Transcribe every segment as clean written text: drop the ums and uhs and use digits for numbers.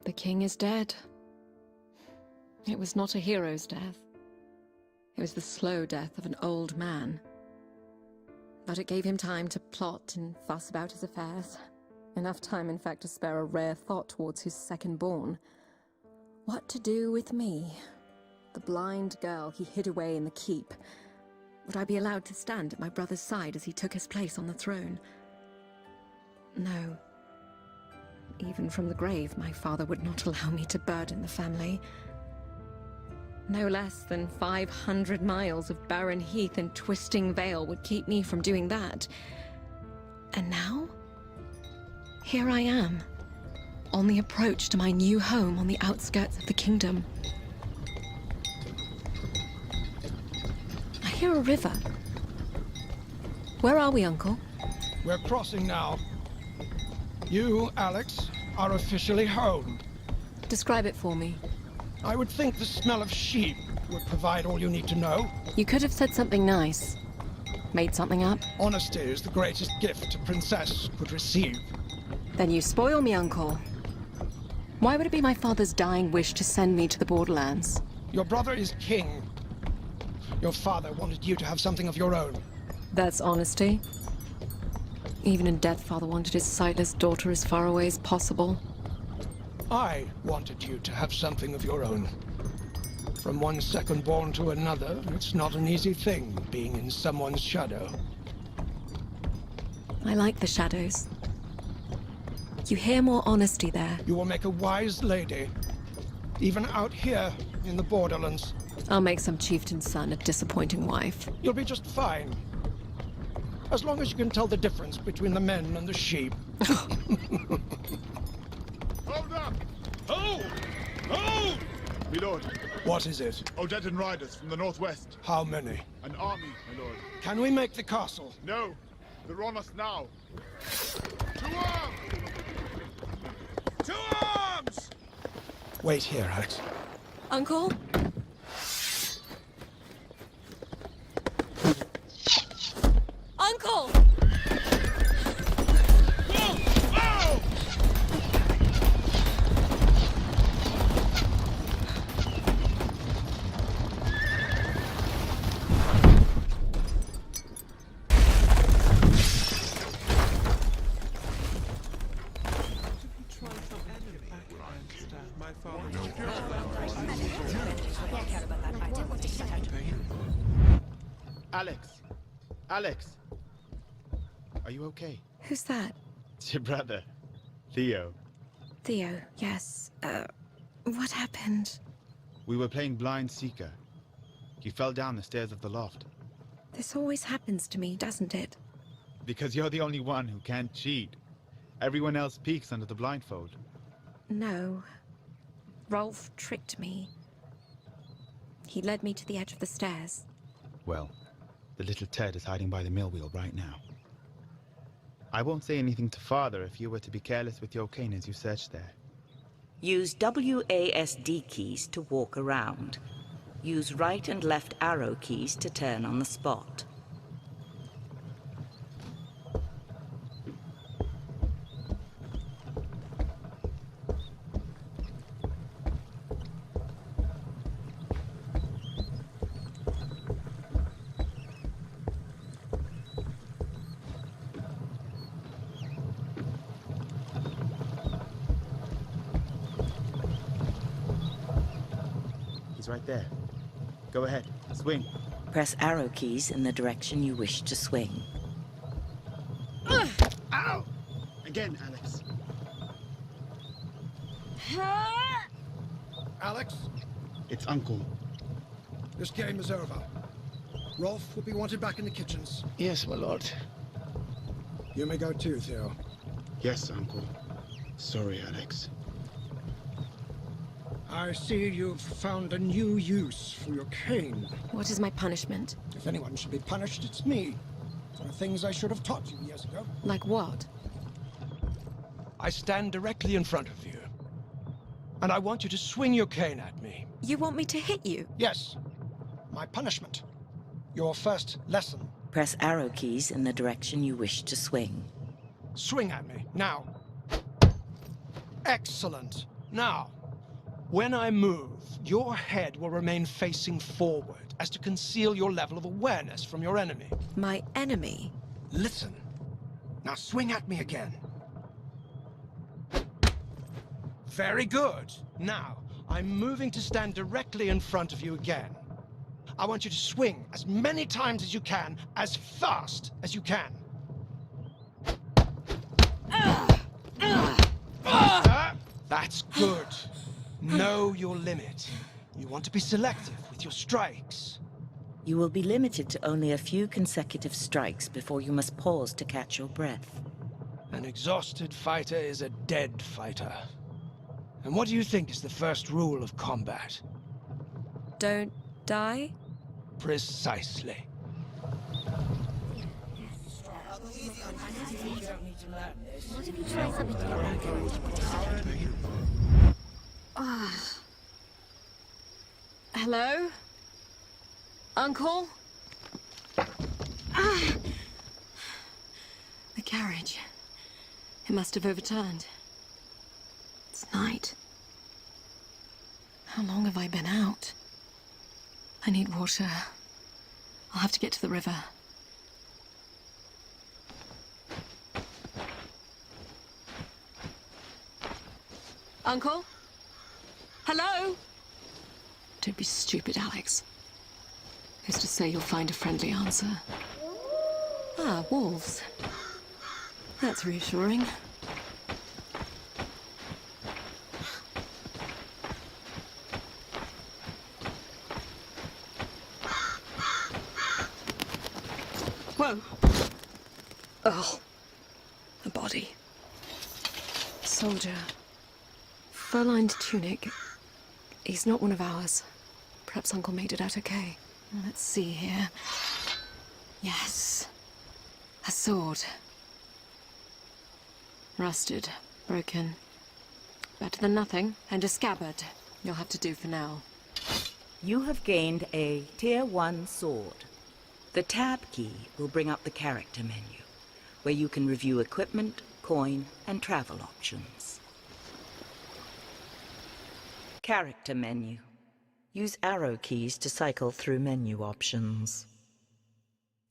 The king is dead. It was not a hero's death. It was the slow death of an old man. But it gave him time to plot and fuss about his affairs. Enough time, in fact, to spare a rare thought towards his second-born. What to do with me? The blind girl he hid away in the keep. Would I be allowed to stand at my brother's side as he took his place on the throne? No. Even from the grave, my father would not allow me to burden the family. No less than 500 miles of barren heath and twisting vale would keep me from doing that. And now? Here I am, on the approach to my new home on the outskirts of the kingdom. I hear a river. Where are we, Uncle? We're crossing now. You, Alex, are officially home. Describe it for me. I would think the smell of sheep would provide all you need to know. You could have said something nice. Made something up. Honesty is the greatest gift a princess could receive. Then you spoil me, Uncle. Why would it be my father's dying wish to send me to the borderlands? Your brother is king. Your father wanted you to have something of your own. That's honesty. Even in death, father wanted his sightless daughter as far away as possible. I wanted you to have something of your own. From one second-born to another, it's not an easy thing, being in someone's shadow. I like the shadows. You hear more honesty there. You will make a wise lady, even out here in the borderlands. I'll make some chieftain's son a disappointing wife. You'll be just fine. As long as you can tell the difference between the men and the sheep. Hold up! Hold! Hold! My lord. What is it? Odedan riders from the northwest. How many? An army, my lord. Can we make the castle? No, they're on us now. To arms! To arms! Wait here, Alex. Uncle? Uncle! Whoa! Whoa! Alex! Alex! Are you okay? Who's that? It's your brother, Theo. Theo, yes. What happened? We were playing Blind Seeker. He fell down the stairs of the loft. This always happens to me, doesn't it? Because you're the only one who can't cheat. Everyone else peeks under the blindfold. No. Rolf tricked me. He led me to the edge of the stairs. Well, the little Ted is hiding by the mill wheel right now. I won't say anything to Father if you were to be careless with your cane as you search there. Use WASD keys to walk around. Use right and left arrow keys to turn on the spot. He's right there. Go ahead, swing. Press arrow keys in the direction you wish to swing. Ow! Again, Alex. Alex, It's Uncle. this game is over. Rolf will be wanted back in the kitchens. Yes, my lord. You may go too, Theo. Yes, Uncle. Sorry, Alex. I see you've found a new use for your cane. What is my punishment? If anyone should be punished, it's me. For the things I should have taught you years ago. Like what? I stand directly in front of you. And I want you to swing your cane at me. You want me to hit you? Yes. My punishment. Your first lesson. Press arrow keys in the direction you wish to swing. Swing at me, now. Excellent. Now, when I move, your head will remain facing forward as to conceal your level of awareness from your enemy. My enemy? Listen. Now swing at me again. Very good. Now, I'm moving to stand directly in front of you again. I want you to swing as many times as you can, as fast as you can. That's good. Know your limit. You want to be selective with your strikes. You will be limited to only a few consecutive strikes before you must pause to catch your breath. An exhausted fighter is a dead fighter. And what do you think is the first rule of combat? Don't die? Precisely. Hello? Uncle? The carriage. It must have overturned. It's night. How long have I been out? I need water. I'll have to get to the river. Uncle? Hello? Don't be stupid, Alex. Who's to say you'll find a friendly answer? Ah, wolves. That's reassuring. Whoa. Oh. A body. Soldier. Fur-lined tunic. He's not one of ours. Perhaps Uncle made it out okay. Let's see here. Yes. A sword. Rusted. Broken. Better than nothing. And a scabbard. You'll have to do for now. You have gained a Tier 1 sword. The tab key will bring up the character menu, where you can review equipment, coin, and travel options. Character menu. Use arrow keys to cycle through menu options.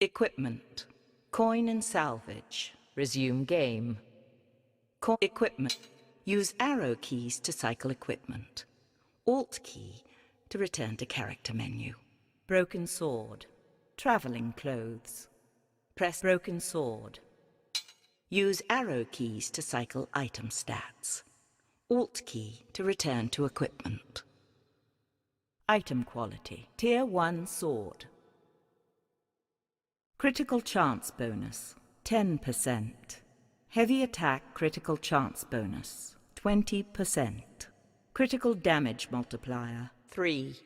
Equipment. Coin and salvage. Resume game. Equipment. Use arrow keys to cycle equipment. Alt key to return to character menu. Broken sword. Traveling clothes. Press broken sword. Use arrow keys to cycle item stats. Alt key to return to equipment. Item quality. Tier 1 sword. Critical chance bonus, 10%. Heavy attack critical chance bonus, 20%. Critical damage multiplier, 3.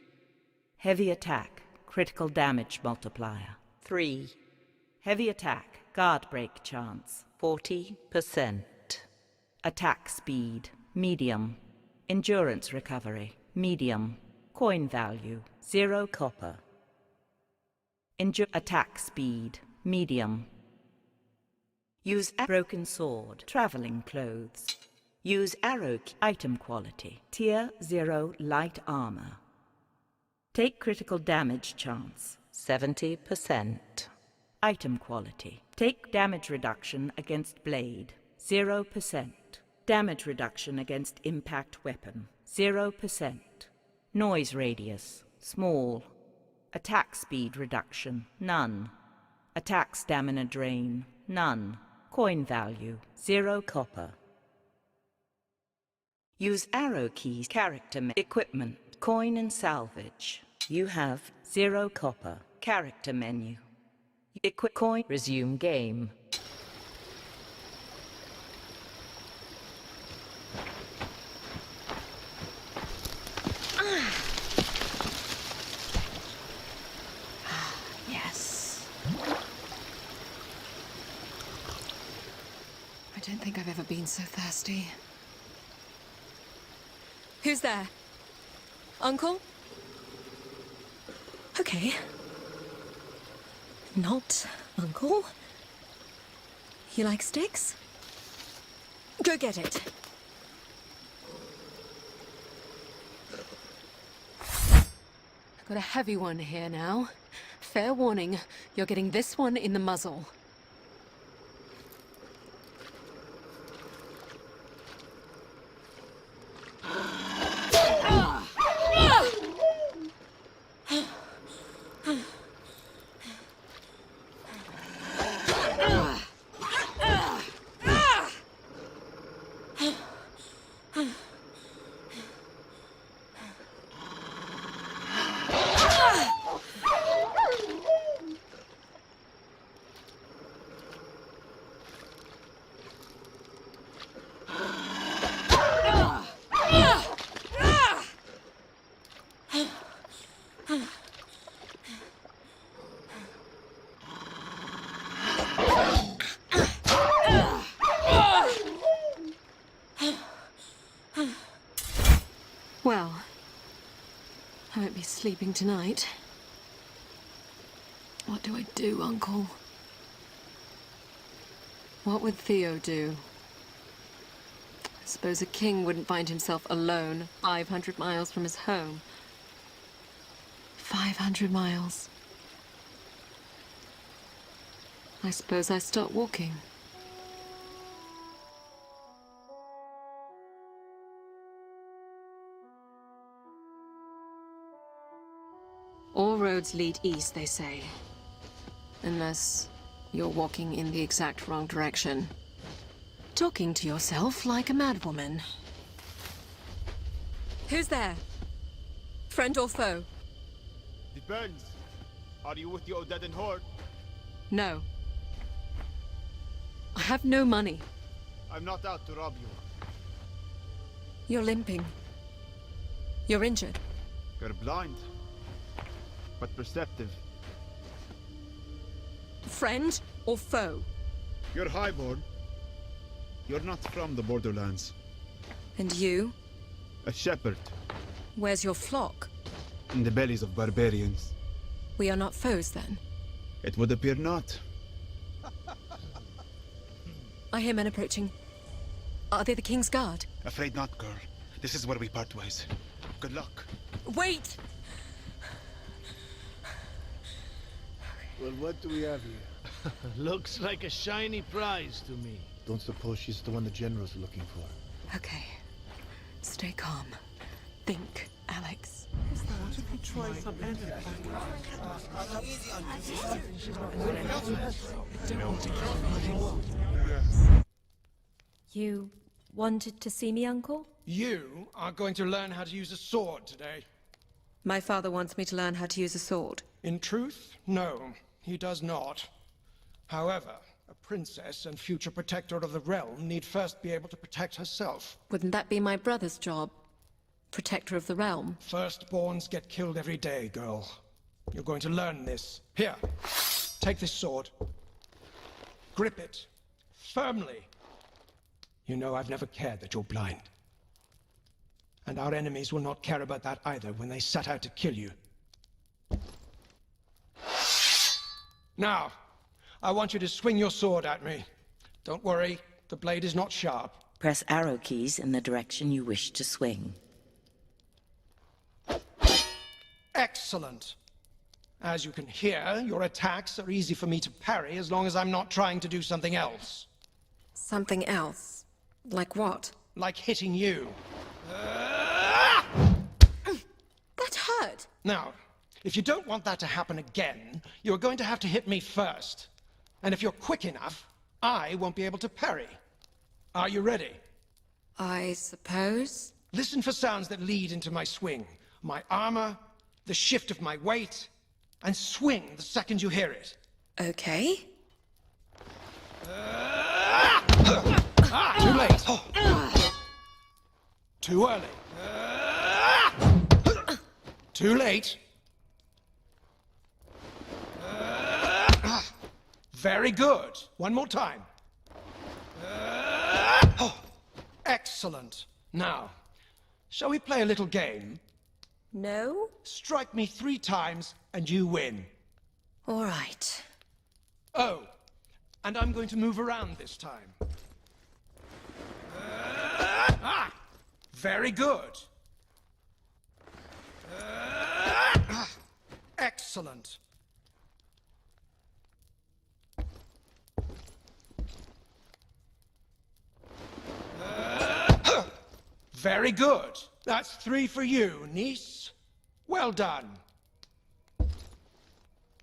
Heavy attack critical damage multiplier, 3. Heavy attack guard break chance, 40%. Attack speed, medium. Endurance recovery, medium. Coin value, 0 copper. Attack speed, medium. Use broken sword, traveling clothes. Use arrow item quality, tier 0 light armor. Take critical damage chance, 70%. Item quality, take damage reduction against blade, 0%. Damage reduction against impact weapon, 0%. Noise radius, small. Attack speed reduction, none. Attack stamina drain, none. Coin value, 0 copper. Use arrow keys, character equipment, coin and salvage. You have 0 copper. Character menu. Equip coin, resume game. Yes. I don't think I've ever been so thirsty. Who's there? Uncle? Okay. Not Uncle. You like sticks? Go get it. Got a heavy one here now. Fair warning, you're getting this one in the muzzle. Well, I won't be sleeping tonight. What do I do, Uncle? What would Theo do? I suppose a king wouldn't find himself alone, 500 miles from his home. 500 miles. I suppose I start walking. All roads lead east, they say. Unless you're walking in the exact wrong direction. Talking to yourself like a madwoman. Who's there? Friend or foe? Depends. Are you with the Odedan horde? No. I have no money. I'm not out to rob you. You're limping. You're injured. You're blind, but perceptive. Friend or foe? You're highborn. You're not from the borderlands. And you? A shepherd. Where's your flock? In the bellies of barbarians. We are not foes, then? It would appear not. I hear men approaching. Are they the King's Guard? Afraid not, girl. This is where we part ways. Good luck. Wait! Well, what do we have here? Looks like a shiny prize to me. Don't suppose she's the one the generals are looking for. Okay. Stay calm. Think, Alex. You wanted to see me, Uncle? You are going to learn how to use a sword today. My father wants me to learn how to use a sword. In truth, no, he does not. However, a princess and future protector of the realm need first be able to protect herself. Wouldn't that be my brother's job? Protector of the realm? Firstborns get killed every day, girl. You're going to learn this. Here, take this sword. Grip it. Firmly. You know I've never cared that you're blind. And our enemies will not care about that either when they set out to kill you. Now, I want you to swing your sword at me. Don't worry, the blade is not sharp. Press arrow keys in the direction you wish to swing. Excellent. As you can hear, your attacks are easy for me to parry as long as I'm not trying to do something else. Something else? Like what? Like hitting you. That hurt! Now, if you don't want that to happen again, you're going to have to hit me first. And if you're quick enough, I won't be able to parry. Are you ready? I suppose? Listen for sounds that lead into my swing. My armor, the shift of my weight, and swing the second you hear it. Okay. Too late. Too early. Too late. Very good. One more time. Excellent. Now, shall we play a little game? No? Strike me 3 times and you win. All right. Oh, and I'm going to move around this time. Very good. Excellent. Very good. That's 3 for you, niece. Well done.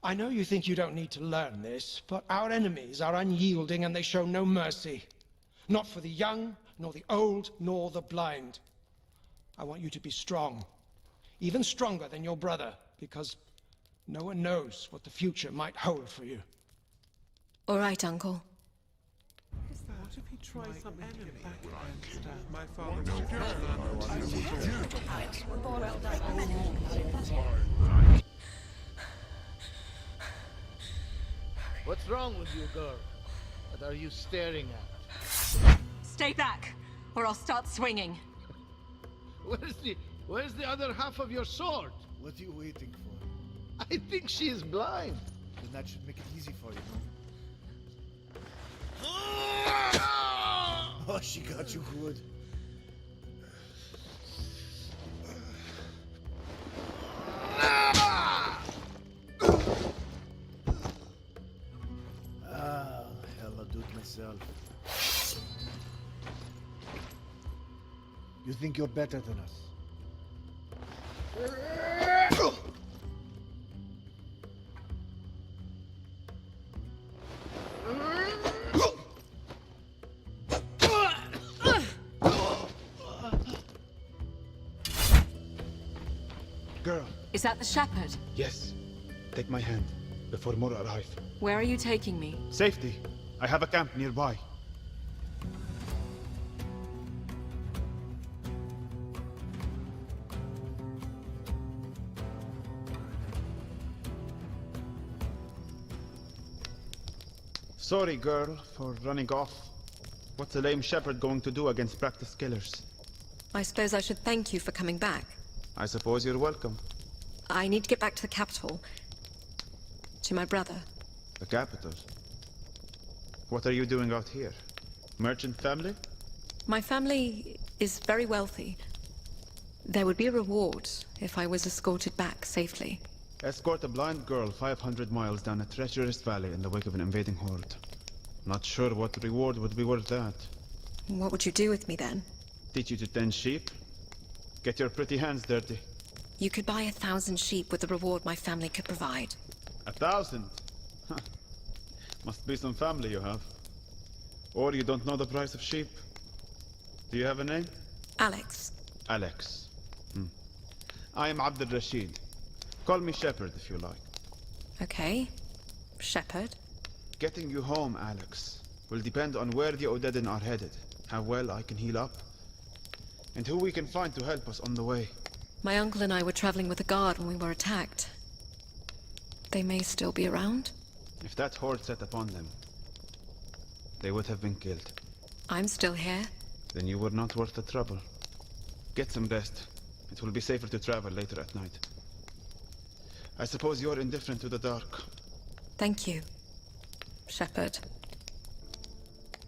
I know you think you don't need to learn this, but our enemies are unyielding and they show no mercy. Not for the young, nor the old, nor the blind. I want you to be strong. Even stronger than your brother, because no one knows what the future might hold for you. All right, Uncle. What if he tries something to get back against my father? What's wrong with you, girl? What are you staring at? Stay back, or I'll start swinging. Where's the other half of your sword? What are you waiting for? I think she is blind. Then that should make it easy for you, no? Oh, she got you good. Ah, hell, I'll do it myself. You think you're better than us? Girl. Is that the shepherd? Yes. Take my hand, before more arrive. Where are you taking me? Safety. I have a camp nearby. Sorry, girl, for running off. What's a lame shepherd going to do against practiced killers? I suppose I should thank you for coming back. I suppose you're welcome. I need to get back to the capital. To my brother. The capital? What are you doing out here? Merchant family? My family is very wealthy. There would be a reward if I was escorted back safely. Escort a blind girl 500 miles down a treacherous valley in the wake of an invading horde. Not sure what reward would be worth that. What would you do with me then? Teach you to tend sheep? Get your pretty hands dirty. You could buy 1,000 sheep with the reward my family could provide. 1,000? Must be some family you have. Or you don't know the price of sheep. Do you have a name? Alex. Alex. I am Abd al-Rashid. Call me Shepherd if you like. Okay. Shepherd. Getting you home, Alex, will depend on where the Odedin are headed, how well I can heal up, and who we can find to help us on the way. My uncle and I were traveling with a guard when we were attacked. They may still be around. If that horde set upon them, they would have been killed. I'm still here. Then you were not worth the trouble. Get some rest. It will be safer to travel later at night. I suppose you're indifferent to the dark. Thank you, Shepherd.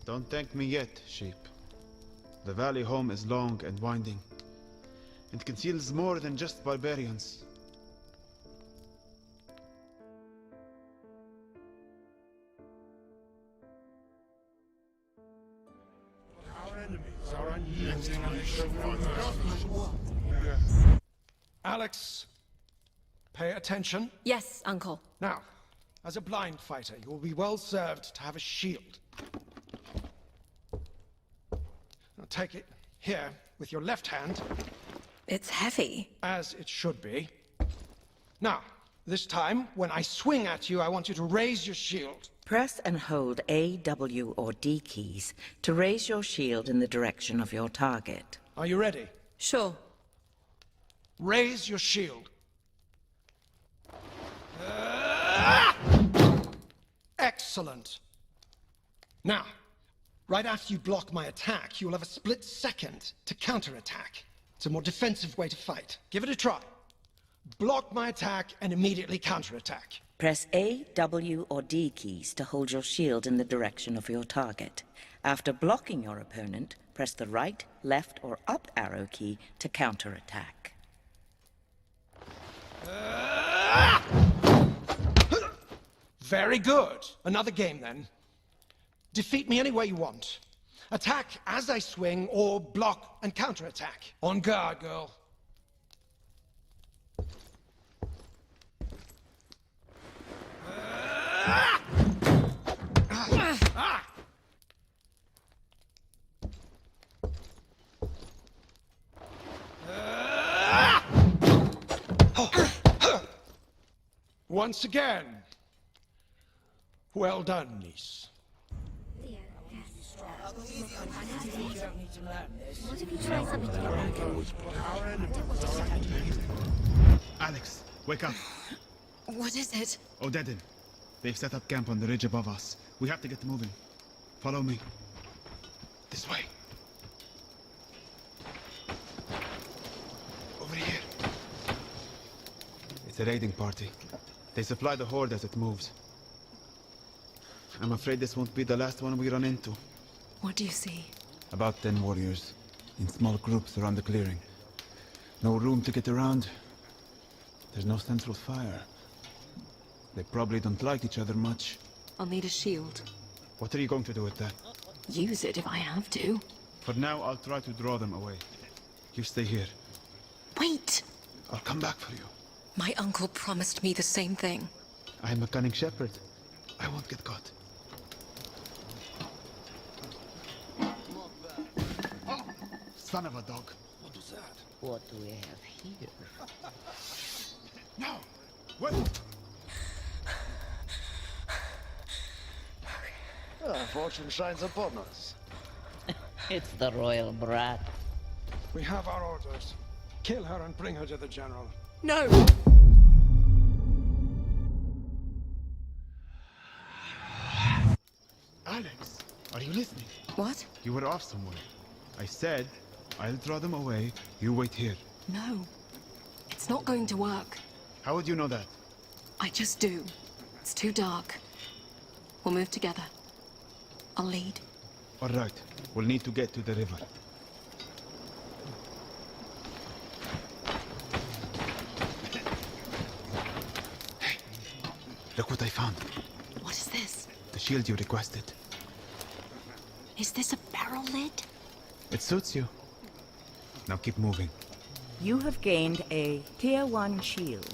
Don't thank me yet, sheep. The valley home is long and winding. It conceals more than just barbarians. Our enemies are unyielding and they show no mercy. Alex, pay attention. Yes, Uncle. Now, as a blind fighter, you will be well served to have a shield. Now take it here with your left hand, It's heavy. as it should be. Now, this time, when I swing at you, I want you to raise your shield. Press and hold A, W, or D keys to raise your shield in the direction of your target. Are you ready? Sure. Raise your shield. Excellent. Now, right after you block my attack, you'll have a split second to counterattack. It's a more defensive way to fight. Give it a try. Block my attack and immediately counterattack. Press A, W, or D keys to hold your shield in the direction of your target. After blocking your opponent, press the right, left, or up arrow key to counterattack. Very good. Another game, then. Defeat me any way you want. Attack as I swing, or block and counterattack. On guard, girl. Once again. Well done, niece. Alex, wake up. What is it? Odedin. They've set up camp on the ridge above us. We have to get moving. Follow me. This way. Over here. It's a raiding party. They supply the horde as it moves. I'm afraid this won't be the last one we run into. What do you see? About 10 warriors, in small groups around the clearing. No room to get around. There's no central fire. They probably don't like each other much. I'll need a shield. What are you going to do with that? Use it if I have to. For now, I'll try to draw them away. You stay here. Wait! I'll come back for you. My uncle promised me the same thing. I'm a cunning shepherd. I won't get caught. Son of a dog. What was that? What do we have here? No! Wait! Fortune shines upon us. It's the royal brat. We have our orders. Kill her and bring her to the general. No! Alex, are you listening? What? You were off somewhere. I said, I'll draw them away. You wait here. No. It's not going to work. How would you know that? I just do. It's too dark. We'll move together. I'll lead. All right. We'll need to get to the river. Hey, look what I found. What is this? The shield you requested. Is this a barrel lid? It suits you. Now keep moving. You have gained a Tier 1 shield.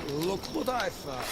Look what I found.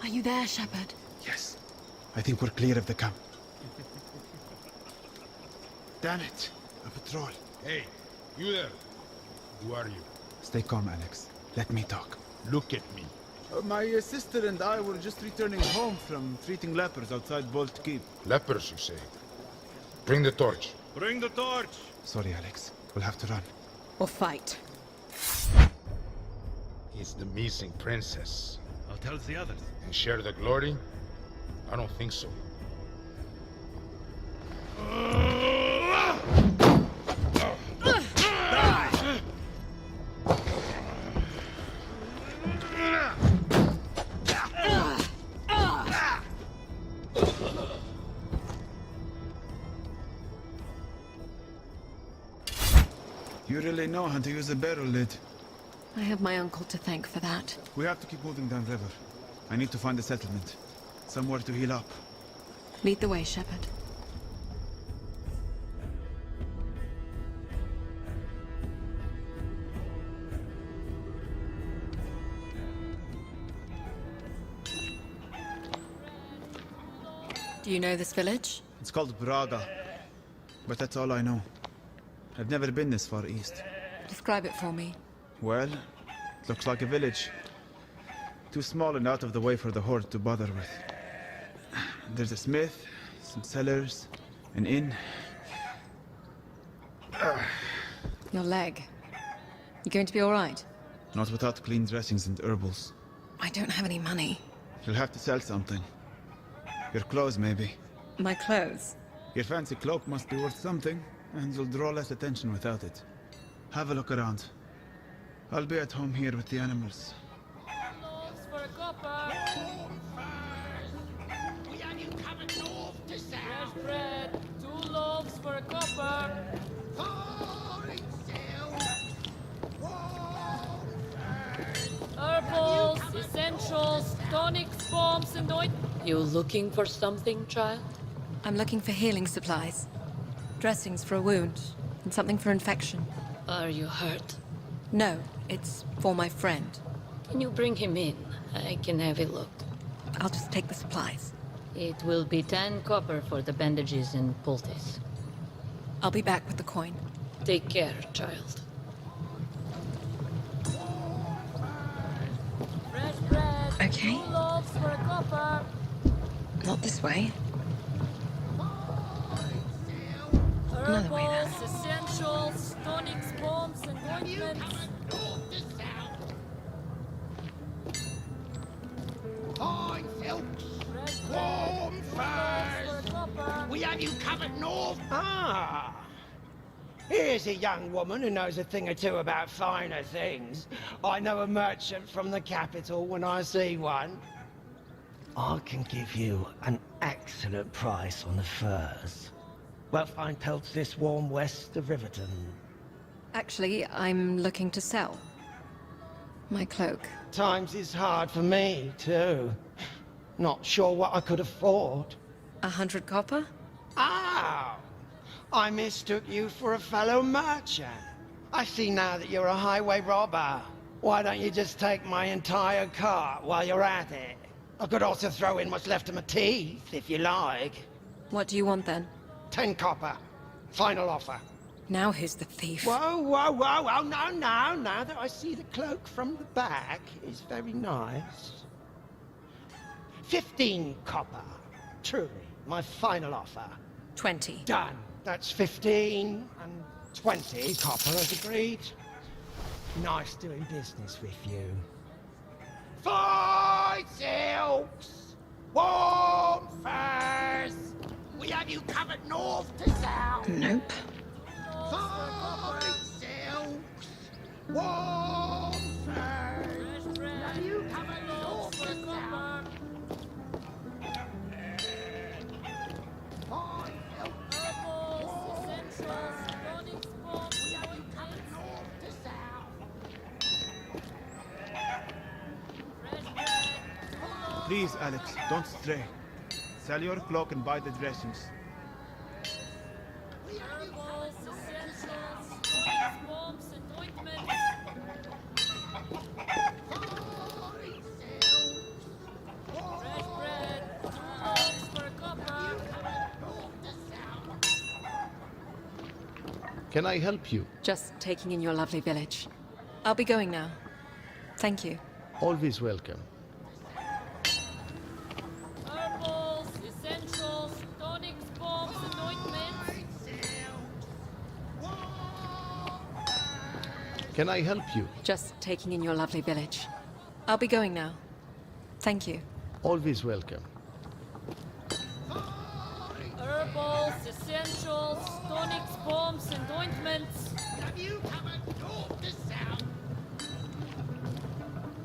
Are you there, Shepherd? Yes. I think we're clear of the camp. Damn it! A patrol. Hey, you there. Who are you? Stay calm, Alex. Let me talk. Look at me. My sister and I were just returning home from treating lepers outside Bolt Keep. Lepers, you say? Bring the torch. Bring the torch! Sorry, Alex. We'll have to run. Or fight? It's the missing princess. I'll tell the others. And share the glory? I don't think so. You really know how to use a barrel lid. I have my uncle to thank for that. We have to keep moving downriver. I need to find a settlement. Somewhere to heal up. Lead the way, Shepherd. Do you know this village? It's called Braga. But that's all I know. I've never been this far east. Describe it for me. Well, it looks like a village. Too small and out of the way for the Horde to bother with. There's a smith, some cellars, an inn. Your leg. You going to be all right? Not without clean dressings and herbals. I don't have any money. You'll have to sell something. Your clothes, maybe. My clothes? Your fancy cloak must be worth something, and you'll draw less attention without it. Have a look around. I'll be at home here with the animals. For a copper. We have you covered north to Fresh south. bread. 2 loaves for a copper. Fine silk. Herbals, essentials, tonics, bombs, and ointments. You looking for something, child? I'm looking for healing supplies. Dressings for a wound, and something for infection. Are you hurt? No, it's for my friend. Can you bring him in? I can have a look. I'll just take the supplies. It will be 10 copper for the bandages and poultice. I'll be back with the coin. Take care, child. Fresh bread. Okay. 2 loaves for a copper. Not this way. Another way, then. Herbals, essentials, tonics, bombs, and ointments. Fine silks. Fresh bread. Warm 2 furs. loaves for a copper. We have you covered north. Ah! Here's a young woman who knows a thing or two about finer things. I know a merchant from the capital when I see one. I can give you an excellent price on the furs. Well, fine pelts this warm west of Riverton. Actually, I'm looking to sell. My cloak. Times is hard for me, too. Not sure what I could afford. 100 copper? Oh! I mistook you for a fellow merchant. I see now that you're a highway robber. Why don't you just take my entire cart while you're at it? I could also throw in what's left of my teeth, if you like. What do you want then? 10 copper. Final offer. Now who's the thief? Whoa, whoa, whoa, oh, no, no. Now that I see the cloak from the back is very nice. 15 copper. Truly, my final offer. 20. Done. That's 15 and 20 copper as agreed. Nice doing business with you. Fine silks, warm furs. We have you covered north to south. Nope. Fine silks. Warm furs. Fresh bread. Have you covered 2 loaves north for a to copper. south? Fine silks. Herbals, essentials, tonics, bombs, We have you and covered ointments. north to south. Fresh bread. 2 loaves. Please, Alex, don't stray. Sell your cloak and buy the dressings. Herbals, essentials, tonics, bombs, and ointments. Fresh bread. 2 loaves for a copper. Can I help you? Just taking in your lovely village. I'll be going now. Thank you. Always welcome. Herbals, essentials, tonics, bombs, and ointments. Can I help you? Just taking in your lovely village. I'll be going now. Thank you. Always welcome. Herbals, essentials, tonics, bombs, and ointments. Have you covered north to south?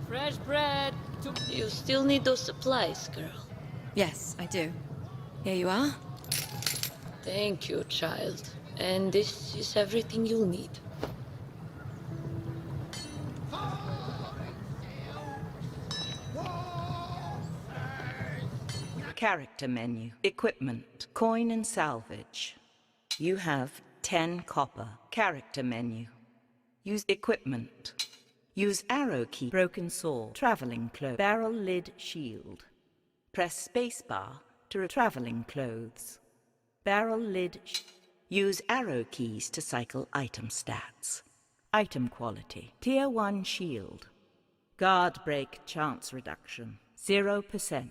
Fresh bread. You still need those supplies, girl. Yes, I do. Here you are. Thank you, child. And this is everything you'll need. Character menu. Equipment. Coin and salvage. You have 10 copper. Character menu. Use equipment. Use arrow key. Broken sword. Traveling clothes. Barrel lid shield. Press spacebar to traveling clothes. Barrel lid. Use arrow keys to cycle item stats. Item quality. Tier 1 shield. Guard break chance reduction, 0%.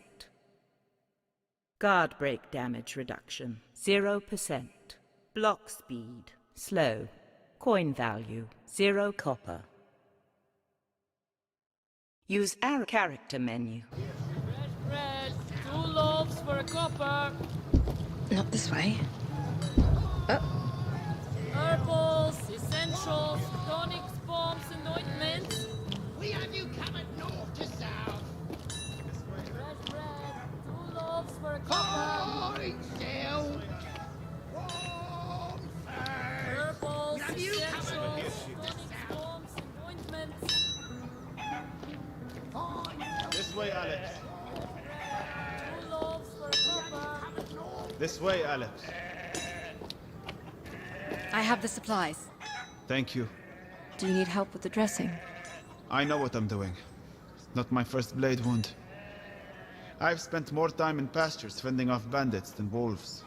Guard break damage reduction, 0%. Block speed, slow. Coin value, 0 copper. Use arrow character menu. Fresh bread, 2 loaves for a copper. Not this way. Oh. Herbals, essentials, tonics, bombs, and ointments. We have you covered north to south. Fresh bread, 2 loaves for a copper. Pouring still. Herbals, Have you essentials, covered tonics, bombs, and ointments. This way, Alex. 2 loaves for a copper. This way, Alex. I have the supplies. Thank you. Do you need help with the dressing? I know what I'm doing. Not my first blade wound. I've spent more time in pastures fending off bandits than wolves.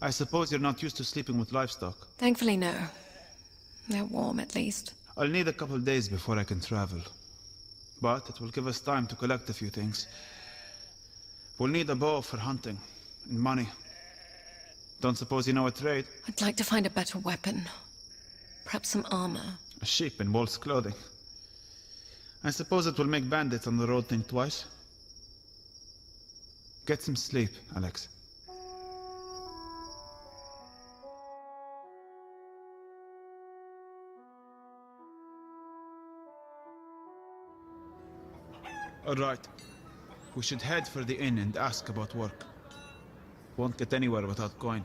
I suppose you're not used to sleeping with livestock. Thankfully, no. They're warm, at least. I'll need a couple days before I can travel. But it will give us time to collect a few things. We'll need a bow for hunting, and money. Don't suppose you know a trade? I'd like to find a better weapon. Perhaps some armor. A sheep in wolf's clothing. I suppose it will make bandits on the road think twice. Get some sleep, Alex. All right. We should head for the inn and ask about work. Won't get anywhere without coin.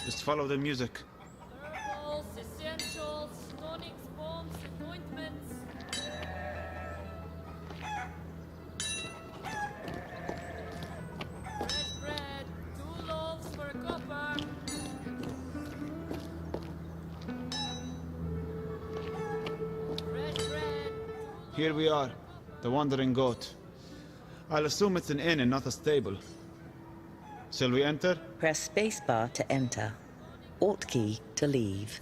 Just follow the music. Herbals, essentials, tonics, bombs, and ointments. Fresh bread, 2 loaves for a copper. Fresh bread. Here we are, the Wandering Goat. I'll assume it's an inn and not a stable. Shall we enter? Press spacebar to enter. Alt key to leave.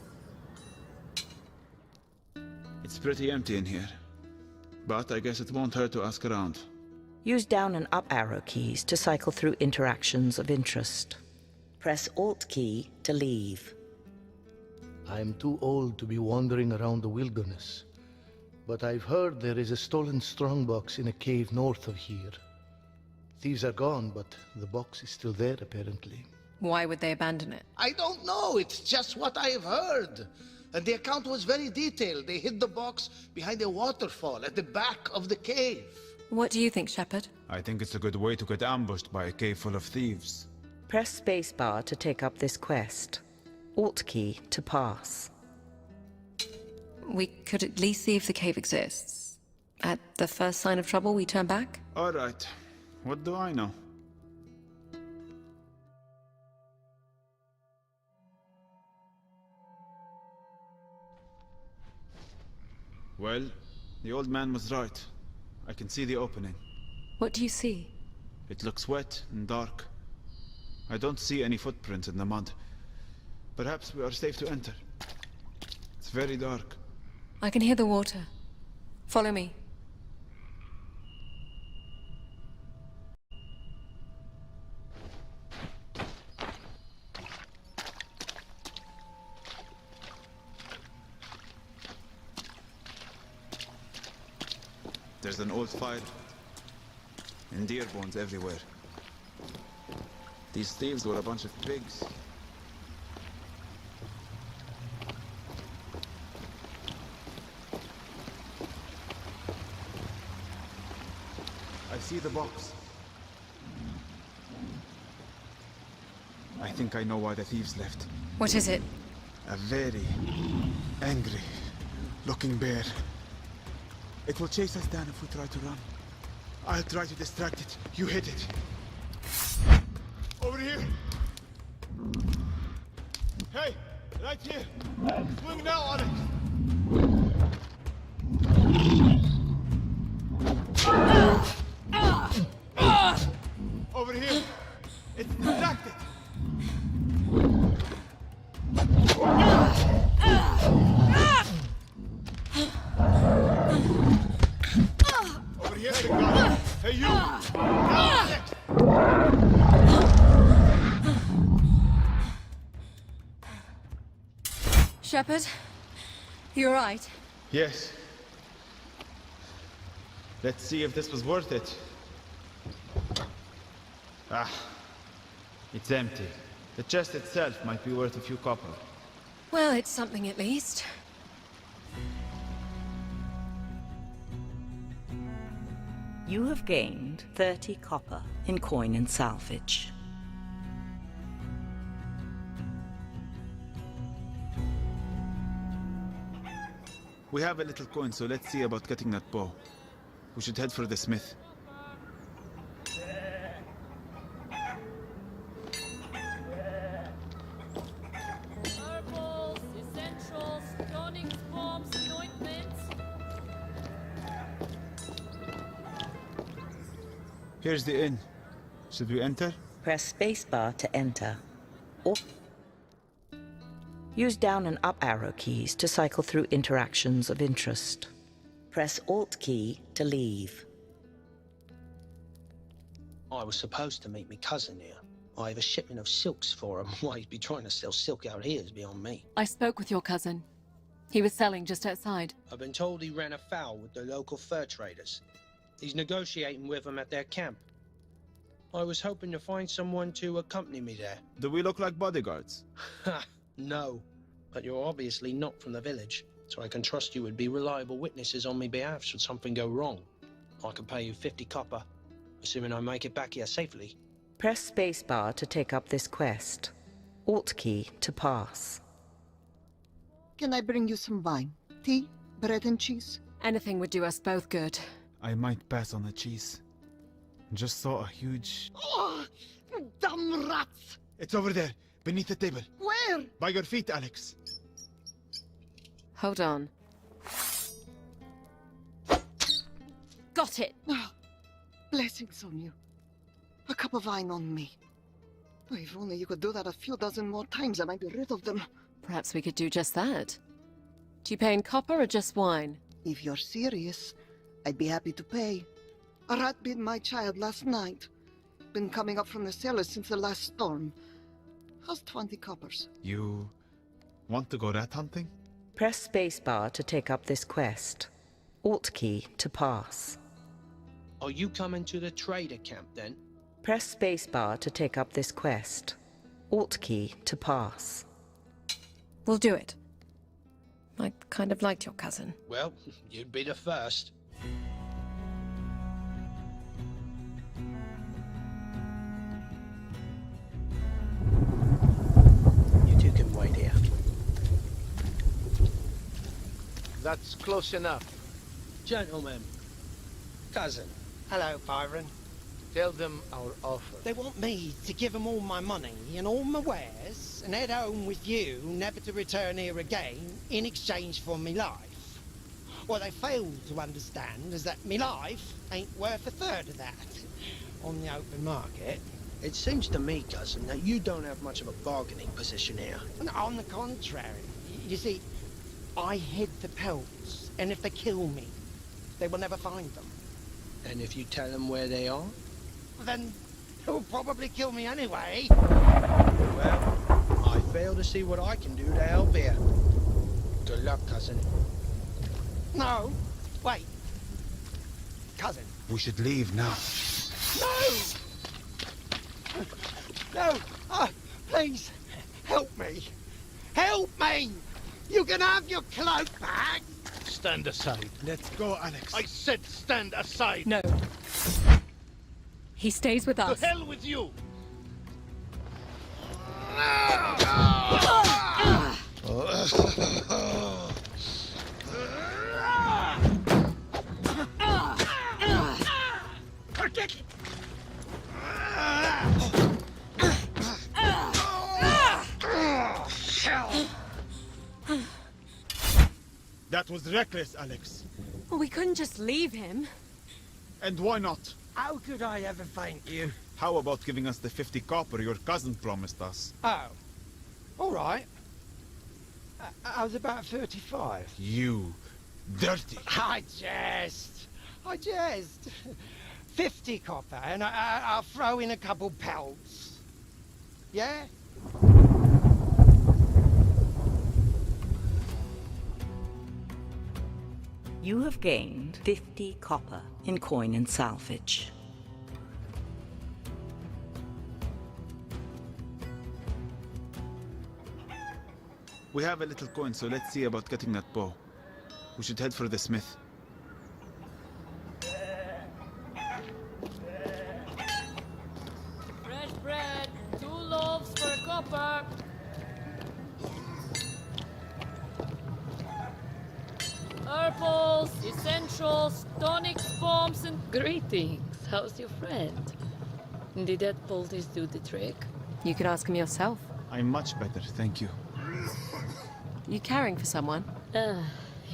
It's pretty empty in here. But I guess it won't hurt to ask around. Use down and up arrow keys to cycle through interactions of interest. Press Alt key to leave. I'm too old to be wandering around the wilderness. But I've heard there is a stolen strongbox in a cave north of here. Thieves are gone, but the box is still there, apparently. Why would they abandon it? I don't know. It's just what I have heard. And the account was very detailed. They hid the box behind a waterfall at the back of the cave. What do you think, Shepard? I think it's a good way to get ambushed by a cave full of thieves. Press spacebar to take up this quest. Alt key to pass. We could at least see if the cave exists. At the first sign of trouble, we turn back? All right. What do I know? Well, the old man was right. I can see the opening. What do you see? It looks wet and dark. I don't see any footprints in the mud. Perhaps we are safe to enter. It's very dark. I can hear the water. Follow me. There's an old fire. And deer bones everywhere. These thieves were a bunch of pigs. I see the box. I think I know why the thieves left. What is it? A very angry looking bear. It will chase us down if we try to run. I'll try to distract it. You hit it. Over here! Hey! Right here! Swing now on it! Shepard, you all right? Yes. Let's see if this was worth it. Ah, it's empty. The chest itself might be worth a few copper. Well, it's something at least. You have gained 30 copper in coin and salvage. We have a little coin, so let's see about getting that bow. We should head for the smith. Herbals, essentials, tonics, bombs, and ointments. Here's the inn. Should we enter? Press spacebar to enter. Or use down and up arrow keys to cycle through interactions of interest. Press Alt key to leave. I was supposed to meet me cousin here. I have a shipment of silks for him. Why he'd be trying to sell silk out here is beyond me. I spoke with your cousin. He was selling just outside. I've been told he ran afoul with the local fur traders. He's negotiating with them at their camp. I was hoping to find someone to accompany me there. Do we look like bodyguards? Ha! No. But you're obviously not from the village, so I can trust you would be reliable witnesses on my behalf should something go wrong. I can pay you 50 copper, assuming I make it back here safely. Press spacebar to take up this quest. Alt key to pass. Can I bring you some wine? Tea? Bread and cheese? Anything would do us both good. I might pass on the cheese. Just saw a huge... Oh, damn rats! It's over there, beneath the table. Where? By your feet, Alex. Hold on. Got it! Oh, blessings on you. A cup of wine on me. Oh, if only you could do that a few dozen more times, I might be rid of them. Perhaps we could do just that. Do you pay in copper or just wine? If you're serious, I'd be happy to pay. A rat bit my child last night. Been coming up from the cellars since the last storm. How's 20 coppers? You want to go rat hunting? Press spacebar to take up this quest. Alt key to pass. Are you coming to the trader camp then? Press spacebar to take up this quest. Alt key to pass. We'll do it. I kind of liked your cousin. Well, you'd be the first. You two can wait here. That's close enough. Gentlemen, cousin. Hello, Byron. Tell them our offer. They want me to give them all my money and all my wares and head home with you, never to return here again, in exchange for me life. What they fail to understand is that me life ain't worth a third of that on the open market. It seems to me, cousin, that you don't have much of a bargaining position here. And on the contrary, you see, I hid the pelts, and if they kill me, they will never find them. And if you tell them where they are? Then they'll probably kill me anyway. Well, I fail to see what I can do to help here. Good luck, cousin. No, wait. Cousin. We should leave now. No! No! Please, help me! Help me! You can have your cloak back! Stand aside. Let's go, Alex. I said stand aside! No. He stays with us. To hell with you! That was reckless, Alex. Well, we couldn't just leave him. And why not? How could I ever thank you? How about giving us the 50 copper your cousin promised us? Oh. All right. I was about 35. You dirty. I jest. 50 copper, and I'll throw in a couple pelts. Yeah? You have gained 50 copper in coin and salvage. We have a little coin, so let's see about getting that bow. We should head for the smith. Fresh bread, 2 loaves for a copper. Herbals, essentials, tonics, bombs, and greetings. How's your friend? Did that poultice do the trick? You could ask him yourself. I'm much better, thank you. You caring for someone?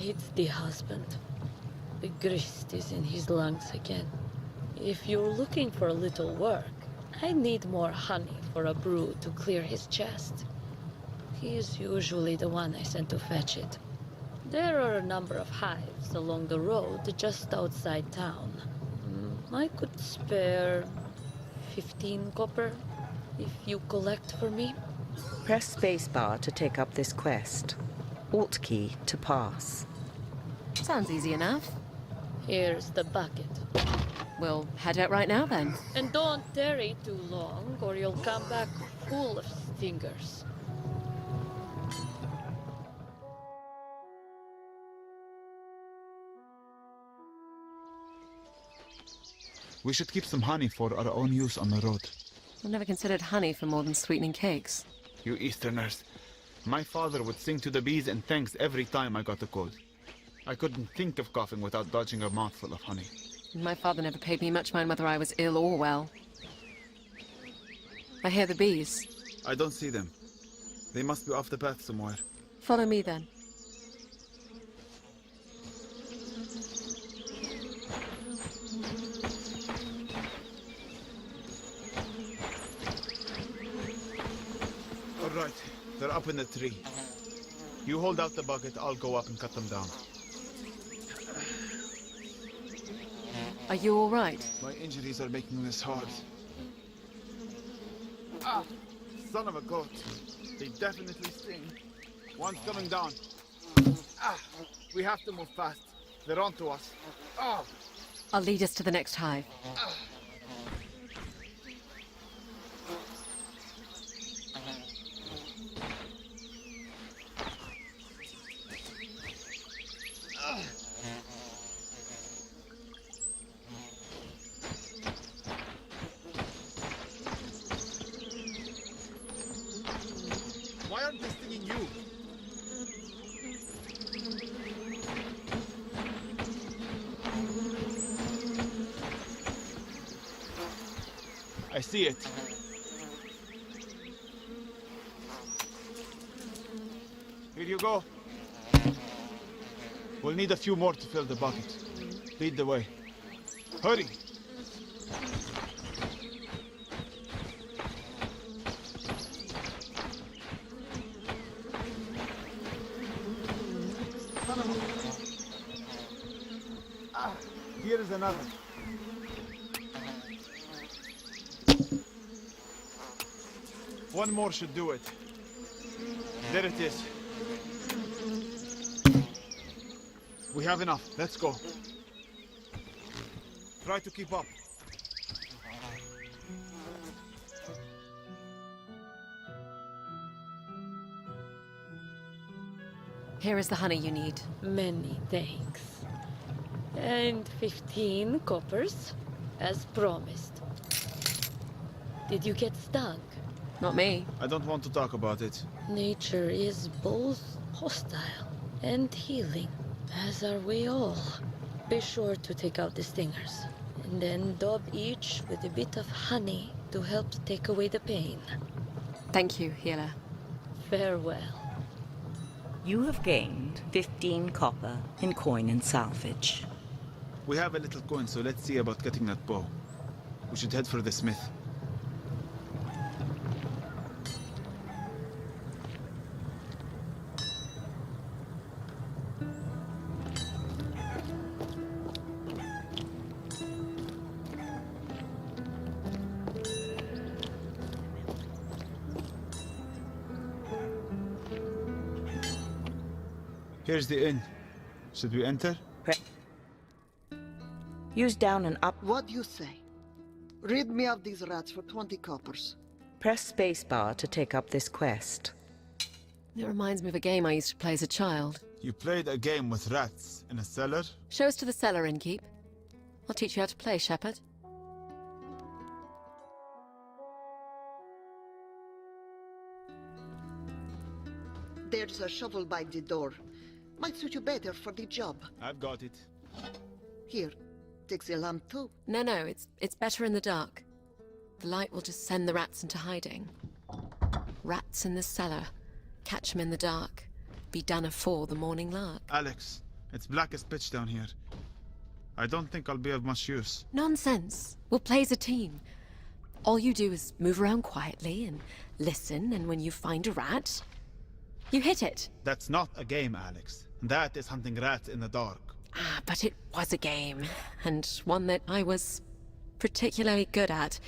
It's the husband. The grist is in his lungs again. If you're looking for a little work, I need more honey for a brew to clear his chest. He is usually the one I send to fetch it. There are a number of hives along the road just outside town. I could spare 15 copper if you collect for me. Press spacebar to take up this quest. Alt key to pass. Sounds easy enough. Here's the bucket. We'll head out right now then. And don't tarry too long, or you'll come back full of stingers. We should keep some honey for our own use on the road. I've never considered honey for more than sweetening cakes. You Easterners. My father would sing to the bees and thanks every time I got a cold. I couldn't think of coughing without dodging a mouthful of honey. My father never paid me much mind whether I was ill or well. I hear the bees. I don't see them. They must be off the path somewhere. Follow me then. All right, they're up in the tree. You hold out the bucket, I'll go up and cut them down. Are you all right? My injuries are making this hard. Ah! Son of a goat. They definitely sting. One's coming down. Ah! We have to move fast. They're onto us. Ah! I'll lead us to the next hive. Ah! Why aren't they stinging you? I see it. Here you go. We'll need a few more to fill the bucket. Lead the way. Hurry! Here is another. One more should do it. There it is. We have enough. Let's go. Try to keep up. Here is the honey you need. Many thanks. And 15 coppers, as promised. Did you get stung? Not me. I don't want to talk about it. Nature is both hostile and healing, as are we all. Be sure to take out the stingers, and then daub each with a bit of honey to help take away the pain. Thank you, healer. Farewell. You have gained 15 copper in coin and salvage. We have a little coin, so let's see about getting that bow. We should head for the smith. Here's the inn. Should we enter? Use down and up. What do you say? Rid me of these rats for 20 coppers. Press spacebar to take up this quest. It reminds me of a game I used to play as a child. You played a game with rats in a cellar? Show us to the cellar, innkeep. I'll teach you how to play, Shepherd. There's a shovel by the door. Might suit you better for the job. I've got it. Here, take the lamp too. No, it's better in the dark. The light will just send the rats into hiding. Rats in the cellar. Catch 'em in the dark. Be done afore the morning lark. Alex, it's black as pitch down here. I don't think I'll be of much use. Nonsense. We'll play as a team. All you do is move around quietly and listen, and when you find a rat, you hit it. That's not a game, Alex. That is hunting rats in the dark. Ah, but it was a game, and one that I was particularly good at.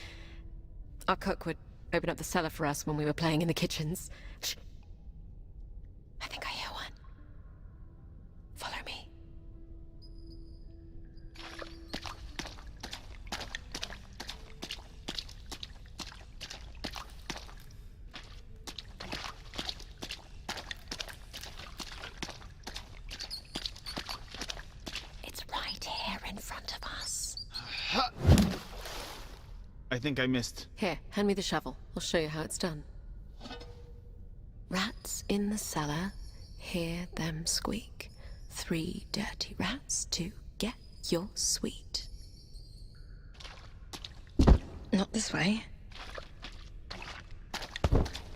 Our cook would open up the cellar for us when we were playing in the kitchens. Shh. I think I hear one. Follow me. It's right here in front of us. I think I missed. Here, hand me the shovel. I'll show you how it's done. Rats in the cellar, hear them squeak. 3 dirty rats to get your sweet. Not this way.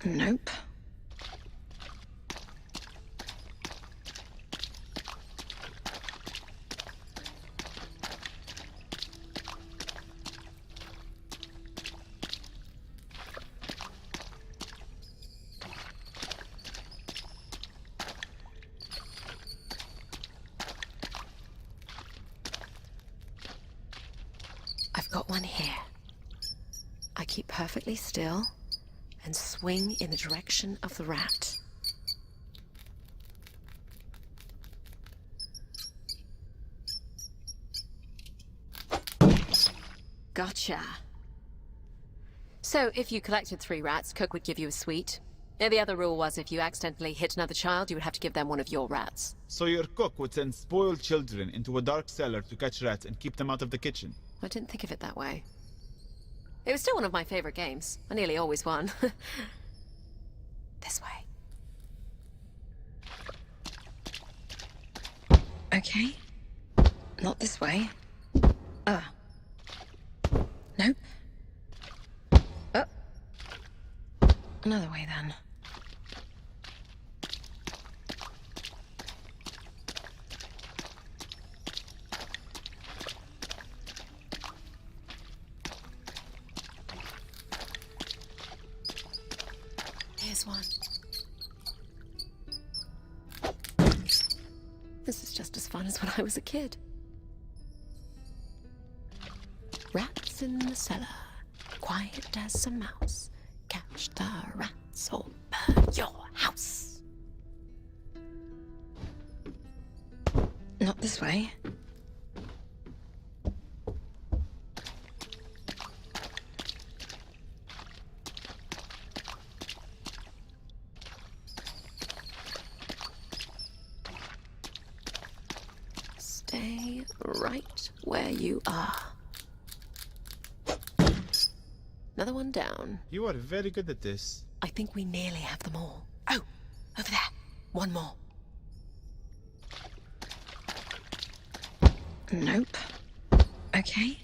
Nope. I've got one here. I keep perfectly still and swing in the direction of the rat. Gotcha. So, if you collected 3 rats, Cook would give you a sweet. The other rule was if you accidentally hit another child, you would have to give them one of your rats. So your cook would send spoiled children into a dark cellar to catch rats and keep them out of the kitchen? I didn't think of it that way. It was still one of my favorite games. I nearly always won. This way. Okay. Not this way. Nope. Another way then. Here's one. This is just as fun as when I was a kid. Rats in the cellar, quiet as a mouse. Catch the rats or burn your house. Not this way. Stay right where you are. Another one down. You are very good at this. I think we nearly have them all. Oh, over there. One more. Nope. Okay.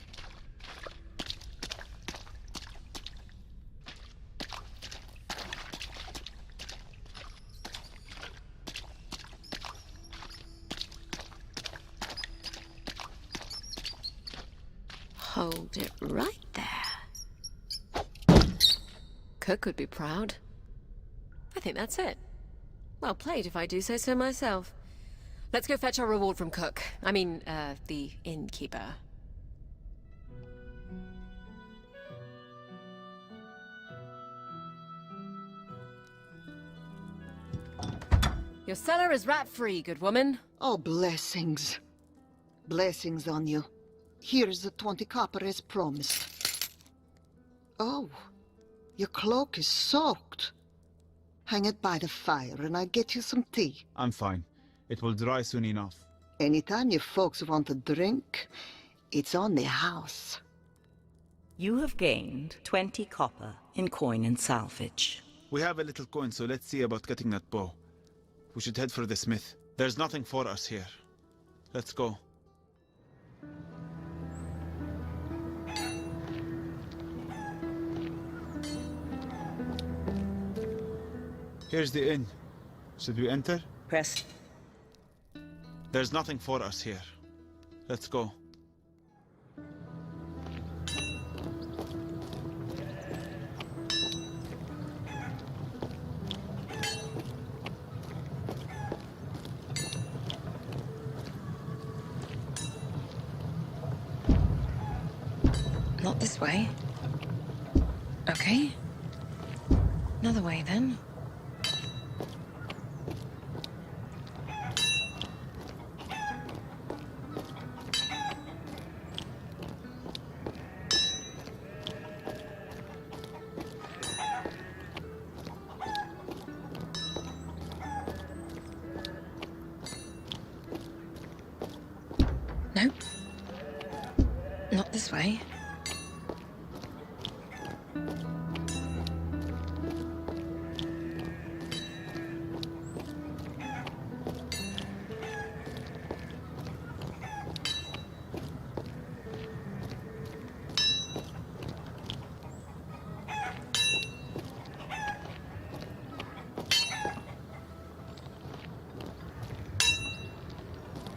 Hold it right there. Cook would be proud. I think that's it. Well played, if I do say so myself. Let's go fetch our reward from Cook. I mean, the innkeeper. Your cellar is rat-free, good woman. Oh, blessings. Blessings on you. Here's the 20 copper as promised. Oh, your cloak is soaked. Hang it by the fire and I'll get you some tea. I'm fine. It will dry soon enough. Anytime you folks want a drink, it's on the house. You have gained 20 copper in coin and salvage. We have a little coin, so let's see about getting that bow. We should head for the smith. There's nothing for us here. Let's go. Here's the inn. Should we enter? Press. There's nothing for us here. Let's go. Not this way. Okay. Another way, then. Nope. Not this way.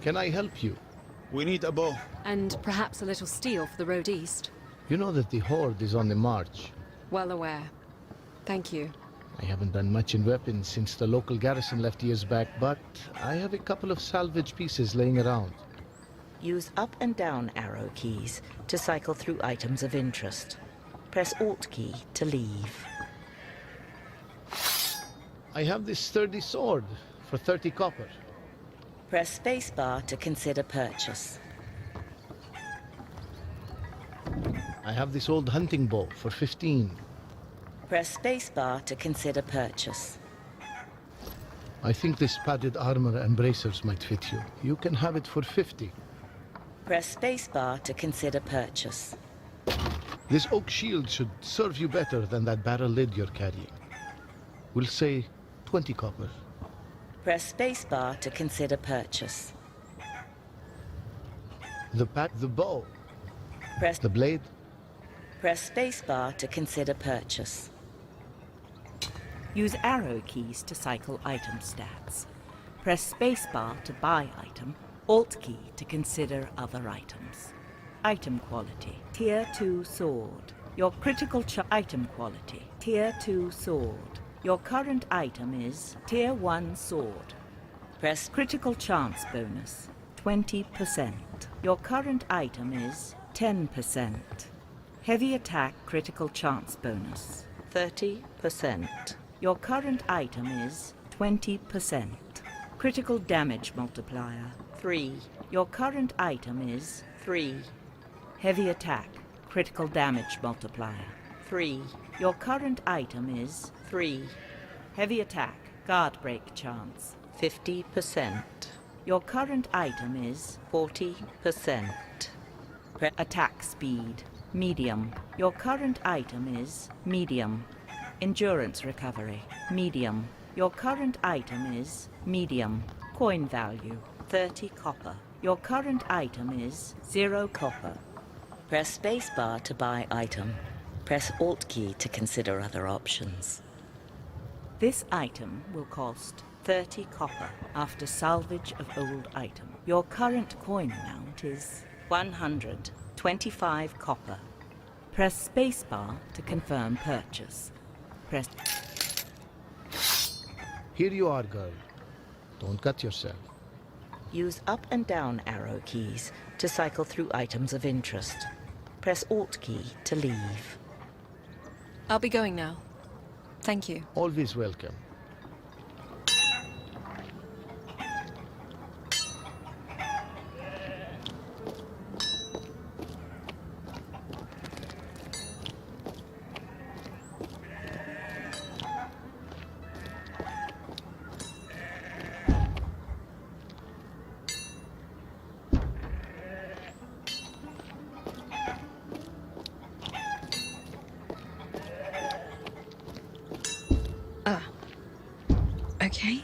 Can I help you? We need a bow. And perhaps a little steel for the road east. You know that the Horde is on the march. Well aware. Thank you. I haven't done much in weapons since the local garrison left years back, but I have a couple of salvage pieces laying around. Use up and down arrow keys to cycle through items of interest. Press Alt key to leave. I have this sturdy sword for 30 copper. Press spacebar to consider purchase. I have this old hunting bow for 15. Press spacebar to consider purchase. I think this padded armor and bracers might fit you. You can have it for 50. Press spacebar to consider purchase. This oak shield should serve you better than that barrel lid you're carrying. We'll say 20 copper. Press spacebar to consider purchase. The bow. Press the blade. Press spacebar to consider purchase. Use arrow keys to cycle item stats. Press spacebar to buy item, Alt key to consider other items. Item quality, Tier 2 sword. Your critical item quality, Tier 2 sword. Your current item is Tier 1 sword. Press critical chance bonus, 20%. Your current item is 10%. Heavy attack critical chance bonus, 30%. Your current item is 20%. Critical damage multiplier, 3. Your current item is 3. Heavy attack critical damage multiplier, 3. Your current item is 3. Heavy attack, guard break chance, 50%. Your current item is 40%. Attack speed, medium. Your current item is medium. Endurance recovery, medium. Your current item is medium. Coin value, 30 copper. Your current item is 0 copper. Press spacebar to buy item. Press Alt key to consider other options. This item will cost 30 copper after salvage of old item. Your current coin amount is 125 copper. Press spacebar to confirm purchase. Press... Here you are, girl. Don't cut yourself. Use up and down arrow keys to cycle through items of interest. Press Alt key to leave. I'll be going now. Thank you. Always welcome. okay?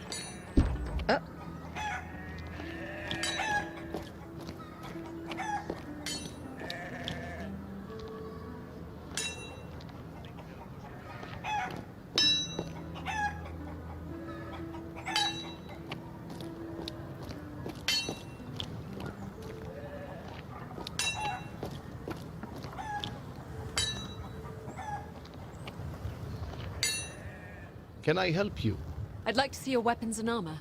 Can I help you? I'd like to see your weapons and armor.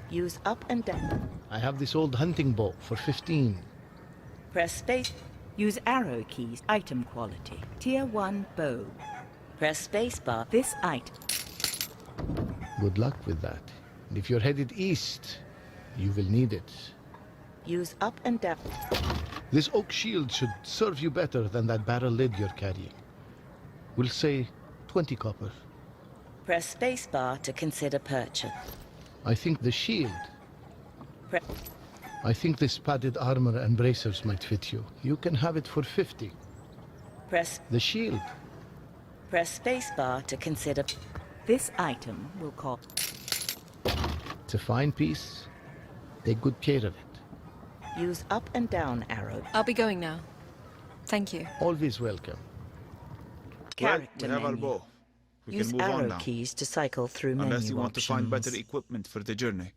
Use up and down. I have this old hunting bow for 15. Press space. Use arrow keys. Item quality. Tier 1 bow. Press spacebar. This item. Good luck with that. And if you're headed east, you will need it. Use up and down. This oak shield should serve you better than that barrel lid you're carrying. We'll say 20 copper. Press spacebar to consider purchase. I think the shield. Pre I think this padded armor and bracers might fit you. You can have it for 50. Press the shield. Press spacebar to consider. This item will cost. It's a fine piece. Take good care of it. Use up and down arrow. I'll be going now. Thank you. Always welcome. Character we have our menu. bow. We Use can move on arrow now. keys to cycle through menu Unless you want to find better options. equipment for the journey.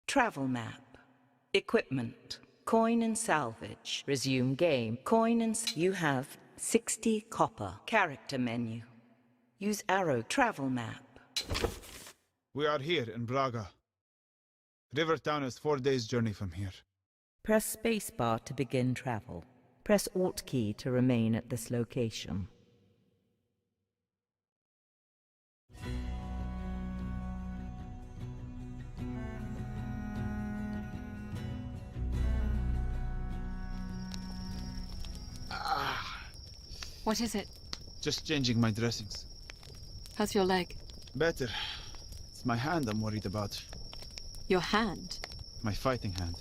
Travel map. Equipment. Coin and salvage. Resume game. Coin and... You have 60 copper. Character menu. Use arrow travel map. We are here in Braga. Rivertown is 4 days' journey from here. Press spacebar to begin travel. Press Alt key to remain at this location. What is it? Just changing my dressings. How's your leg? Better. It's my hand I'm worried about. Your hand? My fighting hand.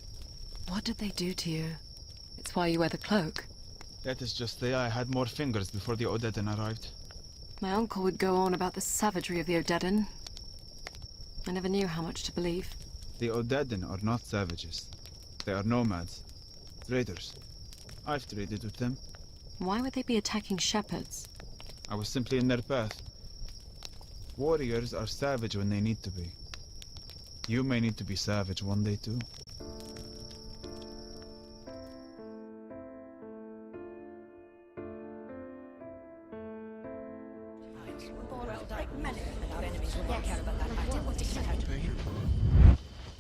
What did they do to you? It's why you wear the cloak. That is just the I had more fingers before the Odedan arrived. My uncle would go on about the savagery of the Odedan. I never knew how much to believe. The Odedan are not savages. They are nomads. Traders. I've traded with them. Why would they be attacking shepherds? I was simply in their path. Warriors are savage when they need to be. You may need to be savage one day too.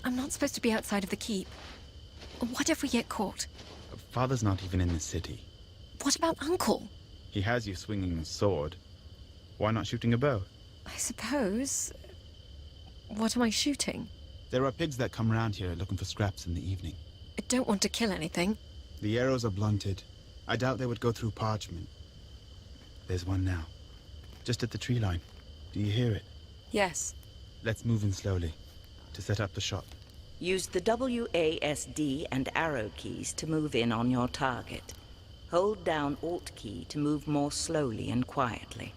I'm not supposed to be outside of the keep. What if we get caught? Father's not even in the city. What about Uncle? He has you swinging a sword. Why not shooting a bow? I suppose... What am I shooting? There are pigs that come around here looking for scraps in the evening. I don't want to kill anything. The arrows are blunted. I doubt they would go through parchment. There's one now. Just at the tree line. Do you hear it? Yes. Let's move in slowly to set up the shot. Use the WASD and arrow keys to move in on your target. Hold down Alt key to move more slowly and quietly.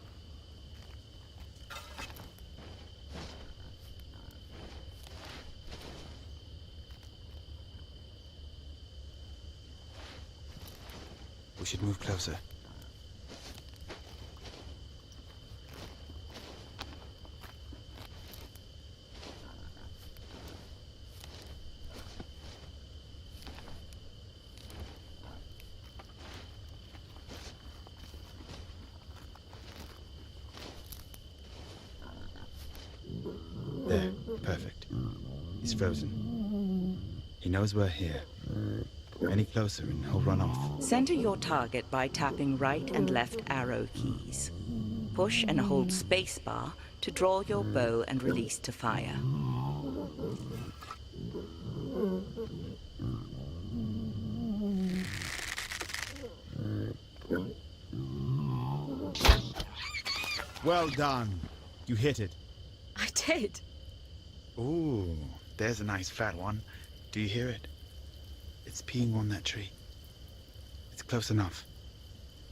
We should move closer. There, perfect. He's frozen. He knows we're here. Any closer and he'll run off. Center your target by tapping right and left arrow keys. Push and hold spacebar to draw your bow and release to fire. Well done. You hit it. I did. Ooh, there's a nice fat one. Do you hear it? It's peeing on that tree. It's close enough.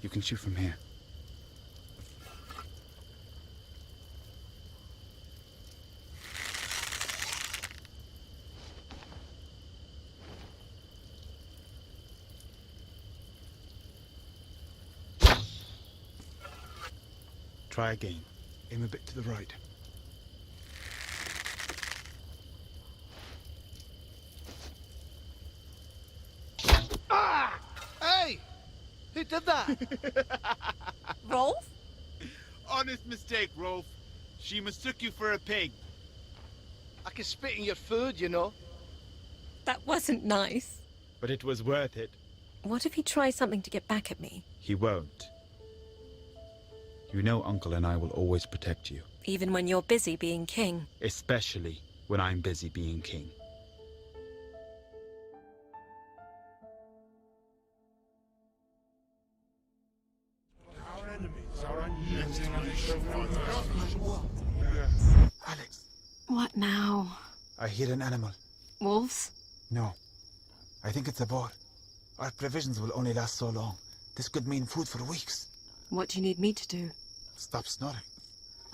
You can shoot from here. Try again. Aim a bit to the right. Ah! Hey! Who did that? Rolf? Honest mistake, Rolf. She mistook you for a pig. I can spit in your food, you know. That wasn't nice. But it was worth it. What if he tries something to get back at me? He won't. You know Uncle and I will always protect you. Even when you're busy being king? Especially when I'm busy being king. Our enemies are unyielding. Alex, What now? I hear an animal. Wolves? No. I think it's a boar. Our provisions will only last so long. This could mean food for weeks. What do you need me to do? Stop snoring.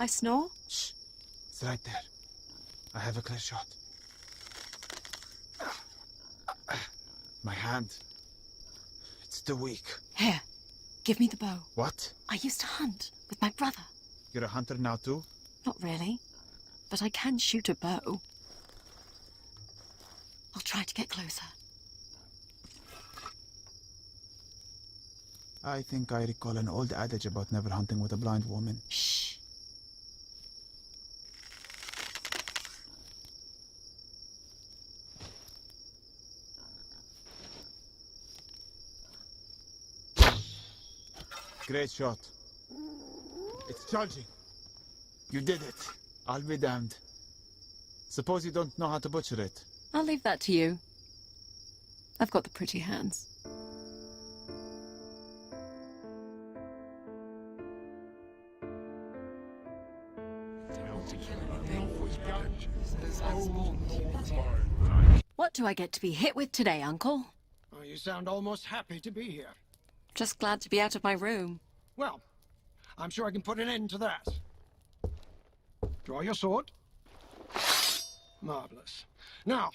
I snore? Shh. It's right there. I have a clear shot. My hand. It's too weak. Here, give me the bow. What? I used to hunt with my brother. You're a hunter now too? Not really, but I can shoot a bow. I'll try to get closer. I think I recall an old adage about never hunting with a blind woman. Shh. Great shot. It's charging. You did it. I'll be damned. Suppose you don't know how to butcher it. I'll leave that to you. I've got the pretty hands. What do I get to be hit with today, Uncle? Oh, you sound almost happy to be here. Just glad to be out of my room. Well, I'm sure I can put an end to that. Draw your sword. Marvelous. Now,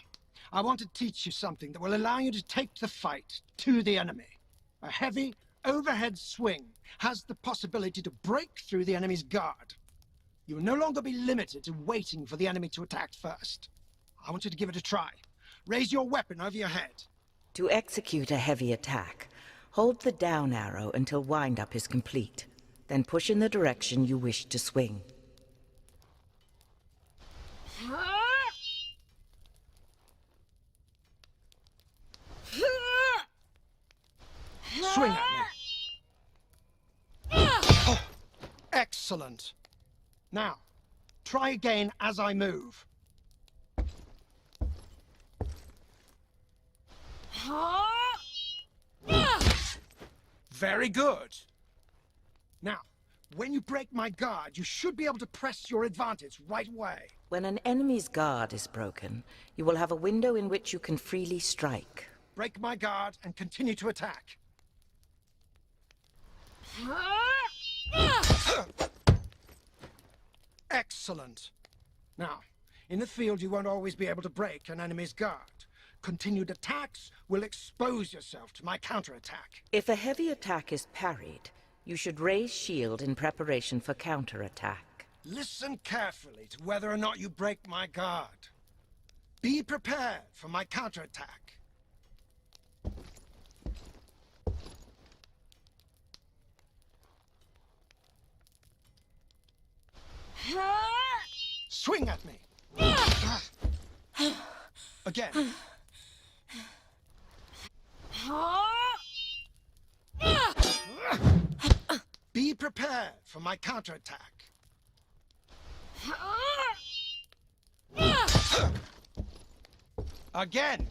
I want to teach you something that will allow you to take the fight to the enemy. A heavy, overhead swing has the possibility to break through the enemy's guard. You will no longer be limited to waiting for the enemy to attack first. I want you to give it a try. Raise your weapon over your head. To execute a heavy attack, hold the down arrow until wind-up is complete. Then push in the direction you wish to swing. Swing at me. Oh, excellent. Now, try again as I move. Very good. Now, when you break my guard, you should be able to press your advantage right away. When an enemy's guard is broken, you will have a window in which you can freely strike. Break my guard and continue to attack. Excellent. Now, in the field you won't always be able to break an enemy's guard. Continued attacks will expose yourself to my counterattack. If a heavy attack is parried, you should raise shield in preparation for counterattack. Listen carefully to whether or not you break my guard. Be prepared for my counterattack. Swing at me. Again. Be prepared for my counterattack. Again.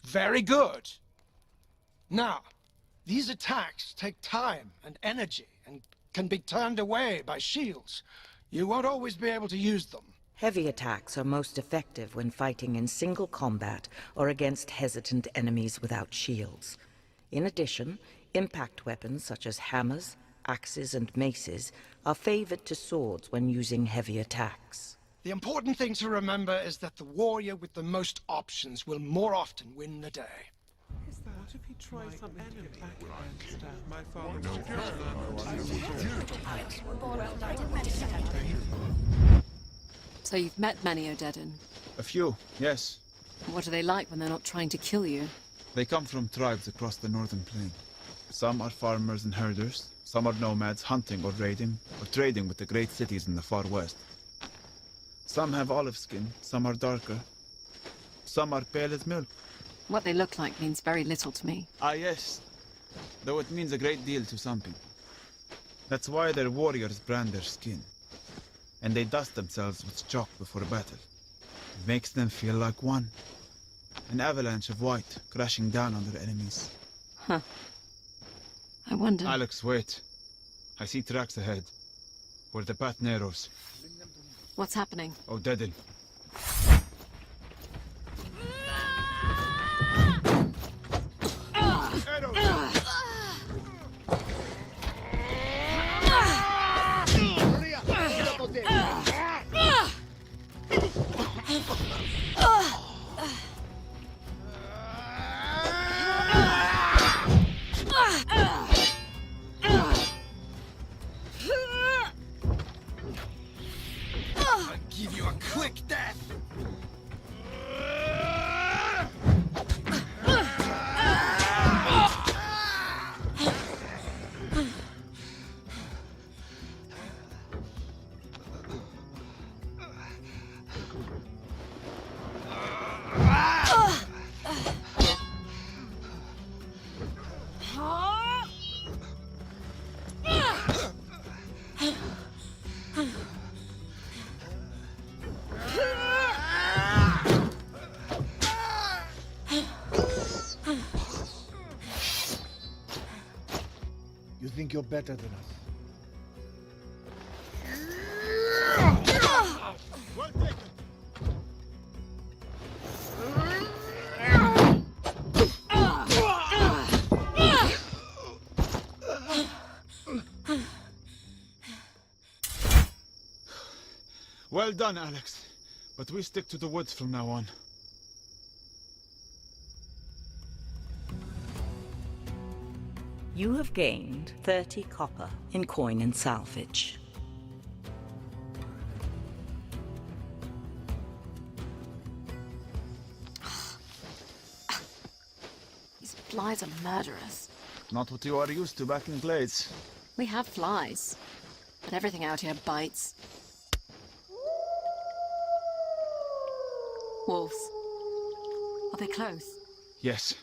Very good. Now, these attacks take time and energy and can be turned away by shields. You won't always be able to use them. Heavy attacks are most effective when fighting in single combat or against hesitant enemies without shields. In addition, impact weapons such as hammers, axes, and maces are favored to swords when using heavy attacks. The important thing to remember is that the warrior with the most options will more often win the day. Is that What if he tries some enemy instead? My father will So you've met many Odedan. A few, yes. What are they like when they're not trying to kill you? They come from tribes across the northern plain. Some are farmers and herders, some are nomads hunting or raiding, or trading with the great cities in the far west. Some have olive skin, some are darker, some are pale as milk. What they look like means very little to me. Ah, yes. Though it means a great deal to some people. That's why their warriors brand their skin. And they dust themselves with chalk before battle. It makes them feel like one. An avalanche of white crashing down on their enemies. Huh. I wonder... Alex, wait. I see tracks ahead. Where the path narrows. What's happening? Odedan. Give you a quick death! You think you're better than us? Well taken. Well done, Alex. But we stick to the woods from now on. You have gained 30 copper in coin and salvage. These flies are murderous. Not what you are used to back in Glades. We have flies, but everything out here bites. Wolves. Are they close? Yes,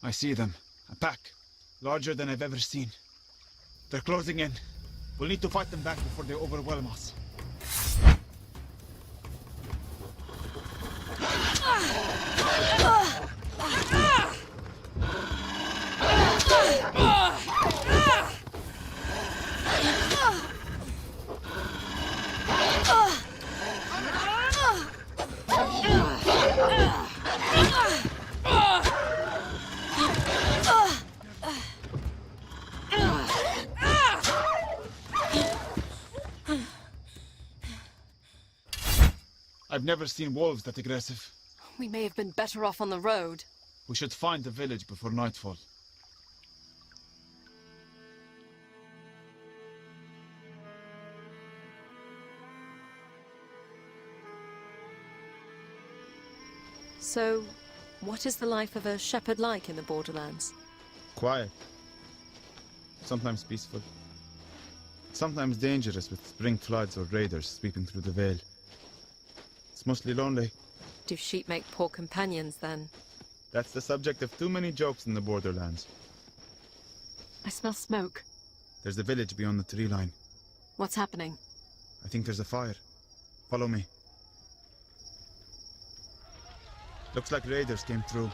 I see them. A pack. Larger than I've ever seen. They're closing in. We'll need to fight them back before they overwhelm us. I've never seen wolves that aggressive. We may have been better off on the road. We should find the village before nightfall. So, what is the life of a shepherd like in the Borderlands? Quiet. Sometimes peaceful. Sometimes dangerous with spring floods or raiders sweeping through the Vale. It's mostly lonely. Do sheep make poor companions, then? That's the subject of too many jokes in the Borderlands. I smell smoke. There's a village beyond the tree line. What's happening? I think there's a fire. Follow me. Looks like raiders came through.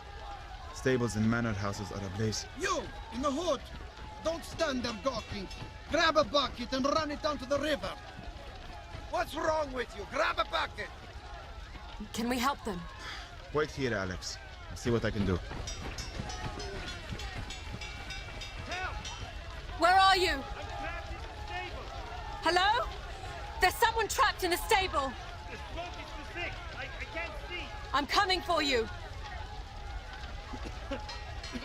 Stables and manor houses are ablaze. You, in the hood! Don't stand there gawking! Grab a bucket and run it down to the river! What's wrong with you? Grab a bucket! Can we help them? Wait here, Alex. I'll see what I can do. Where are you? Hello? There's someone trapped in a stable. The smoke is too thick. I can't see. I'm coming for you. Over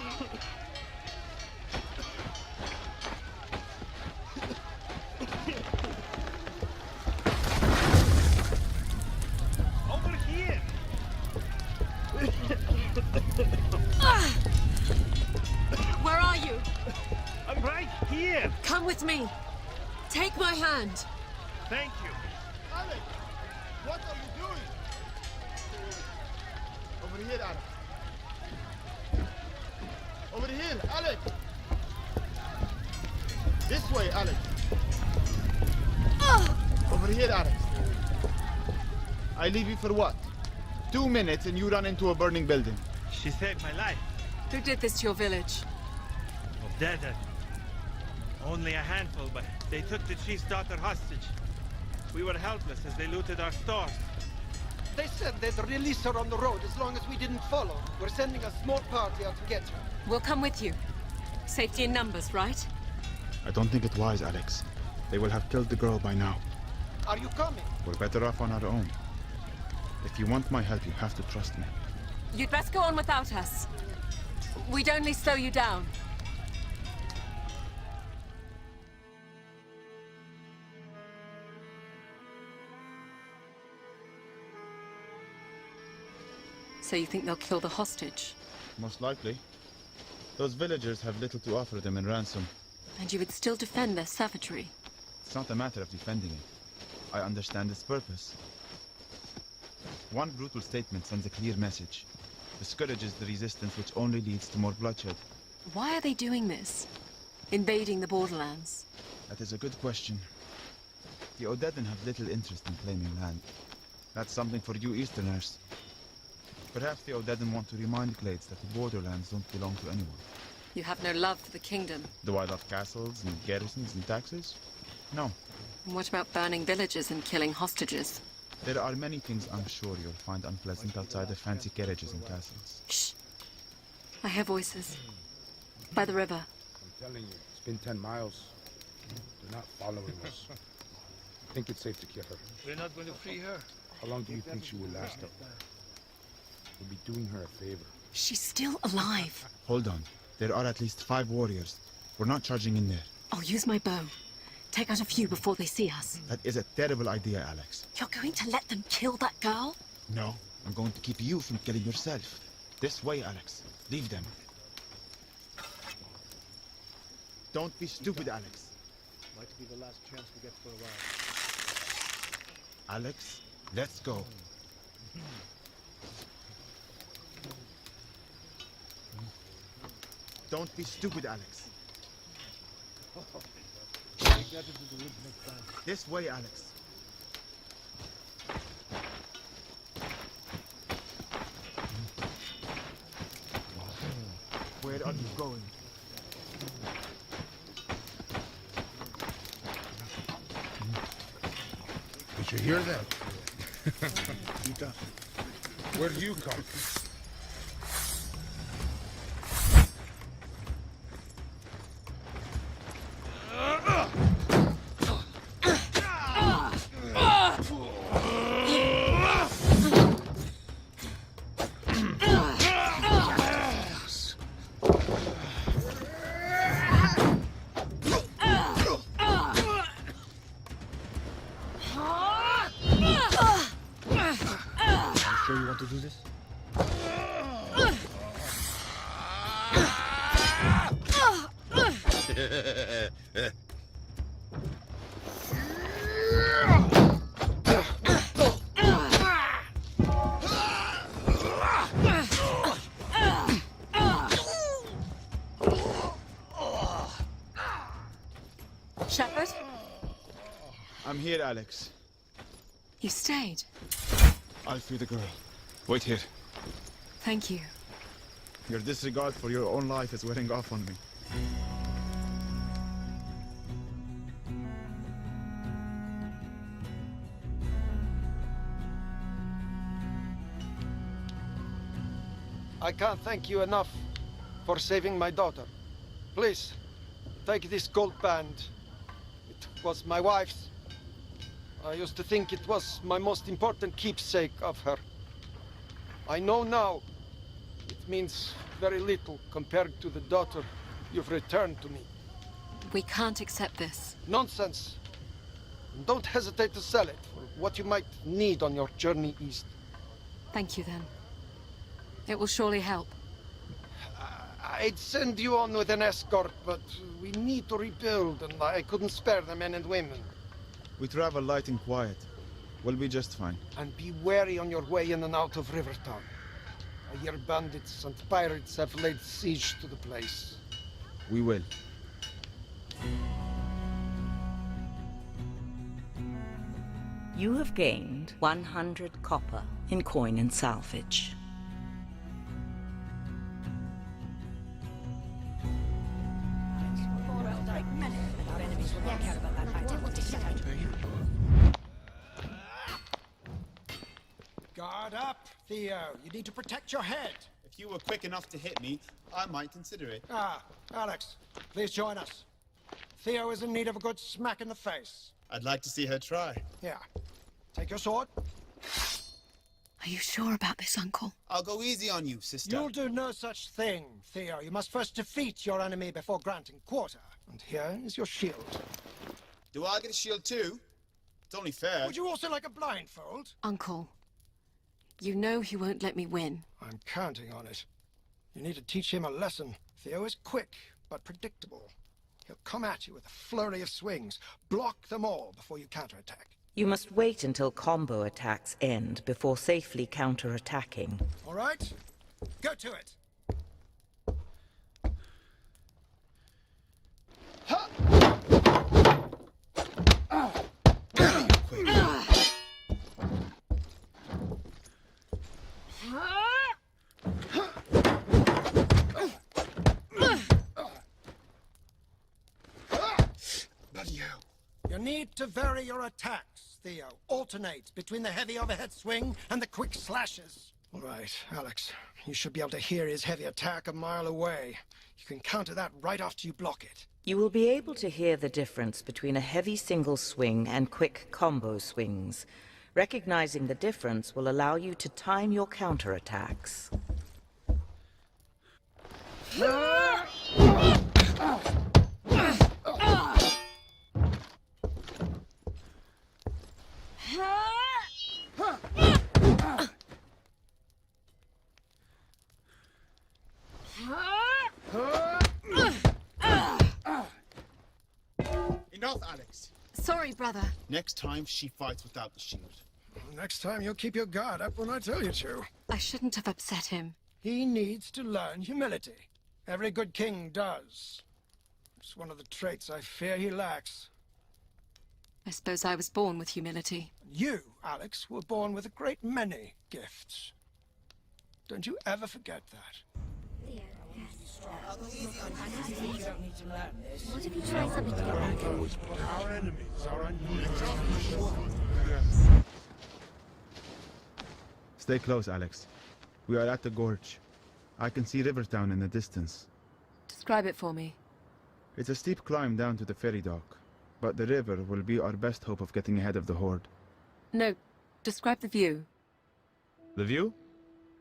here! Where are you? I'm right here! Come with me. Take my hand. Thank you. Alec! What are you doing? Over here, Alec. Over here, Alec! This way, Alec. Over here, Alec. I leave you for what? 2 minutes and you run into a burning building. She saved my life. Who did this to your village? Of dead. Only a handful, but they took the chief's daughter hostage. We were helpless as they looted our stores. They said they'd release her on the road as long as we didn't follow. We're sending a small party out to get her. We'll come with you. Safety in numbers, right? I don't think it wise, Alex. They will have killed the girl by now. Are you coming? We're better off on our own. If you want my help, you have to trust me. You'd best go on without us. We'd only slow you down. So you think they'll kill the hostage? Most likely. Those villagers have little to offer them in ransom. And you would still defend their savagery? It's not a matter of defending it. I understand its purpose. One brutal statement sends a clear message. Discourages the resistance, which only leads to more bloodshed. Why are they doing this? Invading the borderlands? That is a good question. The Odedan have little interest in claiming land. That's something for you Easterners. Perhaps the Odedan want to remind Glades that the borderlands don't belong to anyone. You have no love for the kingdom. Do I love castles and garrisons and taxes? No. And what about burning villages and killing hostages? There are many things I'm sure you'll find unpleasant outside the fancy carriages and castles. Shh. I hear voices. By the river. I'm telling you, it's been 10 miles. They're not following us. I think it's safe to kill her. We're not going to free her. How long do you think she will last up there? We'll be doing her a favor. She's still alive. Hold on. There are at least 5 warriors. We're not charging in there. I'll use my bow. Take out a few before they see us. That is a terrible idea, Alex. You're going to let them kill that girl? No, I'm going to keep you from killing yourself. This way, Alex. Leave them. Don't be stupid, Alex. Might be the last chance we get for a while. Alex, let's go. Don't be stupid, Alex. This way, Alex. Where are you going? Did you hear that? Where do you come from? Sure you want to do this? Shepard? I'm here, Alex. You stayed. I'll free the girl. Wait here. Thank you. Your disregard for your own life is wearing off on me. I can't thank you enough for saving my daughter. Please, take this gold band. It was my wife's. I used to think it was my most important keepsake of her. I know now it means very little compared to the daughter you've returned to me. We can't accept this. Nonsense. Don't hesitate to sell it for what you might need on your journey east. Thank you, then. It will surely help. I'd send you on with an escort, but we need to rebuild, and I couldn't spare the men and women. We travel light and quiet. We'll be just fine. And be wary on your way in and out of Rivertown. I hear bandits and pirates have laid siege to the place. We will. You have gained 100 copper in coin and salvage. Guard up, Theo. You need to protect your head. If you were quick enough to hit me, I might consider it. Ah, Alex, please join us. Theo is in need of a good smack in the face. I'd like to see her try. Here, take your sword. Are you sure about this, Uncle? I'll go easy on you, sister. You'll do no such thing, Theo. You must first defeat your enemy before granting quarter. And here is your shield. Do I get a shield too? It's only fair. Would you also like a blindfold? Uncle, you know he won't let me win. I'm counting on it. You need to teach him a lesson. Theo is quick, but predictable. He'll come at you with a flurry of swings. Block them all before you counterattack. You must wait until combo attacks end before safely counterattacking. All right? Go to it. You need to vary your attacks, Theo. Alternate between the heavy overhead swing and the quick slashes. All right, Alex. You should be able to hear his heavy attack a mile away. You can counter that right after you block it. You will be able to hear the difference between a heavy single swing and quick combo swings. Recognizing the difference will allow you to time your counterattacks. Enough, Alex. Sorry, brother. Next time, she fights without the shield. Next time, you'll keep your guard up when I tell you to. I shouldn't have upset him. He needs to learn humility. Every good king does. It's one of the traits I fear he lacks. I suppose I was born with humility. You, Alex, were born with a great many gifts. Don't you ever forget that. What if you try something different? Our enemies are unusual. Stay close, Alex. We are at the gorge. I can see Rivertown in the distance. Describe it for me. It's a steep climb down to the ferry dock, but the river will be our best hope of getting ahead of the horde. No, describe the view. The view?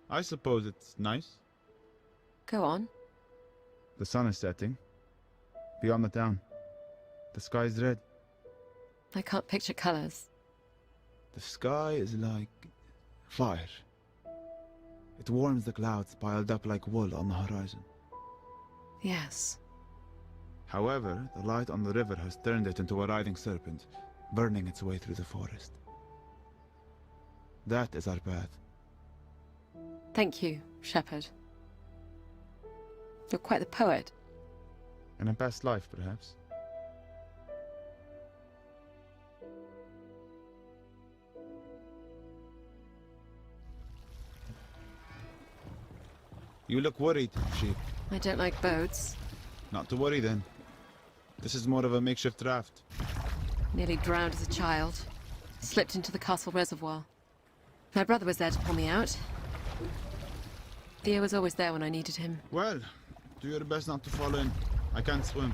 I suppose it's nice. Go on. The sun is setting. Beyond the town. The sky is red. I can't picture colors. The sky is like fire. It warms the clouds piled up like wool on the horizon. Yes. However, the light on the river has turned it into a writhing serpent, burning its way through the forest. That is our path. Thank you, Shepherd. You're quite the poet. In a past life, perhaps. You look worried, Sheep. I don't like boats. Not to worry, then. This is more of a makeshift raft. Nearly drowned as a child. Slipped into the castle reservoir. My brother was there to pull me out. Theo was always there when I needed him. Well, do your best not to fall in. I can't swim.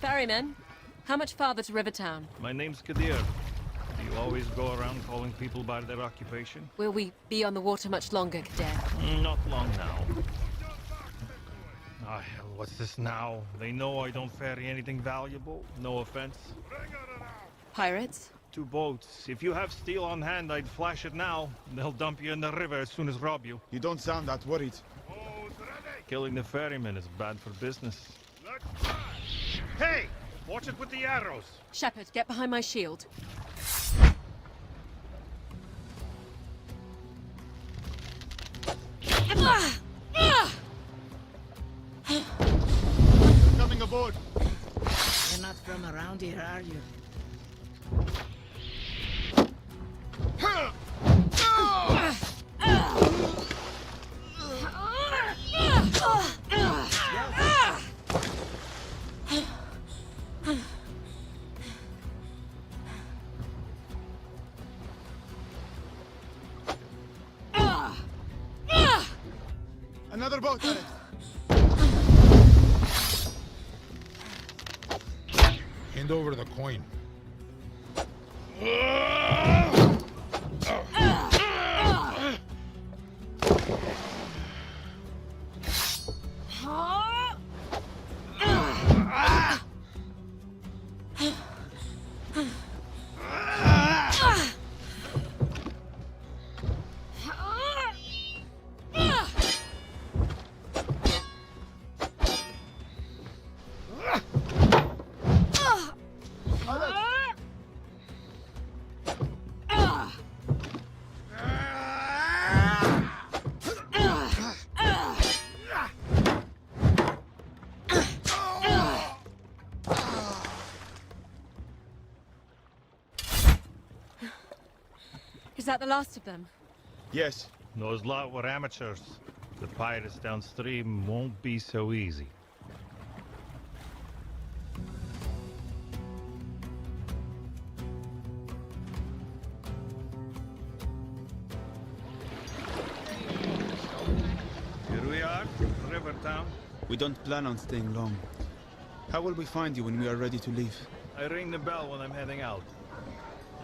Ferryman, how much farther to Rivertown? My name's Kadir. Do you always go around calling people by their occupation? Will we be on the water much longer, Kadir? Not long now. Ah, hell, what's this now? They know I don't ferry anything valuable. No offense. Pirates? 2 boats. If you have steel on hand, I'd flash it now. They'll dump you in the river as soon as rob you. You don't sound that worried. Killing the ferryman is bad for business. Hey! Watch it with the arrows! Shepard, get behind my shield. Coming aboard! You're not from around here, are you? Another boat, Alex. Hand over the coin. Is that the last of them? Yes. Those lot were amateurs. The pirates downstream won't be so easy. Here we are, river town. We don't plan on staying long. How will we find you when we are ready to leave? I ring the bell when I'm heading out.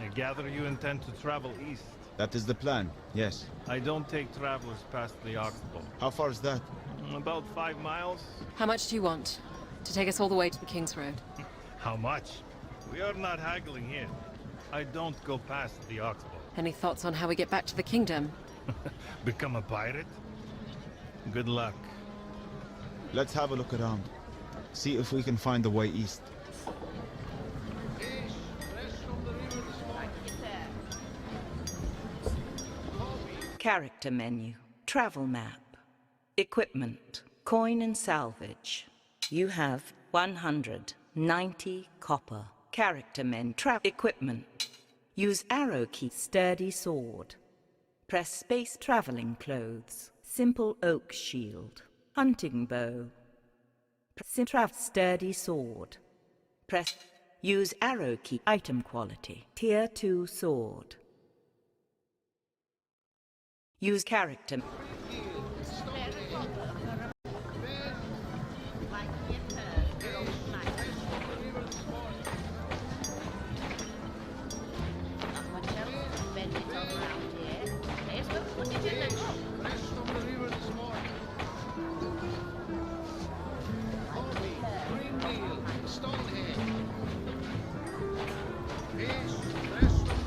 I gather you intend to travel east. That is the plan, yes. I don't take travelers past the Oxbow. How far is that? About 5 miles. How much do you want? To take us all the way to the King's Road? How much? We are not haggling here. I don't go past the Oxbow. Any thoughts on how we get back to the kingdom? Become a pirate? Good luck. Let's have a look around. See if we can find the way east. Character menu. Travel map. Equipment. Coin and salvage. You have 190 copper. Character menu. Equipment. Use arrow key. Sturdy sword. Press space. Traveling clothes. Simple oak shield. Hunting bow. Sturdy sword. Press. Use arrow key. Item quality. Tier 2 sword. Use character.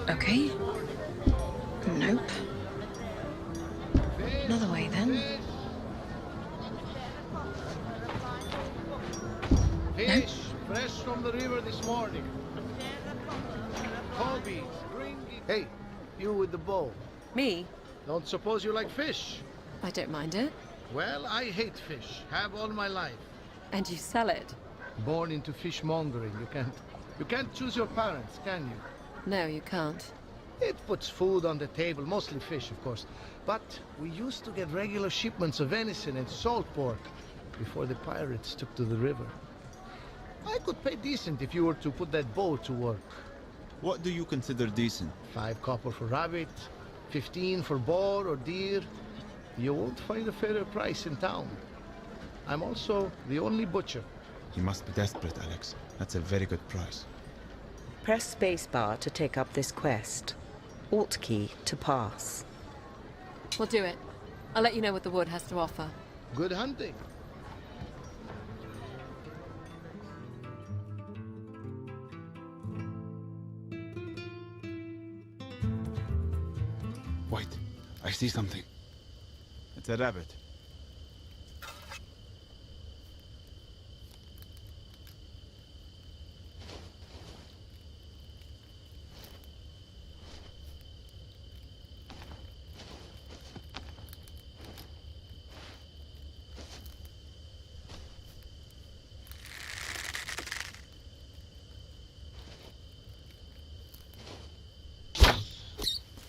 Okay. Nope. Another way then. Fish, fresh from the river this morning. Kobe, bring it. Hey, you with the bow. Me? Don't suppose you like fish? I don't mind it. Well, I hate fish. Have all my life. And you sell it? Born into fishmongering. You can't choose your parents, can you? No, you can't. It puts food on the table, mostly fish, of course. But we used to get regular shipments of venison and salt pork before the pirates took to the river. I could pay decent if you were to put that bow to work. What do you consider decent? 5 copper for rabbit, 15 for boar or deer. You won't find a fairer price in town. I'm also the only butcher. You must be desperate, Alex. That's a very good price. Press spacebar to take up this quest. Alt key to pass. We'll do it. I'll let you know what the wood has to offer. Good hunting. Wait, I see something. It's a rabbit.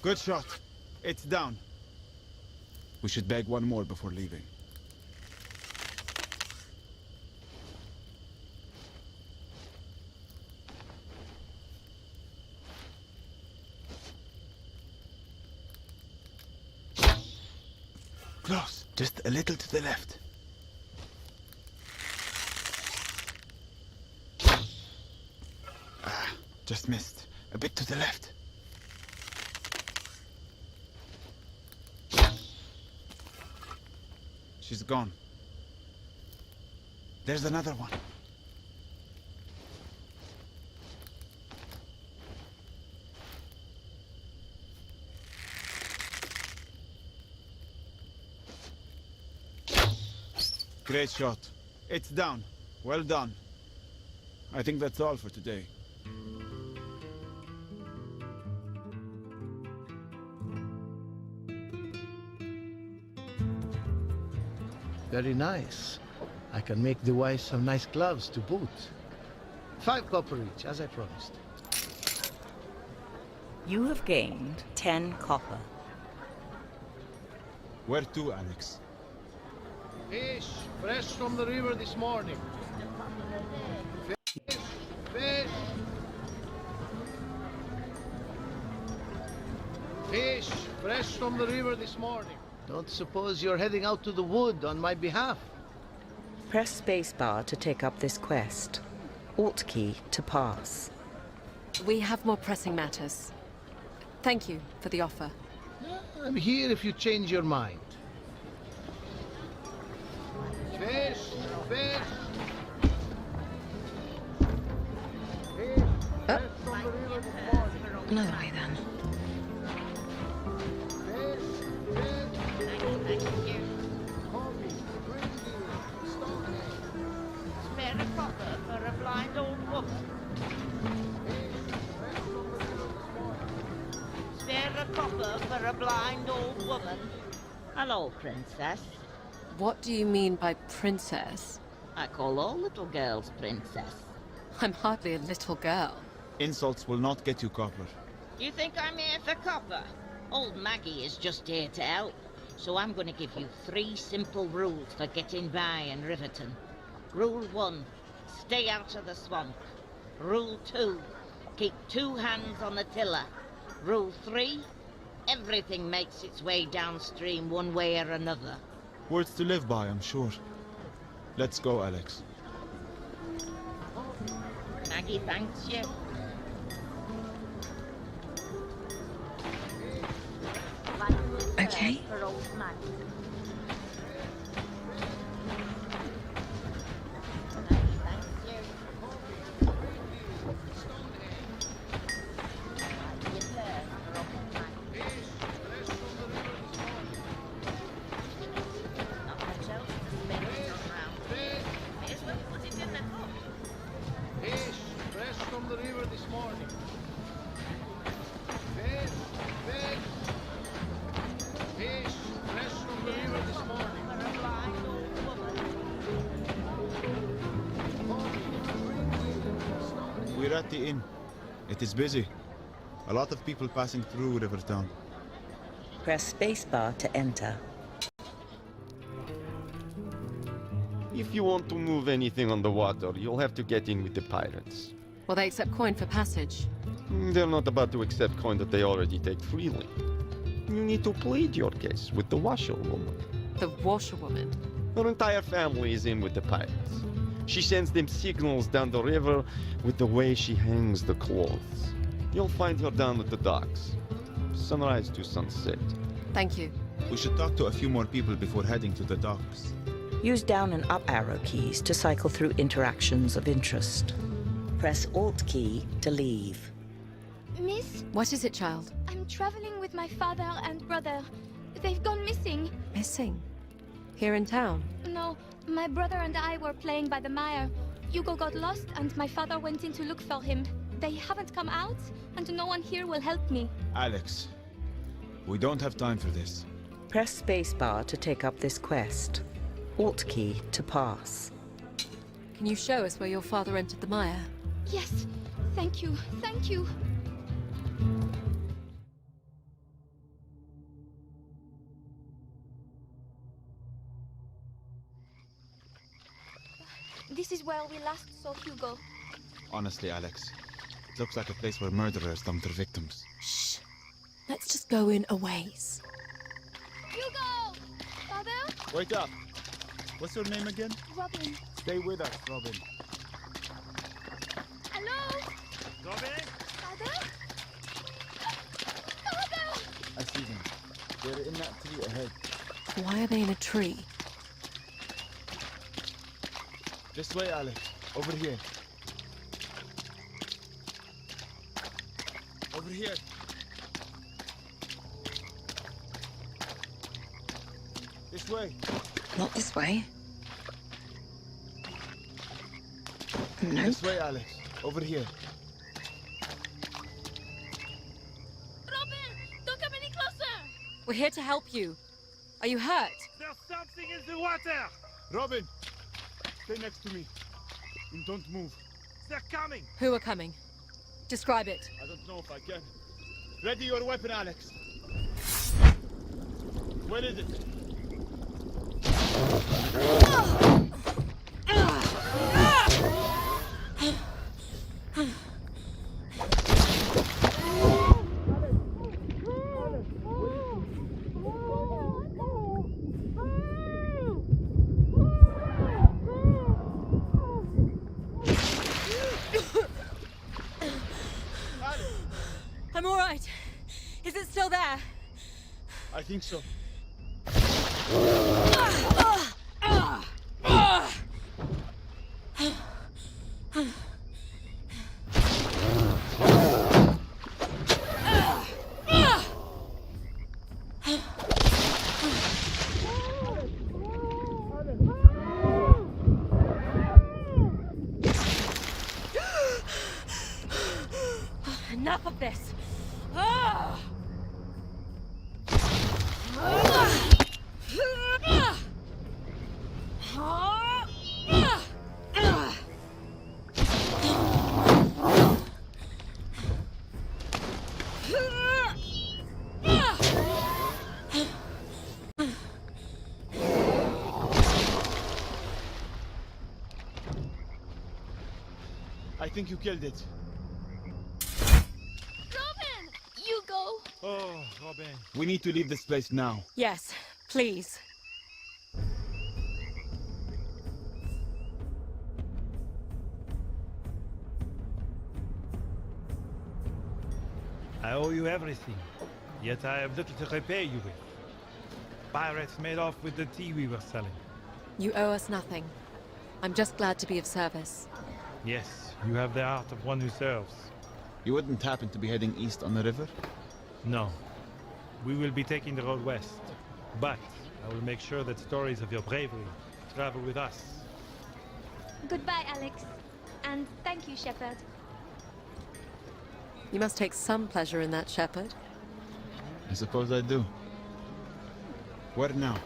Good shot. It's down. We should bag one more before leaving. Close. Just a little to the left. Ah, just missed. A bit to the left. She's gone. There's another one. Great shot. It's down. Well done. I think that's all for today. Very nice. I can make the wife some nice gloves to boot. 5 copper each, as I promised. You have gained 10 copper. Where to, Alex? Fish, fresh from the river this morning. Fish, fish. Fish, fresh from the river this morning. Don't suppose you're heading out to the wood on my behalf? Press spacebar to take up this quest. Alt key to pass. We have more pressing matters. Thank you for the offer. I'm here if you change your mind. Fish, fish. Fish, fresh from the river this morning. Another way then. Spare a copper for a blind old woman. Spare a copper for a blind old woman. Hello, princess. What do you mean by princess? I call all little girls princess. I'm hardly a little girl. Insults will not get you copper. Do you think I'm here for copper? Old Maggie is just here to help. So I'm going to give you 3 simple rules for getting by in Riverton. Rule 1, stay out of the swamp. Rule 2, keep 2 hands on the tiller. Rule 3, everything makes its way downstream one way or another. Words to live by, I'm sure. Let's go, Alex. Maggie thanks you. Okay. For old Maggie. Fish, fresh from the river this morning. Fish, fish. Fish, fresh from the river this morning. We're at the inn. It is busy. A lot of people passing through Rivertown. Press spacebar to enter. If you want to move anything on the water, you'll have to get in with the pirates. Will they accept coin for passage? They're not about to accept coin that they already take freely. You need to plead your case with the washerwoman. The washerwoman? Her entire family is in with the pirates. She sends them signals down the river with the way she hangs the clothes. You'll find her down at the docks. Sunrise to sunset. Thank you. We should talk to a few more people before heading to the docks. Use down and up arrow keys to cycle through interactions of interest. Press Alt key to leave. Miss? What is it, child? I'm traveling with my father and brother. They've gone missing. Missing? Here in town? No, my brother and I were playing by the mire. Hugo got lost and my father went in to look for him. They haven't come out, and no one here will help me. Alex, we don't have time for this. Press spacebar to take up this quest. Alt key to pass. Can you show us where your father entered the mire? Yes, thank you, thank you. This is where we last saw Hugo. Honestly, Alex, it looks like a place where murderers dump their victims. Shh. Let's just go in a ways. Hugo! Father? Wait up. What's your name again? Robin. Stay with us, Robin. Hello? Robin? Father? Father! I see them. They're in that tree ahead. Why are they in a tree? This way, Alex. Over here. Over here. This way. Not this way. No. This way, Alex. Over here. Robin! Don't come any closer! We're here to help you. Are you hurt? There's something in the water! Robin! Stay next to me. And don't move. They're coming! Who are coming? Describe it. I don't know if I can. Ready your weapon, Alex. Where is it? I'm all right. Is it still there? I think so. Enough of this. I think you killed it. Robin! Hugo! Oh, Robin. We need to leave this place now. Yes, please. I owe you everything, yet I have little to repay you with. Pirates made off with the tea we were selling. You owe us nothing. I'm just glad to be of service. Yes, you have the heart of one who serves. You wouldn't happen to be heading east on the river? No. We will be taking the road west. But I will make sure that stories of your bravery travel with us. Goodbye, Alex. And thank you, Shepard. You must take some pleasure in that, Shepard. I suppose I do. Where now?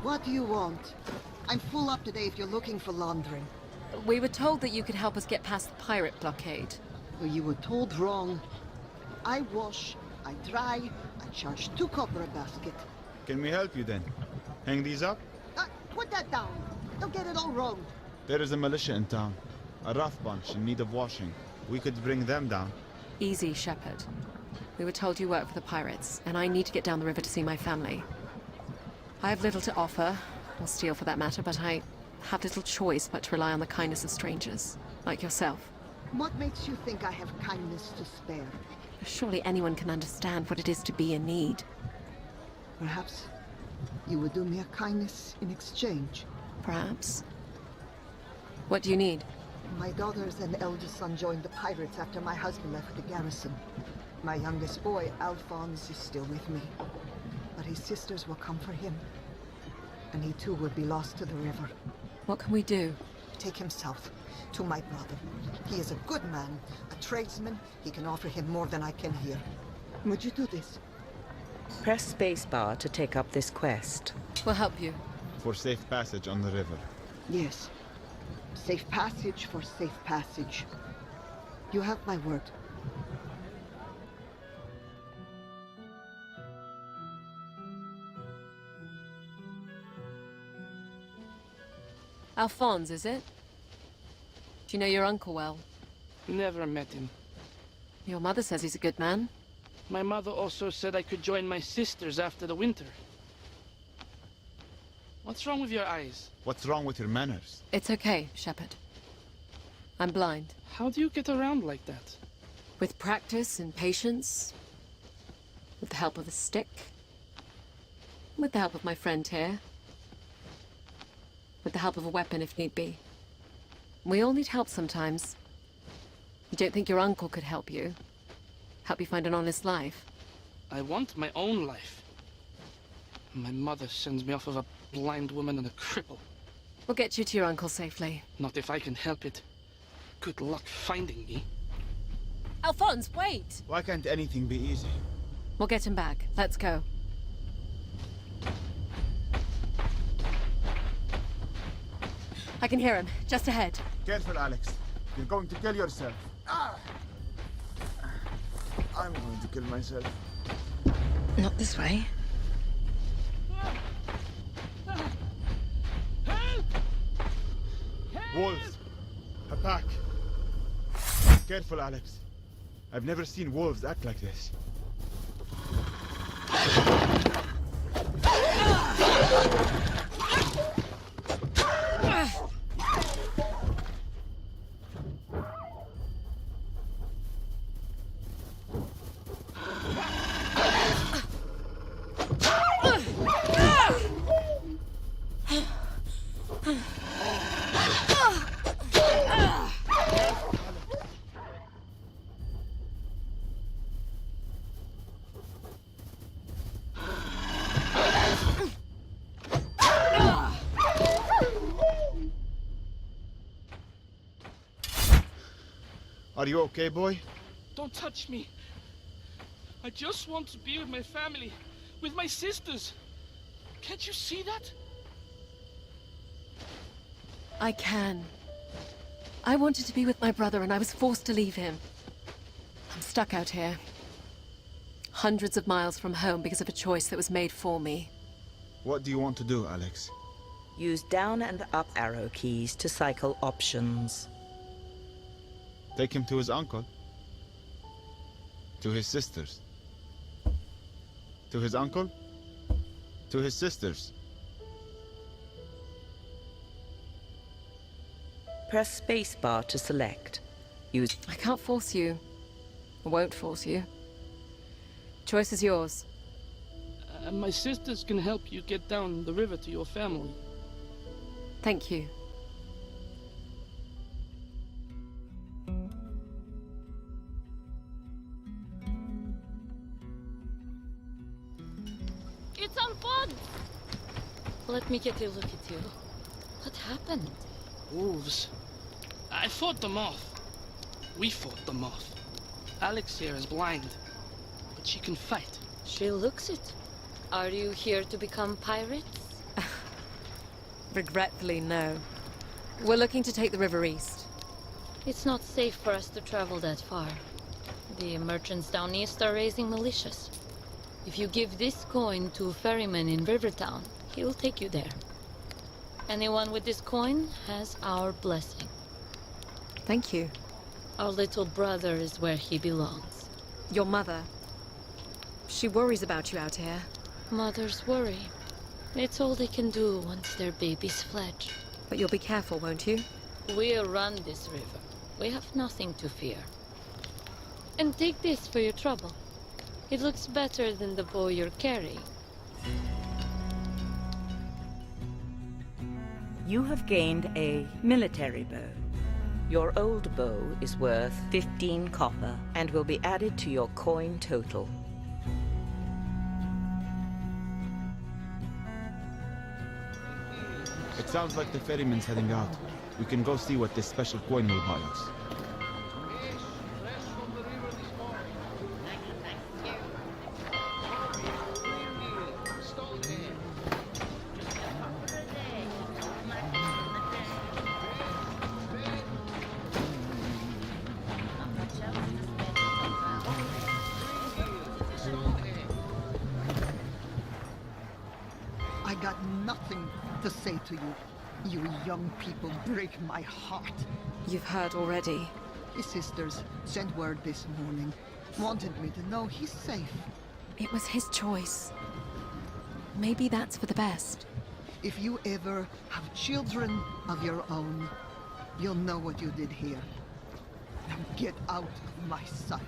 What do you want? I'm full up today if you're looking for laundering. We were told that you could help us get past the pirate blockade. Well, you were told wrong. I wash, I dry, I charge 2 copper a basket. Can we help you then? Hang these up? Put that down. Don't get it all wrong. There is a militia in town. A rough bunch in need of washing. We could bring them down. Easy, Shepard. We were told you work for the pirates, and I need to get down the river to see my family. I have little to offer, or steal for that matter, but I have little choice but to rely on the kindness of strangers, like yourself. What makes you think I have kindness to spare? Surely anyone can understand what it is to be in need. Perhaps you would do me a kindness in exchange. Perhaps. What do you need? My daughters and eldest son joined the pirates after my husband left the garrison. My youngest boy, Alphonse, is still with me. But his sisters will come for him. And he too will be lost to the river. What can we do? Take him south, to my brother. He is a good man, a tradesman. He can offer him more than I can here. Would you do this? Press spacebar to take up this quest. We'll help you. For safe passage on the river. Yes. Safe passage for safe passage. You have my word. Alphonse, is it? Do you know your uncle well? Never met him. Your mother says he's a good man. My mother also said I could join my sisters after the winter. What's wrong with your eyes? What's wrong with your manners? It's okay, Shepherd. I'm blind. How do you get around like that? With practice and patience. With the help of a stick. With the help of my friend here. With the help of a weapon if need be. We all need help sometimes. You don't think your uncle could help you? Help you find an honest life? I want my own life. My mother sends me off with a blind woman and a cripple. We'll get you to your uncle safely. Not if I can help it. Good luck finding me. Alphonse, wait! Why can't anything be easy? We'll get him back. Let's go. I can hear him. Just ahead. Careful, Alex. You're going to kill yourself. I'm going to kill myself. Not this way. Wolves! A pack! Careful, Alex. I've never seen wolves act like this. Are you okay, boy? Don't touch me. I just want to be with my family, with my sisters. Can't you see that? I can. I wanted to be with my brother and I was forced to leave him. I'm stuck out here. Hundreds of miles from home because of a choice that was made for me. What do you want to do, Alex? Use down and up arrow keys to cycle options. Take him to his uncle. To his sisters. To his uncle. To his sisters. Press spacebar to select. Use... I can't force you. I won't force you. Choice is yours. My sisters can help you get down the river to your family. Thank you. It's Alphonse! Let me get a look at you. What happened? Wolves. I fought them off. We fought them off. Alex here is blind, but she can fight. She looks it. Are you here to become pirates? Regretfully, no. We're looking to take the river east. It's not safe for us to travel that far. The merchants down east are raising militias. If you give this coin to a ferryman in Rivertown, he'll take you there. Anyone with this coin has our blessing. Thank you. Our little brother is where he belongs. Your mother. She worries about you out here. Mothers worry. It's all they can do once their babies fledge. But you'll be careful, won't you? We'll run this river. We have nothing to fear. And take this for your trouble. It looks better than the bow you're carrying. You have gained a military bow. Your old bow is worth 15 copper and will be added to your coin total. It sounds like the ferryman's heading out. We can go see what this special coin will buy us. I got nothing to say to you. You young people break my heart. You've heard already. His sisters sent word this morning. Wanted me to know he's safe. It was his choice. Maybe that's for the best. If you ever have children of your own, you'll know what you did here. Now get out of my sight.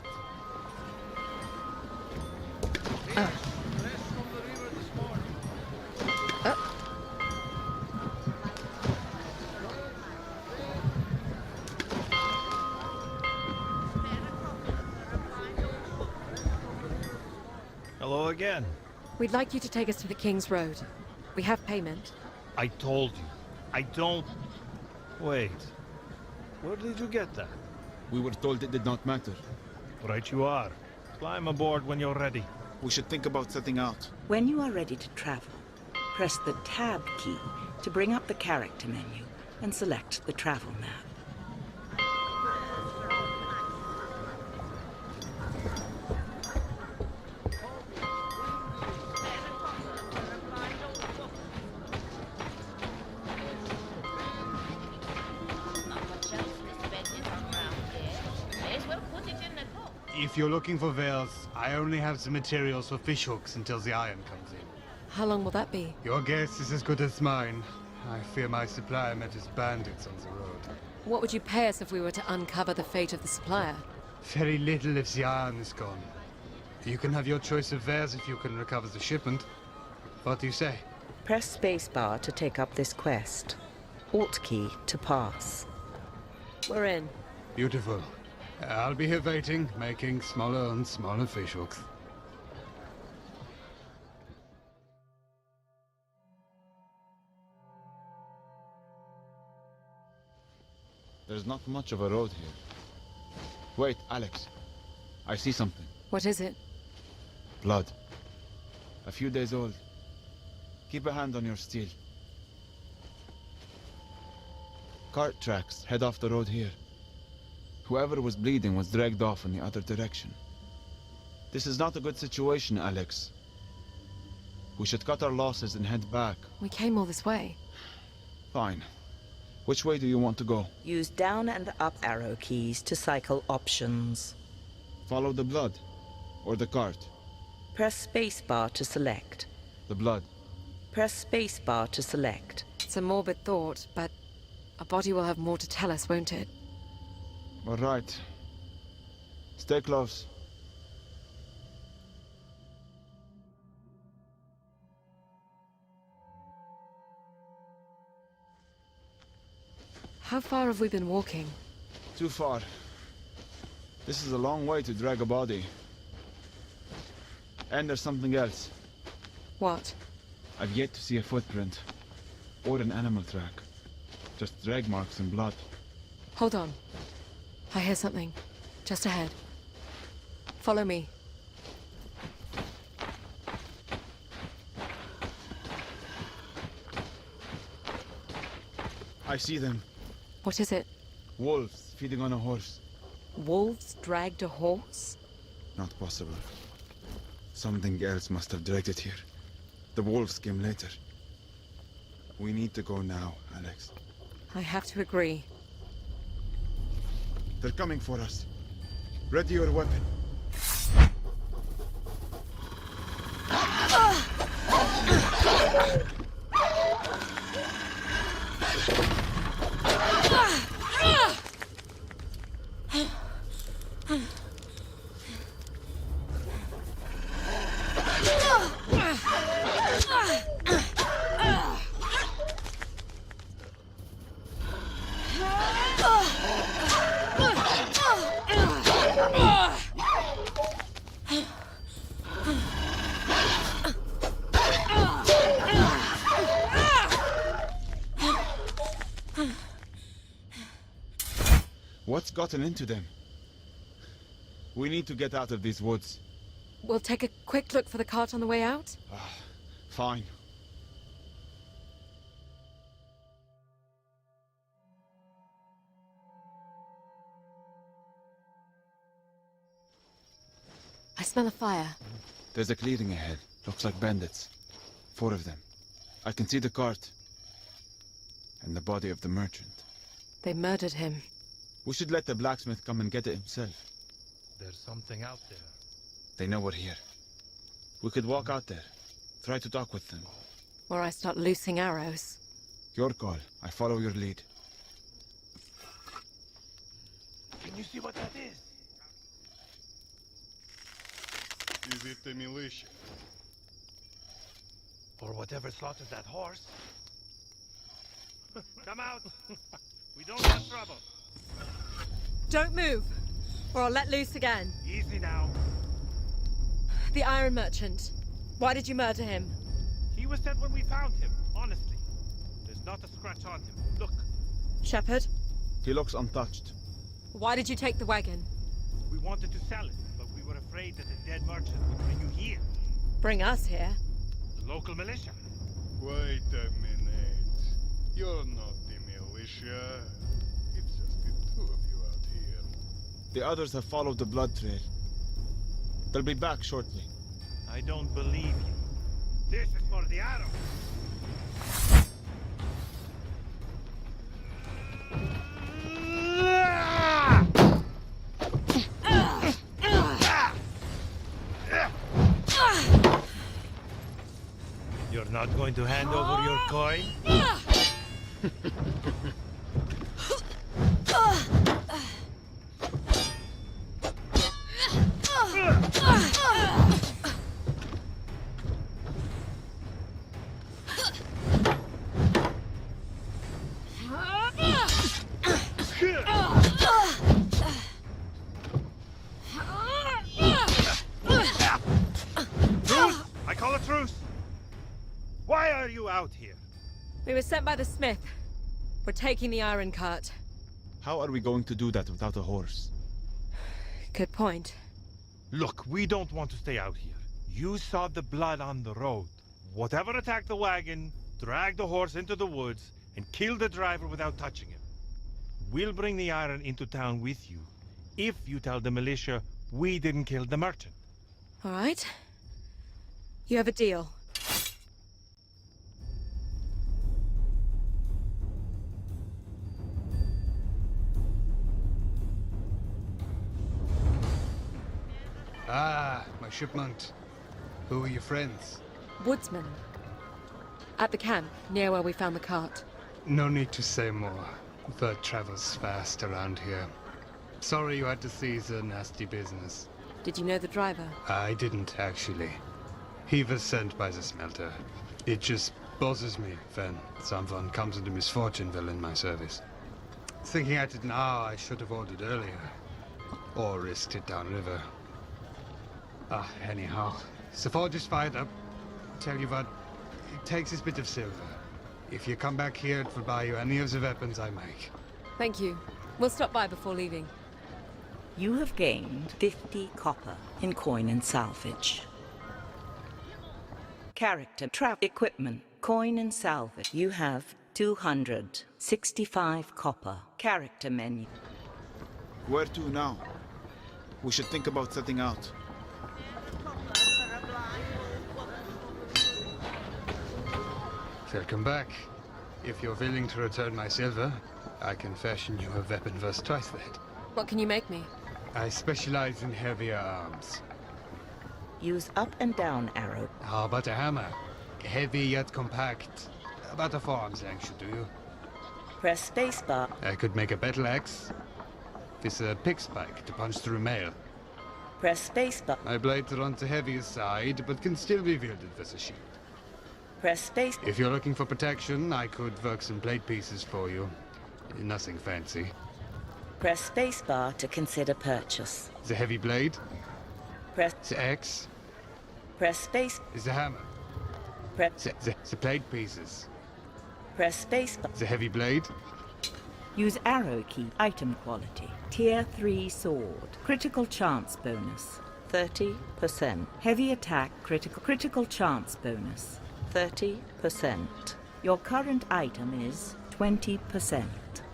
Hello again. We'd like you to take us to the King's Road. We have payment. I told you. I don't... Wait. Where did you get that? We were told it did not matter. Right you are. Climb aboard when you're ready. We should think about setting out. When you are ready to travel, press the Tab key to bring up the character menu and select the travel map. If you're looking for veils, I only have some materials for fishhooks until the iron comes in. How long will that be? Your guess is as good as mine. I fear my supplier met his bandits on the road. What would you pay us if we were to uncover the fate of the supplier? Very little if the iron is gone. You can have your choice of wares if you can recover the shipment. What do you say? Press spacebar to take up this quest. Alt key to pass. We're in. Beautiful. I'll be here waiting, making smaller and smaller fishhooks. There's not much of a road here. Wait, Alex. I see something. What is it? Blood. A few days old. Keep a hand on your steel. Cart tracks head off the road here. Whoever was bleeding was dragged off in the other direction. This is not a good situation, Alex. We should cut our losses and head back. We came all this way. Fine. Which way do you want to go? Use down and up arrow keys to cycle options. Follow the blood, or the cart. Press spacebar to select. The blood. Press spacebar to select. It's a morbid thought, but a body will have more to tell us, won't it? All right. Stay close. How far have we been walking? Too far. This is a long way to drag a body. And there's something else. What? I've yet to see a footprint. Or an animal track. Just drag marks and blood. Hold on. I hear something. Just ahead. Follow me. I see them. What is it? Wolves feeding on a horse. Wolves dragged a horse? Not possible. Something else must have dragged it here. The wolves came later. We need to go now, Alex. I have to agree. They're coming for us. Ready your weapon. What's gotten into them? We need to get out of these woods. We'll take a quick look for the cart on the way out? Fine. I smell a fire. There's a clearing ahead. Looks like bandits. 4 of them. I can see the cart. And the body of the merchant. They murdered him. We should let the blacksmith come and get it himself. There's something out there. They know we're here. We could walk out there. Try to talk with them. Or I start loosing arrows. Your call. I follow your lead. Can you see what that is? Is it the militia? Or whatever slaughtered that horse. Come out! We don't have trouble. Don't move, or I'll let loose again. Easy now. The Iron Merchant. Why did you murder him? He was dead when we found him, honestly. There's not a scratch on him. Look. Shepherd? He looks untouched. Why did you take the wagon? We wanted to sell it, but we were afraid that the dead merchant would bring you here. Bring us here? The local militia. Wait a minute. You're not the militia. It's just the 2 of you out here. The others have followed the blood trail. They'll be back shortly. I don't believe you. This is for the arrow. You're not going to hand over your coin? Truce! I call a truce! Why are you out here? We were sent by the smith. We're taking the iron cart. How are we going to do that without a horse? Good point. Look, we don't want to stay out here. You saw the blood on the road. Whatever attacked the wagon, drag the horse into the woods, and kill the driver without touching him. We'll bring the iron into town with you, if you tell the militia we didn't kill the merchant. All right. You have a deal. Ah, my shipment. Who are your friends? Woodsman. At the camp, near where we found the cart. No need to say more. Word travels fast around here. Sorry you had to seize a nasty business. Did you know the driver? I didn't, actually. He was sent by the smelter. It just bothers me when someone comes into misfortune while in my service. Thinking at it now, I should have ordered earlier. Or risked it downriver. Anyhow, the forge is fired up. Tell you what, it takes this bit of silver. If you come back here, it will buy you any of the weapons I make. Thank you. We'll stop by before leaving. You have gained 50 copper in coin and salvage. Character, equipment, coin and salvage. You have 265 copper. Character menu. Where to now? We should think about setting out. Welcome back. If you're willing to return my silver, I can fashion you a weapon worth twice that. What can you make me? I specialize in heavier arms. Use up and down arrow. How about a hammer? Heavy yet compact. About a forearm's length should do you. Press spacebar. I could make a battle axe. This a pick spike to punch through mail. Press spacebar. My blades are on the heavier side, but can still be wielded with a shield. Press space. If you're looking for protection, I could work some plate pieces for you. Nothing fancy. Press spacebar to consider purchase. The heavy blade. Press the axe. Press space. Is the hammer. Press the plate pieces. Press spacebar. The heavy blade. Use arrow key. Item quality. Tier 3 sword. Critical chance bonus. 30%. Heavy attack critical chance bonus. 30%. Your current item is 20%.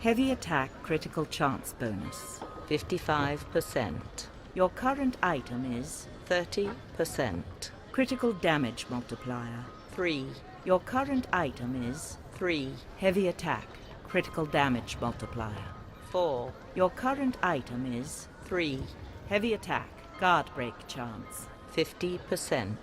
Heavy attack critical chance bonus. 55%. Your current item is 30%. Critical damage multiplier. 3. Your current item is 3. Heavy attack critical damage multiplier. 4. Your current item is 3. Heavy attack guard break chance. 50%.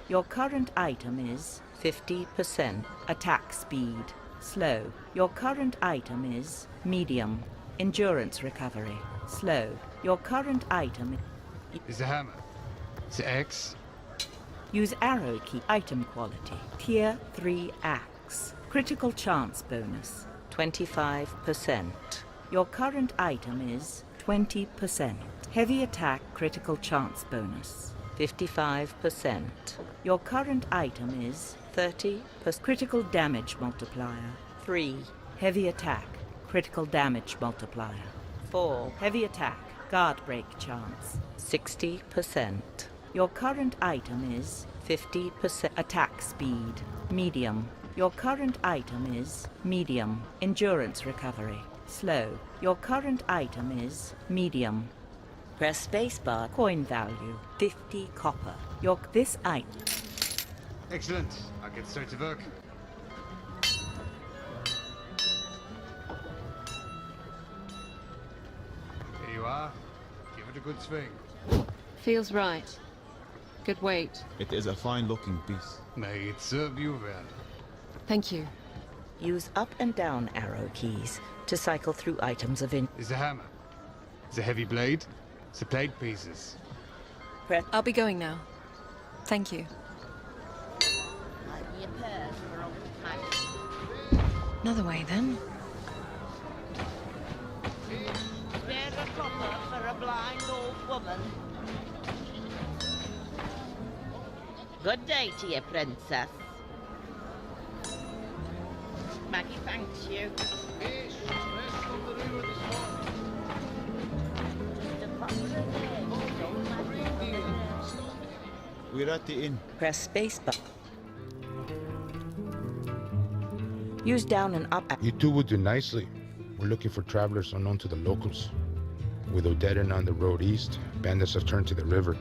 Your current item is 50%. Attack speed. Slow. Your current item is medium. Endurance recovery. Slow. Your current item is a hammer. It's X. Use arrow key. Item quality. Tier 3 axe. Critical chance bonus. 25%. Your current item is 20%. Heavy attack critical chance bonus. 55%. Your current item is 30%. Critical damage multiplier. 3. Heavy attack critical damage multiplier. 4. Heavy attack guard break chance. 60%. Your current item is 50%. Attack speed. Medium. Your current item is medium. Endurance recovery. Slow. Your current item is medium. Press spacebar. Coin value 50 copper. This item. Excellent. I'll get straight to work. Here you are. Give it a good swing. Feels right. Good weight. It is a fine-looking piece. May it serve you well. Thank you. Use up and down arrow keys to cycle through items of interest. It's a hammer. It's a heavy blade. It's a plate pieces. I'll be going now. Thank you. Another way, then. Spare a copper for a blind old woman. Good day to you, Princess. Maggie thanks you. We're at the inn. Press spacebar. Use down and up. You two would do nicely. We're looking for travelers unknown to the locals. With Oderin on the road east, bandits have turned to the river.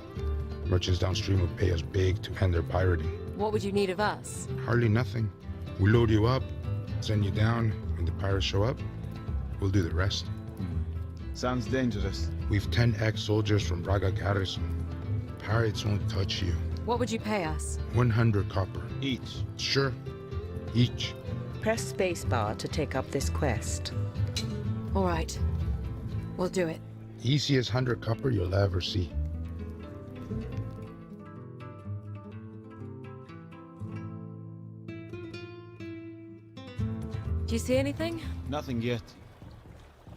Merchants downstream will pay us big to end their pirating. What would you need of us? Hardly nothing. We load you up, send you down. When the pirates show up, we'll do the rest. Sounds dangerous. We've 10 ex-soldiers from Braga Garrison. Pirates won't touch you. What would you pay us? 100 copper. Each? Sure. Each. Press spacebar to take up this quest. All right. We'll do it. Easiest 100 copper you'll ever see. Do you see anything? Nothing yet.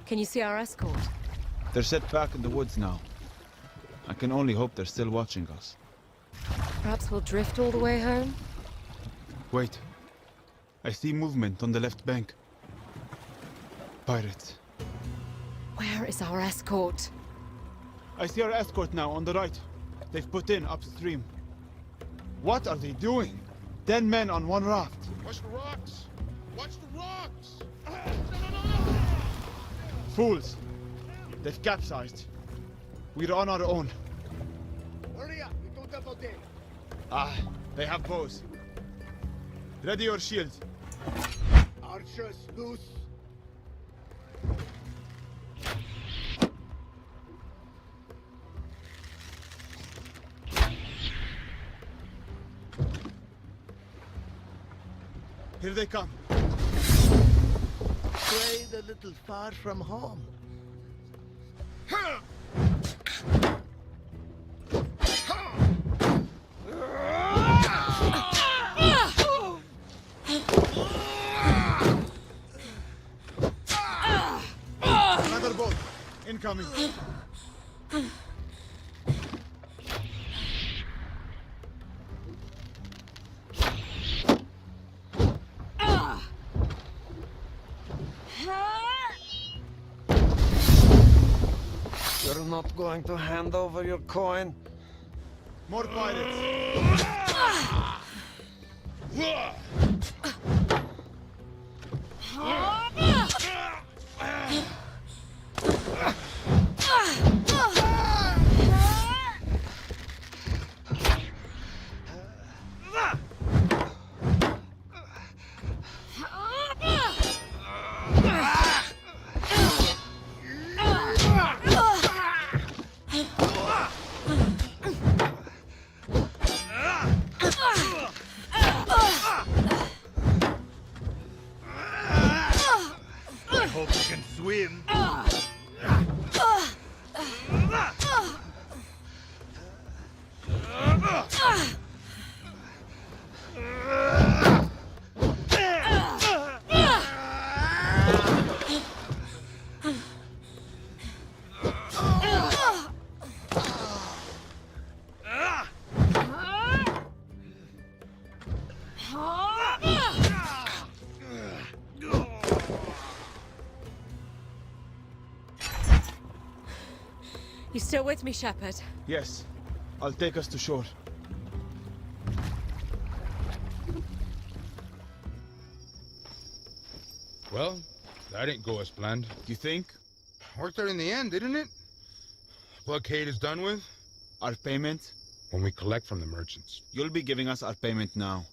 Can you see our escort? They're set back in the woods now. I can only hope they're still watching us. Perhaps we'll drift all the way home? Wait. I see movement on the left bank. Pirates. Where is our escort? I see our escort now on the right. They've put in upstream. What are they doing? 10 men on one raft. Watch the rocks! Watch the rocks! Fools! They've capsized. We're on our own. Hurry up! We don't have all day. Ah, they have bows. Ready your shields. Archers, loose! Here they come. Strayed a little far from home. Another boat. Incoming. not going to hand over your coin. More pirates! I hope you can swim. You still with me, Shepherd? Yes. I'll take us to shore. Well, that didn't go as planned. You think? Worked out in the end, didn't it? Blockade is done with. Our payment? When we collect from the merchants. You'll be giving us our payment now.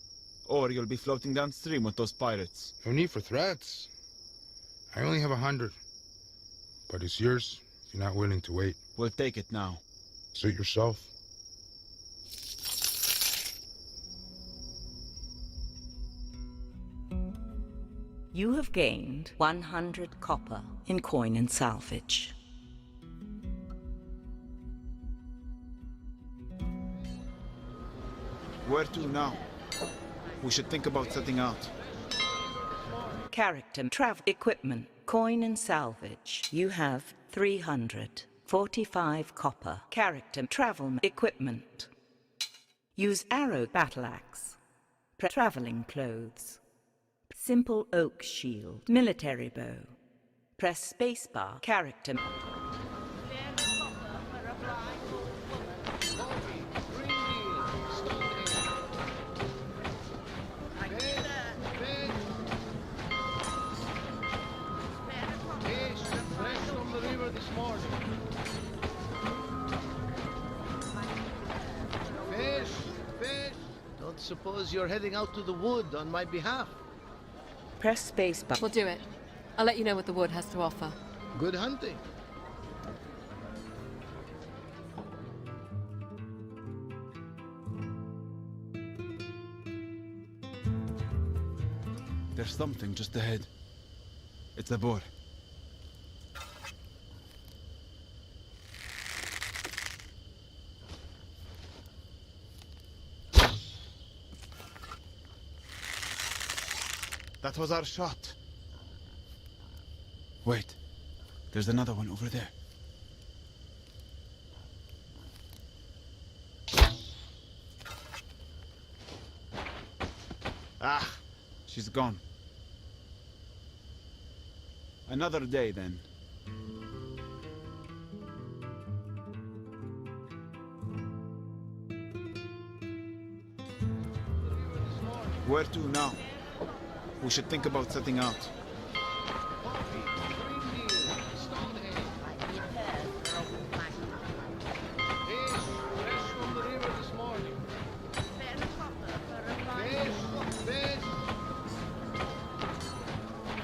Or you'll be floating downstream with those pirates. No need for threats. I only have 100. But it's yours if you're not willing to wait. We'll take it now. Suit yourself. You have gained 100 copper in coin and salvage. Where to now? We should think about setting out. Character, travel, equipment, coin and salvage. You have 345 copper. Character, travel, equipment. Use arrow, battle axe. Traveling clothes. Simple oak shield, military bow. Press spacebar, character. Don't suppose you're heading out to the wood on my behalf? Press spacebar. We'll do it. I'll let you know what the wood has to offer. Good hunting. There's something just ahead. It's a boar. That was our shot. Wait, there's another one over there. Ah, she's gone. Another day, then. Where to now? We should think about setting out.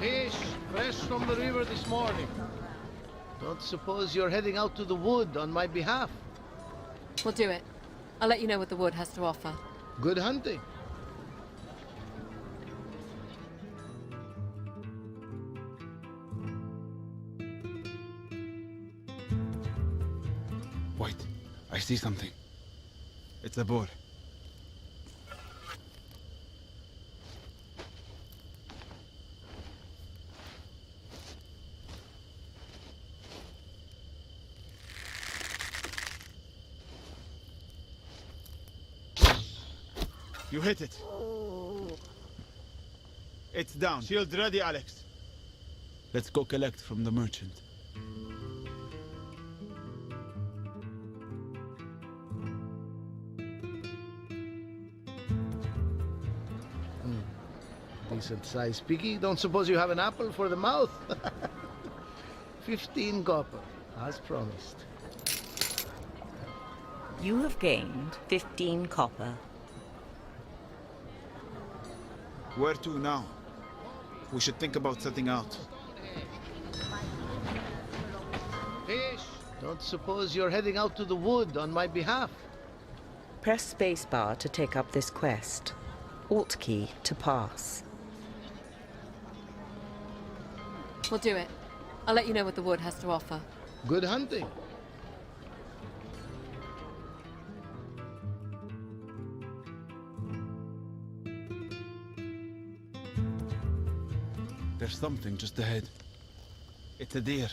Fish, fresh from the river this morning. Don't suppose you're heading out to the wood on my behalf? We'll do it. I'll let you know what the wood has to offer. Good hunting. Wait, I see something. It's a boar. You hit it. It's down. Shield ready, Alex. Let's go collect from the merchant. Decent size piggy. Don't suppose you have an apple for the mouth? 15 copper, as promised. You have gained 15 copper. Where to now? We should think about setting out. Fish! Don't suppose you're heading out to the wood on my behalf? Press spacebar to take up this quest. Alt key to pass. We'll do it. I'll let you know what the wood has to offer. Good hunting. There's something just ahead. It's a deer.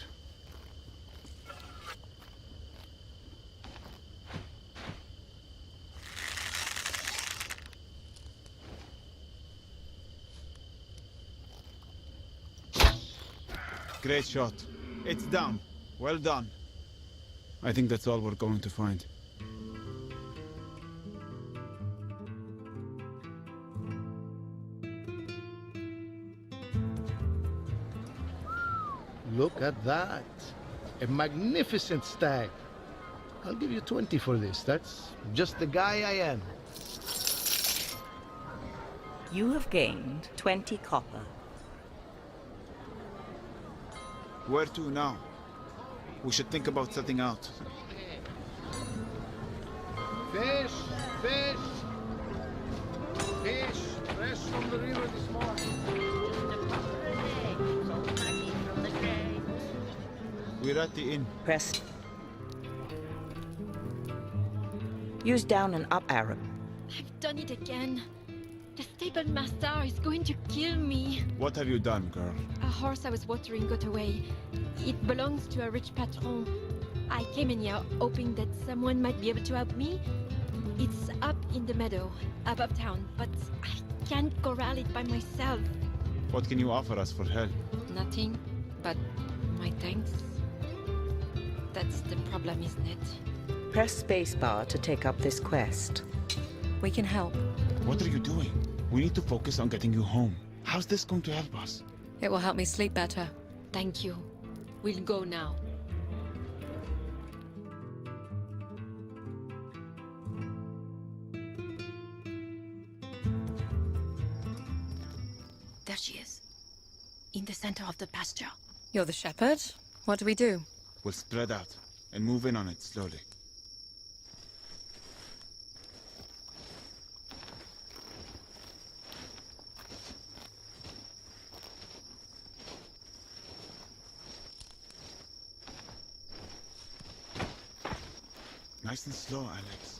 Great shot. It's down. Well done. I think that's all we're going to find. Look at that. A magnificent stag. I'll give you 20 for this. That's just the guy I am. You have gained 20 copper. Where to now? We should think about setting out. Fish! Fish! Fish! Fresh from the river this morning. We're at the inn. Press. Use down and up arrow. I've done it again. The stable master is going to kill me. What have you done, girl? A horse I was watering got away. It belongs to a rich patron. I came in here hoping that someone might be able to help me. It's up in the meadow, above town, but I can't corral it by myself. What can you offer us for help? Nothing but my thanks. That's the problem, isn't it? Press spacebar to take up this quest. We can help. What are you doing? We need to focus on getting you home. How's this going to help us? It will help me sleep better. Thank you. We'll go now. There she is. In the center of the pasture. You're the shepherd? What do we do? We'll spread out and move in on it slowly. Nice and slow, Alex.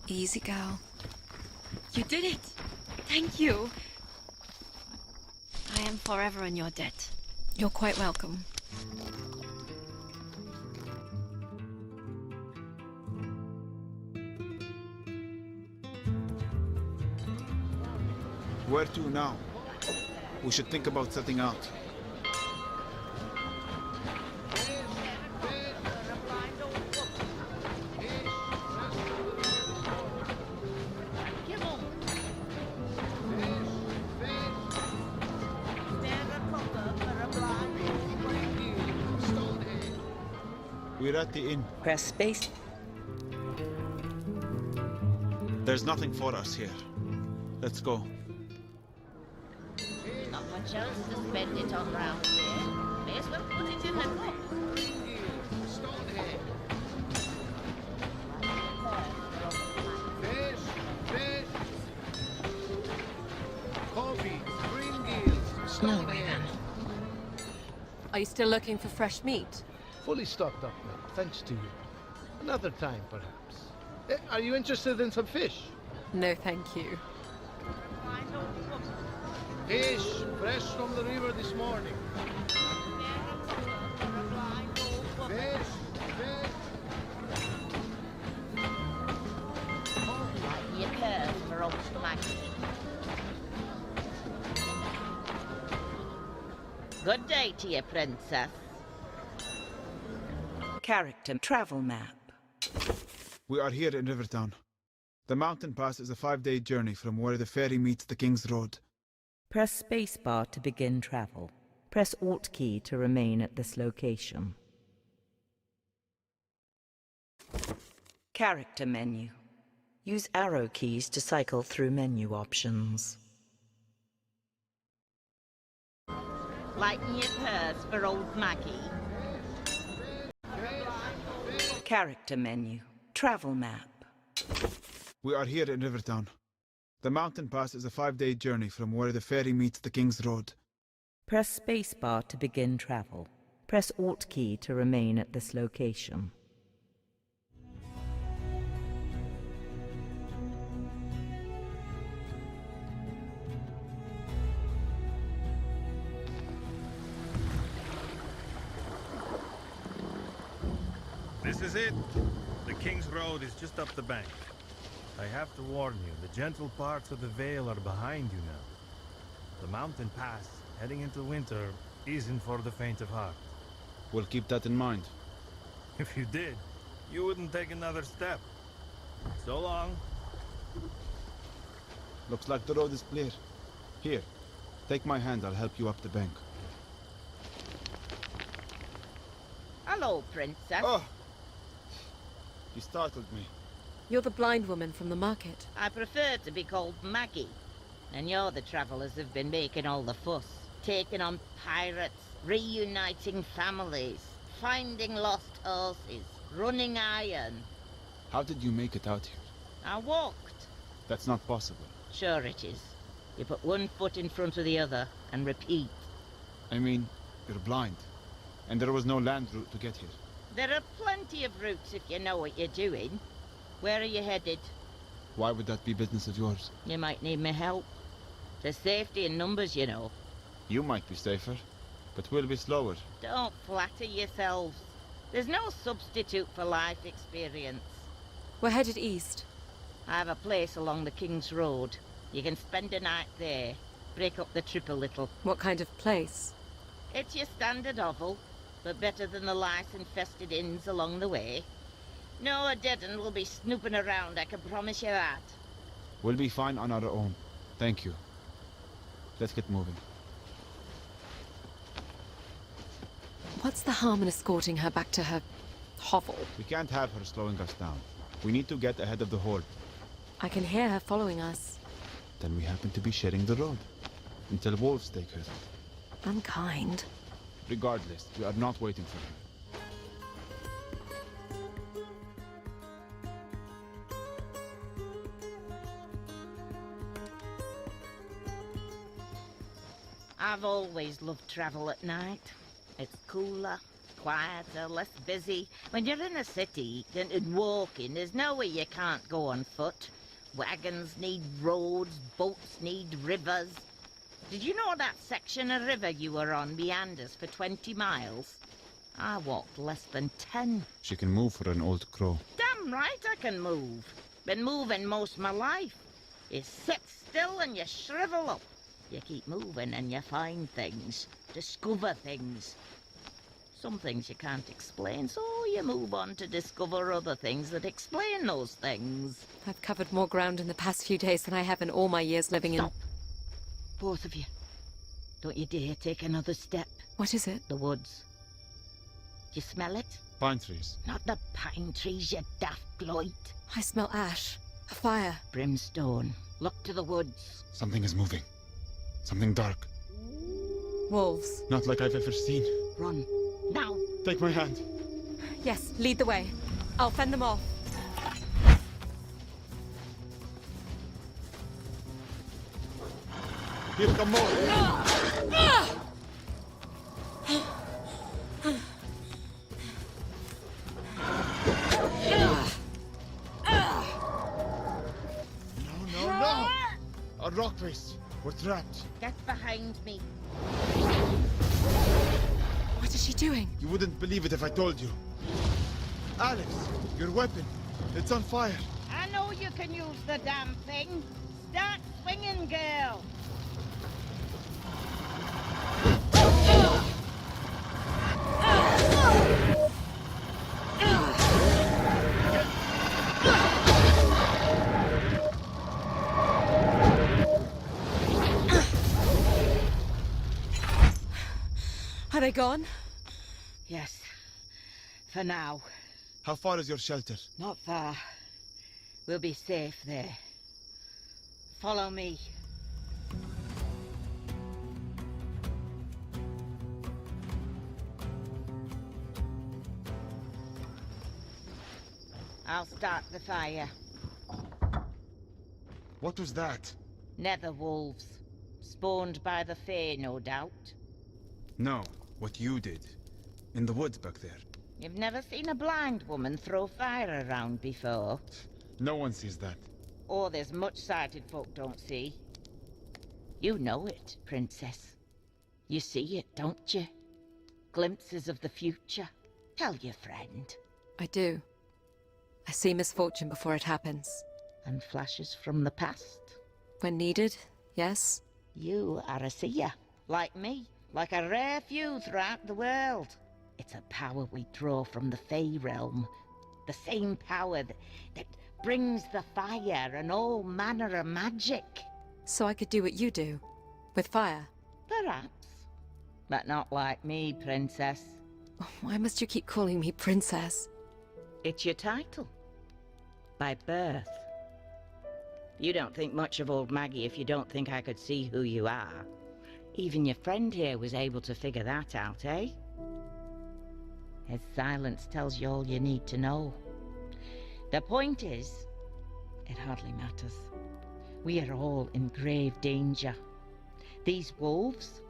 Easy, girl. You did it! Thank you! I am forever in your debt. You're quite welcome. Where to now? We should think about setting out. We're at the inn. Press space. There's nothing for us here. Let's go. Not much else to spend it on round here. May as well put it in the cup. Fish! Fish! Coffee! Green gills! No way then. Are you still looking for fresh meat? Fully stocked up now, thanks to you. Another time, perhaps. Are you interested in some fish? No, thank you. Fish, fresh from the river this morning. Fish, fish. You curse for old Maggie. Good day to you, Princess. Character travel map. We are here in Rivertown. The mountain pass is a 5-day journey from where the ferry meets the King's Road. Press spacebar to begin travel. Press Alt key to remain at this location. Character menu. Use arrow keys to cycle through menu options. Lighten your purse for old Maggie. Character menu. Travel map. We are here in Rivertown. The mountain pass is a 5-day journey from where the ferry meets the King's Road. Press spacebar to begin travel. Press Alt key to remain at this location. This is it. The King's Road is just up the bank. I have to warn you, the gentle parts of the Vale are behind you now. The mountain pass, heading into winter, isn't for the faint of heart. We'll keep that in mind. If you did, you wouldn't take another step. So long. Looks like the road is clear. Here, take my hand, I'll help you up the bank. Hello, Princess. Oh! You startled me. You're the blind woman from the market. I prefer to be called Maggie. And you're the travellers who've been making all the fuss. Taking on pirates, reuniting families, finding lost horses, running iron. How did you make it out here? I walked. That's not possible. Sure it is. You put one foot in front of the other and repeat. I mean, you're blind. And there was no land route to get here. There are plenty of routes if you know what you're doing. Where are you headed? Why would that be business of yours? You might need my help. There's safety in numbers, you know. You might be safer, but we'll be slower. Don't flatter yourselves. There's no substitute for life experience. We're headed east. I have a place along the King's Road. You can spend a night there. Break up the trip a little. What kind of place? It's your standard hovel, but better than the lice-infested inns along the way. No dead un will be snooping around, I can promise you that. We'll be fine on our own. Thank you. Let's get moving. What's the harm in escorting her back to her hovel? We can't have her slowing us down. We need to get ahead of the horde. I can hear her following us. Then we happen to be sharing the road. Until wolves take her. Unkind. Regardless, we are not waiting for her. I've always loved travel at night. It's cooler, quieter, less busy. When you're in a city and walking, there's nowhere you can't go on foot. Wagons need roads, boats need rivers. Did you know that section of river you were on meanders for 20 miles? I walked less than 10. She can move for an old crow. Damn right I can move. Been moving most of my life. You sit still and you shrivel up. You keep moving and you find things, discover things. Some things you can't explain, so you move on to discover other things that explain those things. I've covered more ground in the past few days than I have in all my years living in... Both of you. Don't you dare take another step. What is it? The woods. Do you smell it? Pine trees. Not the pine trees, you daft gloit. I smell ash. A fire. Brimstone. Look to the woods. Something is moving. Something dark. Wolves. Not like I've ever seen. Run. Now. Take my hand. Yes, lead the way. I'll fend them off. Here come more. Grace. We're trapped. Get behind me. What is she doing? You wouldn't believe it if I told you. Alex, your weapon. It's on fire. I know you can use the damn thing. Start swinging, girl. Are they gone? Yes. For now. How far is your shelter? Not far. We'll be safe there. Follow me. I'll start the fire. What was that? Nether wolves. Spawned by the Fae, no doubt. No, what you did. In the woods back there. You've never seen a blind woman throw fire around before? No one sees that. Oh, there's much sighted folk don't see. You know it, Princess. You see it, don't you? Glimpses of the future. Tell your friend. I do. I see misfortune before it happens. And flashes from the past. When needed, yes. You are a seer, like me. Like a rare few throughout the world. It's a power we draw from the Fae realm. The same power that brings the fire and all manner of magic. So I could do what you do, with fire? Perhaps. But not like me, Princess. Why must you keep calling me Princess? It's your title. By birth. You don't think much of old Maggie if you don't think I could see who you are. Even your friend here was able to figure that out, eh? His silence tells you all you need to know. The point is, it hardly matters. We are all in grave danger. These wolves,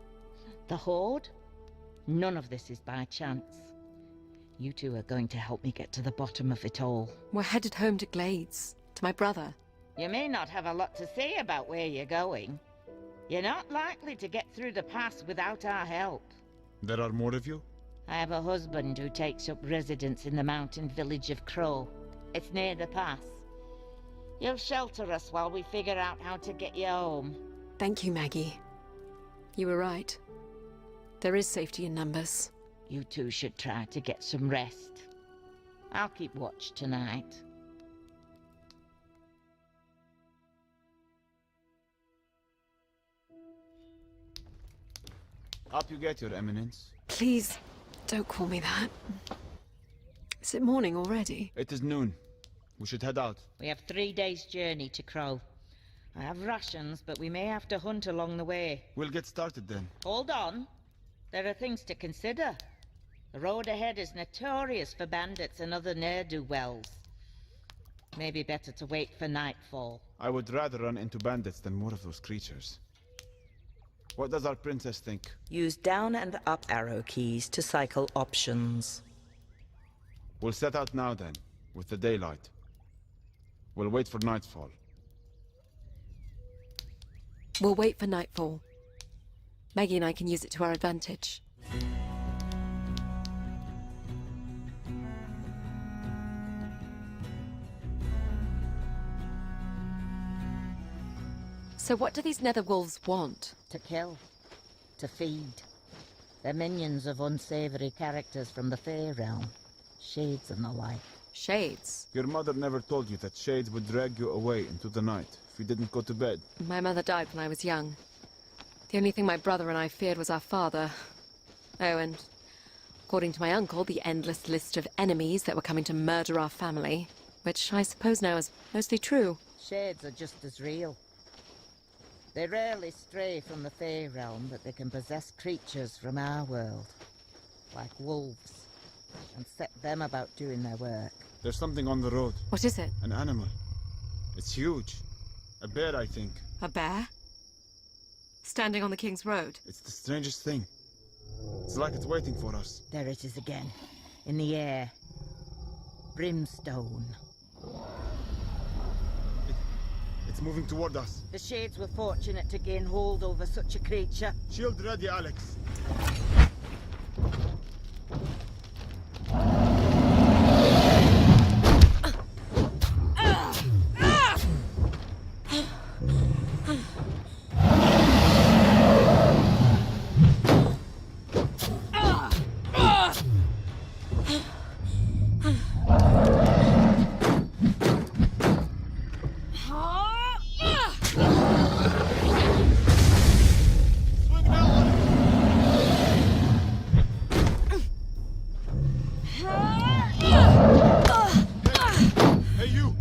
the Horde, none of this is by chance. You two are going to help me get to the bottom of it all. We're headed home to Glades, to my brother. You may not have a lot to say about where you're going. You're not likely to get through the pass without our help. There are more of you? I have a husband who takes up residence in the mountain village of Crow. It's near the pass. You'll shelter us while we figure out how to get you home. Thank you, Maggie. You were right. There is safety in numbers. You two should try to get some rest. I'll keep watch tonight. Up you get, Your Eminence. Please, don't call me that. Is it morning already? It is noon. We should head out. We have 3 days' journey to Crow. I have rations, but we may have to hunt along the way. We'll get started then. Hold on. There are things to consider. The road ahead is notorious for bandits and other ne'er-do-wells. Maybe better to wait for nightfall. I would rather run into bandits than more of those creatures. What does our princess think? Use down and up arrow keys to cycle options. We'll set out now then, with the daylight. We'll wait for nightfall. We'll wait for nightfall. Maggie and I can use it to our advantage. So what do these nether wolves want? To kill. To feed. They're minions of unsavory characters from the Fae realm. Shades and the like. Shades? Your mother never told you that shades would drag you away into the night if you didn't go to bed. My mother died when I was young. The only thing my brother and I feared was our father. Oh, and according to my uncle, the endless list of enemies that were coming to murder our family, which I suppose now is mostly true. Shades are just as real. They rarely stray from the Fae realm, but they can possess creatures from our world, like wolves, and set them about doing their work. There's something on the road. What is it? An animal. It's huge. A bear, I think. A bear? Standing on the King's Road? It's the strangest thing. It's like it's waiting for us. There it is again, in the air. Brimstone. It's It's moving toward us. The Shades were fortunate to gain hold over such a creature. Shield ready, Alex. Hey, you!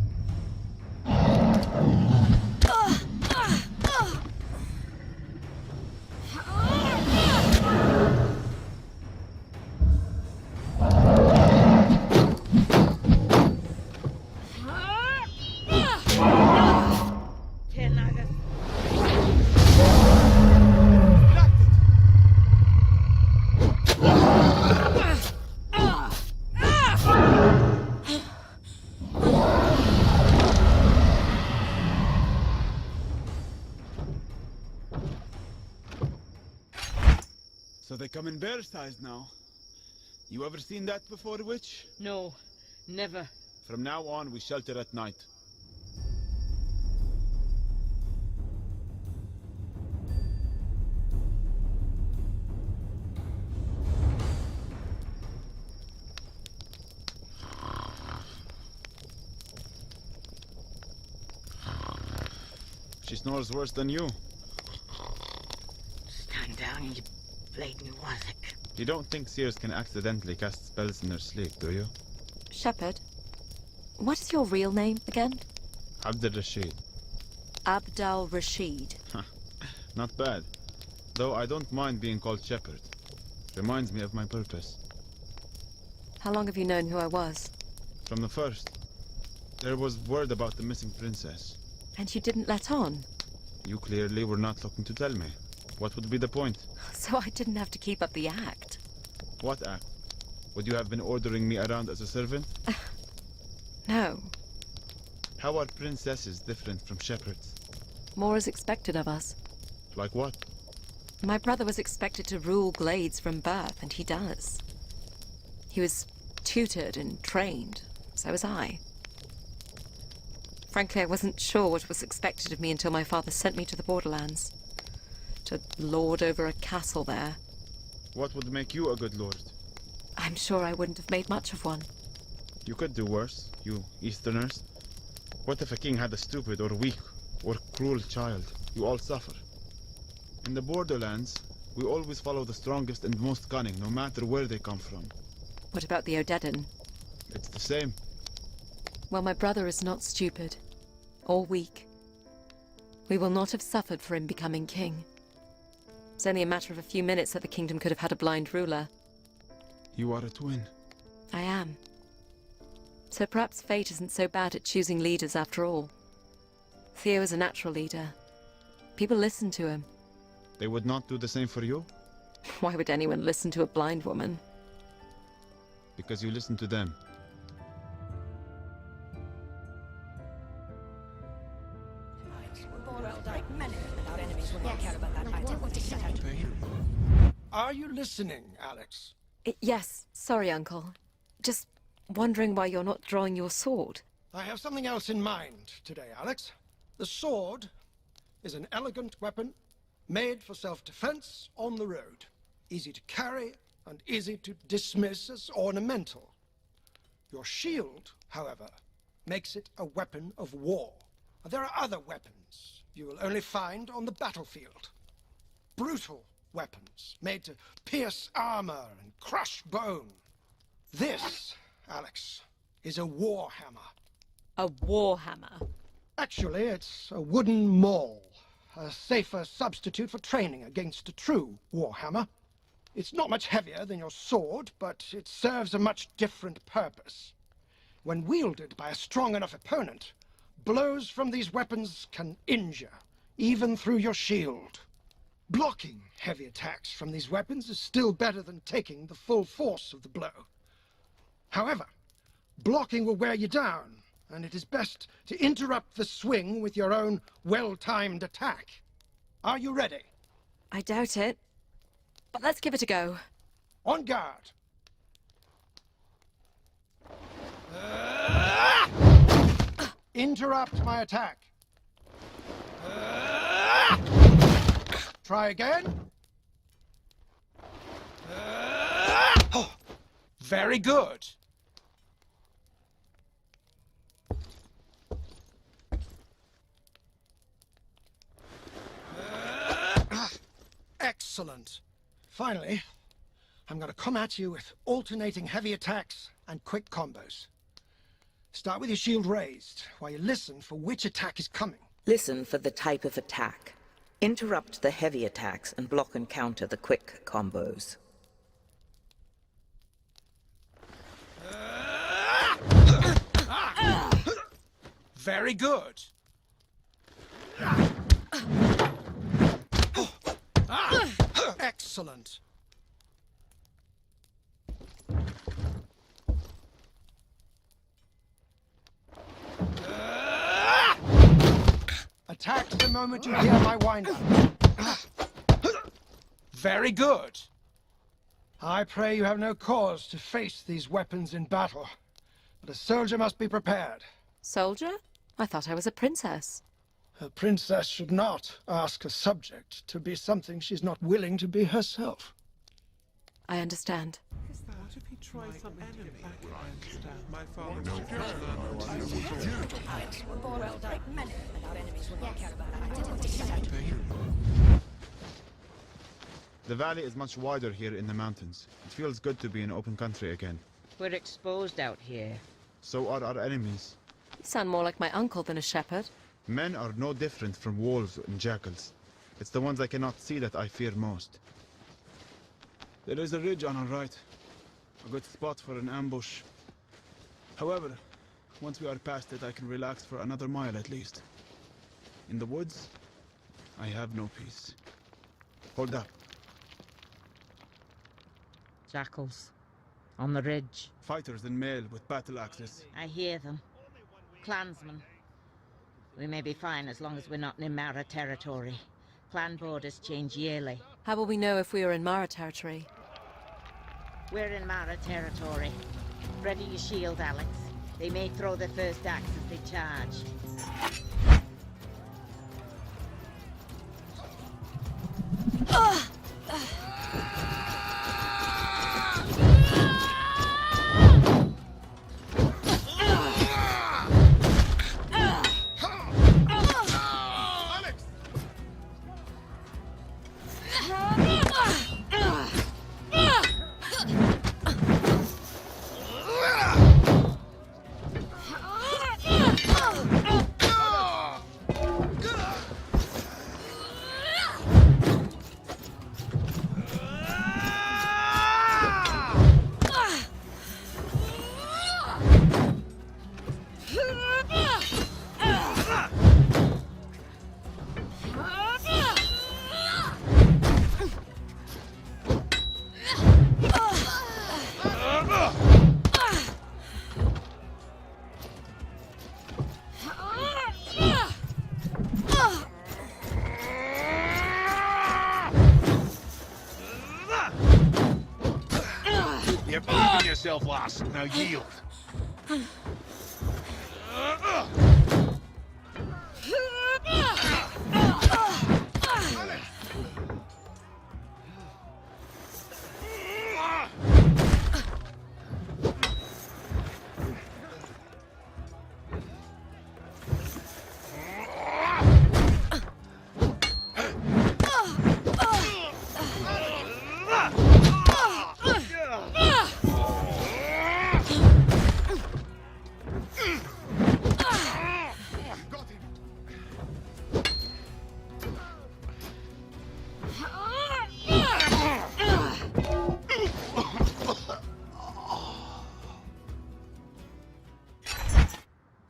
So they come in bear size now. You ever seen that before, witch? No, never. From now on, we shelter at night. She snores worse than you. Stand down, you blatant wazzock. You don't think seers can accidentally cast spells in their sleep, do you? Shepherd, what is your real name again? Abdul Rashid. Abdal Rashid. Not bad. Though I don't mind being called Shepherd. Reminds me of my purpose. How long have you known who I was? From the first. There was word about the missing princess. And you didn't let on? You clearly were not looking to tell me. What would be the point? So I didn't have to keep up the act. What act? Would you have been ordering me around as a servant? No. How are princesses different from shepherds? More is expected of us. Like what? My brother was expected to rule glades from birth, and he does. He was tutored and trained. So was I. Frankly, I wasn't sure what was expected of me until my father sent me to the borderlands. To lord over a castle there. What would make you a good lord? I'm sure I wouldn't have made much of one. You could do worse, you Easterners. What if a king had a stupid or weak or cruel child? You all suffer. In the borderlands, we always follow the strongest and most cunning, no matter where they come from. What about the Odedin? It's the same. Well, my brother is not stupid. Or weak. We will not have suffered for him becoming king. It's only a matter of a few minutes that the kingdom could have had a blind ruler. You are a twin. I am. So perhaps fate isn't so bad at choosing leaders after all. Theo is a natural leader. People listen to him. They would not do the same for you? Why would anyone listen to a blind woman? Because you listen to them. Are you listening, Alex? Yes, sorry, Uncle. Just wondering why you're not drawing your sword. I have something else in mind today, Alex. The sword is an elegant weapon made for self-defense on the road. Easy to carry and easy to dismiss as ornamental. Your shield, however, makes it a weapon of war. There are other weapons you will only find on the battlefield. Brutal weapons made to pierce armor and crush bone. This, Alex, is a warhammer. A warhammer? Actually, it's a wooden maul. A safer substitute for training against a true warhammer. It's not much heavier than your sword, but it serves a much different purpose. When wielded by a strong enough opponent, blows from these weapons can injure, even through your shield. Blocking heavy attacks from these weapons is still better than taking the full force of the blow. However, blocking will wear you down, and it is best to interrupt the swing with your own well-timed attack. Are you ready? I doubt it. But let's give it a go. On guard. Interrupt my attack. Try again. Very good. Excellent. Finally, I'm going to come at you with alternating heavy attacks and quick combos. Start with your shield raised, while you listen for which attack is coming. Listen for the type of attack. Interrupt the heavy attacks and block and counter the quick combos. Very good. Excellent. Attack the moment you hear my wind-up. Very good. I pray you have no cause to face these weapons in battle, but a soldier must be prepared. Soldier? I thought I was a princess. A princess should not ask a subject to be something she's not willing to be herself. I understand. What if he tries some enemy? My father The valley is much wider here in the mountains. It feels good to be in open country again. We're exposed out here. So are our enemies. You sound more like my uncle than a shepherd. Men are no different from wolves and jackals. It's the ones I cannot see that I fear most. There is a ridge on our right. A good spot for an ambush. However, once we are past it, I can relax for another mile at least. In the woods, I have no peace. Hold up. Jackals. On the ridge. Fighters in mail with battle axes. I hear them. Clansmen. We may be fine as long as we're not in Mara territory. Clan borders change yearly. How will we know if we are in Mara territory? We're in Mara territory. Ready your shield, Alex. They may throw their first axe as they charge. You're proving yourself, lass. Now yield.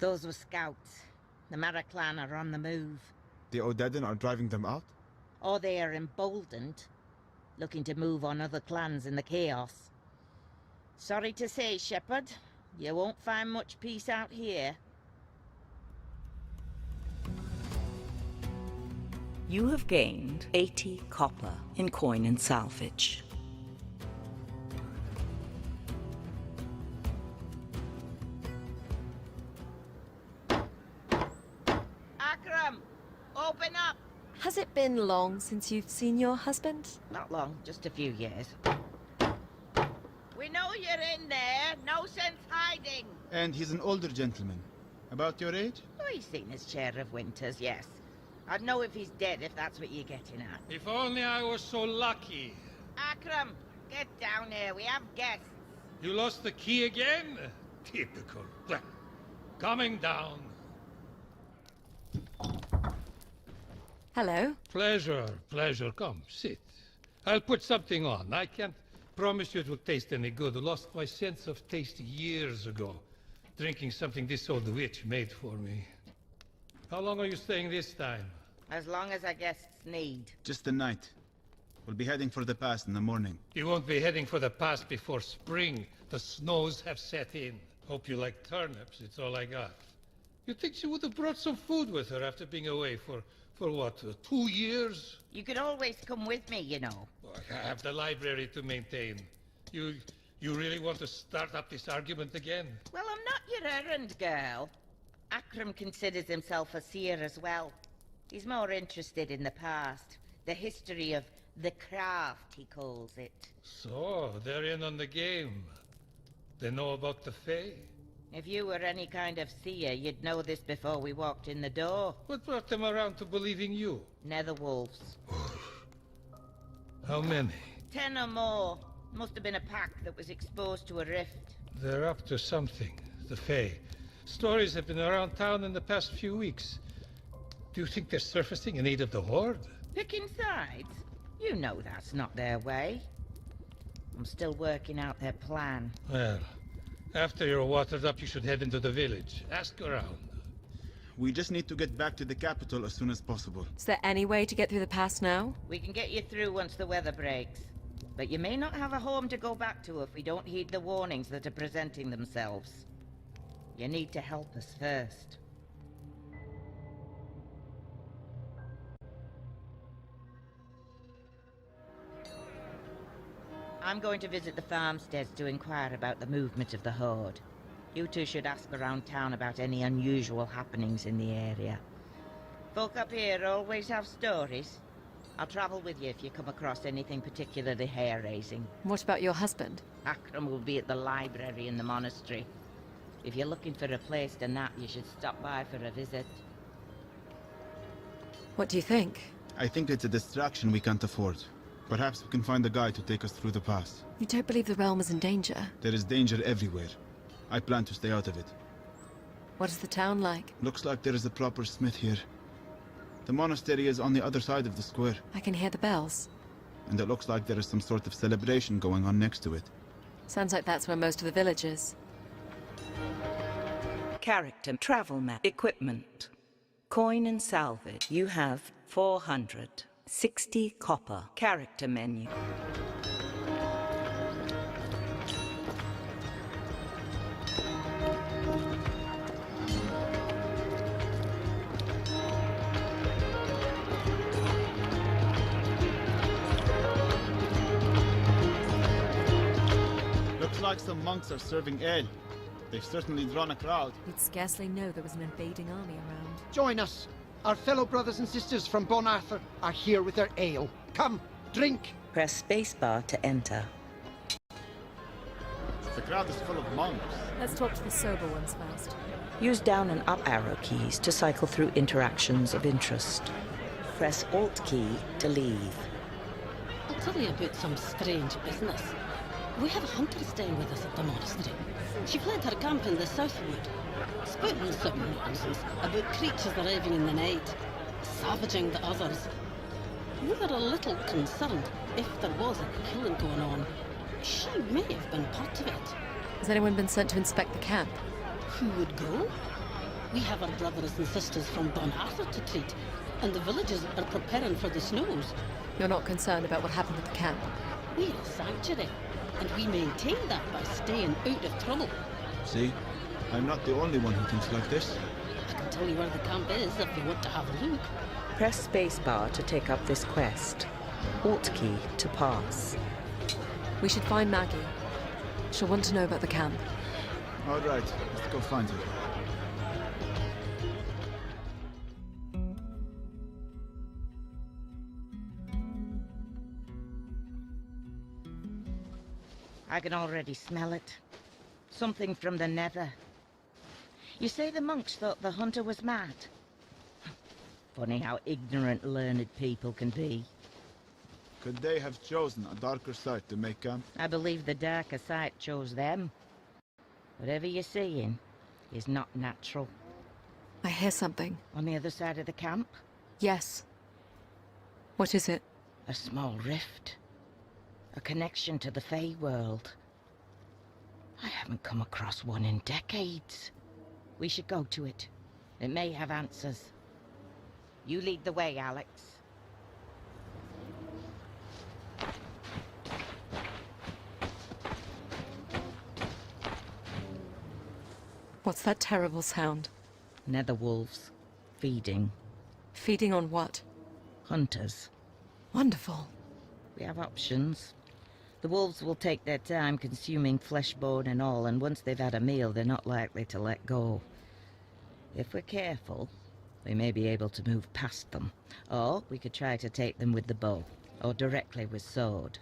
Those were scouts. The Mara clan are on the move. The Odedan are driving them out? Or they are emboldened, looking to move on other clans in the chaos. Sorry to say, Shepherd, you won't find much peace out here. You have gained 80 copper in coin and salvage. Akram, open up! Has it been long since you've seen your husband? Not long, just a few years. We know you're in there. No sense hiding. And he's an older gentleman. About your age? Oh, he's seen his share of winters, yes. I'd know if he's dead, if that's what you're getting at. If only I was so lucky. Akram, get down here. We have guests. You lost the key again? Typical. Well, coming down. Hello. Pleasure, pleasure. Come, sit. I'll put something on. I can't promise you it will taste any good. I lost my sense of taste years ago, drinking something this old witch made for me. How long are you staying this time? As long as our guests need. Just the night. We'll be heading for the pass in the morning. You won't be heading for the pass before spring. The snows have set in. Hope you like turnips. It's all I got. You'd think she would have brought some food with her after being away for what, 2 years? You could always come with me, you know. I have the library to maintain. You really want to start up this argument again? Well, I'm not your errand girl. Akram considers himself a seer as well. He's more interested in the past. The history of the craft, he calls it. So, they're in on the game. They know about the Fae? If you were any kind of seer, you'd know this before we walked in the door. What brought them around to believing you? Netherwolves. How many? 10 or more. Must have been a pack that was exposed to a rift. They're up to something, the Fae. Stories have been around town in the past few weeks. Do you think they're surfacing in aid of the Horde? Picking sides? You know that's not their way. I'm still working out their plan. Well, after you're watered up, you should head into the village. Ask around. We just need to get back to the capital as soon as possible. Is there any way to get through the pass now? We can get you through once the weather breaks. But you may not have a home to go back to if we don't heed the warnings that are presenting themselves. You need to help us first. I'm going to visit the farmsteads to inquire about the movement of the Horde. You two should ask around town about any unusual happenings in the area. Folk up here always have stories. I'll travel with you if you come across anything particularly hair-raising. What about your husband? Akram will be at the library in the monastery. If you're looking for a place to nap, you should stop by for a visit. What do you think? I think it's a distraction we can't afford. Perhaps we can find a guide to take us through the pass. You don't believe the realm is in danger? There is danger everywhere. I plan to stay out of it. What is the town like? Looks like there is a proper smith here. The monastery is on the other side of the square. I can hear the bells. And it looks like there is some sort of celebration going on next to it. Sounds like that's where most of the village is. Character, travel map, equipment, coin and salvage. You have 460 copper. Character menu. Looks like some monks are serving ale. They've certainly drawn a crowd. You'd scarcely know there was an invading army around. Join us. Our fellow brothers and sisters from Bon Arthur are here with their ale. Come, drink. Press spacebar to enter. The crowd is full of monks. Let's talk to the sober ones first. Use down and up arrow keys to cycle through interactions of interest. Press Alt key to leave. I'll tell you about some strange business. We have a hunter staying with us at the monastery. She fled her camp in the southwood, spouting some nonsense about creatures arriving in the night, savaging the others. We were a little concerned if there was a killing going on. She may have been part of it. Has anyone been sent to inspect the camp? Who would go? We have our brothers and sisters from Bon Arthur to treat, and the villagers are preparing for the snows. You're not concerned about what happened at the camp? We're a sanctuary, and we maintain that by staying out of trouble. See? I'm not the only one who thinks like this. I can tell you where the camp is if you want to have a look. Press spacebar to take up this quest. Alt key to pass. We should find Maggie. She'll want to know about the camp. All right, let's go find her. I can already smell it. Something from the nether. You say the monks thought the hunter was mad? Funny how ignorant learned people can be. Could they have chosen a darker site to make camp? I believe the darker side chose them. Whatever you're seeing is not natural. I hear something. On the other side of the camp? Yes. What is it? A small rift. A connection to the Fey world. I haven't come across one in decades. We should go to it. It may have answers. You lead the way, Alex. What's that terrible sound? Nether wolves. Feeding. Feeding on what? Hunters. Wonderful. We have options. The wolves will take their time consuming flesh, bone and all, and once they've had a meal, they're not likely to let go. If we're careful, we may be able to move past them. Or we could try to take them with the bow, or directly with sword.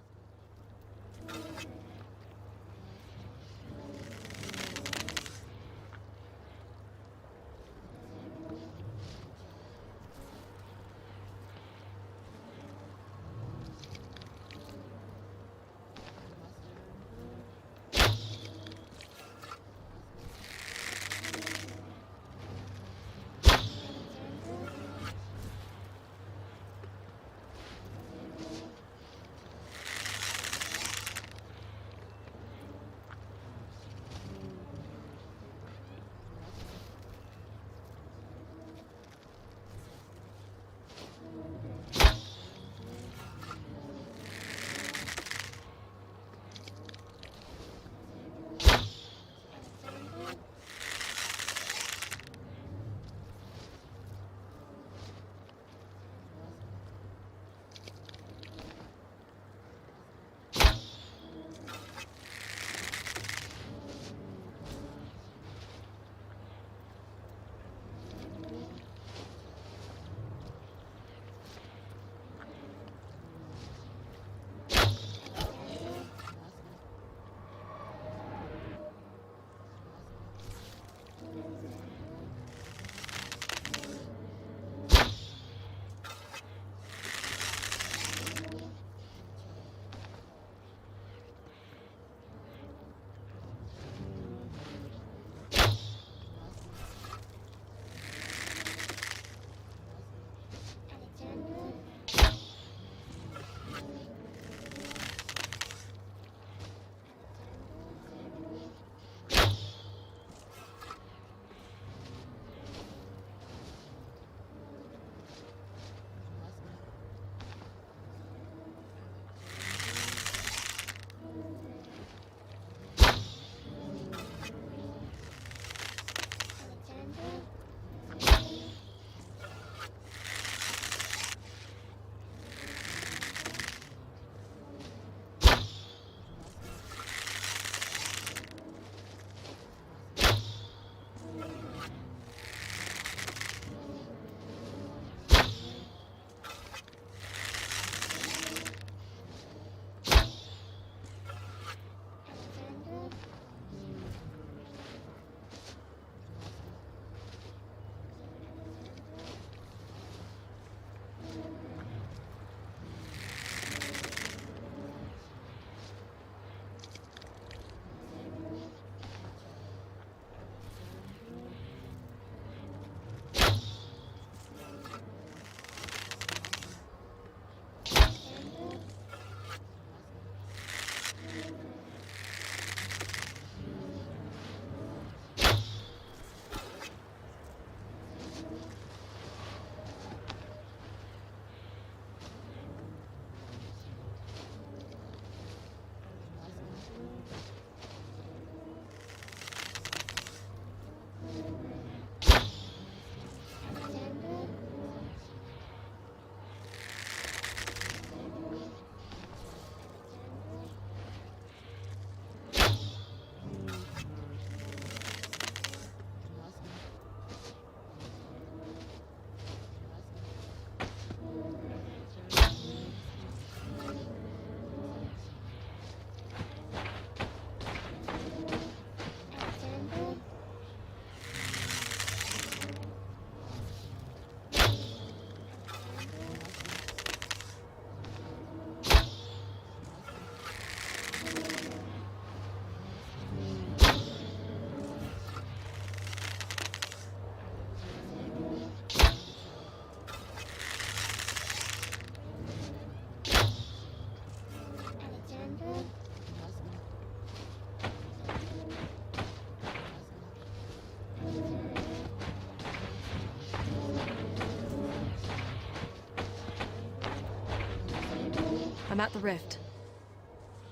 I'm at the rift.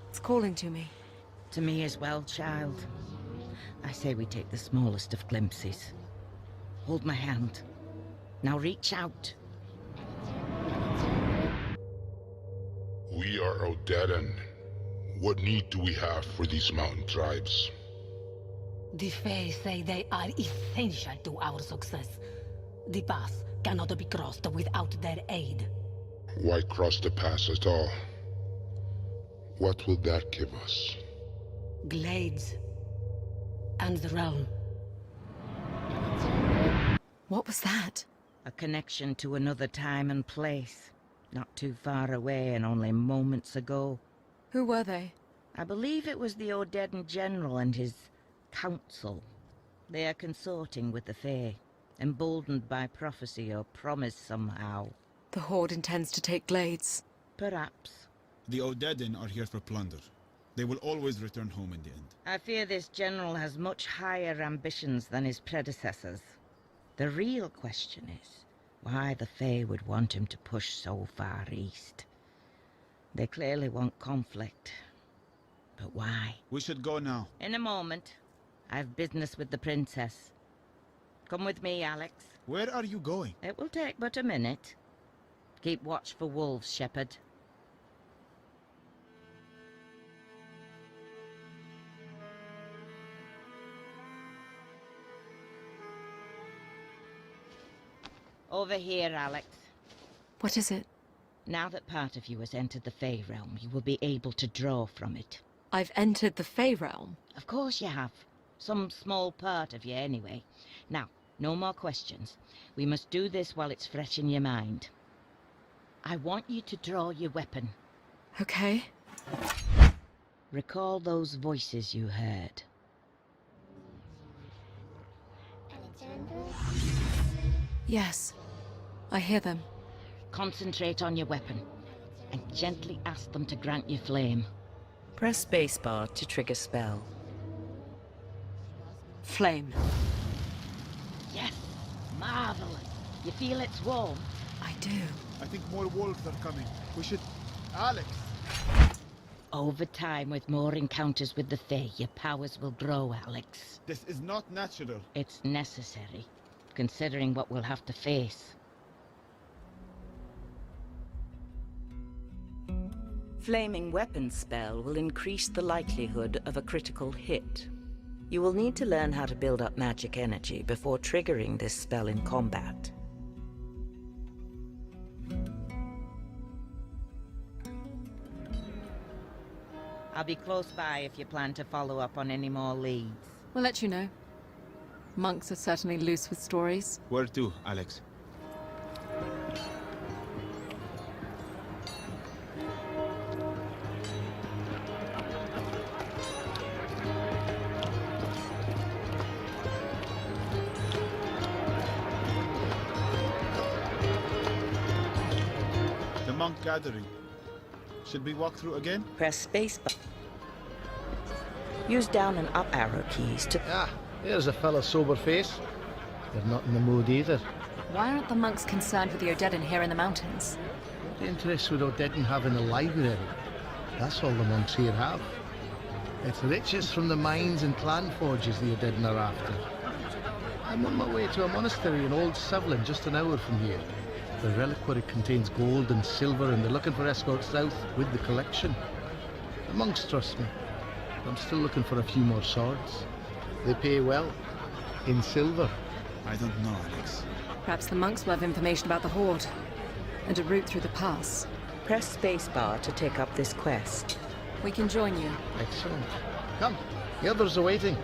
It's calling to me. To me as well, child. I say we take the smallest of glimpses. Hold my hand. Now reach out. We are Odedan. What need do we have for these mountain tribes? The Fae say they are essential to our success. The pass cannot be crossed without their aid. Why cross the pass at all? What will that give us? Glades. And the realm. What was that? A connection to another time and place. Not too far away and only moments ago. Who were they? I believe it was the Odedan General and his council. They are consorting with the Fae, emboldened by prophecy or promise somehow. The Horde intends to take Glades. Perhaps. The Odedan are here for plunder. They will always return home in the end. I fear this general has much higher ambitions than his predecessors. The real question is why the Fae would want him to push so far east. They clearly want conflict. But why? We should go now. In a moment. I've business with the princess. Come with me, Alex. Where are you going? It will take but a minute. Keep watch for wolves, Shepherd. Over here, Alex. What is it? Now that part of you has entered the Fae realm, you will be able to draw from it. I've entered the Fae realm? Of course you have. Some small part of you, anyway. Now, no more questions. We must do this while it's fresh in your mind. I want you to draw your weapon. Okay. Recall those voices you heard. Yes. I hear them. Concentrate on your weapon, and gently ask them to grant you flame. Press spacebar to trigger spell. Flame. Yes! Marvelous! You feel it's warm? I do. I think more wolves are coming. We should... Alex! Over time, with more encounters with the Fae, your powers will grow, Alex. This is not natural. It's necessary, considering what we'll have to face. Flaming weapon spell will increase the likelihood of a critical hit. You will need to learn how to build up magic energy before triggering this spell in combat. I'll be close by if you plan to follow up on any more leads. We'll let you know. Monks are certainly loose with stories. Where to, Alex? The monk gathering. Should we walk through again? Press spacebar. Use down and up arrow keys to... Ah, there's a fella sober face. They're not in the mood either. Why aren't the monks concerned with the Odedan here in the mountains? What interest would Odedan have in a library? That's all the monks here have. It's riches from the mines and clan forges the Odedan are after. I'm on my way to a monastery in Old Sevlin, just an hour from here. The reliquary contains gold and silver, and they're looking for escorts south with the collection. The monks trust me. I'm still looking for a few more swords. They pay well. In silver. I don't know, Alex. Perhaps the monks will have information about the Horde. And a route through the pass. Press spacebar to take up this quest. We can join you. Excellent. Come, the others are waiting.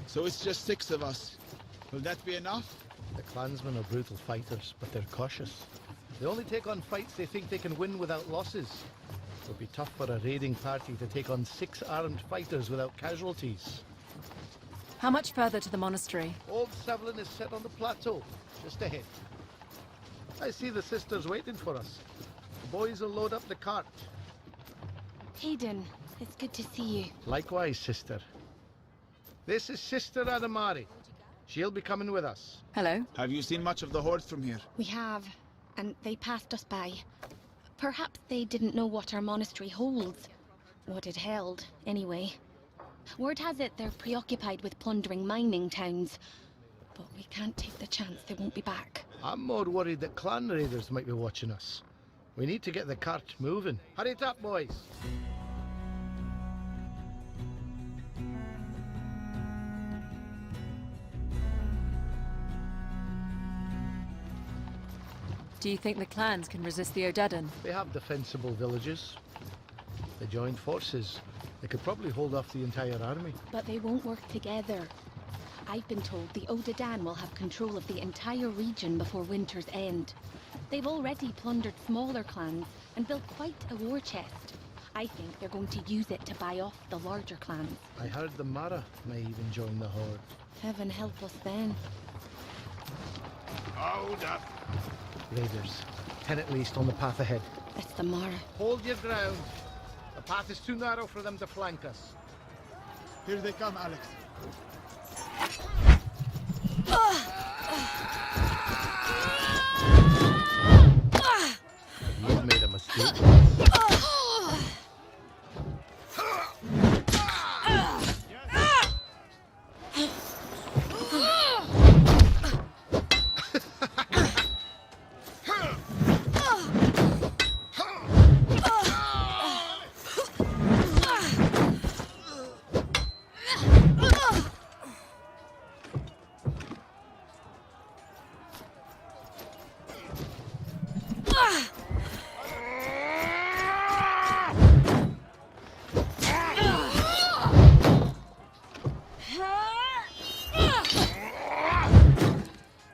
So it's just 6 of us. Will that be enough? The clansmen are brutal fighters, but they're cautious. They only take on fights they think they can win without losses. It would be tough for a raiding party to take on 6 armed fighters without casualties. How much further to the monastery? Old Sevlin is set on the plateau, just ahead. I see the sisters waiting for us. The boys will load up the cart. Hayden, It's good to see you. Likewise, sister. This is Sister Adamari. She'll be coming with us. Hello. Have you seen much of the Horde from here? We have, and they passed us by. Perhaps they didn't know what our monastery holds. What it held, anyway. Word has it they're preoccupied with plundering mining towns. But we can't take the chance they won't be back. I'm more worried that clan raiders might be watching us. We need to get the cart moving. Hurry it up, boys. Do you think the clans can resist the Odedan? They have defensible villages. They joined forces. They could probably hold off the entire army. But they won't work together. I've been told the Odedan will have control of the entire region before winter's end. They've already plundered smaller clans and built quite a war chest. I think they're going to use it to buy off the larger clans. I heard the Mara may even join the Horde. Heaven help us then. Hold up. Raiders. 10 at least on the path ahead. It's the Mara. Hold your ground. The path is too narrow for them to flank us. Here they come, Alex. You've made a mistake.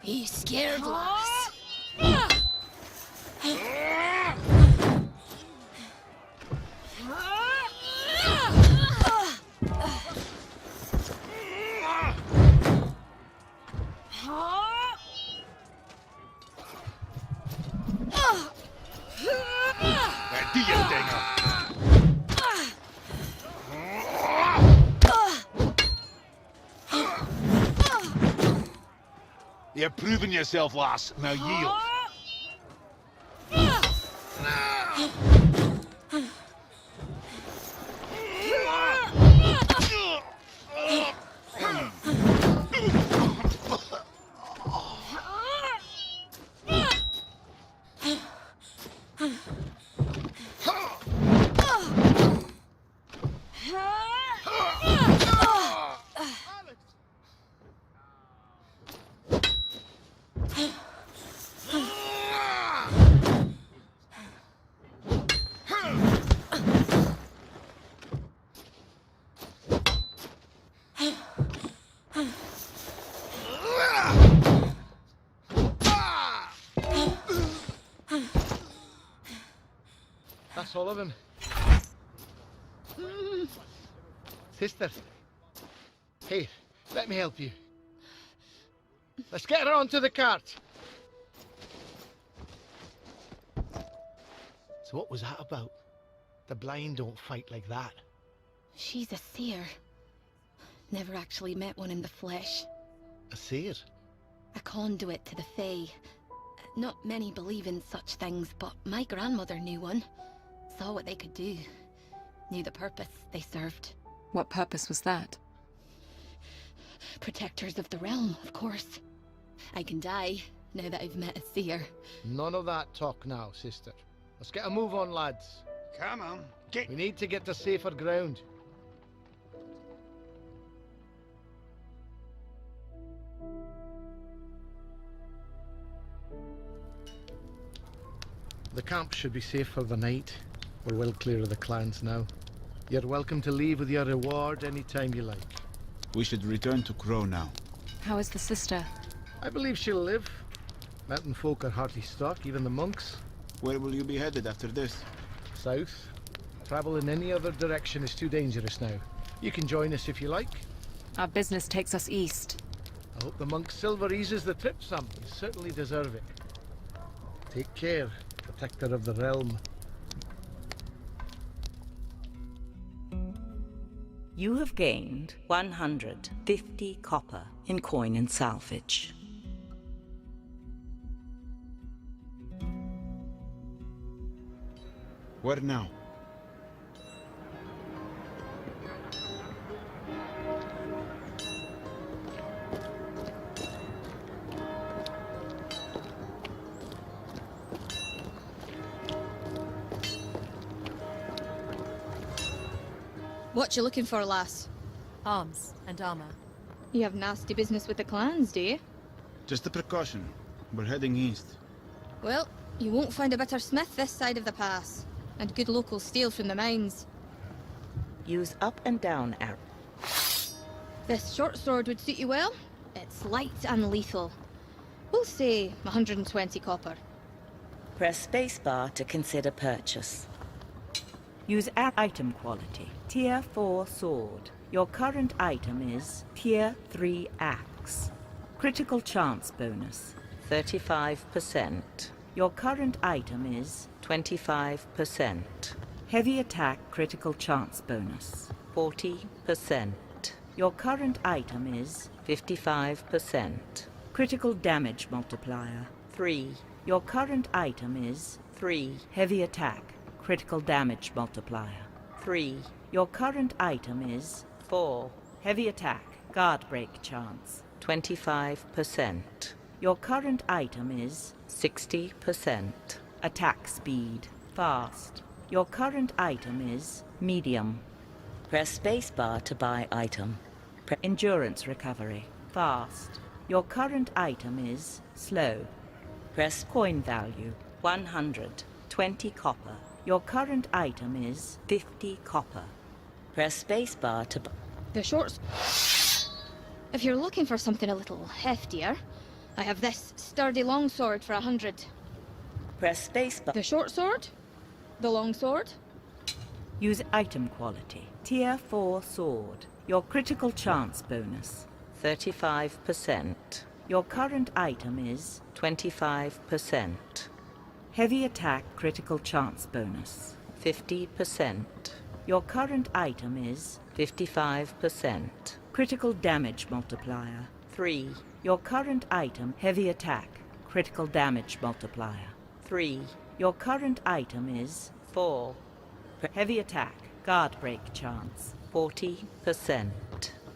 He's scared, lass. Die dinger! You're proving yourself, lass. Now yield. That's all of them. Sister. Here, let me help you. Let's get her onto the cart. So what was that about? The blind don't fight like that. She's a seer. Never actually met one in the flesh. A seer? A conduit to the Fae. Not many believe in such things, but my grandmother knew one. Saw what they could do. Knew the purpose they served. What purpose was that? Protectors of the realm, of course. I can die, now that I've met a seer. None of that talk now, sister. Let's get a move on, lads. Come on, get... We need to get to safer ground. The camp should be safe for the night. We're well clear of the clans now. You're welcome to leave with your reward any time you like. We should return to Crow now. How is the sister? I believe she'll live. Mountain folk are hearty stock, even the monks. Where will you be headed after this? South. Travel in any other direction is too dangerous now. You can join us if you like. Our business takes us east. I hope the monk's silver eases the trip some. You certainly deserve it. Take care, protector of the realm. You have gained 150 copper in coin and salvage. Where now? What you looking for, lass? Arms and armor. You have nasty business with the clans, do you? Just a precaution. We're heading east. Well, you won't find a better smith this side of the pass. And good local steel from the mines. Use up and down arrow. This short sword would suit you well. It's light and lethal. We'll say 120 copper. Press spacebar to consider purchase. Use item quality. Tier 4 sword. Your current item is Tier 3 axe. Critical chance bonus 35%. Your current item is 25%. Heavy attack critical chance bonus 40%. Your current item is 55%. Critical damage multiplier 3. Your current item is 3. Heavy attack critical damage multiplier 3. Your current item is 4. Heavy attack guard break chance 25%. Your current item is 60%. Attack speed fast. Your current item is medium. Press spacebar to buy item. Endurance recovery fast. Your current item is slow. Press coin value 120 copper. Your current item is 50 copper. Press spacebar to buy. The shorts. If you're looking for something a little heftier, I have this sturdy longsword for 100. Press spacebar. The short sword? The long sword? Use item quality. Tier 4 sword. Your critical chance bonus 35%. Your current item is 25%. Heavy attack critical chance bonus 50%. Your current item is 55%. Critical damage multiplier 3. Your current item heavy attack critical damage multiplier 3. Your current item is 4. Heavy attack guard break chance 40%.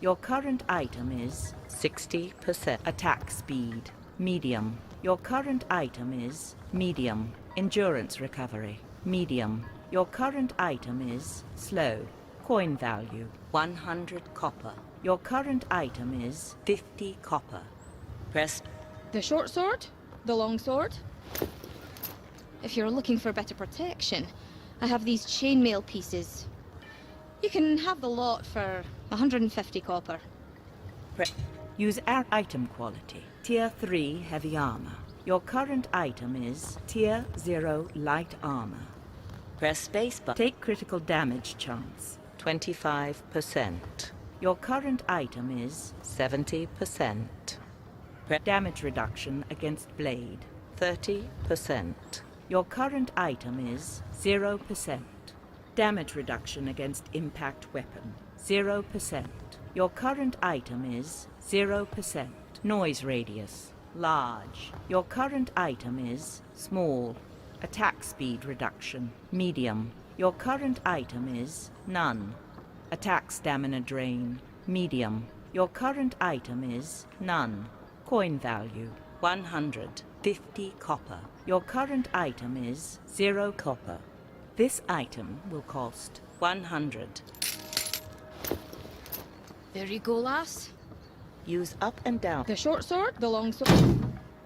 Your current item is 60%. Attack speed medium. Your current item is medium. Endurance recovery medium. Your current item is slow. Coin value 100 copper. Your current item is 50 copper. Press. The short sword? The long sword? If you're looking for better protection, I have these chainmail pieces. You can have the lot for 150 copper. Use item quality. Tier 3 heavy armor. Your current item is Tier 0 light armor. Press spacebar. Take critical damage chance 25%. Your current item is 70%. Damage reduction against blade 30%. Your current item is 0%. Damage reduction against impact weapon 0%. Your current item is 0%. Noise radius large. Your current item is small. Attack speed reduction medium. Your current item is none. Attack stamina drain medium. Your current item is none. Coin value 150 copper. Your current item is 0 copper. This item will cost 100. There you go, lass. Use up and down. The short sword, the long sword.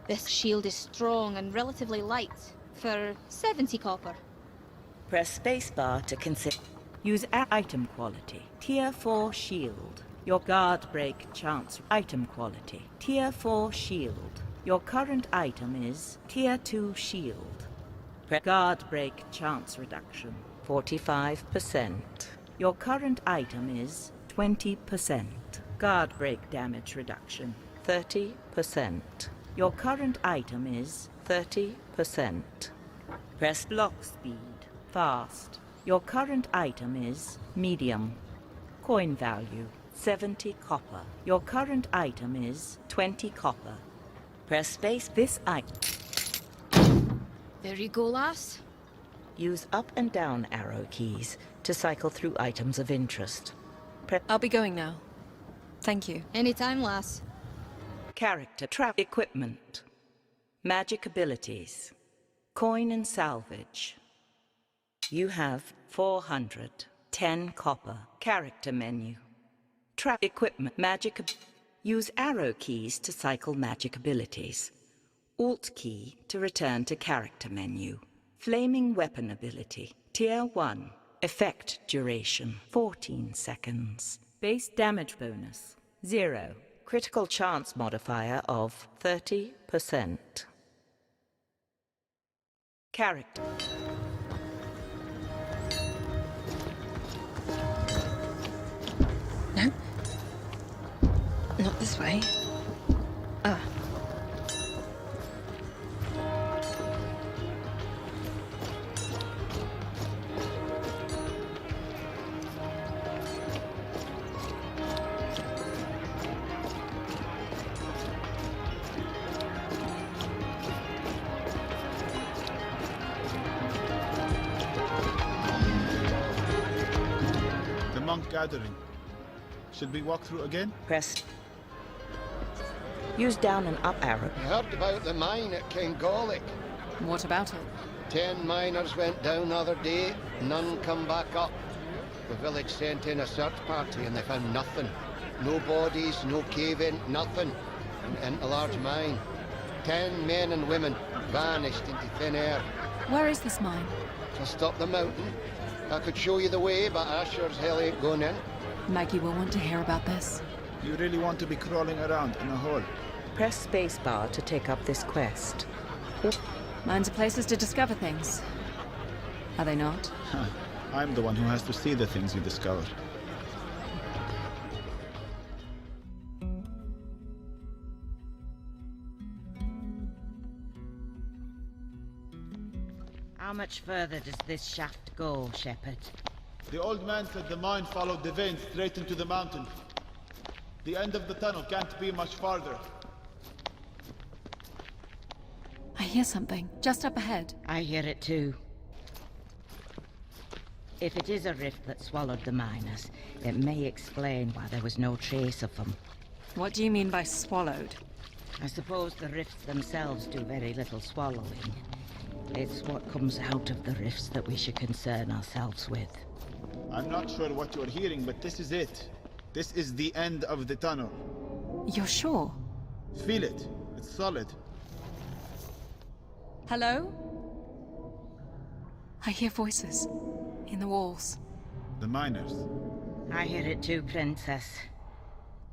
This shield is strong and relatively light for 70 copper. Press spacebar to consider. Use item quality. Tier 4 shield. Your guard break chance. Item quality. Tier 4 shield. Your current item is Tier 2 shield. Guard break chance reduction 45%. Your current item is 20%. Guard break damage reduction 30%. Your current item is 30%. Press block speed fast. Your current item is medium. Coin value, 70 copper. Your current item is 20 copper. Press space this item. There you go, lass. Use up and down arrow keys to cycle through items of interest. I'll be going now. Thank you. Anytime, lass. Character trap equipment. Magic abilities. Coin and salvage. You have 410 copper. Character menu. Trap equipment. Use arrow keys to cycle magic abilities. Alt key to return to character menu. Flaming weapon ability. Tier 1. Effect duration 14 seconds. Base damage bonus 0. Critical chance modifier of 30%. Character. No. Not this way. Ah. The monk gathering. Should we walk through again? Press. Use down and up arrow. I heard about the mine at Kengolic. What about it? 10 miners went down the other day, none come back up. The village sent in a search party and they found nothing. No bodies, no cave-in, nothing. Into a large mine. 10 men and women vanished into thin air. Where is this mine? Just up the mountain. I could show you the way, but I sure as hell ain't going in. Maggie will want to hear about this. You really want to be crawling around in a hole? Press spacebar to take up this quest. Mines are places to discover things. Are they not? I'm the one who has to see the things you discover. How much further does this shaft go, Shepherd? The old man said the mine followed the vein straight into the mountain. The end of the tunnel can't be much farther. I hear something, just up ahead. I hear it too. If it is a rift that swallowed the miners, it may explain why there was no trace of them. What do you mean by swallowed? I suppose the rifts themselves do very little swallowing. It's what comes out of the rifts that we should concern ourselves with. I'm not sure what you're hearing, but this is it. This is the end of the tunnel. You're sure? Feel it. It's solid. Hello? I hear voices in the walls. The miners. I hear it too, Princess.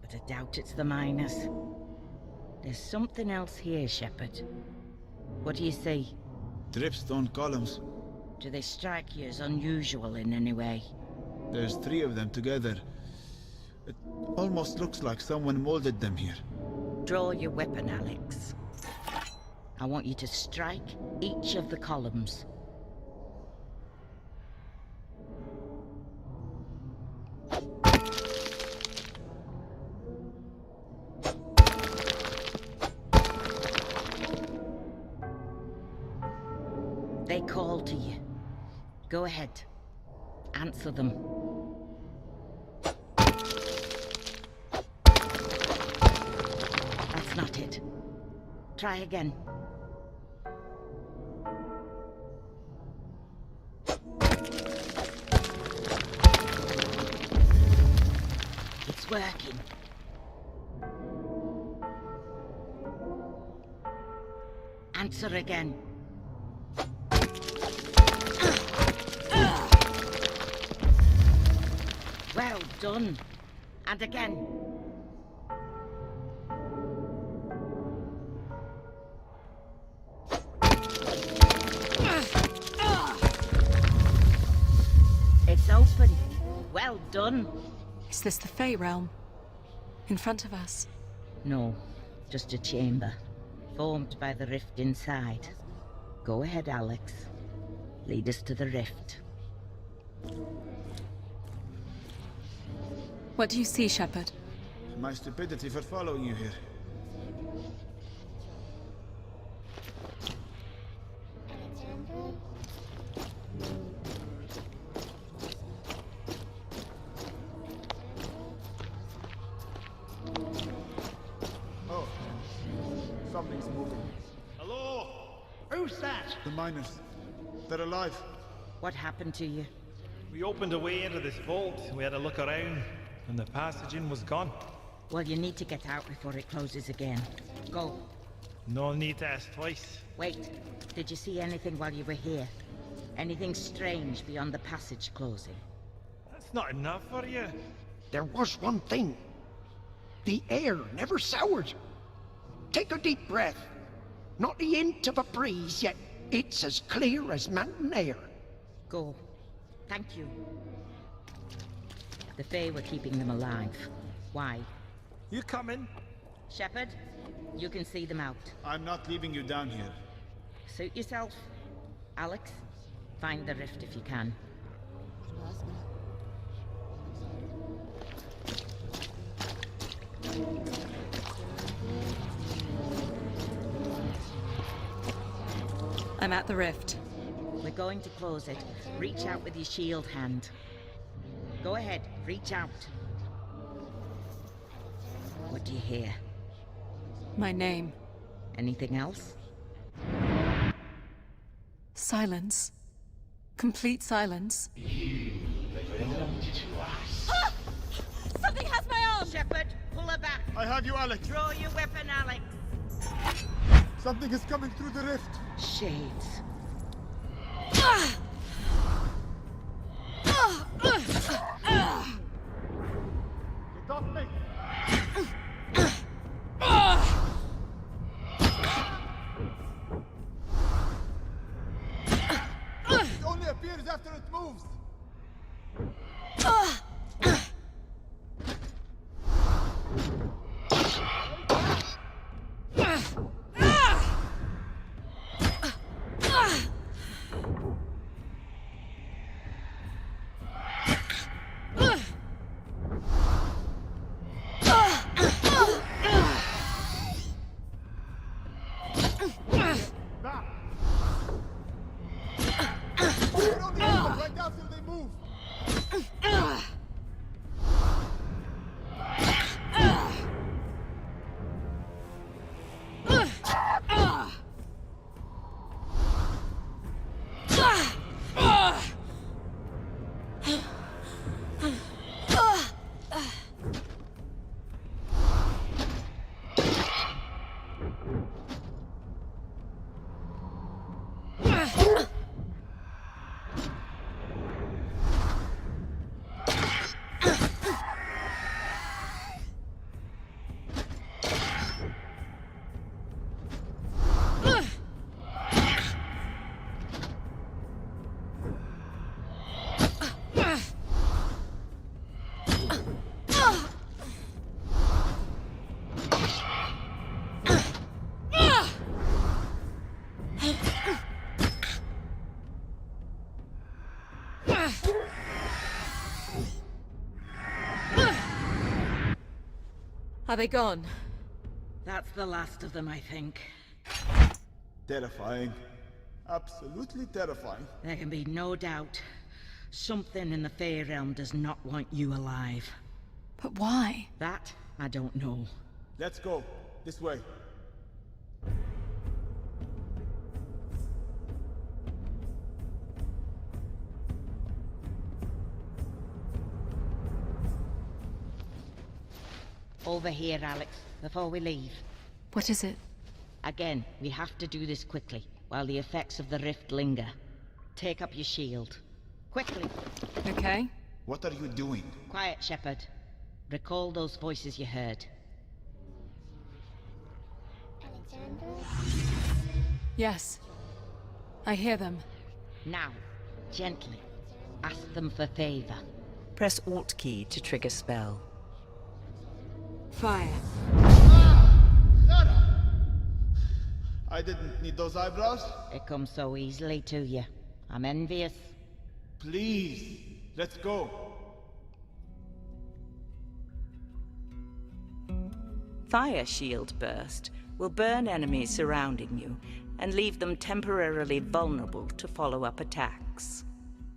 But I doubt it's the miners. There's something else here, Shepherd. What do you see? Dripstone columns. Do they strike you as unusual in any way? There's 3 of them together. It almost looks like someone molded them here. Draw your weapon, Alex. I want you to strike each of the columns. They call to you. Go ahead. Answer them. That's not it. Try again. It's working. Answer again. Well done. And again. It's open. Well done. Is this the Fey realm? In front of us? No, just a chamber, formed by the rift inside. Go ahead, Alex. Lead us to the rift. What do you see, Shepard? My stupidity for following you here. Oh, something's moving. Hello? Who's that? The miners. They're alive. What happened to you? We opened a way into this vault. We had a look around, and the passage in was gone. Well, you need to get out before it closes again. Go. No need to ask twice. Wait. Did you see anything while you were here? Anything strange beyond the passage closing? That's not enough for you. There was one thing. The air never soured. Take a deep breath. Not the hint of a breeze, yet it's as clear as mountain air. Go. Thank you. The Fae were keeping them alive. Why? You coming? Shepard, you can see them out. I'm not leaving you down here. Suit yourself. Alex, find the rift if you can. I'm at the rift. We're going to close it. Reach out with your shield hand. Go ahead, reach out. What do you hear? My name. Anything else? Silence. Complete silence. Ah! Something has my arm! Shepard, pull her back. I have you, Alex. Draw your weapon, Alex. Something is coming through the rift. Shades. Get off me! It only appears after it moves. Right now till they move. Are they gone? That's the last of them, I think. Terrifying. Absolutely terrifying. There can be no doubt. Something in the Fae realm does not want you alive. But why? That, I don't know. Let's go. This way. Over here, Alex, before we leave. What is it? Again, we have to do this quickly, while the effects of the rift linger. Take up your shield. Quickly! Okay. What are you doing? Quiet, Shepard. Recall those voices you heard. Yes. I hear them. Now, gently, ask them for favor. Press Alt key to trigger spell. Fire. I didn't need those eyebrows. It comes so easily to you. I'm envious. Please, let's go. Fire Shield Burst will burn enemies surrounding you and leave them temporarily vulnerable to follow-up attacks.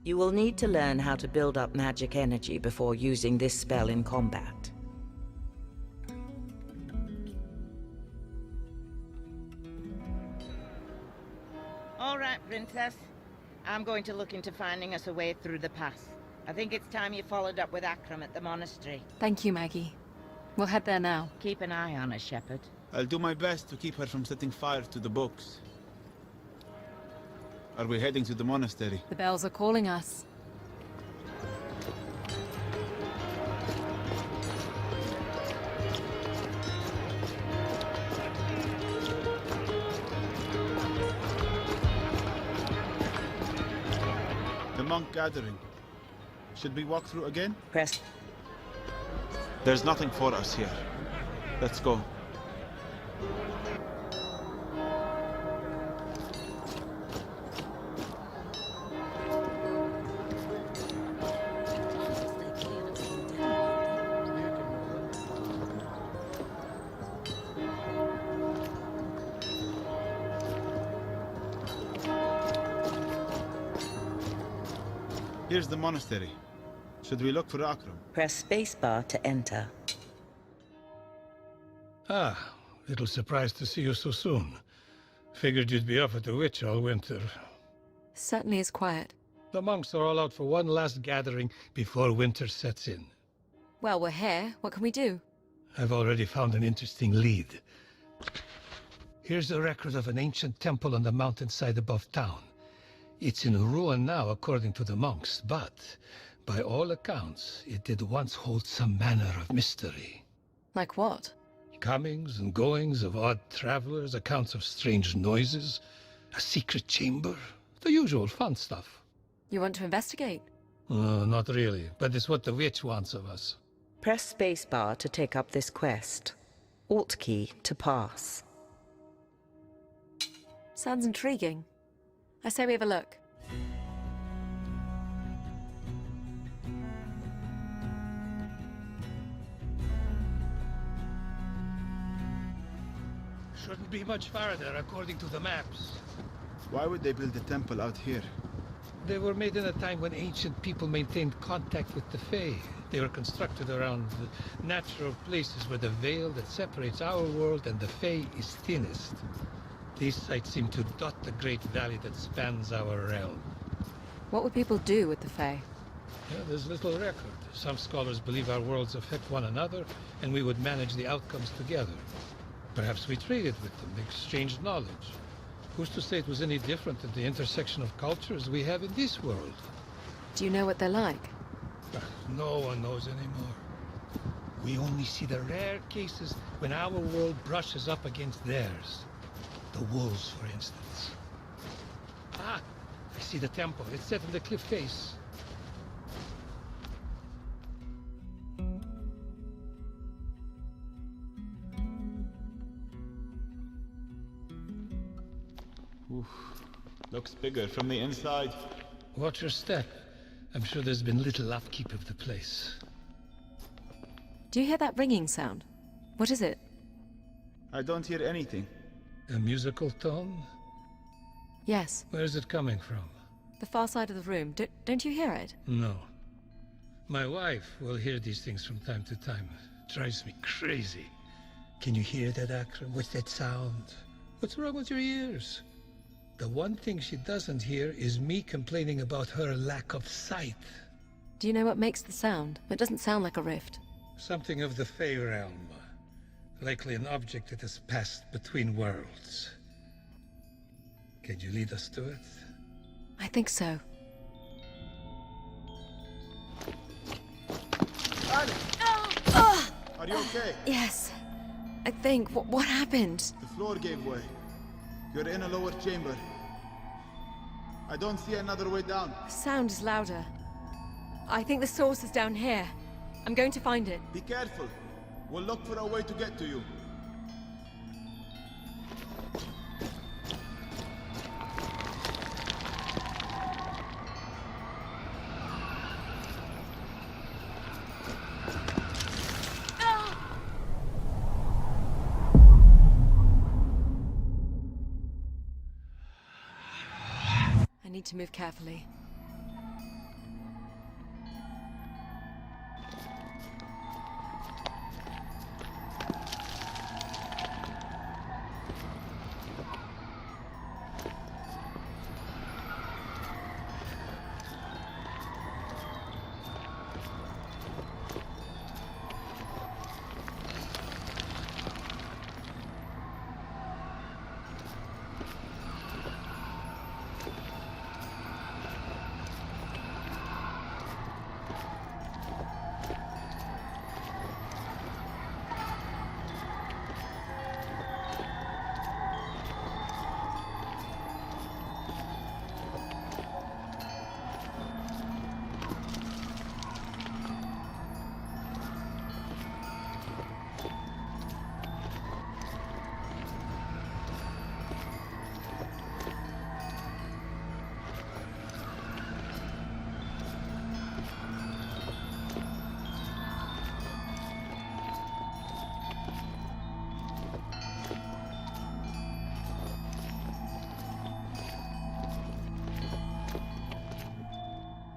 You will need to learn how to build up magic energy before using this spell in combat. All right, Princess. I'm going to look into finding us a way through the pass. I think it's time you followed up with Akram at the monastery. Thank you, Maggie. We'll head there now. Keep an eye on her, Shepherd. I'll do my best to keep her from setting fire to the books. Are we heading to the monastery? The bells are calling us. The monk gathering. Should we walk through again? Press. There's nothing for us here. Let's go. Here's the monastery. Should we look for Akram? Press spacebar to enter. Ah, little surprised to see you so soon. Figured you'd be off at the witch all winter. Certainly is quiet. The monks are all out for one last gathering before winter sets in. Well, we're here. What can we do? I've already found an interesting lead. Here's a record of an ancient temple on the mountainside above town. It's in ruin now, according to the monks, but by all accounts, it did once hold some manner of mystery. Like what? Comings and goings of odd travelers, accounts of strange noises, a secret chamber, the usual fun stuff. You want to investigate? Not really, but it's what the witch wants of us. Press spacebar to take up this quest. Alt key to pass. Sounds intriguing. I say we have a look. Shouldn't be much farther, according to the maps. Why would they build a temple out here? They were made in a time when ancient people maintained contact with the Fae. They were constructed around the natural places where the veil that separates our world and the Fae is thinnest. These sites seem to dot the great valley that spans our realm. What would people do with the Fae? Yeah, there's little record. Some scholars believe our worlds affect one another, and we would manage the outcomes together. Perhaps we traded with them, exchanged knowledge. Who's to say it was any different at the intersection of cultures we have in this world? Do you know what they're like? No one knows anymore. We only see the rare cases when our world brushes up against theirs. The wolves, for instance. Ah, I see the temple. It's set in the cliff face. Oof. Looks bigger from the inside. Watch your step. I'm sure there's been little upkeep of the place. Do you hear that ringing sound? What is it? I don't hear anything. A musical tone? Yes. Where is it coming from? The far side of the room. Don't you hear it? No. My wife will hear these things from time to time. Drives me crazy. Can you hear that, Akram? What's that sound? What's wrong with your ears? The one thing she doesn't hear is me complaining about her lack of sight. Do you know what makes the sound? It doesn't sound like a rift. Something of the Fey realm. Likely an object that has passed between worlds. Can you lead us to it? I think so. Are you okay? Yes. I think. What happened? The floor gave way. You're in a lower chamber. I don't see another way down. The sound is louder. I think the source is down here. I'm going to find it. Be careful. We'll look for a way to get to you. need to move carefully.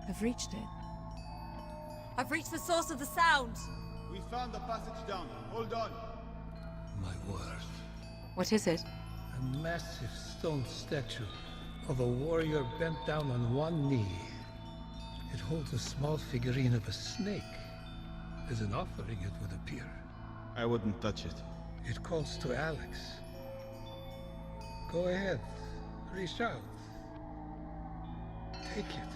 I've reached it. I've reached the source of the sound! We found the passage down. Hold on. My word. What is it? A massive stone statue of a warrior bent down on one knee. It holds a small figurine of a snake. As an offering, it would appear. I wouldn't touch it. It calls to Alex. Go ahead. Reach out. Take it.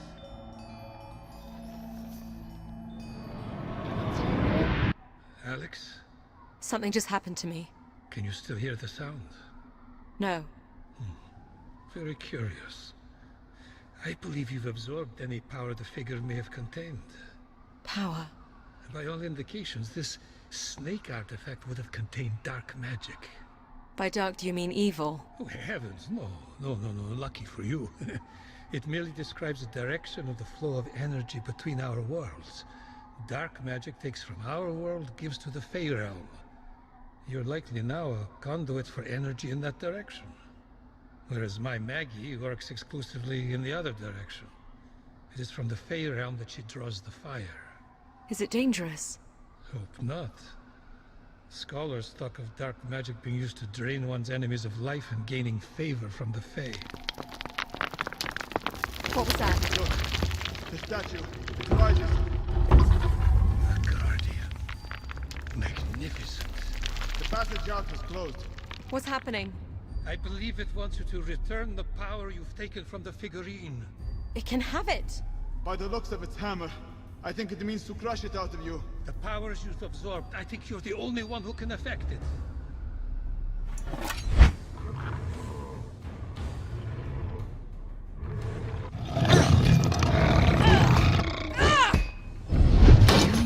Alex? Something just happened to me. Can you still hear the sound? No. Very curious. I believe you've absorbed any power the figure may have contained. Power? By all indications, this snake artifact would have contained dark magic. By dark, do you mean evil? Oh, heavens, no. No, lucky for you. It merely describes the direction of the flow of energy between our worlds. Dark magic takes from our world, gives to the Fey realm. You're likely now a conduit for energy in that direction. Whereas my Maggie works exclusively in the other direction. It is from the Fey realm that she draws the fire. Is it dangerous? Hope not. Scholars talk of dark magic being used to drain one's enemies of life and gaining favor from the Fey. What was that? Look, the statue. It rises. A guardian. Magnificent. The passage out was closed. What's happening? I believe it wants you to return the power you've taken from the figurine. It can have it! By the looks of its hammer, I think it means to crush it out of you. The powers you've absorbed, I think you're the only one who can affect it.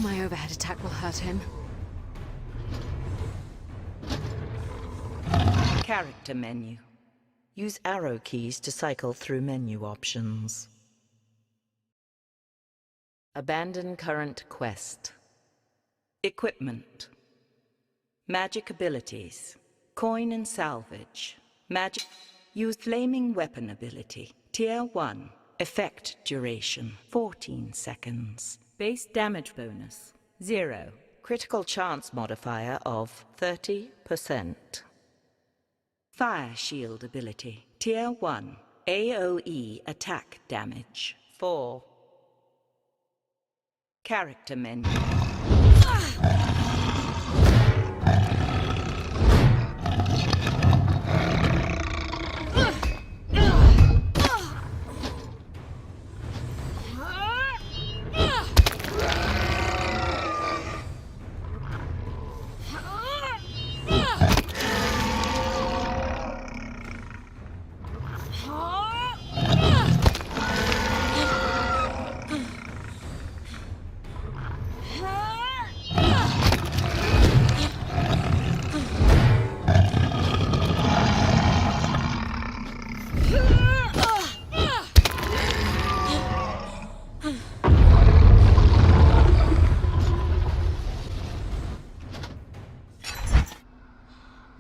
My overhead attack will hurt him. Character menu. Use arrow keys to cycle through menu options. Abandon current quest. Equipment. Magic abilities. Coin and salvage. Magic. Use flaming weapon ability. Tier 1. Effect duration 14 seconds. Base damage bonus 0. Critical chance modifier of 30%. Fire shield ability. Tier 1. AoE attack damage 4. Character menu.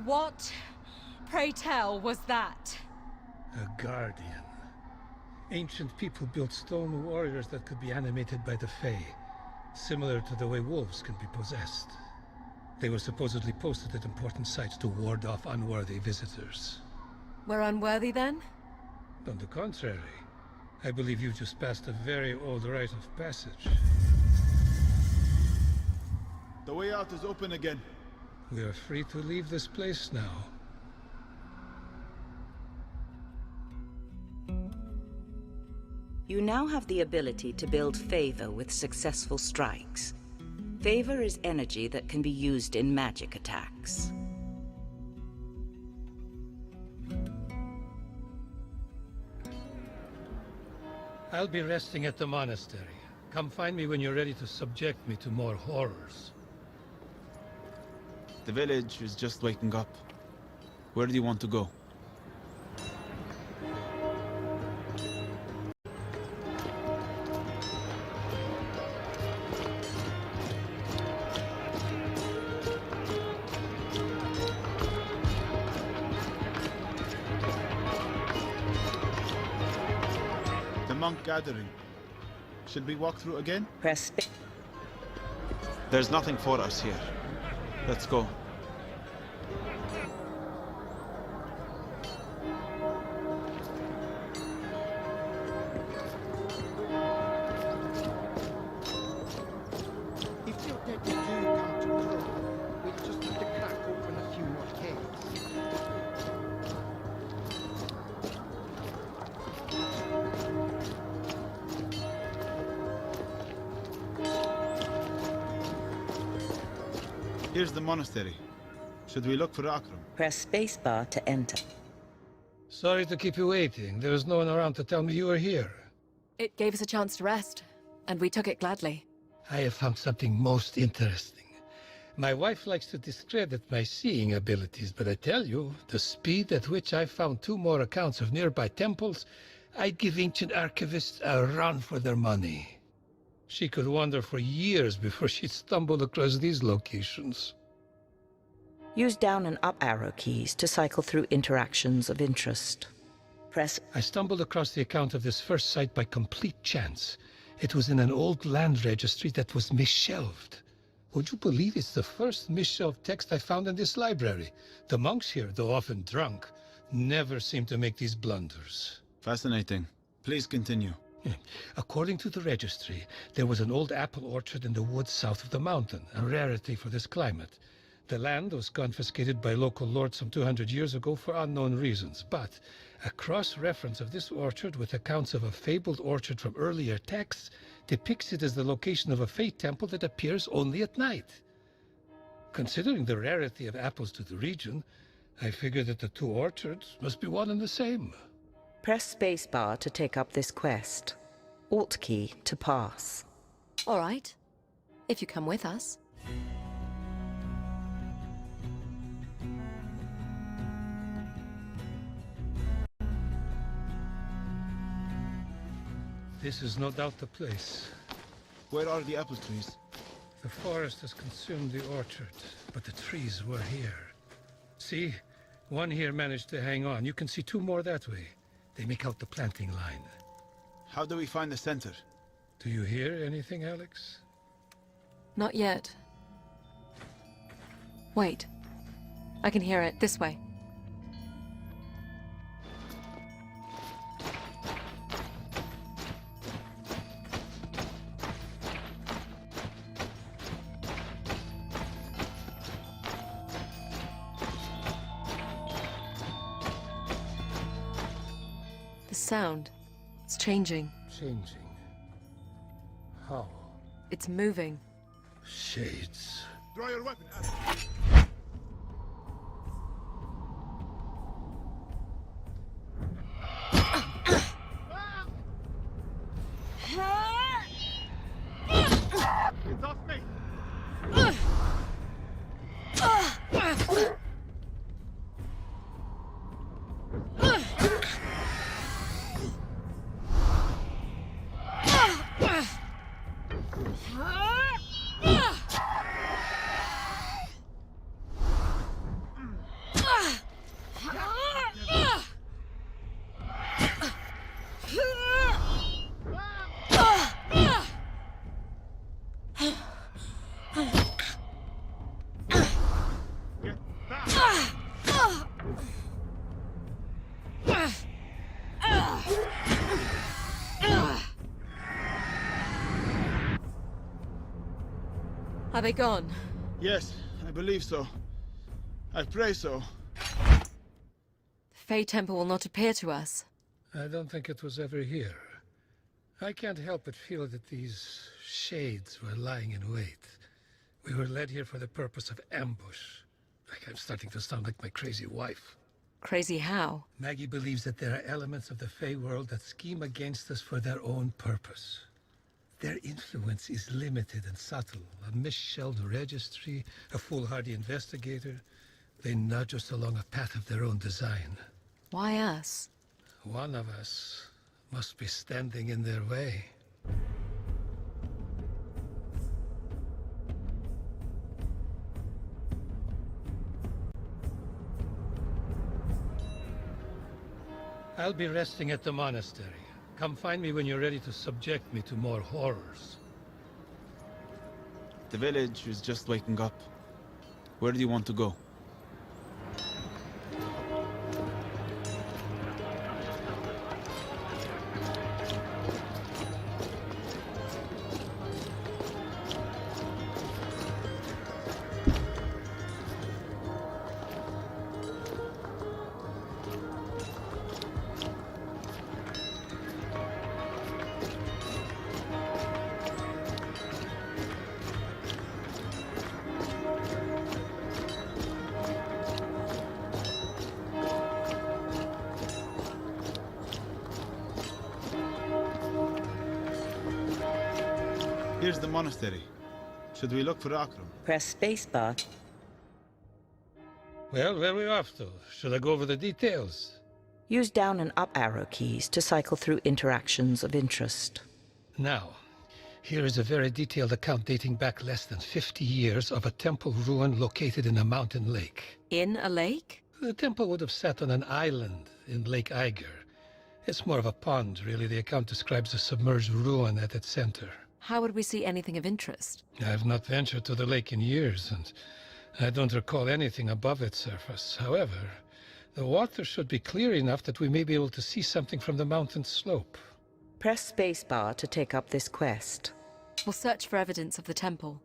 What, pray tell, was that? A guardian. Ancient people built stone warriors that could be animated by the Fae, similar to the way wolves can be possessed. They were supposedly posted at important sites to ward off unworthy visitors. We're unworthy then? On the contrary, I believe you just passed a very old rite of passage. The way out is open again. We are free to leave this place now. You now have the ability to build favor with successful strikes. Favor is energy that can be used in magic attacks. I'll be resting at the monastery. Come find me when you're ready to subject me to more horrors. The village is just waking up. Where do you want to go? The monk gathering. Should we walk through again? Press. There's nothing for us here. Let's go. If your dead do come to Crow, we'll just have to crack open a few more kegs. Here's the monastery. Should we look for Akram? Press spacebar to enter. Sorry to keep you waiting. There was no one around to tell me you were here. It gave us a chance to rest, and we took it gladly. I have found something most interesting. My wife likes to discredit my seeing abilities, but I tell you, the speed at which I found 2 more accounts of nearby temples, I'd give ancient archivists a run for their money. She could wander for years before she'd stumble across these locations. Use down and up arrow keys to cycle through interactions of interest. Press. I stumbled across the account of this first site by complete chance. It was in an old land registry that was misshelved. Would you believe it's the first misshelved text I found in this library? The monks here, though often drunk, never seem to make these blunders. Fascinating. Please continue. According to the registry, there was an old apple orchard in the woods south of the mountain, a rarity for this climate. The land was confiscated by local lords some 200 years ago for unknown reasons, but a cross-reference of this orchard with accounts of a fabled orchard from earlier texts depicts it as the location of a Fae temple that appears only at night. Considering the rarity of apples to the region, I figure that the 2 orchards must be one and the same. Press spacebar to take up this quest. Alt key to pass. All right. If you come with us. This is no doubt the place. Where are the apple trees? The forest has consumed the orchard, but the trees were here. See? One here managed to hang on. You can see 2 more that way. They make out the planting line. How do we find the center? Do you hear anything, Alex? Not yet. Wait. I can hear it. This way. The sound. It's changing. Changing. How? It's moving. Shades. Draw your weapon, It's off me! Are they gone? Yes, I believe so. I pray so. The Fey Temple will not appear to us. I don't think it was ever here. I can't help but feel that these shades were lying in wait. We were led here for the purpose of ambush. Like, I'm starting to sound like my crazy wife. Crazy how? Maggie believes that there are elements of the Fey world that scheme against us for their own purpose. Their influence is limited and subtle. A misshelved registry, a foolhardy investigator. They nudge us along a path of their own design. Why us? One of us must be standing in their way. I'll be resting at the monastery. Come find me when you're ready to subject me to more horrors. The village is just waking up. Where do you want to go? Here's the monastery. Should we look for Akram? Press spacebar. Well, where are we off to? Should I go over the details? Use down and up arrow keys to cycle through interactions of interest. Now, here is a very detailed account dating back less than 50 years of a temple ruin located in a mountain lake. In a lake? The temple would have sat on an island in Lake Eiger. It's more of a pond, really. The account describes a submerged ruin at its center. How would we see anything of interest? I've not ventured to the lake in years, and I don't recall anything above its surface. However, the water should be clear enough that we may be able to see something from the mountain slope. Press spacebar to take up this quest. We'll search for evidence of the temple.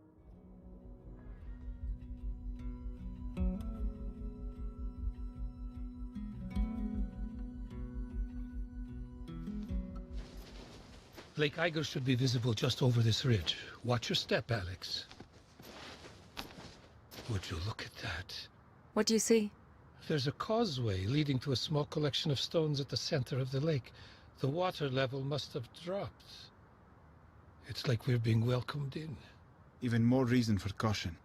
Lake Eiger should be visible just over this ridge. Watch your step, Alex. Would you look at that? What do you see? There's a causeway leading to a small collection of stones at the center of the lake. The water level must have dropped. It's like we're being welcomed in. Even more reason for caution.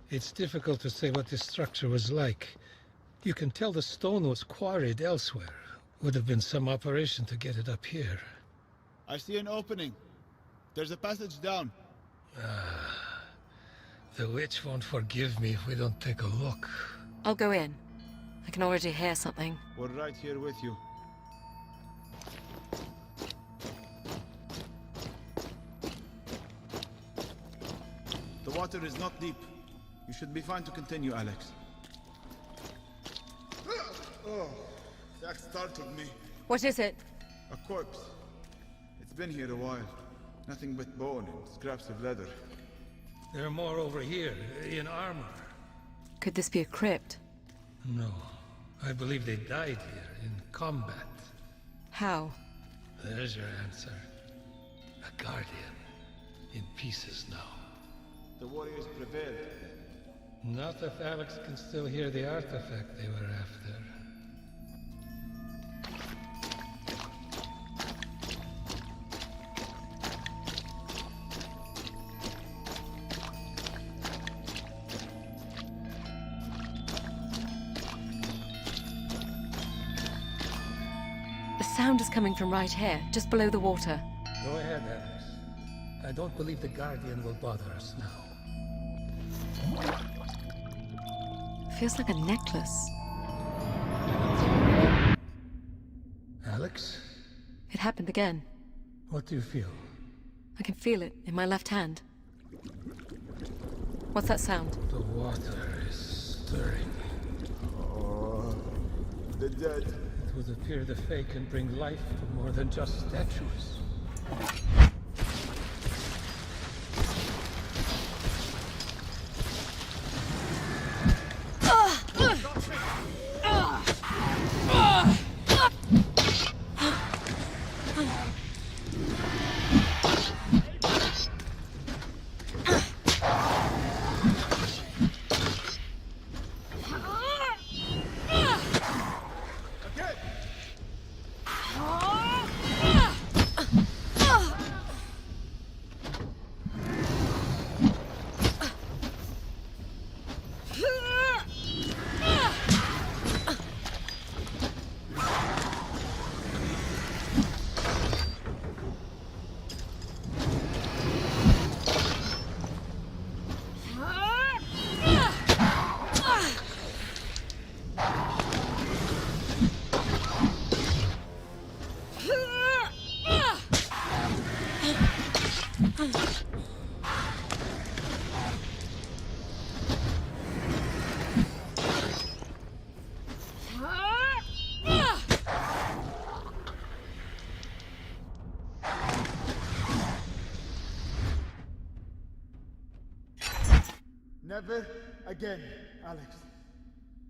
It's difficult to say what this structure was like. You can tell the stone was quarried elsewhere. Would have been some operation to get it up here. I see an opening. There's a passage down. The witch won't forgive me if we don't take a look. I'll go in. I can already hear something. We're right here with you. The water is not deep. You should be fine to continue, Alex. Oh, that startled me. What is it? A corpse. It's been here a while. Nothing but bone and scraps of leather. There are more over here, in armor. Could this be a crypt? No. I believe they died here, in combat. How? There's your answer. A guardian. In pieces now. The warriors prevailed. Not if Alex can still hear the artifact they were after. The sound is coming from right here, just below the water. Go ahead, Alex. I don't believe the Guardian will bother us now. Feels like a necklace. Alex? It happened again. What do you feel? I can feel it in my left hand. What's that sound? The water is stirring. The dead. It would appear the Fae can bring life to more than just statues. Never again, Alex.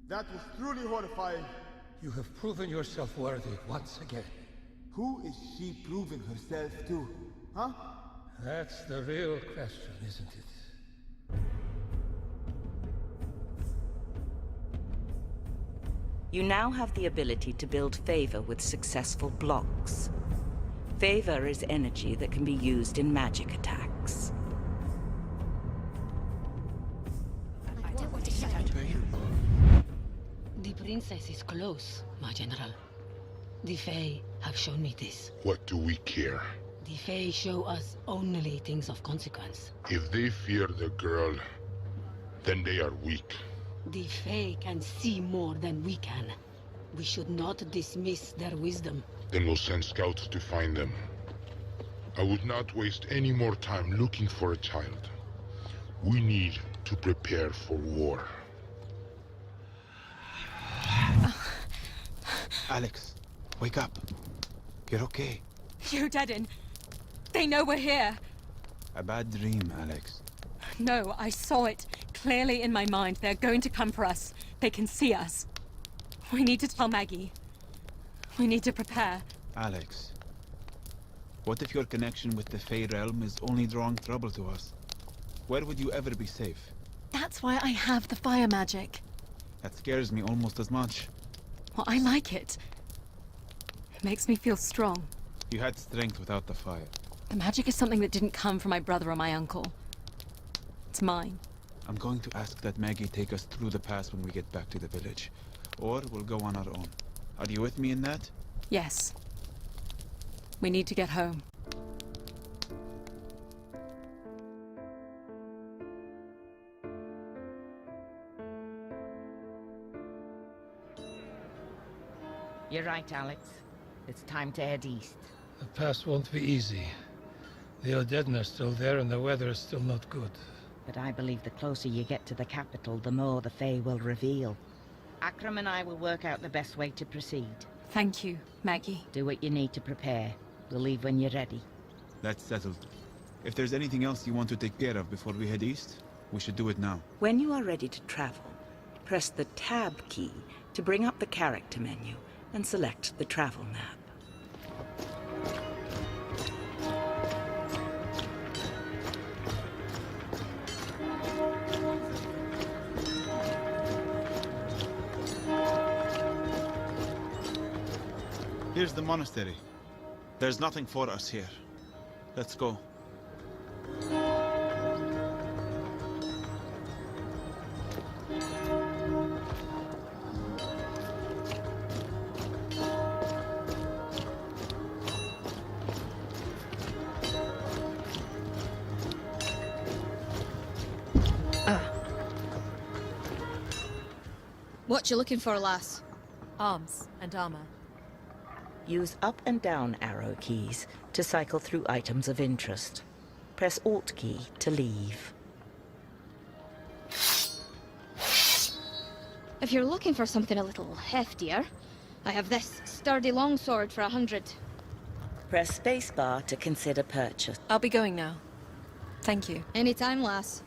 That was truly horrifying. You have proven yourself worthy once again. Who is she proving herself to? Huh? That's the real question, isn't it? You now have the ability to build favor with successful blocks. Favor is energy that can be used in magic attacks. The princess is close, my general. The Fae have shown me this. What do we care? The Fae show us only things of consequence. If they fear the girl, then they are weak. The Fae can see more than we can. We should not dismiss their wisdom. Then we'll send scouts to find them. I would not waste any more time looking for a child. We need to prepare for war. Alex, wake up. You're okay. You deaden. They know we're here. A bad dream, Alex. No, I saw it clearly in my mind. They're going to come for us. They can see us. We need to tell Maggie. We need to prepare. Alex, what if your connection with the Fey realm is only drawing trouble to us? Where would you ever be safe? That's why I have the fire magic. That scares me almost as much. Well, I like it. It makes me feel strong. You had strength without the fire. The magic is something that didn't come from my brother or my uncle. It's mine. I'm going to ask that Maggie take us through the pass when we get back to the village. Or we'll go on our own. Are you with me in that? Yes. We need to get home. You're right, Alex. It's time to head east. The pass won't be easy. The Odedin are still there and the weather is still not good. But I believe the closer you get to the capital, the more the Fae will reveal. Akram and I will work out the best way to proceed. Thank you, Maggie. Do what you need to prepare. We'll leave when you're ready. That's settled. If there's anything else you want to take care of before we head east, we should do it now. When you are ready to travel, press the Tab key to bring up the character menu and select the travel map. Here's the monastery. There's nothing for us here. Let's go. What you looking for, lass? Arms and armor. Use up and down arrow keys to cycle through items of interest. Press Alt key to leave. If you're looking for something a little heftier, I have this sturdy longsword for 100. Press spacebar to consider purchase. I'll be going now. Thank you. Anytime, lass.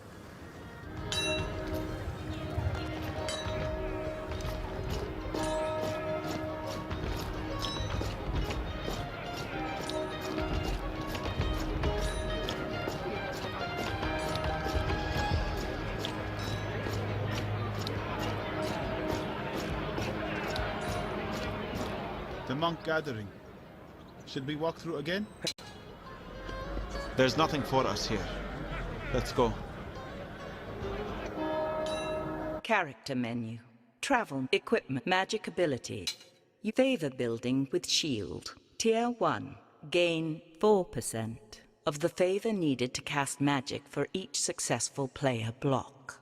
The monk gathering. Should we walk through again? There's nothing for us here. Let's go. Character menu. Travel, equipment, magic ability. You favor building with shield. Tier 1. Gain 4% of the favor needed to cast magic for each successful player block.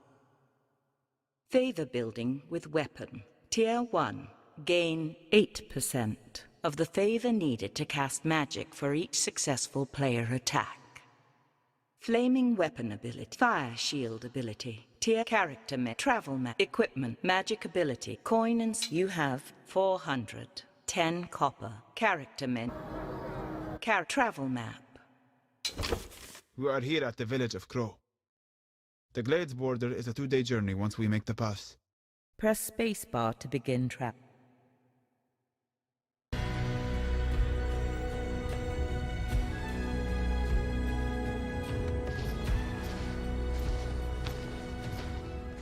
Favor building with weapon. Tier 1. Gain 8% of the favor needed to cast magic for each successful player attack. Flaming weapon ability. Fire shield ability. Tier character travel map. Equipment. Magic ability. Coin and you have 400. 10 copper. Character men. Travel map. We are here at the village of Crow. The Glades border is a 2-day journey once we make the pass. Press spacebar to begin travel.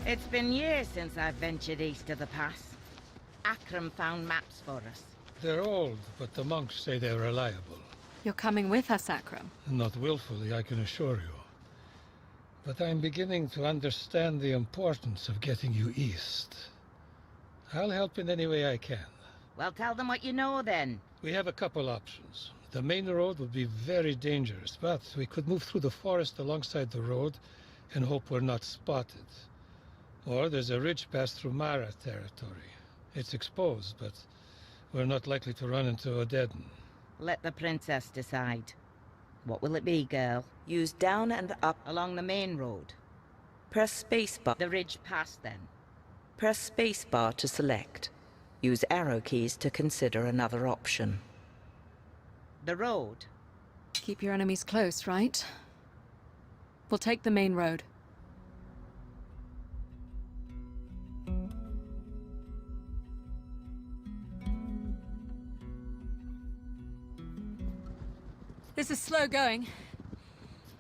It's been years since I've ventured east of the pass. Akram found maps for us. They're old, but the monks say they're reliable. You're coming with us, Akram. Not willfully, I can assure you. But I'm beginning to understand the importance of getting you east. I'll help in any way I can. Well, tell them what you know, then. We have a couple options. The main road would be very dangerous, but we could move through the forest alongside the road and hope we're not spotted. Or there's a ridge pass through Mara territory. It's exposed, but we're not likely to run into a dead end. Let the princess decide. What will it be, girl? Use down and up along the main road. Press spacebar. The ridge pass, then. Press spacebar to select. Use arrow keys to consider another option. The road. Keep your enemies close, right? We'll take the main road. This is slow going.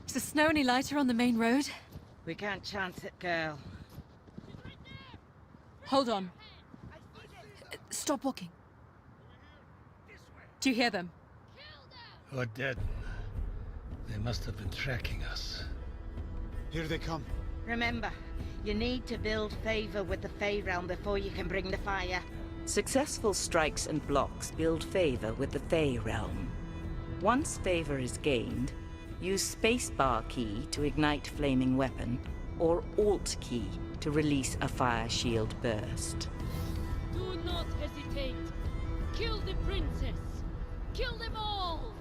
Is the snow any lighter on the main road? We can't chance it, girl. Hold on. Stop walking. Do you hear them? Or dead. They must have been tracking us. Here they come. Remember, you need to build favor with the Fey realm before you can bring the fire. Successful strikes and blocks build favor with the Fey realm. Once favor is gained, use spacebar key to ignite flaming weapon, or Alt key to release a fire shield burst. Do not hesitate. Kill the princess. Kill them all.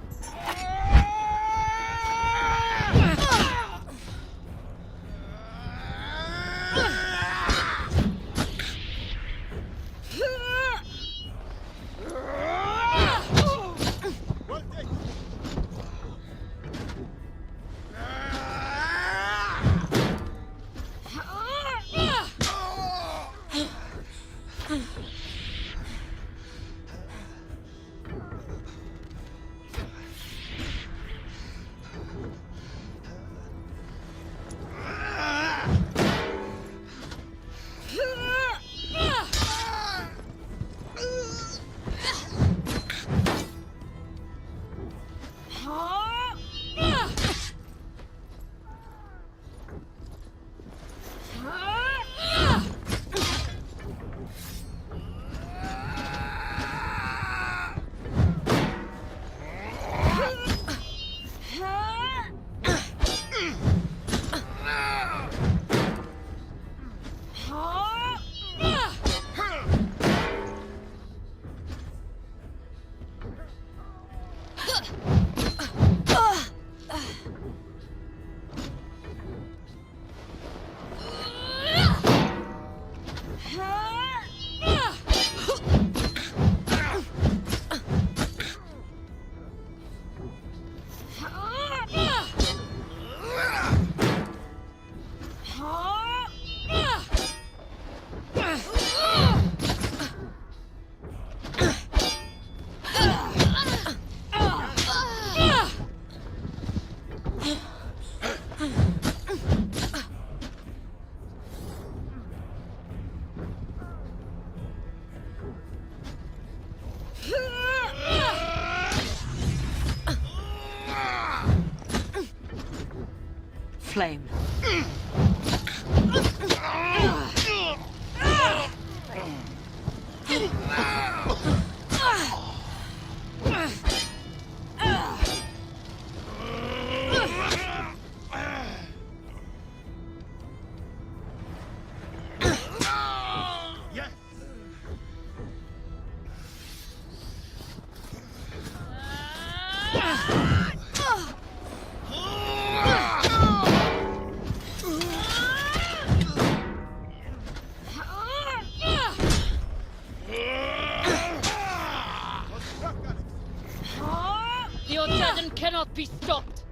Flame. The Otadan cannot be stopped.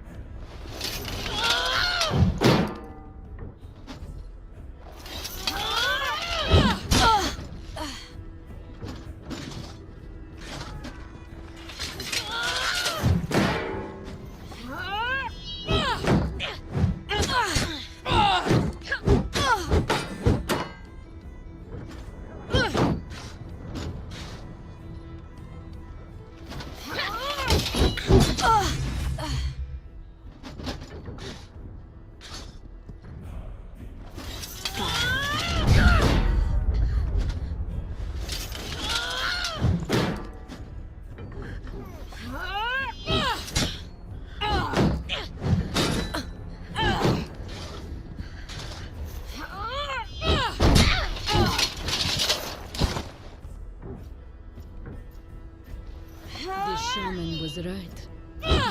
The shaman was right.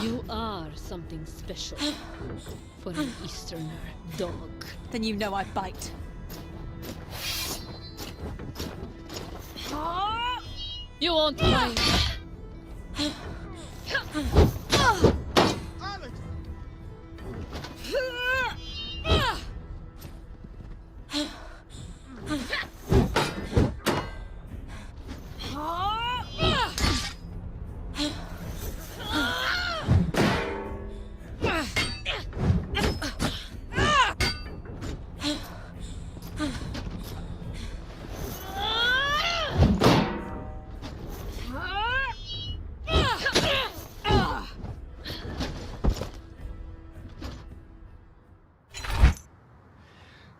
You are something special. For an Easterner dog. Then you know I bite. You won't mind.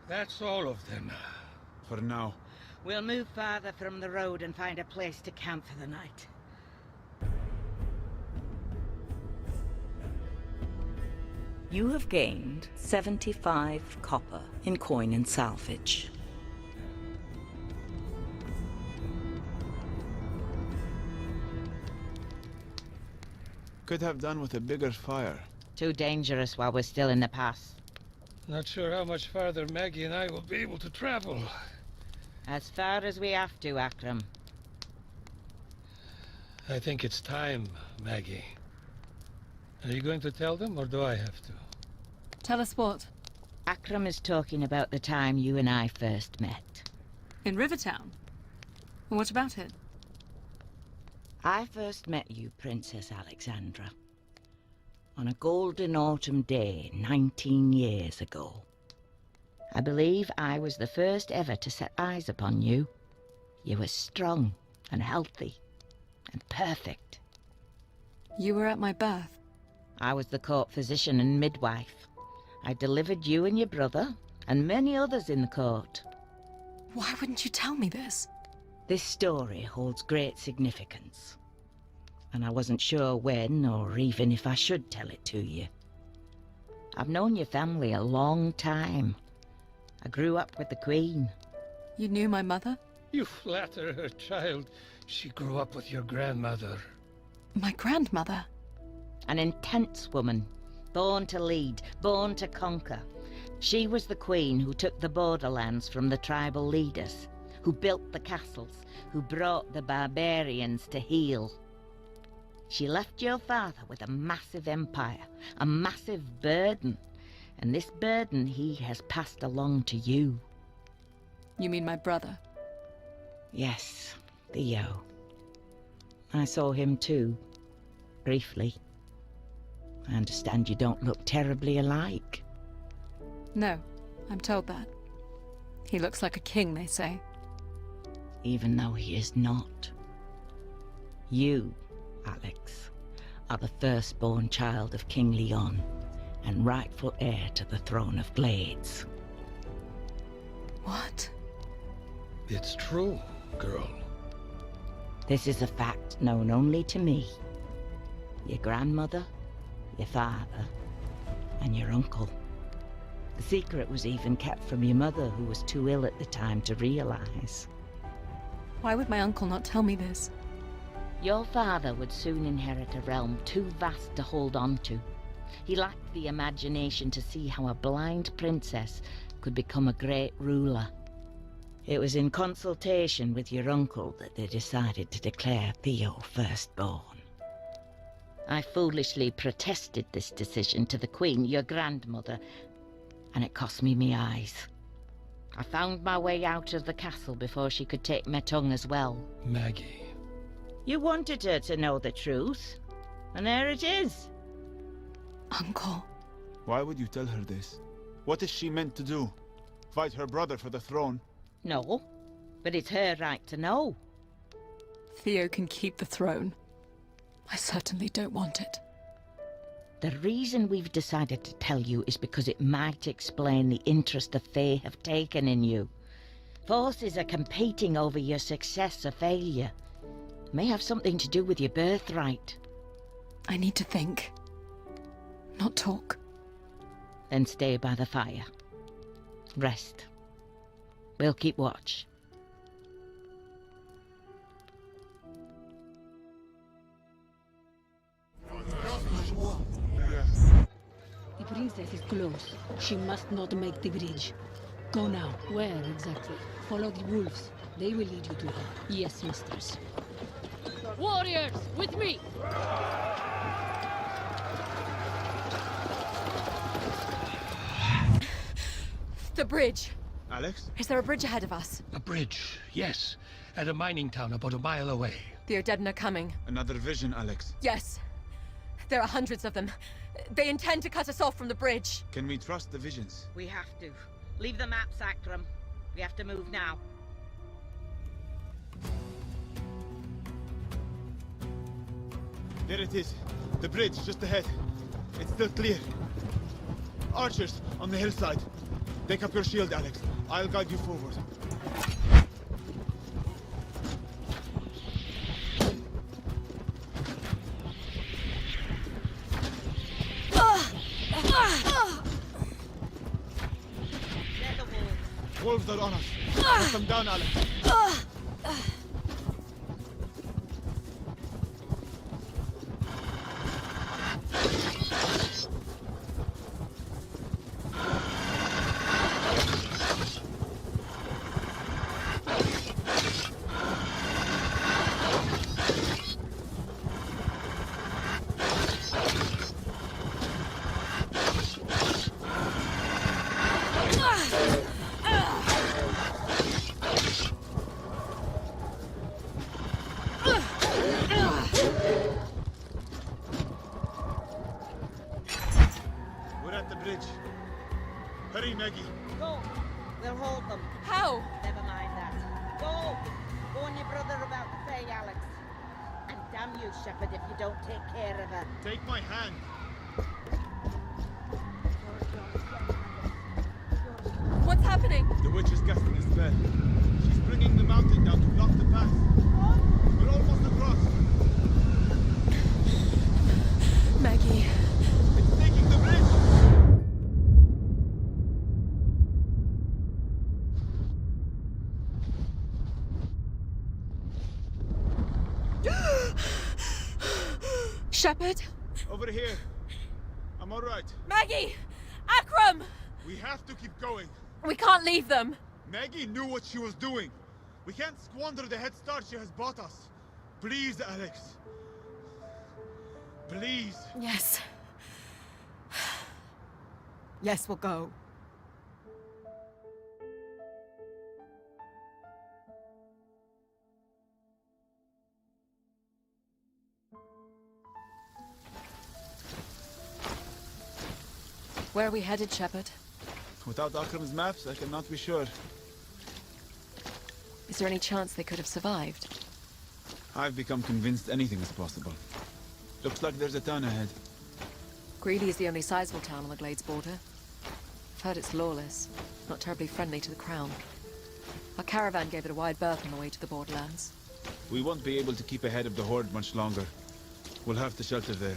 That's all of them. For now. We'll move farther from the road and find a place to camp for the night. You have gained 75 copper in coin and salvage. Could have done with a bigger fire. Too dangerous while we're still in the pass. Not sure how much farther Maggie and I will be able to travel. As far as we have to, Akram. I think it's time, Maggie. Are you going to tell them, or do I have to? Tell us what? Akram is talking about the time you and I first met. In Rivertown? What about it? I first met you, Princess Alexandra, on a golden autumn day 19 years ago. I believe I was the first ever to set eyes upon you. You were strong and healthy and perfect. You were at my birth. I was the court physician and midwife. I delivered you and your brother and many others in the court. Why wouldn't you tell me this? This story holds great significance, and I wasn't sure when or even if I should tell it to you. I've known your family a long time. I grew up with the Queen. You knew my mother? You flatter her, child. She grew up with your grandmother. My grandmother? An intense woman, born to lead, born to conquer. She was the queen who took the borderlands from the tribal leaders, who built the castles, who brought the barbarians to heel. She left your father with a massive empire, a massive burden, and this burden he has passed along to you. You mean my brother? Yes, Theo. I saw him too. Briefly. I understand you don't look terribly alike. No, I'm told that. He looks like a king, they say. Even though he is not. You, Alex, are the firstborn child of King Leon, and rightful heir to the throne of Glades. What? It's true, girl. This is a fact known only to me. Your grandmother, your father, and your uncle. The secret was even kept from your mother, who was too ill at the time to realize. Why would my uncle not tell me this? Your father would soon inherit a realm too vast to hold on to. He lacked the imagination to see how a blind princess could become a great ruler. It was in consultation with your uncle that they decided to declare Theo firstborn. I foolishly protested this decision to the Queen, your grandmother, and it cost me my eyes. I found my way out of the castle before she could take my tongue as well. Maggie. You wanted her to know the truth, and there it is. Uncle. Why would you tell her this? What is she meant to do? Fight her brother for the throne? No, but it's her right to know. Theo can keep the throne. I certainly don't want it. The reason we've decided to tell you is because it might explain the interest the Fae have taken in you. Forces are competing over your success or failure. May have something to do with your birthright. I need to think. Not talk. Then stay by the fire. Rest. We'll keep watch. The princess is close. She must not make the bridge. Go now. Where exactly? Follow the wolves. They will lead you to her. Yes, mistress. Warriors, with me! The bridge! Alex? Is there a bridge ahead of us? A bridge, yes. At a mining town about a mile away. The Odedan are coming. Another vision, Alex. Yes. There are hundreds of them. They intend to cut us off from the bridge. Can we trust the visions? We have to. Leave the maps, Akram. We have to move now. There it is. The bridge, just ahead. It's still clear. Archers, on the hillside. Take up your shield, Alex. I'll guide you forward. Wolves are on us. Cut them down, Alex. We're at the bridge. Hurry, Maggie. Go. We'll hold them. How? Never mind that. Go. Warn your brother about the Fae, Alex. And damn you, Shepherd, if you don't take care of her. Take my hand. What's happening? The witch is casting a spell. She's bringing the mountain down to block the path. We're almost across. Maggie. It's taking the bridge. Shepherd? Over here. I'm all right. Maggie! Akram! We have to keep going. We can't leave them. Maggie knew what she was doing. We can't squander the head start she has bought us. Please, Alex. Please. Yes. Yes, we'll go. Where are we headed, Shepard? Without Akram's maps, I cannot be sure. Is there any chance they could have survived? I've become convinced anything is possible. Looks like there's a town ahead. Greeley is the only sizable town on the Glades border. I've heard it's lawless, not terribly friendly to the Crown. Our caravan gave it a wide berth on the way to the borderlands. We won't be able to keep ahead of the Horde much longer. We'll have to shelter there.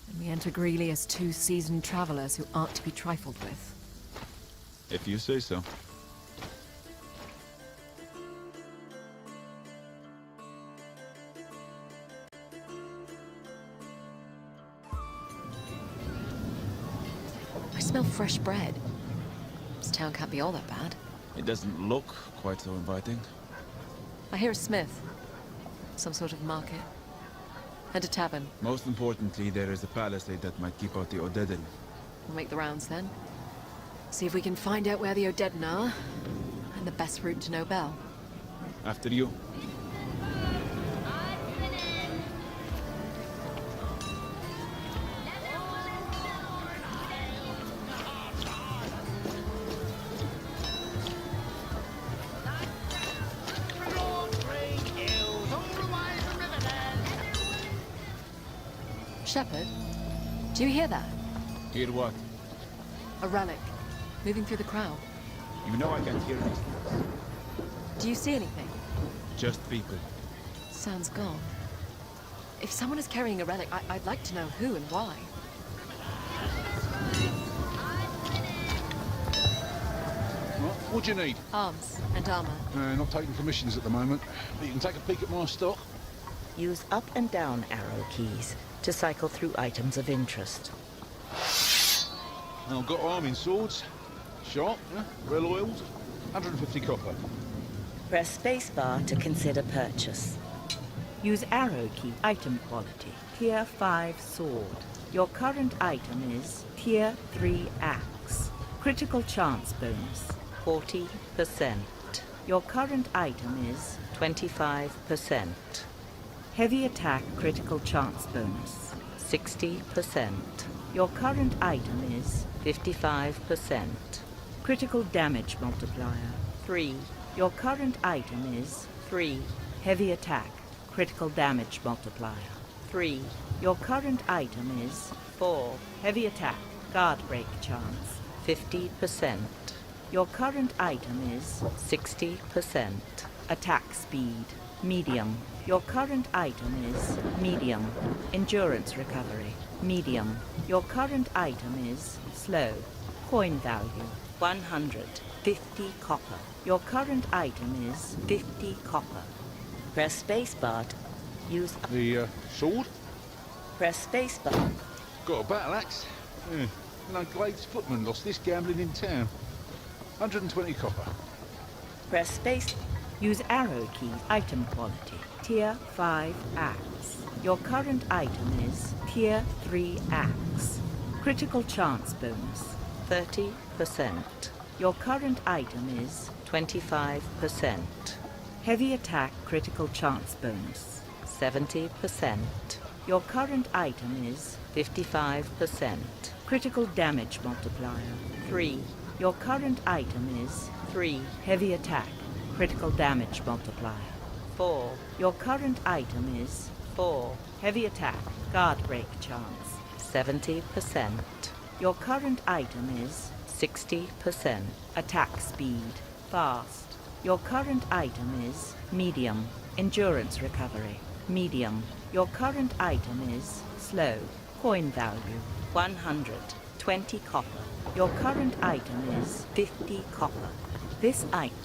And we enter Greeley as two seasoned travelers who aren't to be trifled with. If you say so. I smell fresh bread. This town can't be all that bad. It doesn't look quite so inviting. I hear a smith. Some sort of market. And a tavern. Most importantly, there is a palisade that might keep out the Odedan. We'll make the rounds then. See if we can find out where the Odedan are. And the best route to Nobel. After you. Shepard, do you hear that? Hear what? A relic, moving through the crowd. You know I can't hear these things. Do you see anything? Just people. Sounds gone. If someone is carrying a relic, I'd like to know who and why. What do you need? Arms and armor. Not taking commissions at the moment, but you can take a peek at my stock. Use up and down arrow keys to cycle through items of interest. Now, I've got arming swords, sharp, well oiled, 150 copper. Press spacebar to consider purchase. Use arrow key. Item quality. Tier 5 sword. Your current item is Tier 3 axe. Critical chance bonus 40%. Your current item is 25%. Heavy attack critical chance bonus 60%. Your current item is 55%. Critical damage multiplier 3. Your current item is 3. Heavy attack critical damage multiplier 3. Your current item is 4. Heavy attack guard break chance 50%. Your current item is 60%. Attack speed medium. Your current item is medium. Endurance recovery medium. Your current item is slow. Coin value 150 copper. Your current item is 50 copper. Press spacebar to use The sword? Press spacebar. Got a battle axe. Yeah. No Glades footman lost this gambling in town. 120 copper. Press space. Use arrow key. Item quality. Tier 5 axe. Your current item is Tier 3 axe. Critical chance bonus 30%. Your current item is 25%. Heavy attack critical chance bonus 70%. Your current item is 55%. Critical damage multiplier 3. Your current item is 3. Heavy attack critical damage multiplier 4. Your current item is 4. Heavy attack guard break chance 70%. Your current item is 60%. Attack speed fast. Your current item is medium. Endurance recovery medium. Your current item is slow. Coin value 120 copper. Your current item is 50 copper. This item.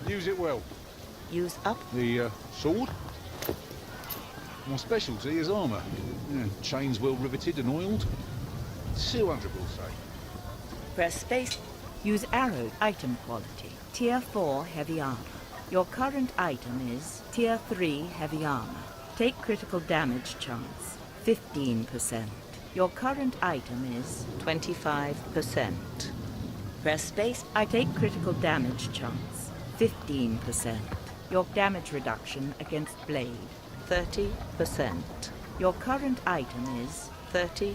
Use it well. Use up. The sword? My specialty is armour. Yeah, chains well riveted and oiled. 200 we'll say. Press space. Use arrow. Item quality. Tier 4 heavy armor. Your current item is Tier 3 heavy armor. Take critical damage chance 15%. Your current item is 25%. Press space. I take critical damage chance 15%. Your damage reduction against blade 30%. Your current item is 30%.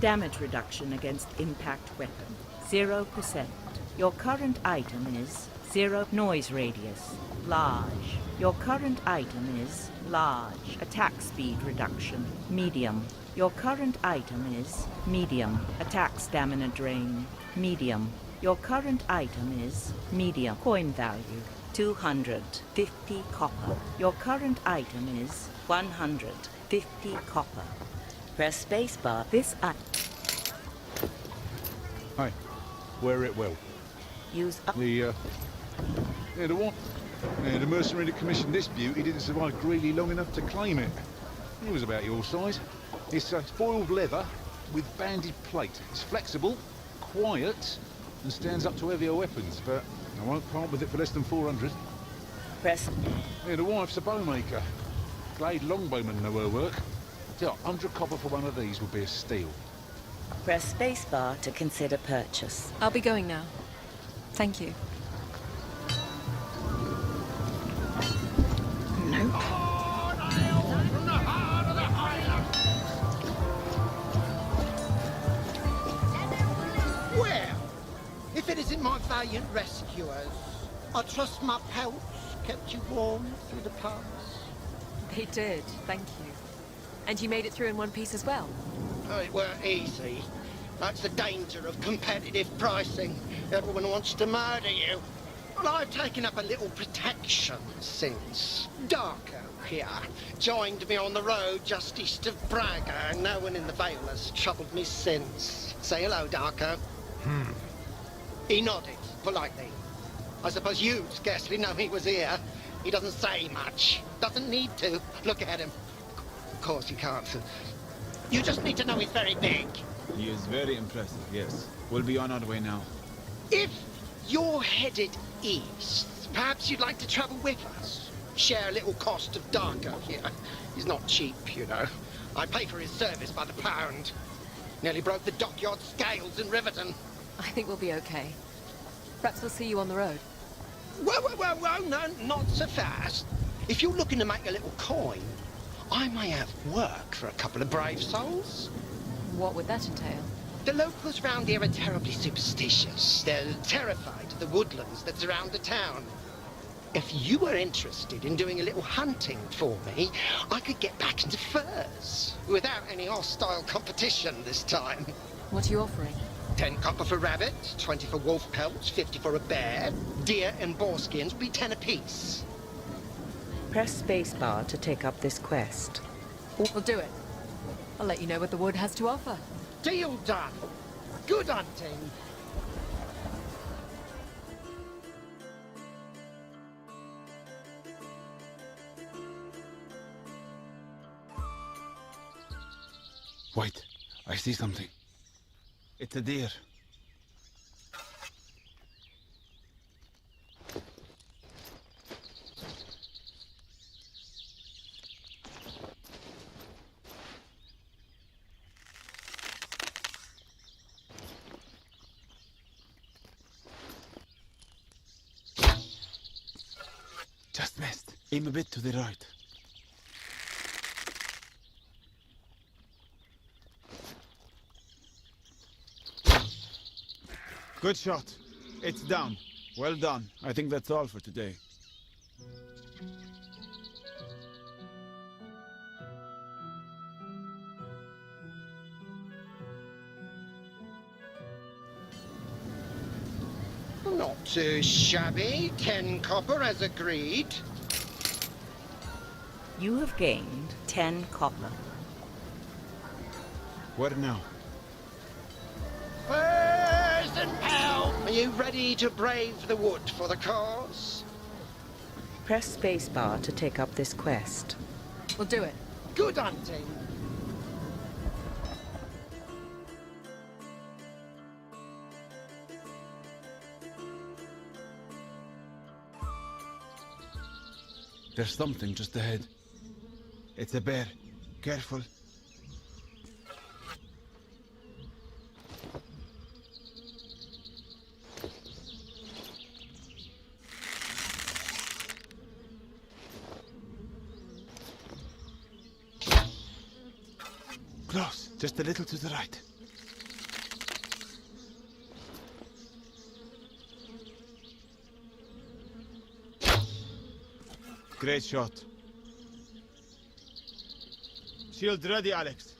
Damage reduction against impact weapon, 0%. Your current item is 0. Noise radius, large. Your current item is large. Attack speed reduction, medium. Your current item is medium. Attack stamina drain, medium. Your current item is medium. Coin value, 250 copper. Your current item is 150 copper. Press spacebar. This Hey, wear it well. use up. The one. Yeah, the mercenary that commissioned this beauty didn't survive Greeley long enough to claim it. It was about your size. It's foiled leather with banded plate. It's flexible, quiet, and stands up to heavier weapons, but I won't part with it for less than 400. Press. Yeah, the wife's a bowmaker. Glade longbowmen know her work. Yeah, 100 copper for one of these would be a steal. Press spacebar to consider purchase. I'll be going now. Thank you. Well, if it isn't my valiant rescuers, I trust my pelts kept you warm through the pass. They did, thank you. And you made it through in one piece as well. Oh, it weren't easy. That's the danger of competitive pricing. Everyone wants to murder you. Well, I've taken up a little protection since. Darko here joined me on the road just east of Braga, and no one in the Vale has troubled me since. Say hello, Darko. He nodded politely. I suppose you'd scarcely know he was here. He doesn't say much. Doesn't need to. Look at him. Of course you can't. You just need to know he's very big. He is very impressive, yes. We'll be on our way now. If you're headed east, perhaps you'd like to travel with us. Share a little cost of Darko here. He's not cheap, you know. I pay for his service by the pound. Nearly broke the dockyard scales in Riverton. I think we'll be okay. Perhaps we'll see you on the road. Whoa, no, not so fast. If you're looking to make a little coin, I may have work for a couple of brave souls. What would that entail? The locals round here are terribly superstitious. They're terrified of the woodlands that surround the town. If you were interested in doing a little hunting for me, I could get back into furs, without any hostile competition this time. What are you offering? 10 copper for rabbit, 20 for wolf pelts, 50 for a bear. Deer and boar skins will be 10 apiece. Press spacebar to take up this quest. We'll do it. I'll let you know what the wood has to offer. Deal done. Good hunting. Wait, I see something. It's a deer. Just missed. Aim a bit to the right. Good shot. It's down. Well done. I think that's all for today. Not too shabby. 10 copper as agreed. You have gained 10 copper. Where now? Furs and pal! Are you ready to brave the wood for the cause? Press spacebar to take up this quest. We'll do it. Good hunting. There's something just ahead. It's a bear. Careful. Close. Just a little to the right. Great shot. Shield ready, Alex.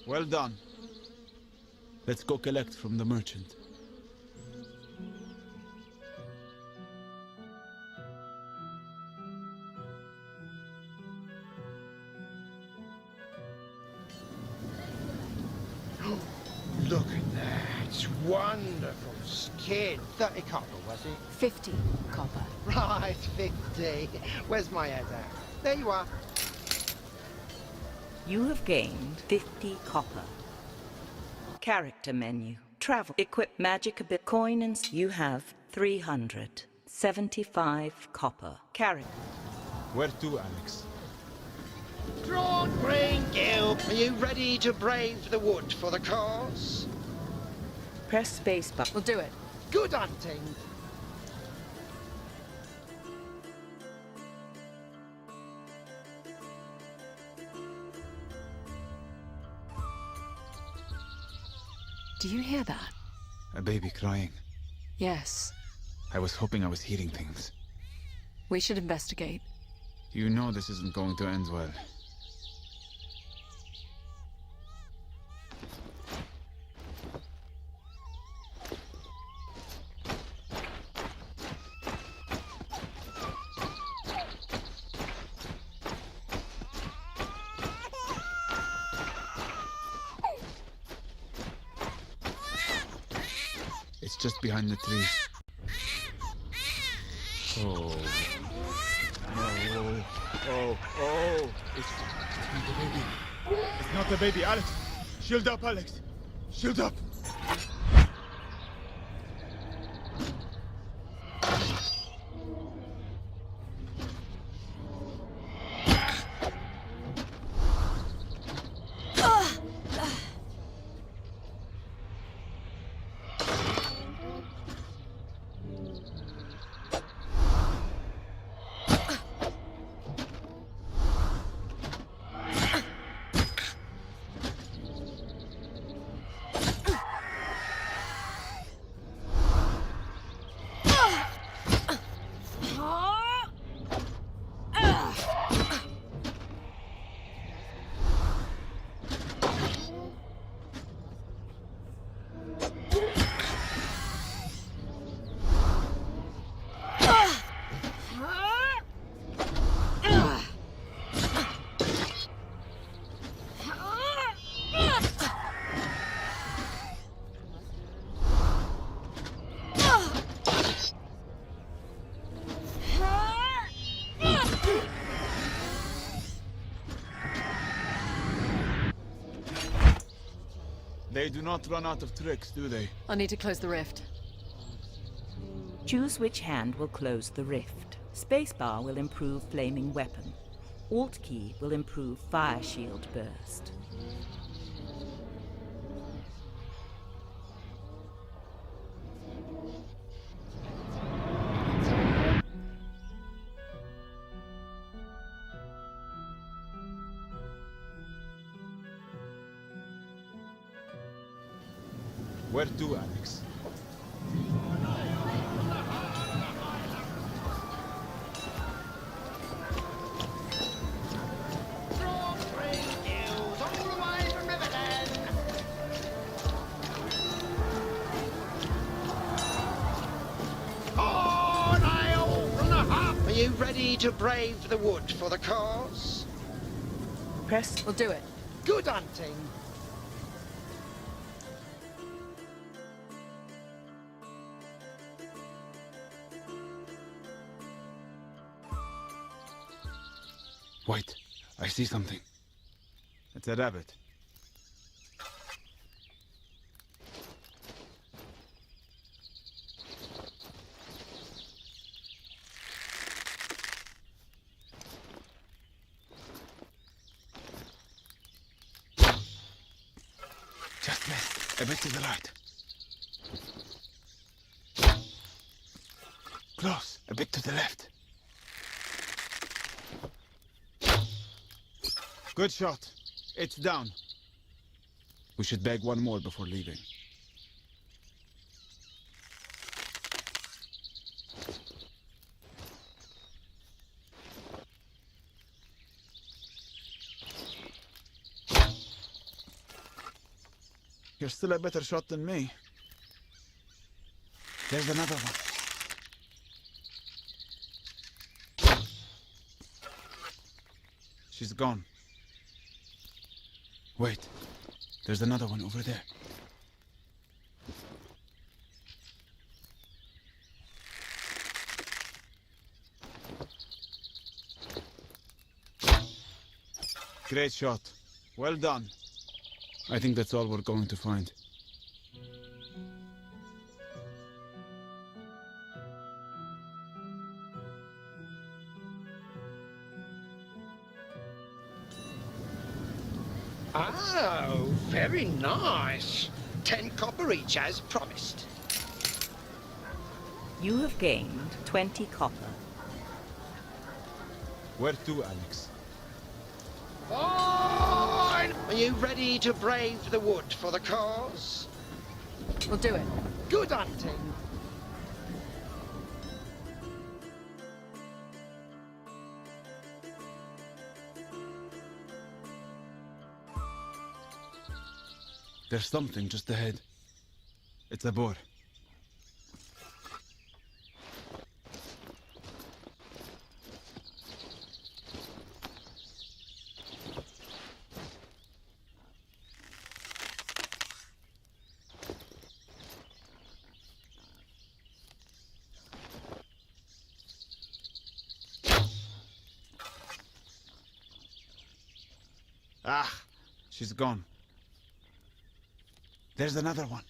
Well done. Let's go collect from the merchant. Look at that. It's wonderful skin. 30 copper, was it? 50 copper. Right, 50. Where's my head at? There you are. You have gained 50 copper. Character menu. Travel. Equip magic a bit. Coin and you have 375 copper. Character. Where to, Alex? Drawn Green Guild, are you ready to brave the wood for the cause? Press spacebar. We'll do it. Good hunting. Do you hear that? A baby crying. Yes. I was hoping I was hearing things. We should investigate. You know this isn't going to end well. It's just behind the trees. Oh. No. Oh. It's not the baby. It's not the baby, Alex. Shield up, Alex. Shield up. They do not run out of tricks, do they? I'll need to close the rift. Choose which hand will close the rift. Spacebar will improve flaming weapon. Alt key will improve fire shield burst. Where to, Alex? Are you ready to brave the wood for the cause? Press. We'll do it. Good hunting. Wait, I see something. It's a rabbit. Just missed. A bit to the right. Close. A bit to the left. Good shot. It's down. We should bag one more before leaving. You're still a better shot than me. There's another one. She's gone. Wait, there's another one over there. Great shot. Well done. I think that's all we're going to find. Oh, very nice. 10 copper each as promised. You have gained 20 copper. Where to, Alex? Fine! Are you ready to brave the wood for the cause? We'll do it. Good hunting. There's something just ahead. It's a boar. Ah, she's gone. There's another one.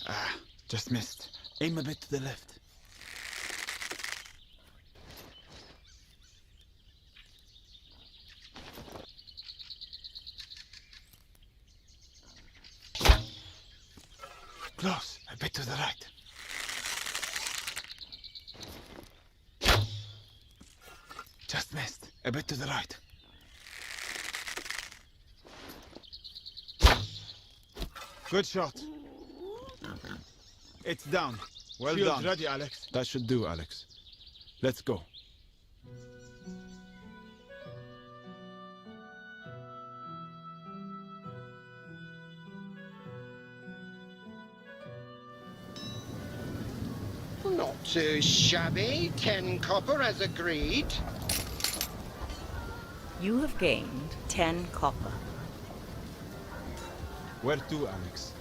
Ah, just missed. Aim a bit to the left. Close, a bit to the right. Just missed, a bit to the right. Good shot. It's down. Well Shield's done. ready, Alex. That should do, Alex. Let's go. Not too shabby. 10 copper as agreed. You have gained 10 copper. Where to, Alex?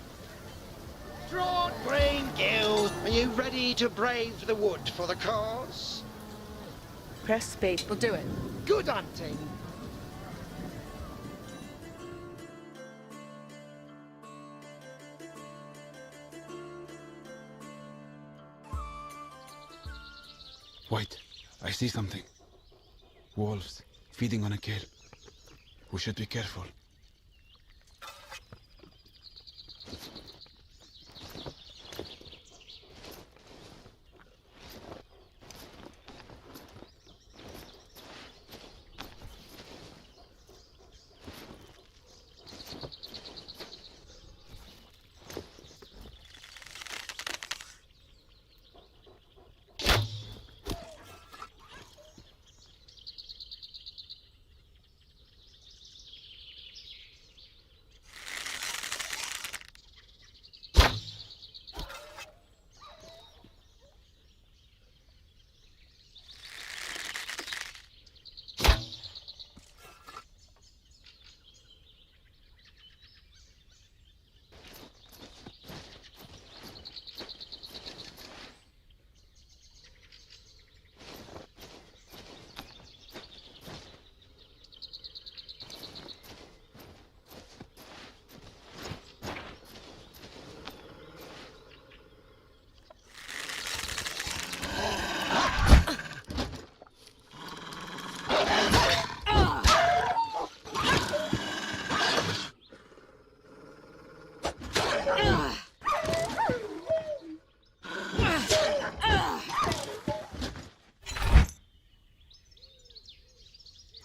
Drawn Green Guild. Are you ready to brave the wood for the cause? Press space. We'll do it. Good hunting. Wait, I see something. Wolves, feeding on a kill. We should be careful.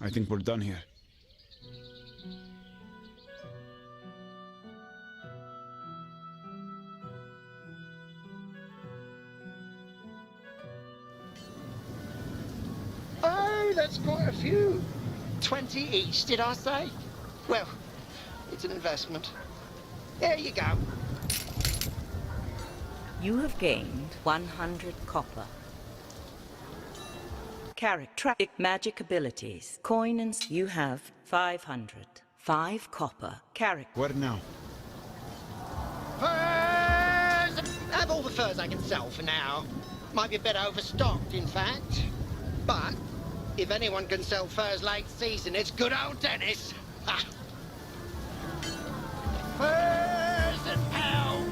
I think we're done here. Oh, that's quite a few. 20 each, did I say? Well, it's an investment. There you go. You have gained 100 copper. Character magic abilities. Coin and you have 500. 5 copper. Character. Where now? Furs! Have all the furs I can sell for now. Might be a bit overstocked, in fact. But if anyone can sell furs late season, it's good old Dennis. Ha! Furs and pounds!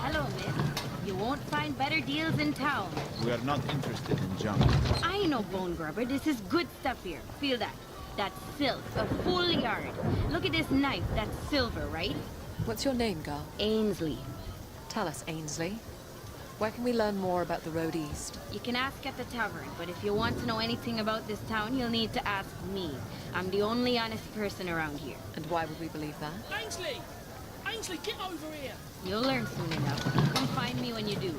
Hello, miss. You won't find better deals in town. We are not interested in junk. I know, bone grubber. This is good stuff here. Feel that. That's silk, a full yard. Look at this knife. That's silver, right? What's your name, girl? Ainsley. Tell us, Ainsley. Where can we learn more about the road east? You can ask at the tavern, but if you want to know anything about this town, you'll need to ask me. I'm the only honest person around here. And why would we believe that? Ainsley! Ainsley, get over here! You'll learn soon enough. Come find me when you do.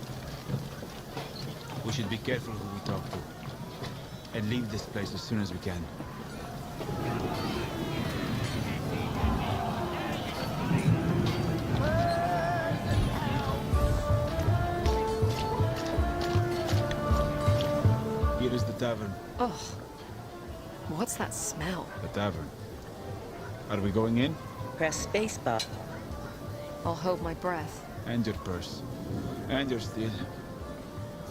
We should be careful who we talk to. And leave this place as soon as we can. Here is the tavern. Oh. What's that smell? The tavern. Are we going in? Press spacebar. I'll hold my breath. And your purse. And your steel.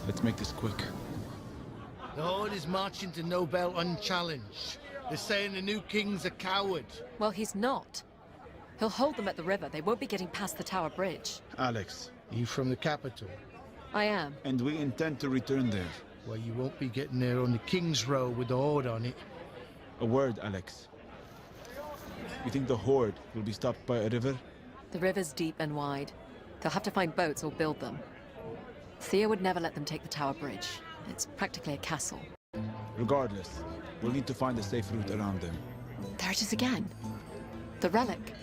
Let's make this quick. The Horde is marching to Nobel unchallenged. They're saying the new king's a coward. Well, he's not. He'll hold them at the river. They won't be getting past the Tower Bridge. Alex. You from the capital? I am. And we intend to return there. Well, you won't be getting there on the King's Road with the Horde on it. A word, Alex. You think the Horde will be stopped by a river? The river's deep and wide. They'll have to find boats or build them. Thea would never let them take the Tower Bridge. It's practically a castle. Regardless, we'll need to find a safe route around them. There it is again. The relic.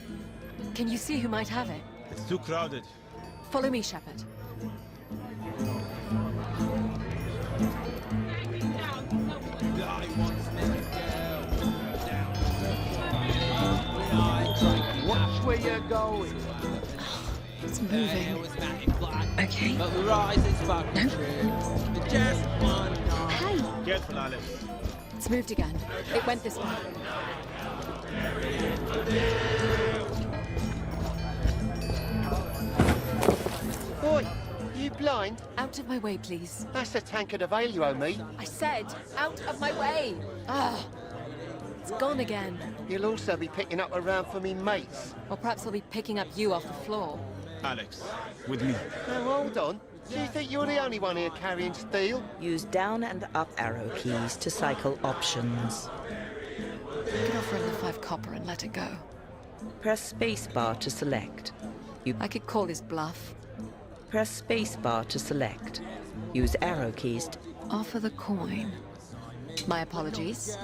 Can you see who might have it? It's too crowded. Follow me, Shepard. Watch where you're going. It's moving. Okay. But the rise is fucking true. Just one night. Hey! Careful, Alex. It's moved again. It went this way. Boy, you blind? Out of my way, please. That's a tankard of ale you owe me. I said, out of my way! Ah! It's gone again. You'll also be picking up around for me mates. Or perhaps I'll be picking up you off the floor. Alex, with me. Now, hold on. Do you think you're the only one here carrying steel? Use down and up arrow keys to cycle options. I could offer him the 5 copper and let it go. Press spacebar to select. I could call his bluff. Press spacebar to select. Use arrow keys to... Offer the coin. My apologies.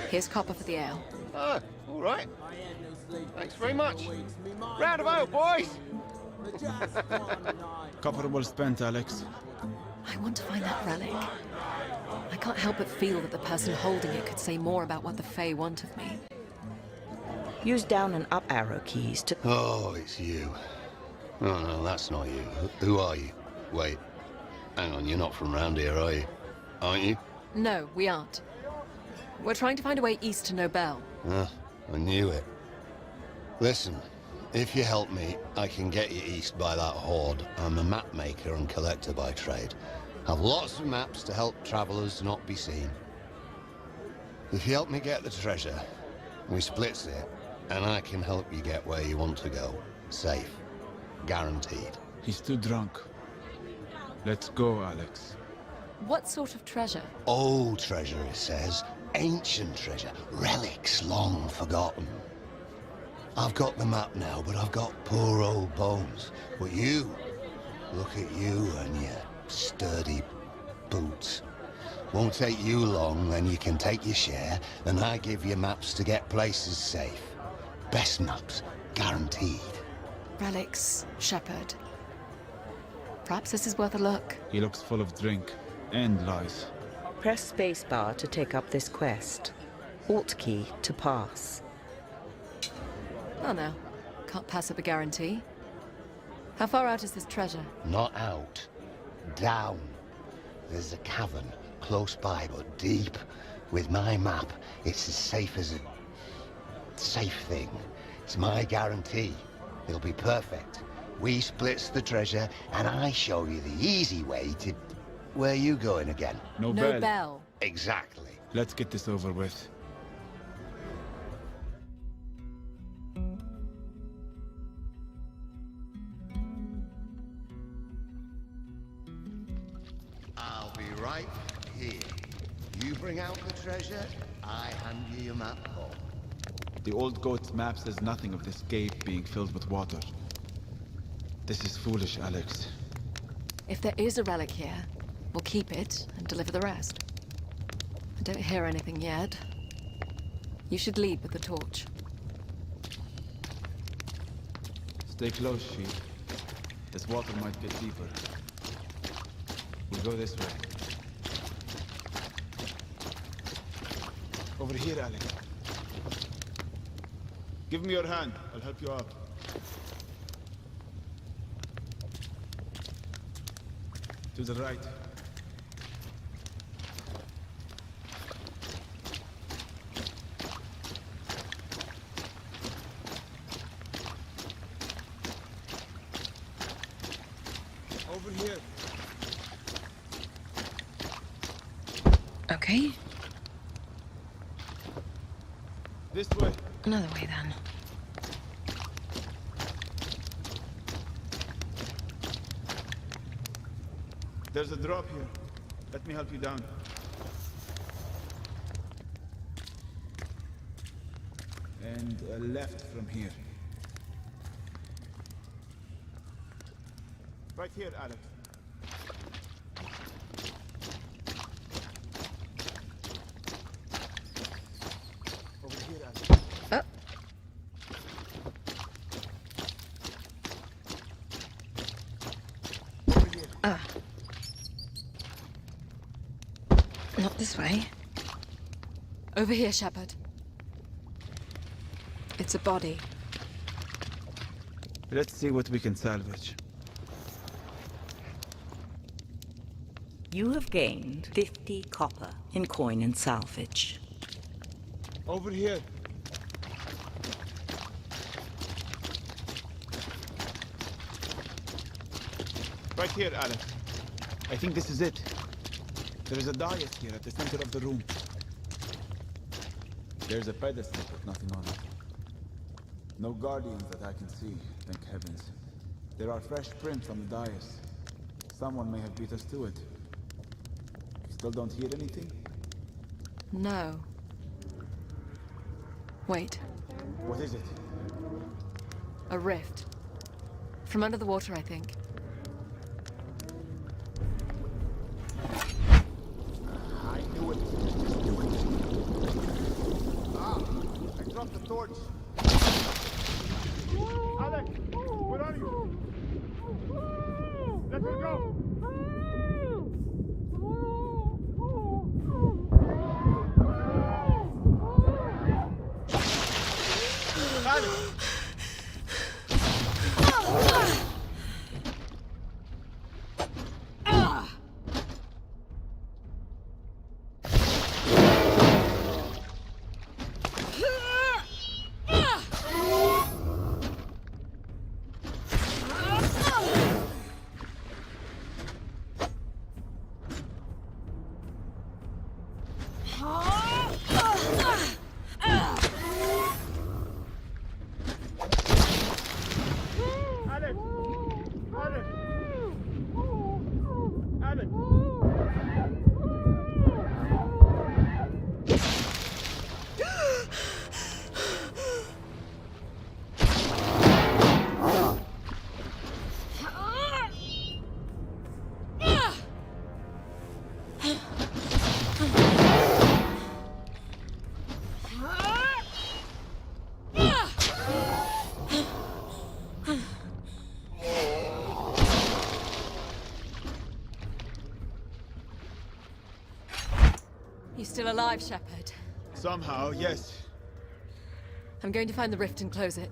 Here's copper for the ale. Oh, all right. Thanks very much. Round of ale, boys! Copper well spent, Alex. I want to find that relic. I can't help but feel that the person holding it could say more about what the Fae want of me. Use down and up arrow keys to... Oh, it's you. Oh, no, that's not you. Who are you? Wait. Hang on, you're not from round here, are you? Aren't you? No, we aren't. We're trying to find a way east to Nobel. Ah, I knew it. Listen, if you help me, I can get you east by that Horde. I'm a map maker and collector by trade. Have lots of maps to help travelers not be seen. If you help me get the treasure, we splits it, and I can help you get where you want to go. Safe. Guaranteed. He's too drunk. Let's go, Alex. What sort of treasure? Old treasure, it says. Ancient treasure. Relics long forgotten. I've got the map now, but I've got poor old bones. But you Look at you and your sturdy boots. Won't take you long, then you can take your share, and I give you maps to get places safe. Best maps, guaranteed. Relics, Shepherd. Perhaps this is worth a look. He looks full of drink and lies. Press spacebar to take up this quest. Alt key to pass. Oh no, can't pass up a guarantee. How far out is this treasure? Not out. Down. There's a cavern close by, but deep. With my map, it's as safe as a safe thing. It's my guarantee. It'll be perfect. We splits the treasure, and I show you the easy way to... Where you going again? No No bell. bell. Exactly. Let's get this over with. I'll be right here. You bring out the treasure, I hand you your map home. The old goat's map says nothing of this cave being filled with water. This is foolish, Alex. If there is a relic here, we'll keep it and deliver the rest. I don't hear anything yet. You should lead with the torch. Stay close, Sheep. This water might get deeper. We'll go this way. Over here, Alex. Give me your hand. I'll help you up. To the right. Over here. Okay, This way. another way then. There's a drop here. Let me help you down. And a left from here. Right here, Alex. Over here, Alex. Oh. Over here. Ah. Not this way. Over here, Shepherd. It's a body. Let's see what we can salvage. You have gained 50 copper in coin and salvage. Over here. Right here, Alex. I think this is it. There is a dais here at the center of the room. There's a pedestal, but nothing on it. No guardians that I can see, thank heavens. There are fresh prints on the dais. Someone may have beat us to it. You still don't hear anything? No. Wait, What is it? a rift. From under the water, I think. I knew it. Just do it. Ah, I dropped the torch. Alex, where are you? Let her go. Alex! Alex! Alex! Alex! You still alive, Shepard? Somehow, yes. I'm going to find the rift and close it.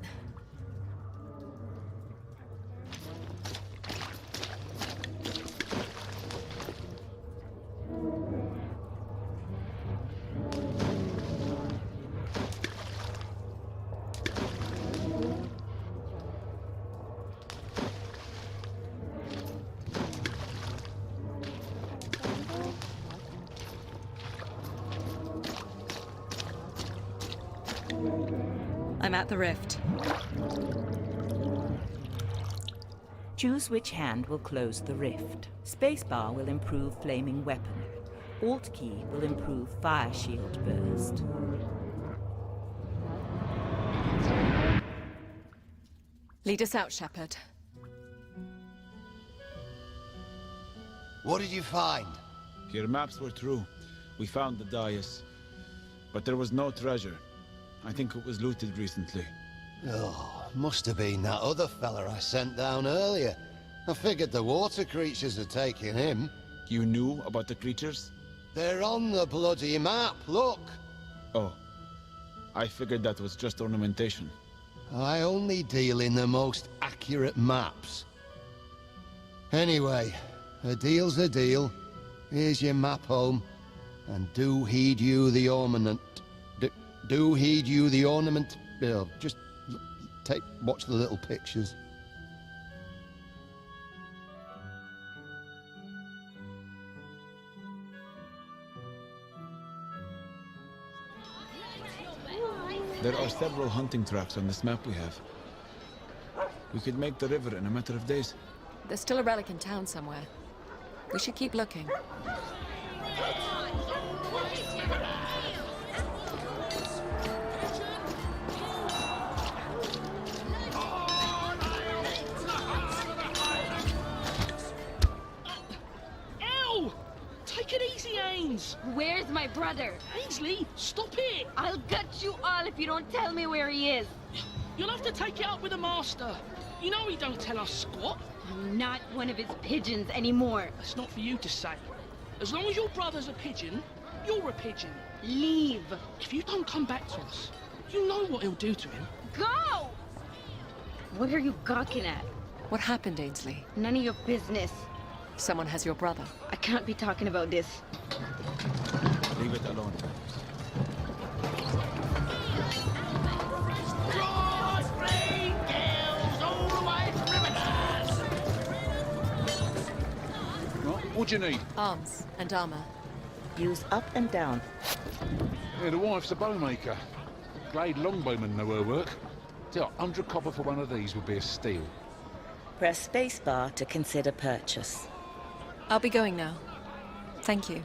I'm at the rift. Choose which hand will close the rift. Spacebar will improve flaming weapon. Alt key will improve fire shield burst. Lead us out, Shepard. What did you find? Your maps were true. We found the dais. But there was no treasure. I think it was looted recently. Oh, must have been that other fella I sent down earlier. I figured the water creatures had taken him. You knew about the creatures? They're on the bloody map, look! Oh. I figured that was just ornamentation. I only deal in the most accurate maps. Anyway, a deal's a deal. Here's your map home. And do heed you the ornament. Do heed you the ornament. Just watch the little pictures. There are several hunting tracks on this map we have. We could make the river in a matter of days. There's still a relic in town somewhere. We should keep looking. Take it easy, Ains! Where's my brother? Ainsley, stop it! I'll gut you all if you don't tell me where he is. You'll have to take it up with the master. You know he don't tell us squat. I'm not one of his pigeons anymore. That's not for you to say. As long as your brother's a pigeon, you're a pigeon. Leave. If you don't come back to us, you know what he'll do to him. Go! What are you gawking at? What happened, Ainsley? None of your business. Someone has your brother. I can't be talking about this. Leave it alone. What do you need? Arms and armor. Use up and down. Yeah, the wife's a bowmaker. Glade longbowmen know her work. Tell you, 100 copper for one of these would be a steal. Press spacebar to consider purchase. I'll be going now. Thank you.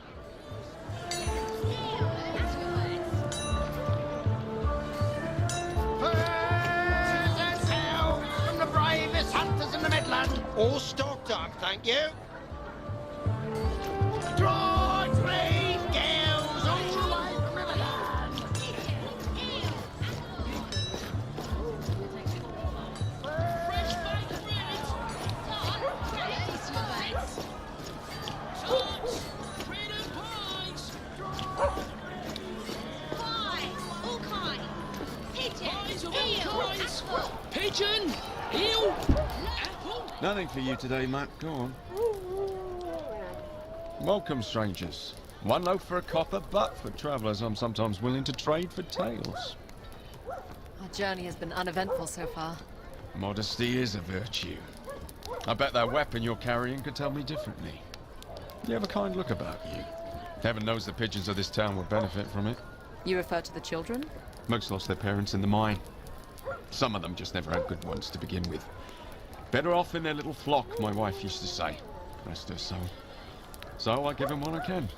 From the bravest hunters in the Midland. All stocked up, thank you. Draw three girls all the way from Riverland. Fresh baked bread! Tarts, bread and pies! Pie, all kind. Pigeon, Pies of eel, all kinds! apple. Pigeon, eel, apple. Nothing for you today, Matt. Go on. Welcome, strangers. One loaf for a copper, but for travellers, I'm sometimes willing to trade for tales. Our journey has been uneventful so far. Modesty is a virtue. I bet that weapon you're carrying could tell me differently. You have a kind look about you. Heaven knows the pigeons of this town would benefit from it. You refer to the children? Most lost their parents in the mine. Some of them just never had good ones to begin with. Better off in their little flock, my wife used to say. Rest her soul. So I give them what I can.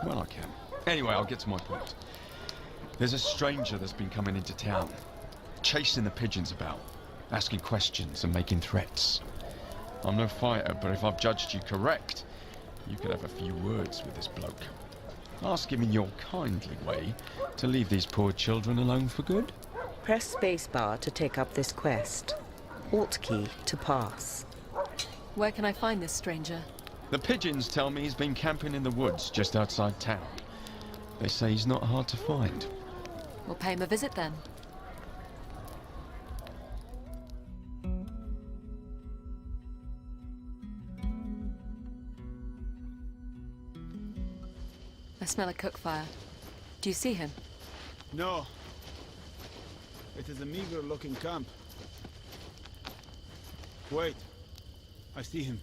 Well, I can. Anyway, I'll get to my point. There's a stranger that's been coming into town, chasing the pigeons about, asking questions and making threats. I'm no fighter, but if I've judged you correct, you could have a few words with this bloke. Ask him in your kindly way to leave these poor children alone for good. Press spacebar to take up this quest. Alt key to pass. Where can I find this stranger? The pigeons tell me he's been camping in the woods just outside town. They say he's not hard to find. We'll pay him a visit then. I smell a cook fire. Do you see him? No. It is a meager-looking camp. Wait. I see him.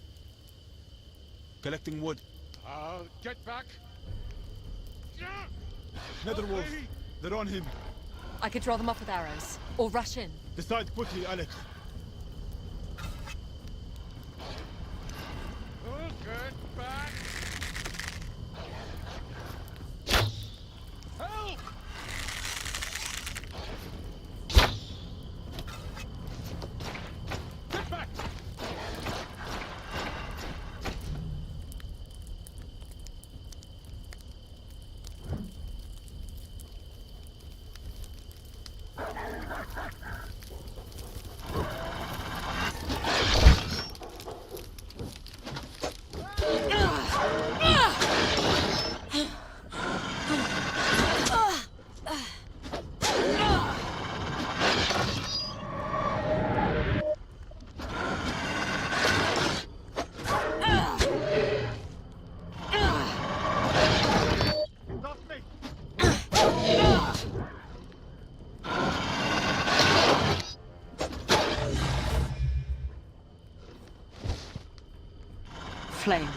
Collecting wood. Get back! Netherwolf! They're on him. I could draw them off with arrows. Or rush in. Decide quickly, Alex. Get back! Help! Get back! Flame.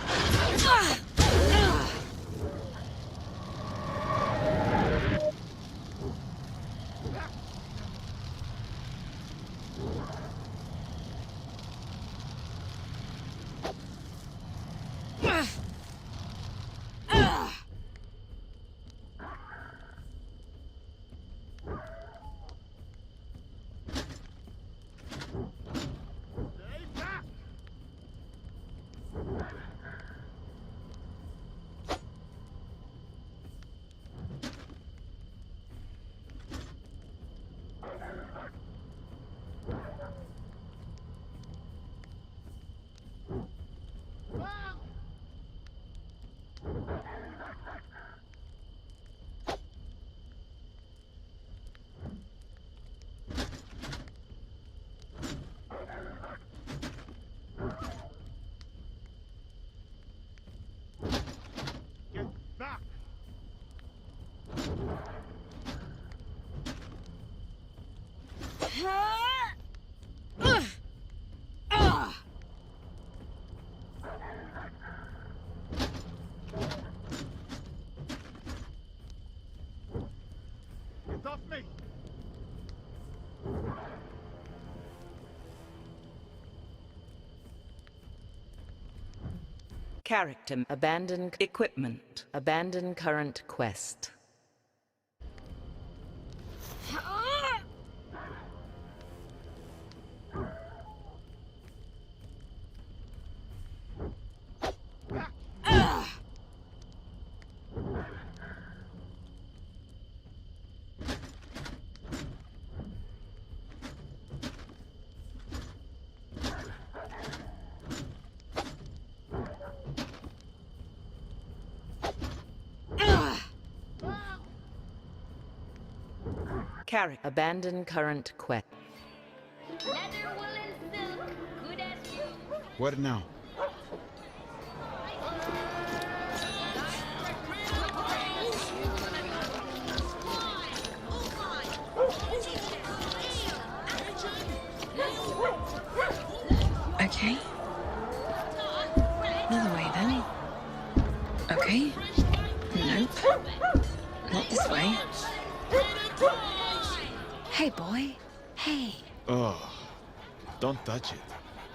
Character. Abandon equipment. Abandon current quest. Character. Abandon current quest. What now? Okay. Another way then. Okay. Nope. Not this way. Hey, boy. Hey. Oh, don't touch it.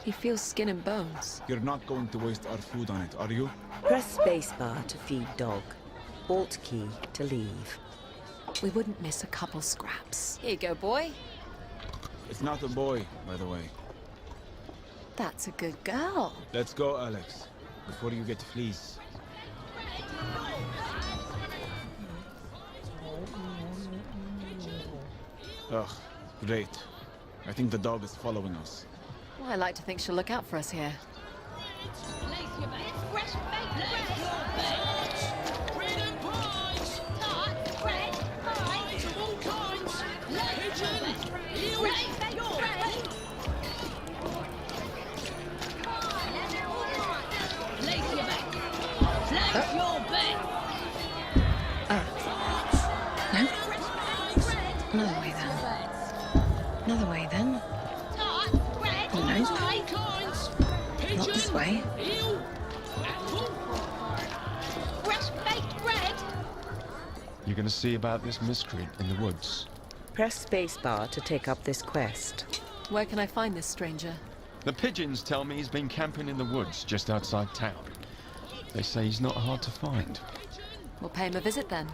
He feels skin and bones. You're not going to waste our food on it, are you? Press spacebar to feed dog. Alt key to leave. We wouldn't miss a couple scraps. Here you go, boy. It's not a boy, by the way. That's a good girl. Let's go, Alex, before you get fleas. Ugh, great. I think the dog is following us. Well, I like to think she'll look out for us here. Place your bet. No. Another way then. Another way then. Nope. Not this way. Fresh-baked bread? You're gonna see about this miscreant in the woods. Press spacebar to take up this quest. Where can I find this stranger? The pigeons tell me he's been camping in the woods just outside town. They say he's not hard to find. We'll pay him a visit then.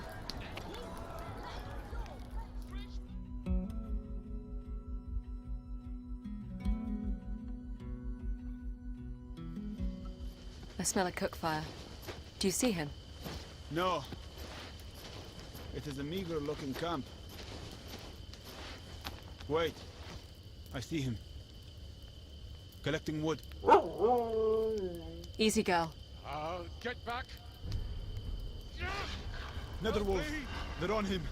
I smell a cook fire. Do you see him? No. It is a meager-looking camp. Wait. I see him. Collecting wood. Easy, girl. I'll get back. Another wolf. They're on him.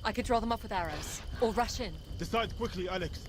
I could draw them off with arrows. Or rush in. Decide quickly, Alex.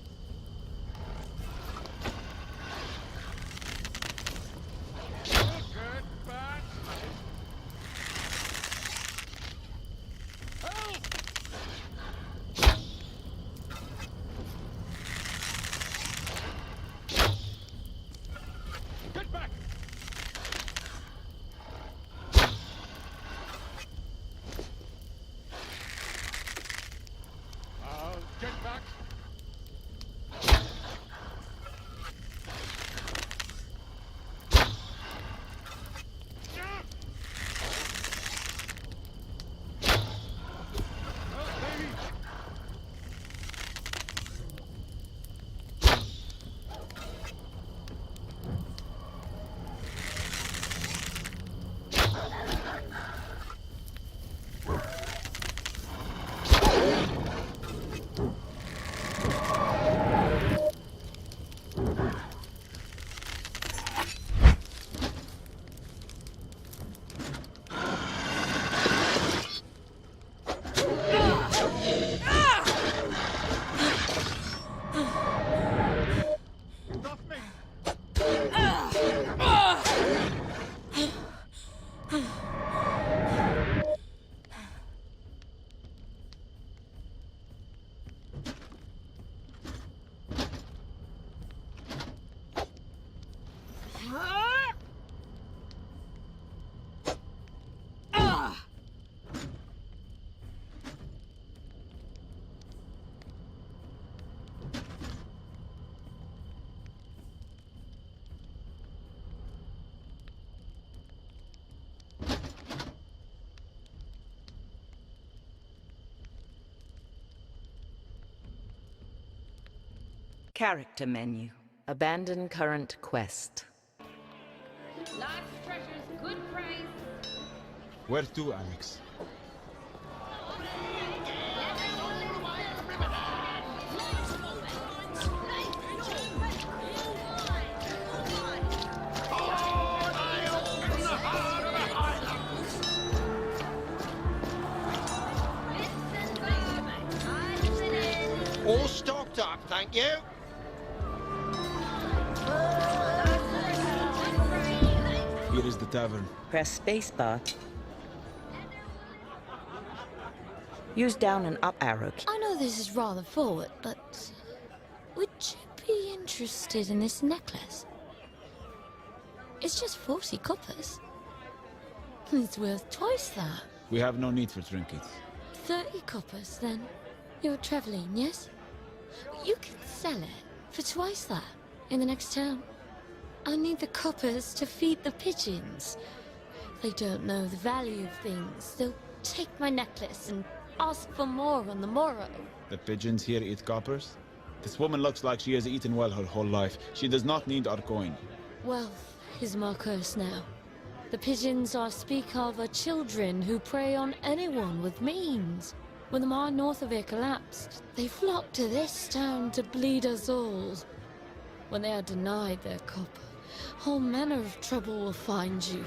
Character menu. Abandon current quest. Life's treasures, good price. Where to, Alex? All stocked up, thank you. Here is the tavern. Press spacebar. Use down and up arrow key. I know this is rather forward, but would you be interested in this necklace? It's just 40 coppers. It's worth twice that. We have no need for trinkets. 30 coppers, then. You're traveling, yes? You can sell it for twice that in the next town. I need the coppers to feed the pigeons. They don't know the value of things. They'll take my necklace and ask for more on the morrow. The pigeons here eat coppers? This woman looks like she has eaten well her whole life. She does not need our coin. Wealth is my curse now. The pigeons I speak of are children who prey on anyone with means. When the mine north of here collapsed, they flocked to this town to bleed us all. When they are denied their copper, all manner of trouble will find you.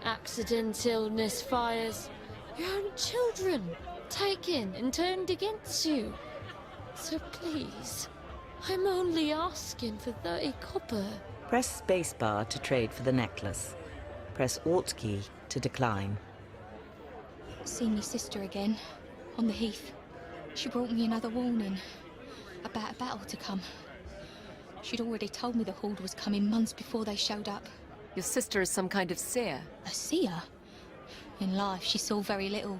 Accident, illness, fires, your own children taken and turned against you. So please, I'm only asking for 30 copper. Press spacebar to trade for the necklace. Press Alt key to decline. Seen me sister again, on the heath. She brought me another warning about a battle to come. She'd already told me the Horde was coming months before they showed up. Your sister is some kind of seer. A seer? In life, she saw very little.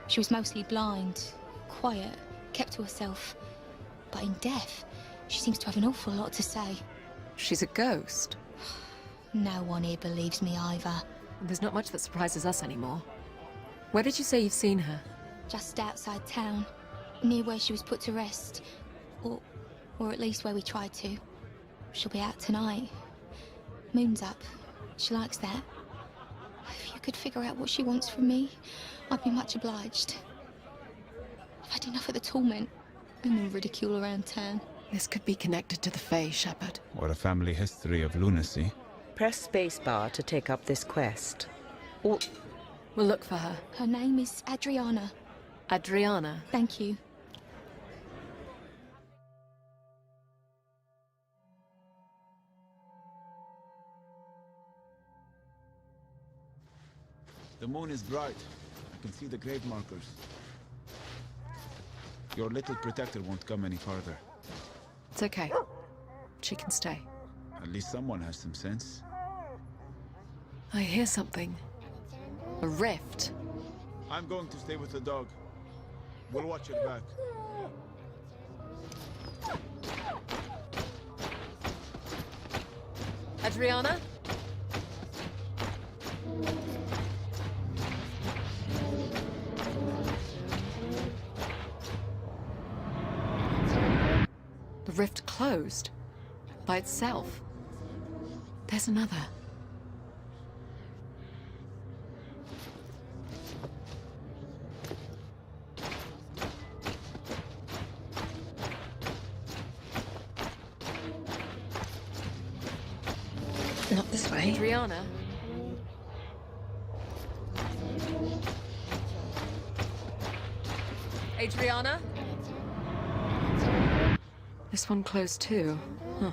She was mostly blind, quiet, kept to herself. But in death, she seems to have an awful lot to say. She's a ghost. No one here believes me either. There's not much that surprises us anymore. Where did you say you've seen her? Just outside town, near where she was put to rest. Or at least where we tried to. She'll be out tonight. Moon's up. She likes that. If you could figure out what she wants from me, I'd be much obliged. I've had enough of the torment and the ridicule around town. This could be connected to the Fae, Shepard. Or a family history of lunacy. Press spacebar to take up this quest. We'll look for her. Her name is Adriana. Adriana? Thank you. The moon is bright. I can see the grave markers. Your little protector won't come any farther. It's okay. She can stay. At least someone has some sense. I hear something. A rift. I'm going to stay with the dog. We'll watch your back. Adriana? The rift closed. By itself. There's another. Not this way. Adriana? Adriana? This one closed too. Huh.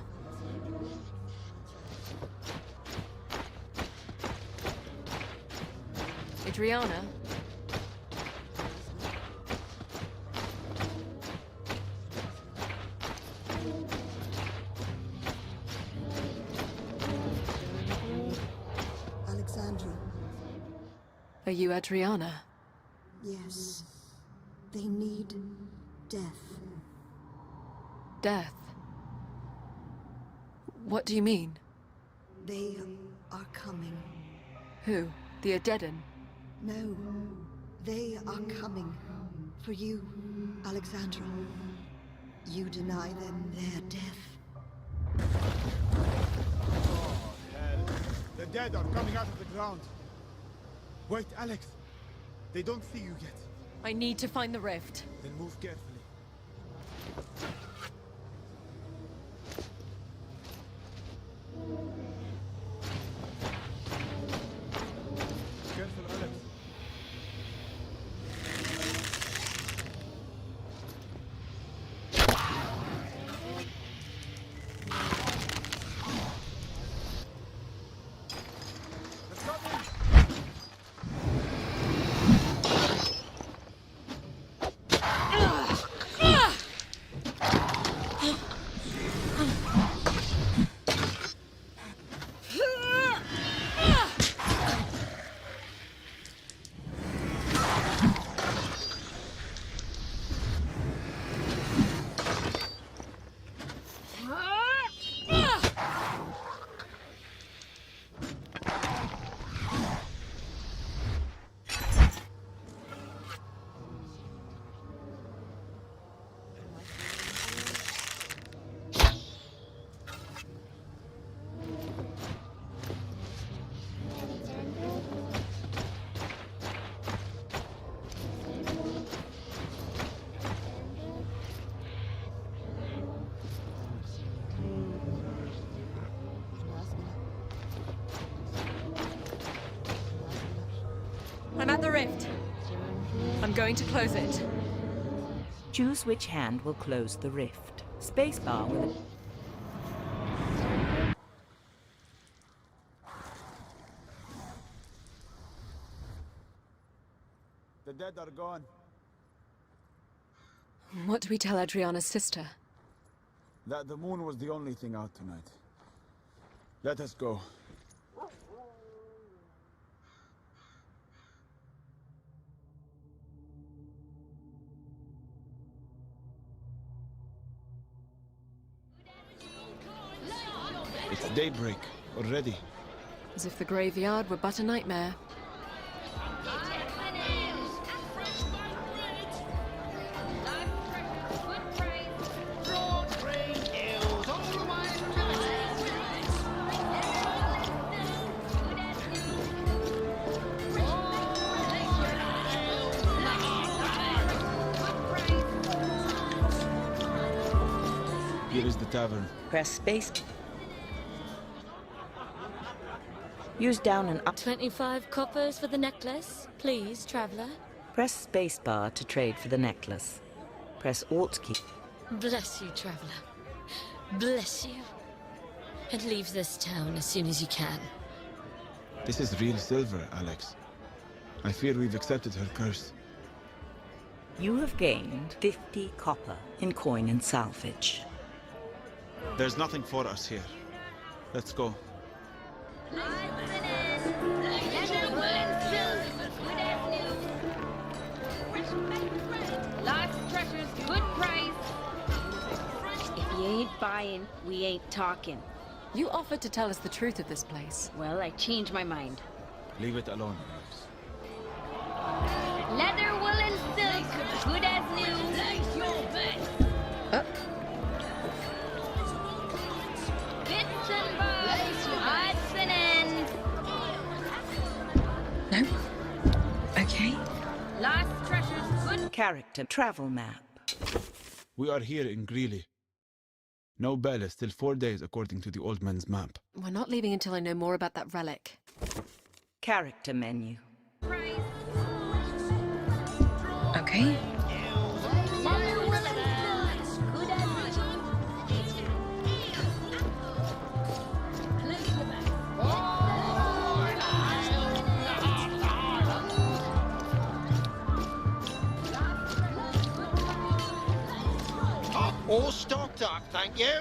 Adriana? Alexandra. Are you Adriana? Yes. They need death. Death? What do you mean? They are coming. Who? The Adedan? No. They are coming. For you, Alexandra. You deny them their death. Oh, hell. The dead are coming out of the ground. Wait, Alex. They don't see you yet. I need to find the rift. Then move carefully. Careful, Alex. I'm at the rift. I'm going to close it. Choose which hand will close the rift. Spacebar with a... The dead are gone. What do we tell Adriana's sister? That the moon was the only thing out tonight. Let us go. It's daybreak already. As if the graveyard were but a nightmare. Here is the tavern. Press space. Use down and up. 25 coppers for the necklace, please, traveler. Press spacebar to trade for the necklace. Press Alt key. Bless you, traveler. Bless you. And leave this town as soon as you can. This is real silver, Alex. I fear we've accepted her curse. You have gained 50 copper in coin and salvage. There's nothing for us here. Let's go. Lost treasures, good price. If you ain't buying, we ain't talking. You offered to tell us the truth of this place. Well, I changed my mind. Leave it alone, Alex. Leather, wool, and silk, good as new. Place your bet. Bits and bobs, odds and ends. No. Okay. Lost treasures, good. Character travel map. We are here in Greeley. No bell is till 4 days according to the old man's map. We're not leaving until I know more about that relic. Character menu. Okay. All stocked up, thank you.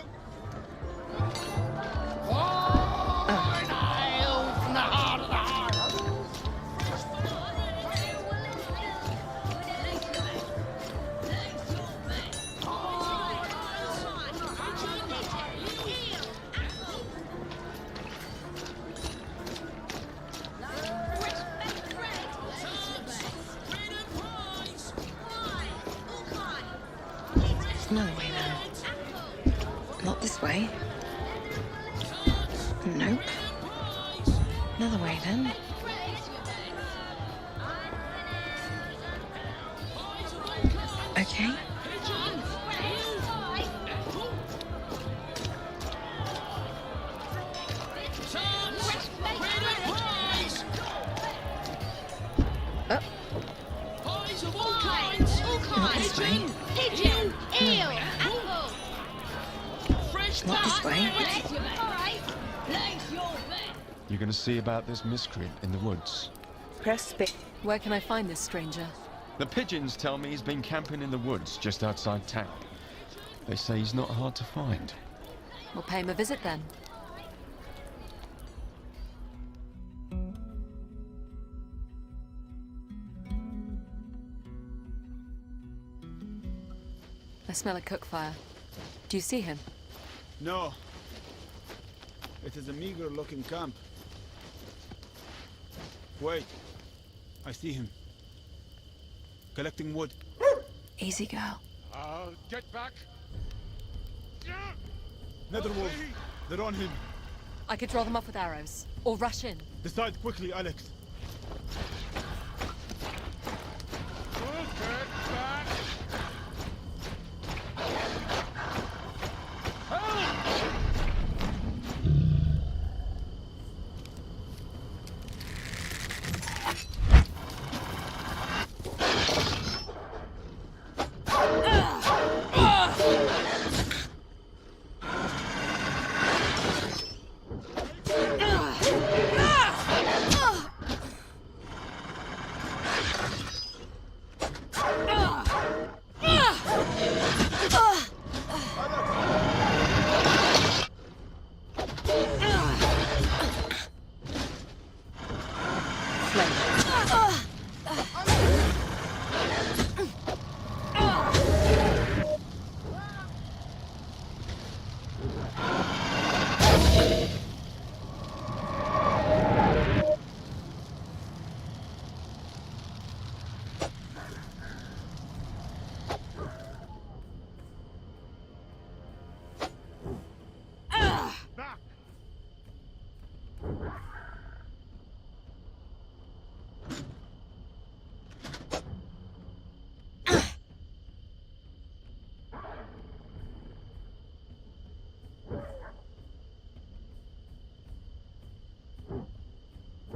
Another way then. Not this way. Nope. Another way then. Okay. Pies of all kinds. Not this way. Pigeon, eel, apple. Fresh Not this way. Place your bet. You're gonna see about this miscreant in the woods. Press space. Where can I find this stranger? The pigeons tell me he's been camping in the woods just outside town. They say he's not hard to find. We'll pay him a visit then. I smell a cook fire. Do you see him? No. It is a meager-looking camp. Wait. I see him. Collecting wood. Easy, girl. Get back! Netherwolf, they're on him. I could draw them off with arrows. Or rush in. Decide quickly, Alex.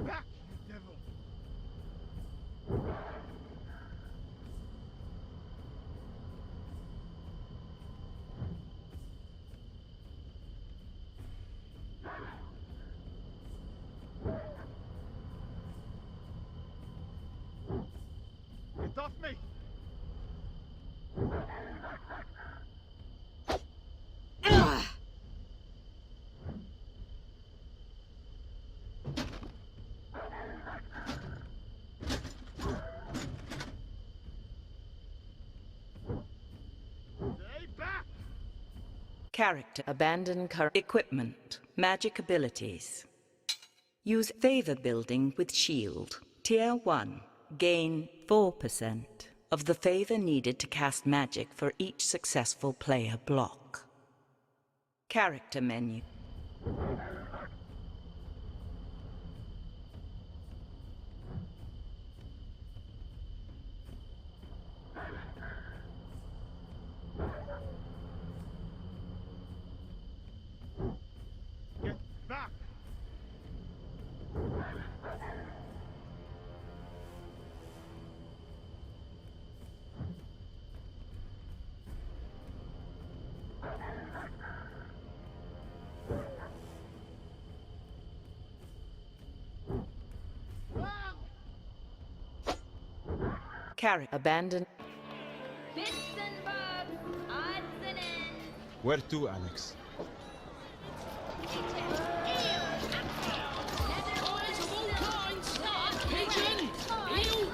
Back, you devil! Get off me! Stay back! Character abandon current equipment. Magic abilities. Use favor building with shield. Tier 1. Gain 4% of the favor needed to cast magic for each successful player block. Character menu. Get back! Character abandon. Where to, Alex? Pies of all kinds! Pigeon! Eel!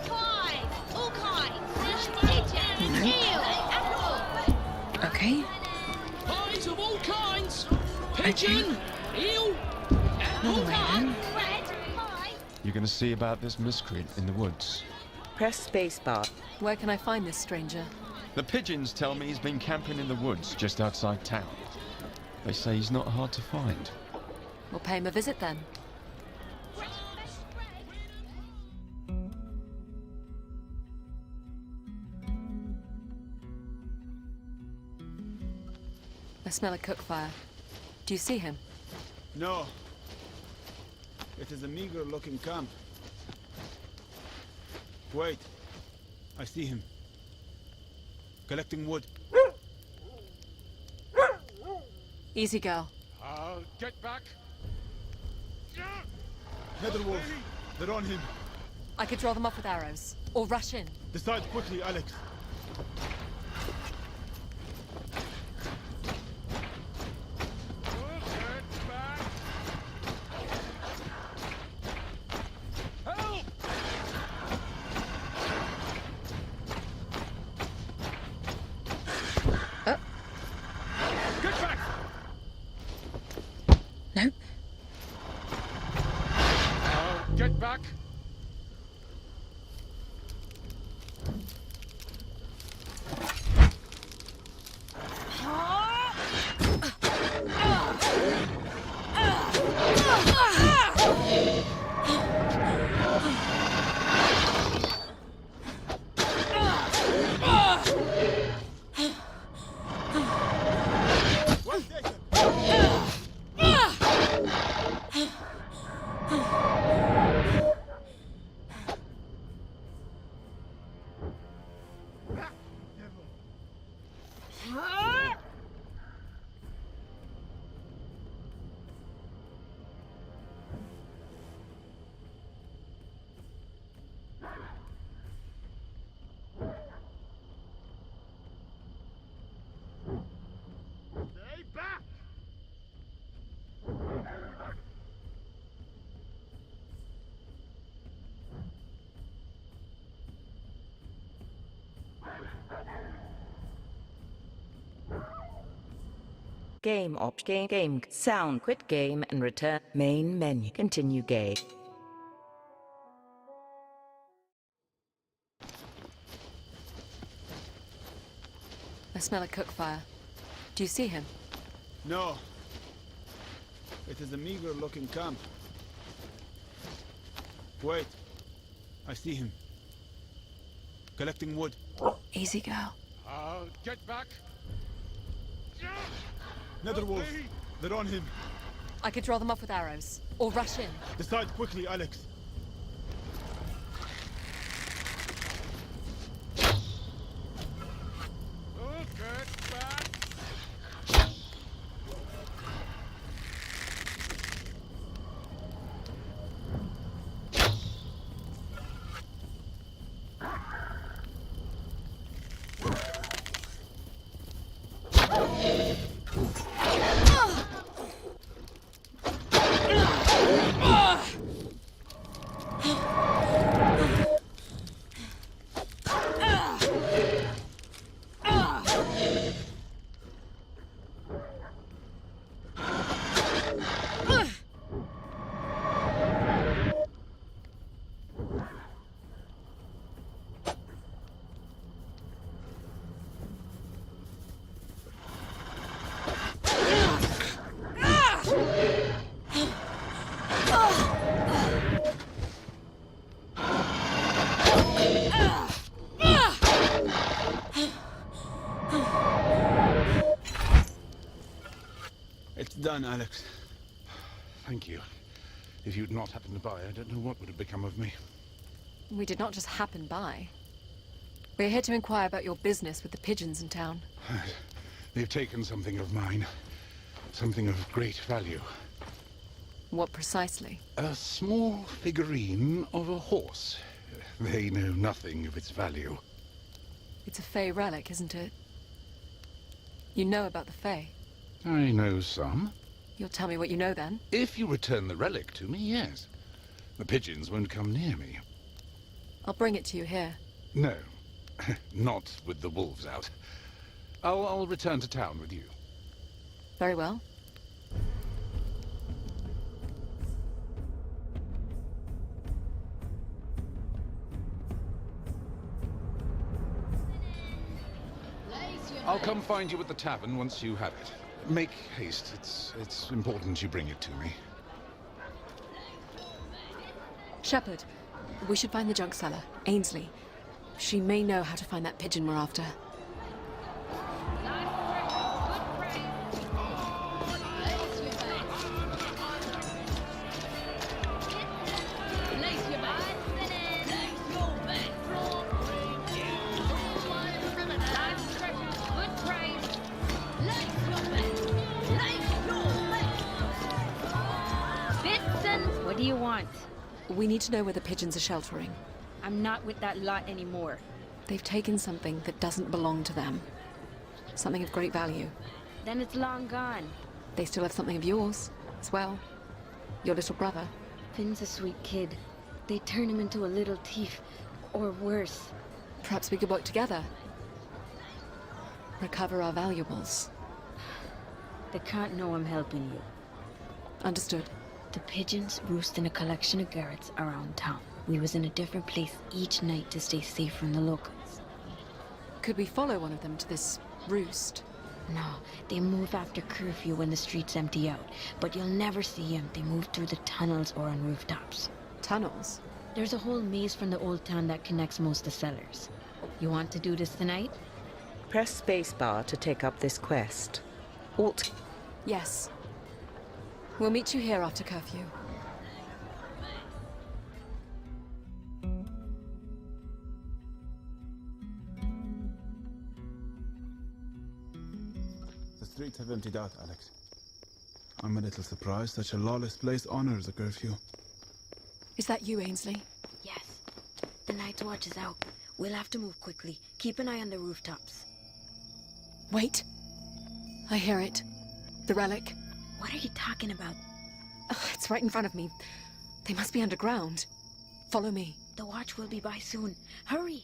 Pies, all kinds. Pigeon, eel, apple. Okay. Pies of all kinds! Pigeon! Eel! Another way then. You're gonna see about this miscreant in the woods. Press spacebar. Where can I find this stranger? The pigeons tell me he's been camping in the woods just outside town. They say he's not hard to find. We'll pay him a visit then. I smell a cook fire. Do you see him? No. It is a meager-looking camp. Wait. I see him. Collecting wood. Easy, girl. I'll get back. Netherwolf. They're on him. I could draw them off with arrows. Or rush in. Decide quickly, Alex. Nope. Get back! Stay back! game game sound quit game and return main menu continue game. I smell a cook fire. Do you see him? No. It is a meager-looking camp. Wait. I see him. Collecting wood. Easy, girl. Get back! Netherwolf, they're on him. I could draw them off with arrows, or rush in. Decide quickly, Alex. It's done, Alex. Thank you. If you'd not happened by, I don't know what would have become of me. We did not just happen by. We're here to inquire about your business with the pigeons in town. They've taken something of mine. Something of great value. What precisely? A small figurine of a horse. They know nothing of its value. It's a Fey relic, isn't it? You know about the Fey. I know some. You'll tell me what you know then? If you return the relic to me, yes. The pigeons won't come near me. I'll bring it to you here. No. Not with the wolves out. I'll return to town with you. Very well. I'll come find you at the tavern once you have it. Make haste. It's important you bring it to me. Shepherd, we should find the junk seller, Ainsley. She may know how to find that pigeon we're after. What do you want? We need to know where the pigeons are sheltering. I'm not with that lot anymore. They've taken something that doesn't belong to them. Something of great value. Then it's long gone. They still have something of yours, as well. Your little brother. Finn's a sweet kid. They turn him into a little thief, or worse. Perhaps we could work together. Recover our valuables. They can't know I'm helping you. Understood. The pigeons roost in a collection of garrets around town. We was in a different place each night to stay safe from the locals. Could we follow one of them to this roost? No, they move after curfew when the streets empty out. But you'll never see them. They move through the tunnels or on rooftops. Tunnels? There's a whole maze from the old town that connects most of the cellars. You want to do this tonight? Press spacebar to take up this quest. Alt. Yes. We'll meet you here after curfew. The streets have emptied out, Alex. I'm a little surprised such a lawless place honors a curfew. Is that you, Ainsley? Yes. The night's watch is out. We'll have to move quickly. Keep an eye on the rooftops. Wait. I hear it. The relic. What are you talking about? It's right in front of me. They must be underground. Follow me. The watch will be by soon. Hurry!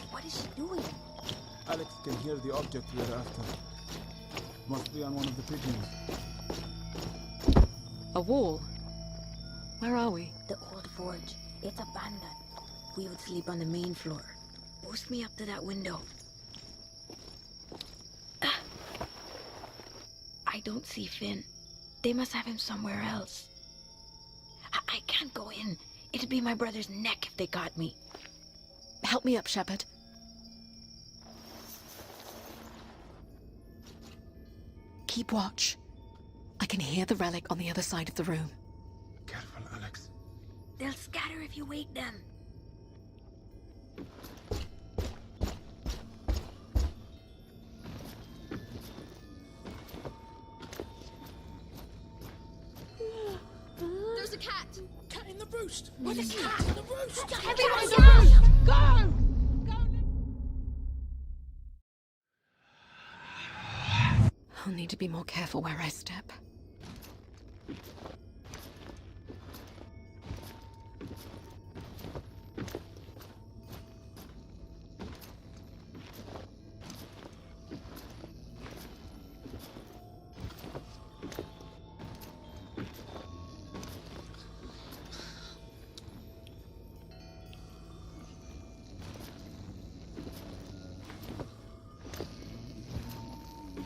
What is she doing? Alex can hear the object we are after. Must be on one of the pigeons. A wall? Where are we? The old forge. It's abandoned. We would sleep on the main floor. Boost me up to that window. I don't see Finn. They must have him somewhere else. I can't go in. It'd be my brother's neck if they got me. Help me up, Shepard. Keep watch. I can hear the relic on the other side of the room. Careful, Alex. They'll scatter if you wake them. There's a cat! Cat in the roost! There's a cat! In the roost! Everyone go! Go! I'll need to be more careful where I step.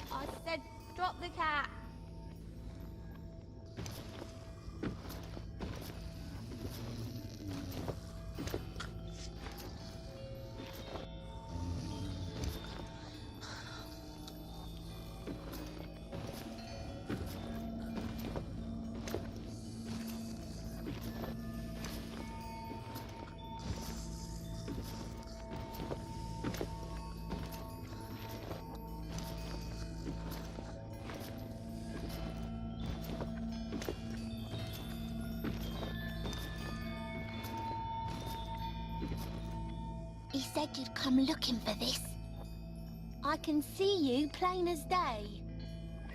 I said, drop the cat. He said you'd come looking for this. I can see you plain as day.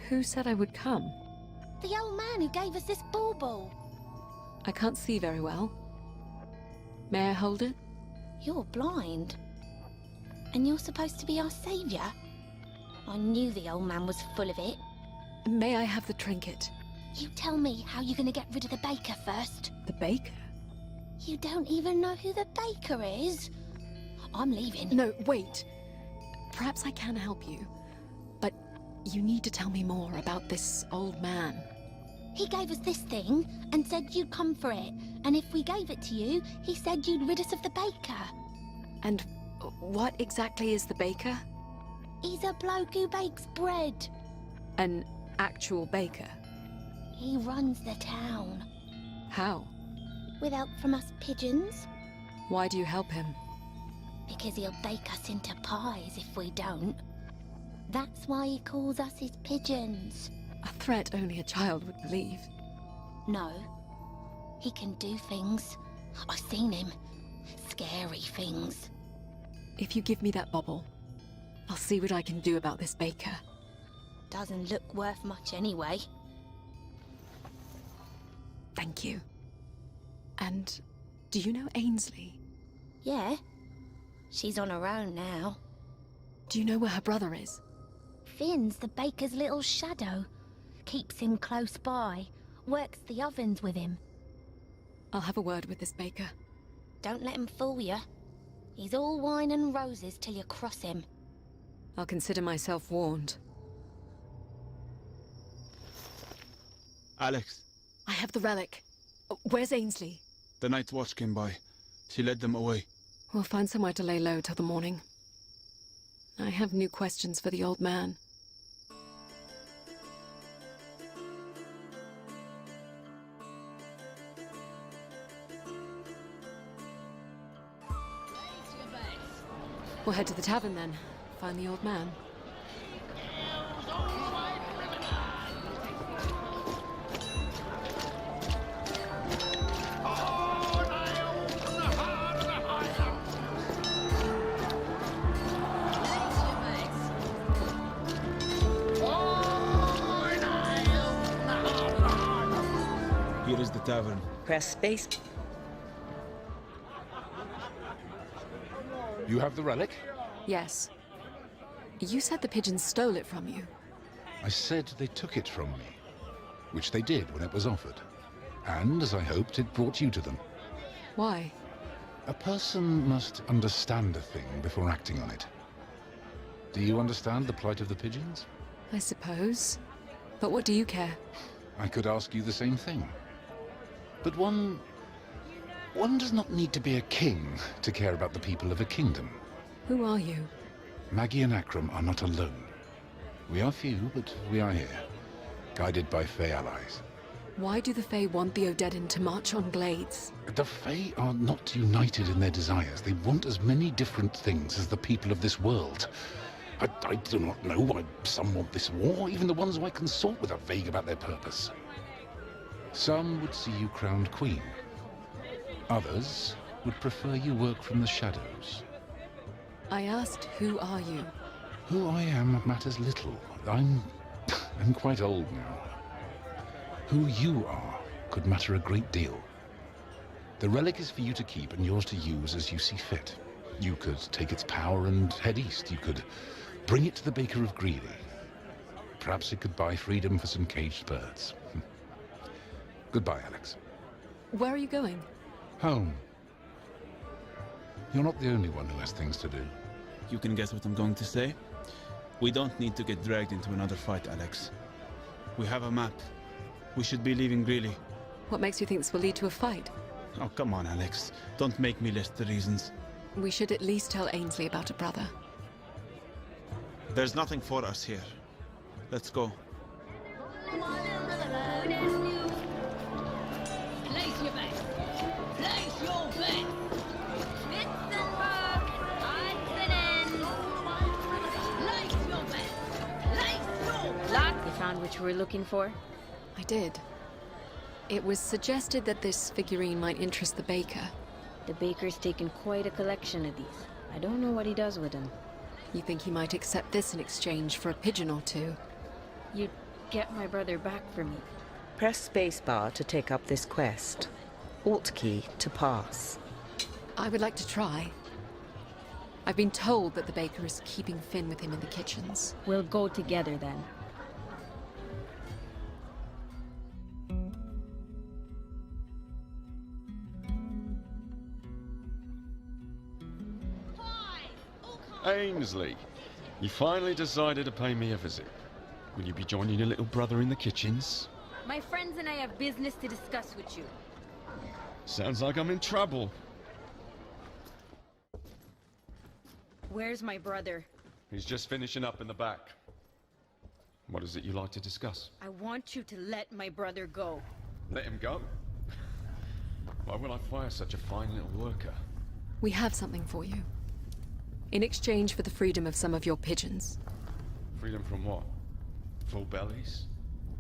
Who said I would come? The old man who gave us this bauble. I can't see very well. May I hold it? You're blind. And you're supposed to be our savior? I knew the old man was full of it. May I have the trinket? You tell me how you're gonna get rid of the baker first. The baker? You don't even know who the baker is? I'm leaving. No, wait. Perhaps I can help you. But you need to tell me more about this old man. He gave us this thing and said you'd come for it. And if we gave it to you, he said you'd rid us of the baker. And what exactly is the baker? He's a bloke who bakes bread. An actual baker? He runs the town. How? With help from us pigeons. Why do you help him? Because he'll bake us into pies if we don't. That's why he calls us his pigeons. A threat only a child would believe. No. He can do things. I've seen him. Scary things. If you give me that bauble, I'll see what I can do about this baker. Doesn't look worth much anyway. Thank you. And do you know Ainsley? Yeah. She's on her own now. Do you know where her brother is? Finn's the baker's little shadow. Keeps him close by. Works the ovens with him. I'll have a word with this baker. Don't let him fool you. He's all wine and roses till you cross him. I'll consider myself warned. Alex. I have the relic. Where's Ainsley? The night watch came by. She led them away. We'll find somewhere to lay low till the morning. I have new questions for the old man. We'll head to the tavern then. Find the old man. Here is the tavern. Press space. You have the relic? Yes. You said the pigeons stole it from you. I said they took it from me, which they did when it was offered. And, as I hoped, it brought you to them. Why? A person must understand a thing before acting on it. Do you understand the plight of the pigeons? I suppose. But what do you care? I could ask you the same thing. But one does not need to be a king to care about the people of a kingdom. Who are you? Maggie and Akram are not alone. We are few, but we are here, guided by Fey allies. Why do the Fae want the Odedan to march on Glades? The Fae are not united in their desires. They want as many different things as the people of this world. I do not know why some want this war. Even the ones who I consort with are vague about their purpose. Some would see you crowned queen. Others would prefer you work from the shadows. I asked, who are you? Who I am matters little. I'm quite old now. Who you are could matter a great deal. The relic is for you to keep and yours to use as you see fit. You could take its power and head east. You could bring it to the Baker of Greeley. Perhaps it could buy freedom for some caged birds. Goodbye, Alex. Where are you going? Home. You're not the only one who has things to do. You can guess what I'm going to say. We don't need to get dragged into another fight, Alex. We have a map. We should be leaving Greeley. What makes you think this will lead to a fight? Oh, come on, Alex. Don't make me list the reasons. We should at least tell Ainsley about a brother. There's nothing for us here. Let's go. Place your bet. Place your bet. You found what you were looking for? I did. It was suggested that this figurine might interest the baker. The baker's taken quite a collection of these. I don't know what he does with them. You think he might accept this in exchange for a pigeon or two? You'd get my brother back for me. Press spacebar to take up this quest. Alt key to pass. I would like to try. I've been told that the baker is keeping Finn with him in the kitchens. We'll go together then. Ainsley, you finally decided to pay me a visit. Will you be joining your little brother in the kitchens? My friends and I have business to discuss with you. Sounds like I'm in trouble. Where's my brother? He's just finishing up in the back. What is it you like to discuss? I want you to let my brother go. Let him go? Why would I fire such a fine little worker? We have something for you. In exchange for the freedom of some of your pigeons. Freedom from what? Full bellies?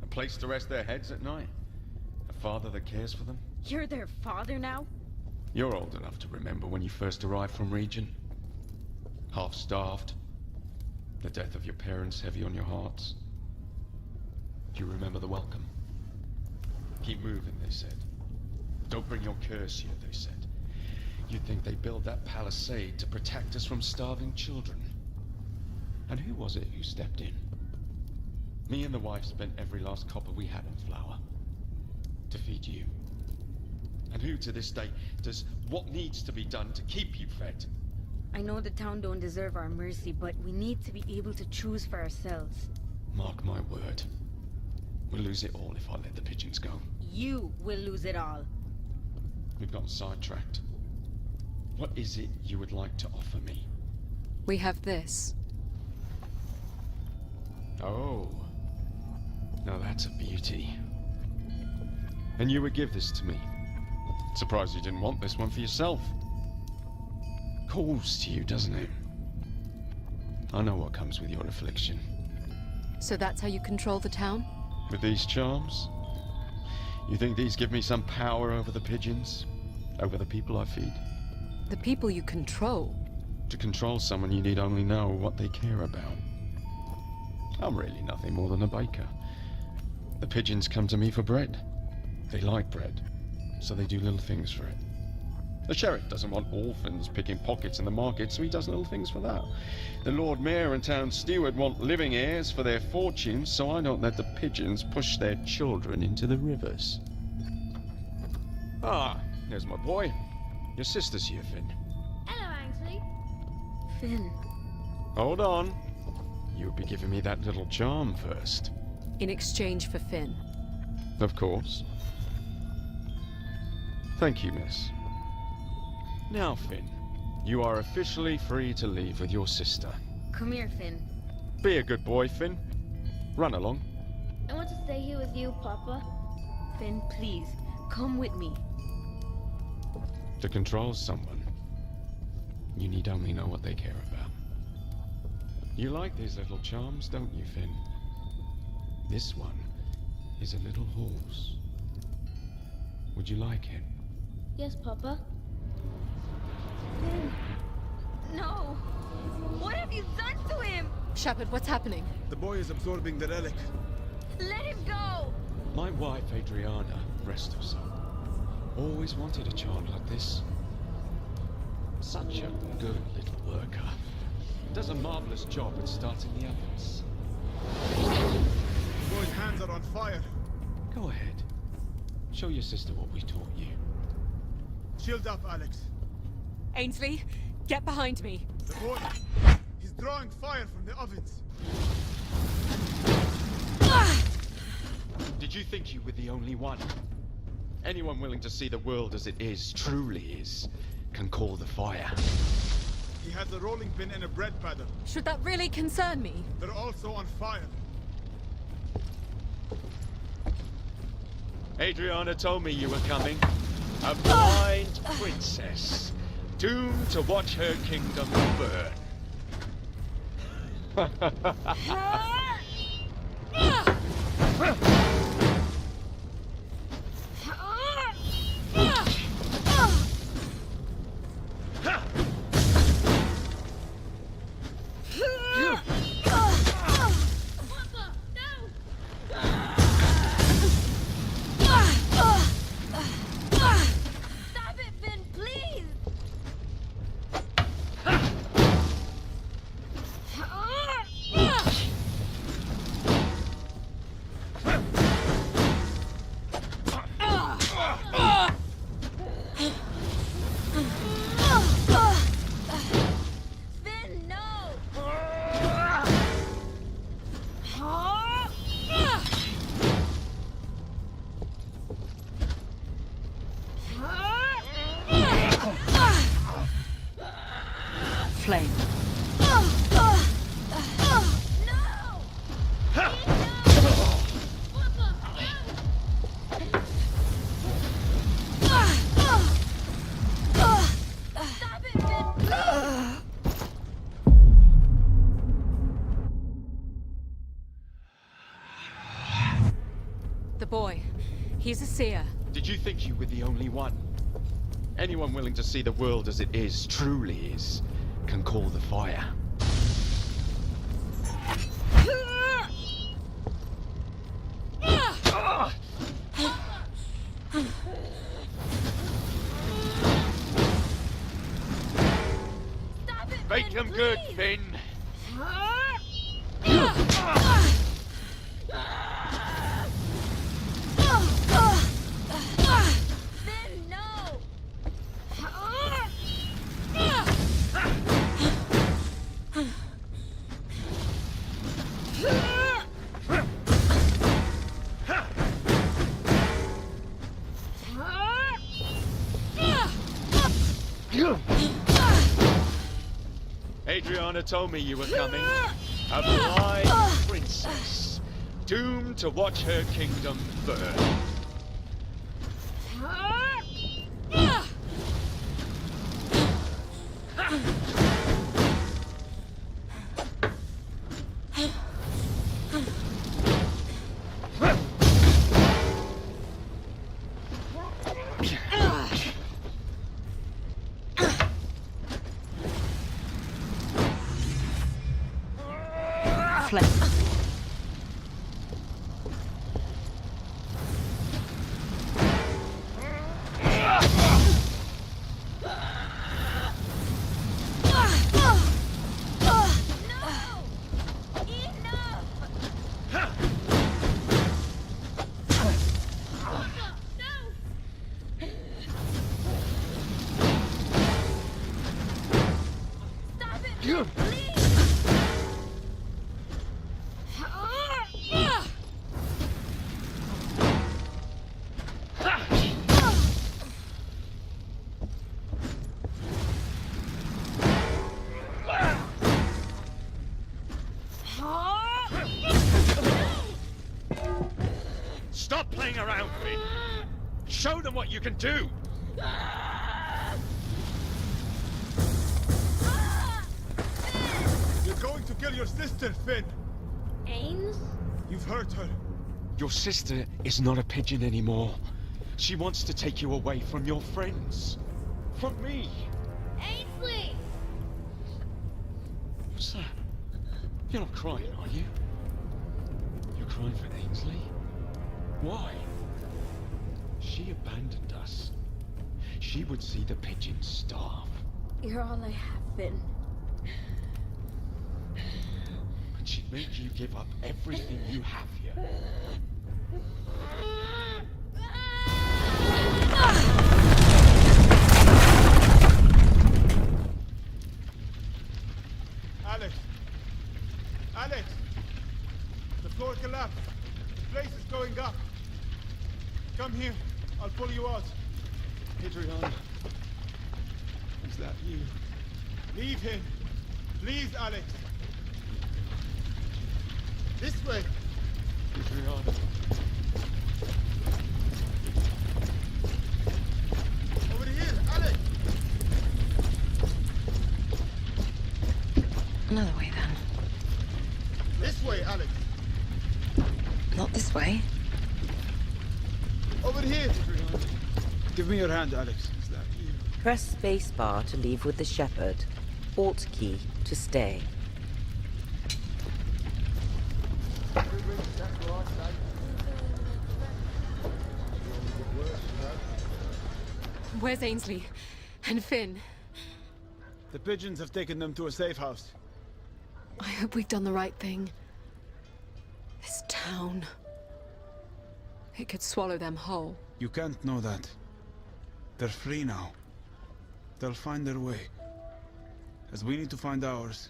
A place to rest their heads at night? A father that cares for them? You're their father now? You're old enough to remember when you first arrived from Region. Half-starved. The death of your parents heavy on your hearts. Do you remember the welcome? Keep moving, they said. Don't bring your curse here, they said. You'd think they built that palisade to protect us from starving children. And who was it who stepped in? Me and the wife spent every last copper we had on flour. To feed you. And who to this day does what needs to be done to keep you fed? I know the town don't deserve our mercy, but we need to be able to choose for ourselves. Mark my word. We'll lose it all if I let the pigeons go. You will lose it all. We've gotten sidetracked. What is it you would like to offer me? We have this. Oh. Now that's a beauty. And you would give this to me? Surprised you didn't want this one for yourself. Calls to you, doesn't it? I know what comes with your affliction. So that's how you control the town? With these charms? You think these give me some power over the pigeons? Over the people I feed? The people you control? To control someone, you need only know what they care about. I'm really nothing more than a baker. The pigeons come to me for bread. They like bread, so they do little things for it. The sheriff doesn't want orphans picking pockets in the market, so he does little things for that. The Lord Mayor and Town Steward want living heirs for their fortunes, so I don't let the pigeons push their children into the rivers. Ah, there's my boy. Your sister's here, Finn. Hello, Ainsley. Finn. Hold on. You'll be giving me that little charm first. In exchange for Finn. Of course. Thank you, miss. Now, Finn, you are officially free to leave with your sister. Come here, Finn. Be a good boy, Finn. Run along. I want to stay here with you, Papa. Finn, please, come with me. To control someone, you need only know what they care about. You like these little charms, don't you, Finn? This one is a little horse. Would you like it? Yes, Papa. Finn. No! What have you done to him? Shepard, what's happening? The boy is absorbing the relic. Let him go! My wife, Adriana, rest her soul, always wanted a child like this. Such a good little worker. Does a marvelous job at starting the ovens. The boy's hands are on fire. Go ahead. Show your sister what we taught you. Shield up, Alex. Ainsley, get behind me. The boy, he's drawing fire from the ovens. Did you think you were the only one? Anyone willing to see the world as it is, truly is, can call the fire. He has a rolling pin and a bread paddle. Should that really concern me? They're also on fire. Adriana told me you were coming. A blind princess, doomed to watch her kingdom burn. Stop it, Finn, please! Finn, no! Flame. The boy. He's a seer. Did you think you were the only one? Anyone willing to see the world as it is, truly is, can call the fire. Make them good, Finn. Finn, no! Adriana told me you were coming. A blind princess, doomed to watch her kingdom burn. Flame. Stop playing around, Finn! Show them what you can do! You're going to kill your sister, Finn! Ains? You've hurt her. Your sister is not a pigeon anymore. She wants to take you away from your friends. From me. Ainsley! What's that? You're not crying, are you? You're crying for Ainsley? Why? She abandoned us. She would see the pigeons starve. You're all I have, Finn. And she'd make you give up everything you have here. Alex! Alex! The floor collapsed. The place is going up. Come here. I'll pull you out. Adriana. Is that you? Leave him. Please, Alex. This way. Adriana. Over here, Alex. Another way, then. This way, Alex. Not this way. Over here. Give me your hand, Alex. Is that you? Press spacebar to leave with the shepherd. Alt key to stay. Where's Ainsley? And Finn? The pigeons have taken them to a safe house. I hope we've done the right thing. This town... it could swallow them whole. You can't know that. They're free now. They'll find their way. As we need to find ours.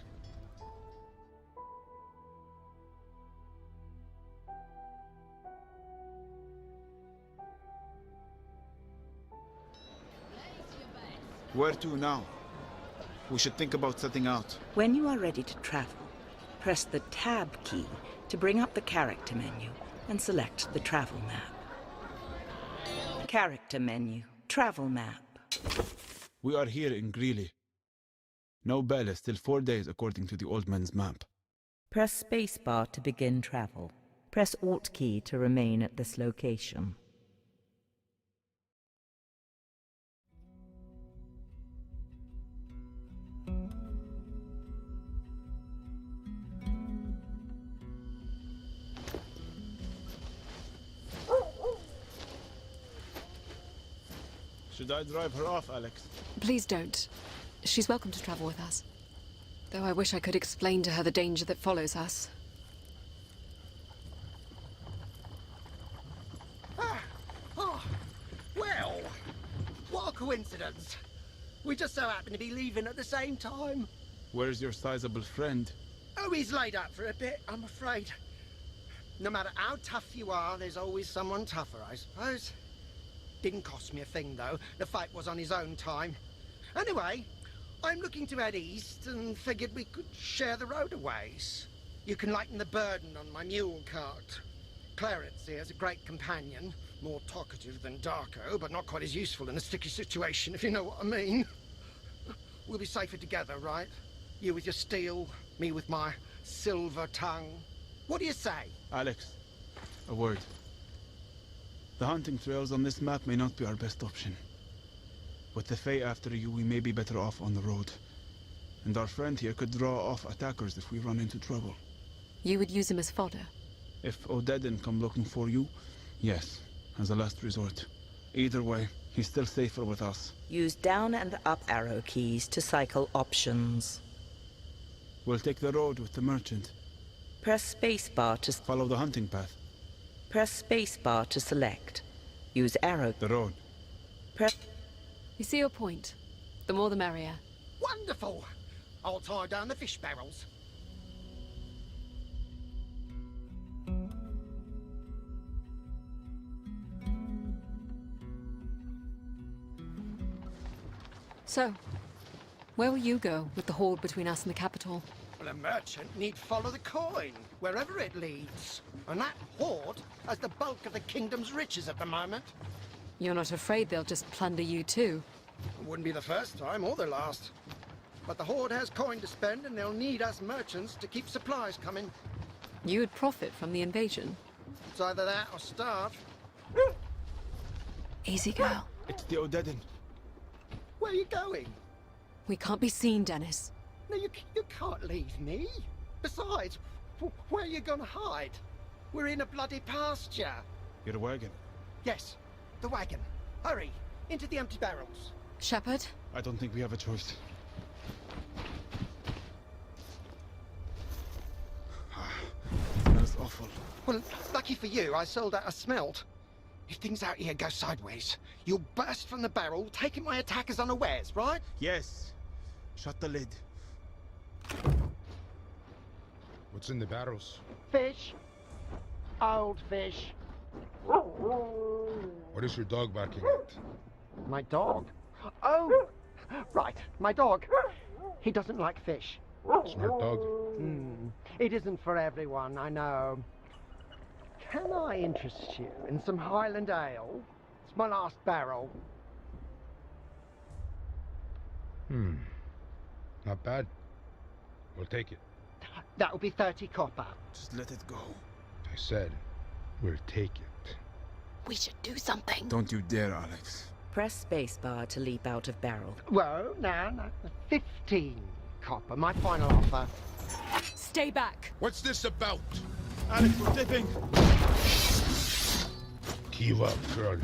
Where to now? We should think about setting out. When you are ready to travel, press the Tab key to bring up the character menu and select the travel map. Character menu, travel map. We are here in Greeley. No Vale till 4 days according to the old man's map. Press spacebar to begin travel. Press Alt key to remain at this location. Should I drive her off, Alex? Please don't. She's welcome to travel with us. Though I wish I could explain to her the danger that follows us. Well, what a coincidence. We just so happen to be leaving at the same time. Where's your sizable friend? Oh, he's laid up for a bit, I'm afraid. No matter how tough you are, there's always someone tougher, I suppose. Didn't cost me a thing, though. The fight was on his own time. Anyway, I'm looking to head east and figured we could share the road a ways. You can lighten the burden on my mule cart. Clarence here's a great companion. More talkative than Darko, but not quite as useful in a sticky situation, if you know what I mean. We'll be safer together, right? You with your steel, me with my silver tongue. What do you say? Alex, a word. The hunting trails on this map may not be our best option. With the Fae after you, we may be better off on the road. And our friend here could draw off attackers if we run into trouble. You would use him as fodder? If Odedin come looking for you, yes, as a last resort. Either way, he's still safer with us. Use down and up arrow keys to cycle options. We'll take the road with the merchant. Press spacebar to follow the hunting path. Press spacebar to select. Use arrow. The road. Press. You see your point. The more the merrier. Wonderful! I'll tie down the fish barrels. So, where will you go with the horde between us and the capital? Well, a merchant need follow the coin. wherever it leads. And that horde has the bulk of the kingdom's riches at the moment. You're not afraid they'll just plunder you too? It wouldn't be the first time or the last. But the horde has coin to spend, and they'll need us merchants to keep supplies coming. You would profit from the invasion? It's either that or starve. Easy, girl. It's the Odedan. Where are you going? We can't be seen, Dennis. No, you can't leave me. Besides, where are you gonna hide? We're in a bloody pasture. Your wagon. Yes, the wagon. Hurry, into the empty barrels. Shepard? I don't think we have a choice. That's awful. Well, lucky for you, I sold out a smelt. If things out here go sideways, you'll burst from the barrel, taking my attackers unawares, right? Yes. Shut the lid. What's in the barrels? Fish. Old fish. What is your dog barking at? My dog? Oh! Right, my dog. He doesn't like fish. Smart dog. It isn't for everyone, I know. Can I interest you in some Highland ale? It's my last barrel. Not bad. We'll take it. That'll be 30 copper. Just let it go. I said, we'll take it. We should do something. Don't you dare, Alex. Press spacebar to leap out of barrel. Well, no, 15 copper, my final offer. Stay back. What's this about? Alex, we're dipping. Give up, girl.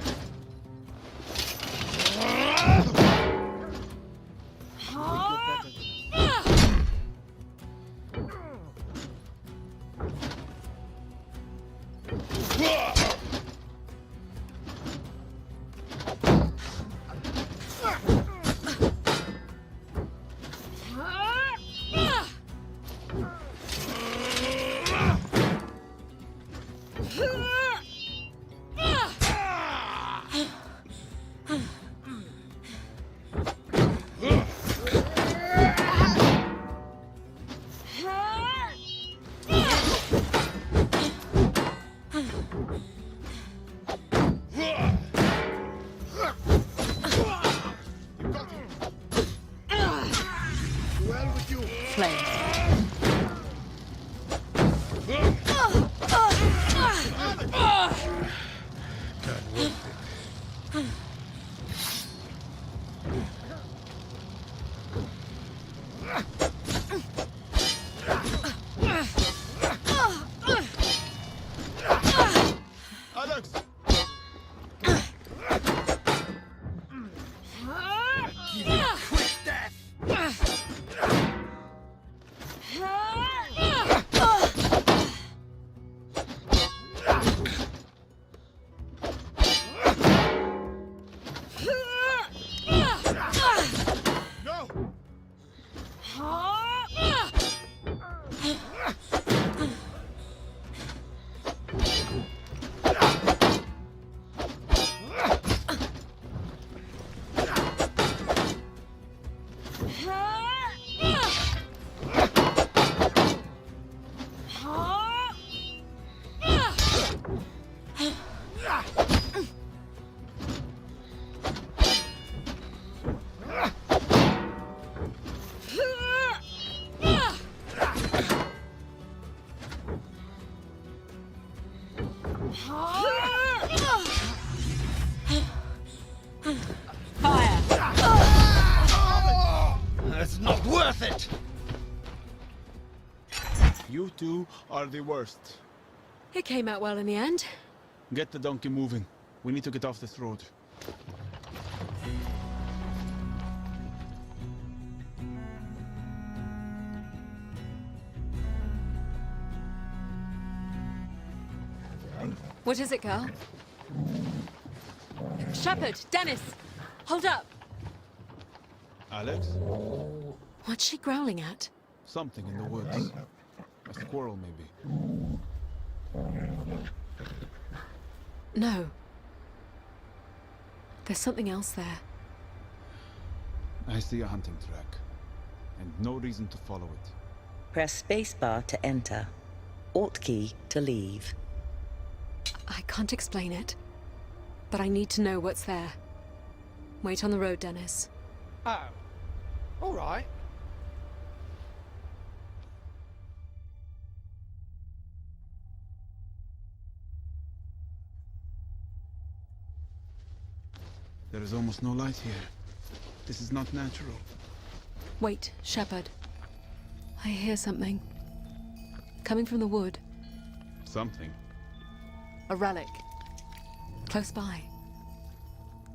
It's not worth it! You two are the worst. It came out well in the end. Get the donkey moving. We need to get off this road. What is it, girl? Shepard! Dennis! Hold up! Alex? What's she growling at? Something in the woods. A squirrel, maybe. No. There's something else there. I see a hunting track. And no reason to follow it. Press spacebar to enter. Alt key to leave. I can't explain it, but I need to know what's there. Wait on the road, Dennis. Oh. All right. There is almost no light here. This is not natural. Wait, Shepard. I hear something. Coming from the wood. Something. A relic. Close by.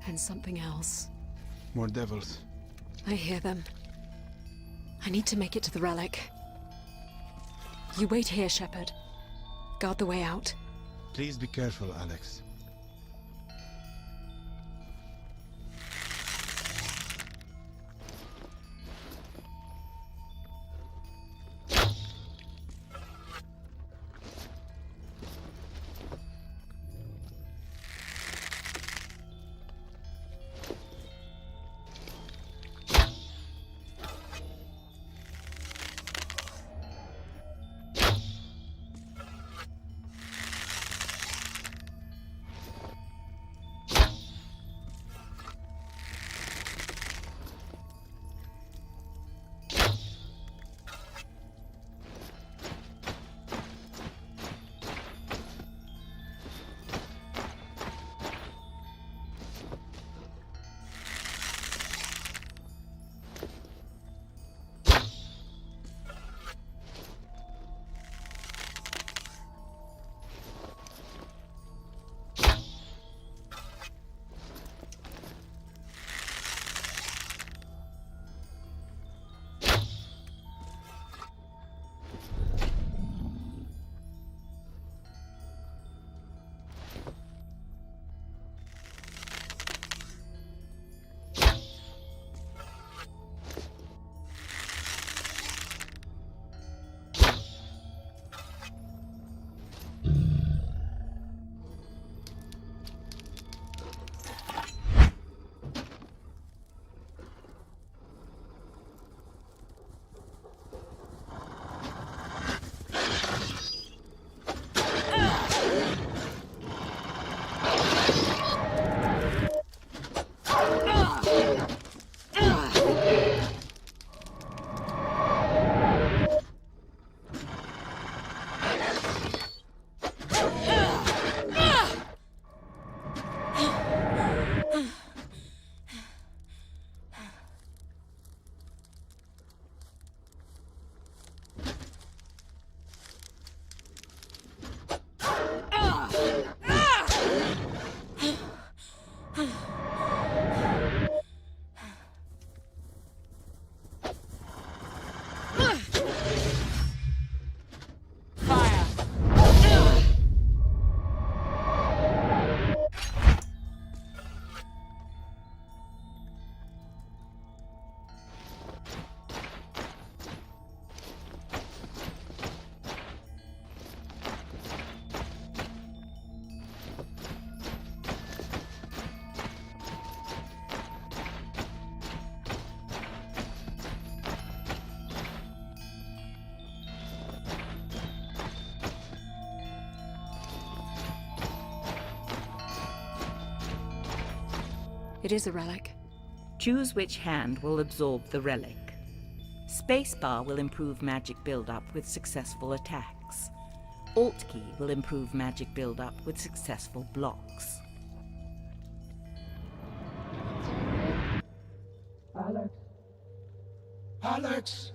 And something else. More devils. I hear them. I need to make it to the relic. You wait here, Shepard. Guard the way out. Please be careful, Alex. It is a relic. Choose which hand will absorb the relic. Spacebar will improve magic build-up with successful attacks. Alt key will improve magic build-up with successful blocks. Alex? Alex?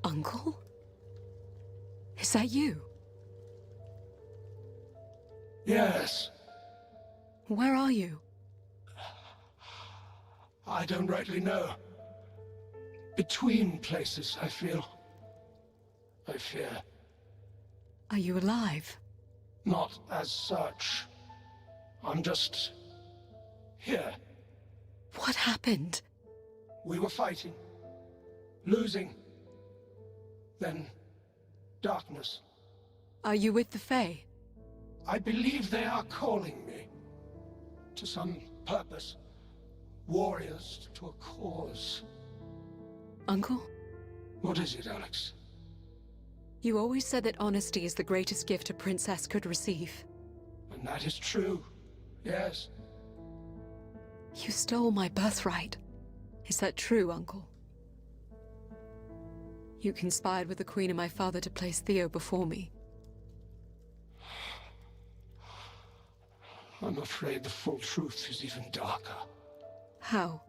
Uncle? Is that you? Yes. Where are you? I don't rightly know. Between places, I feel. I fear. Are you alive? Not as such. I'm just... here. What happened? We were fighting. Losing. Then... darkness. Are you with the Fae? I believe they are calling me. To some purpose. Warriors to a cause. Uncle? What is it, Alex? You always said that honesty is the greatest gift a princess could receive. And that is true, yes. You stole my birthright. Is that true, Uncle? You conspired with the Queen and my father to place Theo before me. I'm afraid the full truth is even darker. How?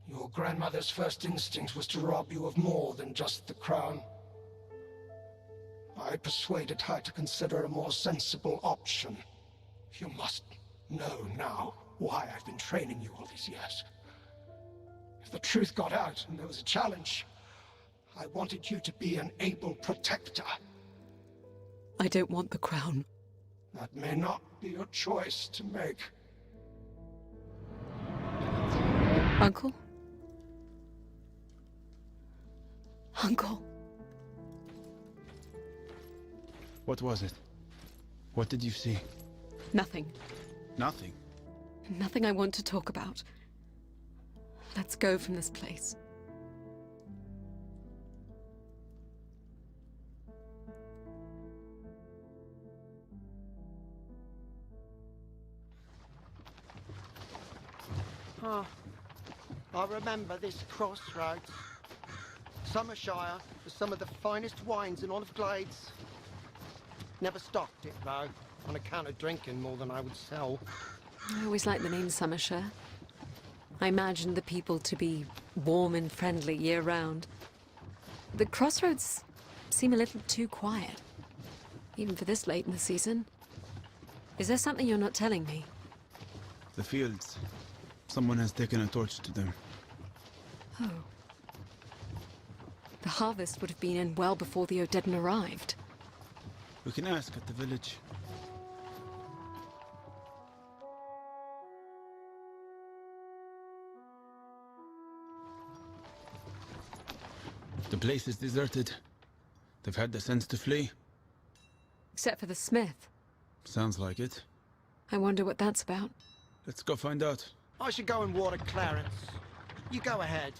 Your grandmother's first instinct was to rob you of more than just the crown. I persuaded her to consider a more sensible option. You must know now why I've been training you all these years. If the truth got out and there was a challenge, I wanted you to be an able protector. I don't want the crown. That may not be your choice to make. Uncle? Uncle? What was it? What did you see? Nothing. Nothing? Nothing I want to talk about. Let's go from this place. Oh, I remember this crossroads. Summershire was some of the finest wines in all of Glades. Never stocked it, though, on account of drinking more than I would sell. I always liked the name Summershire. I imagined the people to be warm and friendly year-round. The crossroads seem a little too quiet, even for this late in the season. Is there something you're not telling me? The fields. Someone has taken a torch to them. Oh. The harvest would have been in well before the Odedden arrived. We can ask at the village. The place is deserted. They've had the sense to flee. Except for the smith. Sounds like it. I wonder what that's about. Let's go find out. I should go and water Clarence. You go ahead.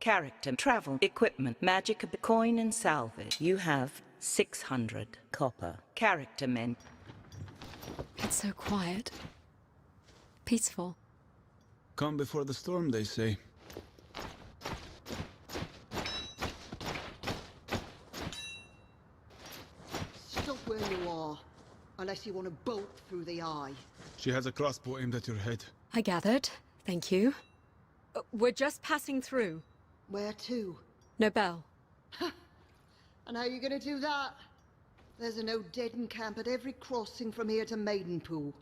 Character, travel, equipment, magic, coin and salvage. You have 600 copper. Character men. It's so quiet. Peaceful. Come before the storm, they say. Stop where you are, unless you want to bolt through the eye. She has a crossbow aimed at your head. I gathered. Thank you. We're just passing through. Where to? Nobel. And how are you going to do that? There's an Odedden camp at every crossing from here to Maidenpool.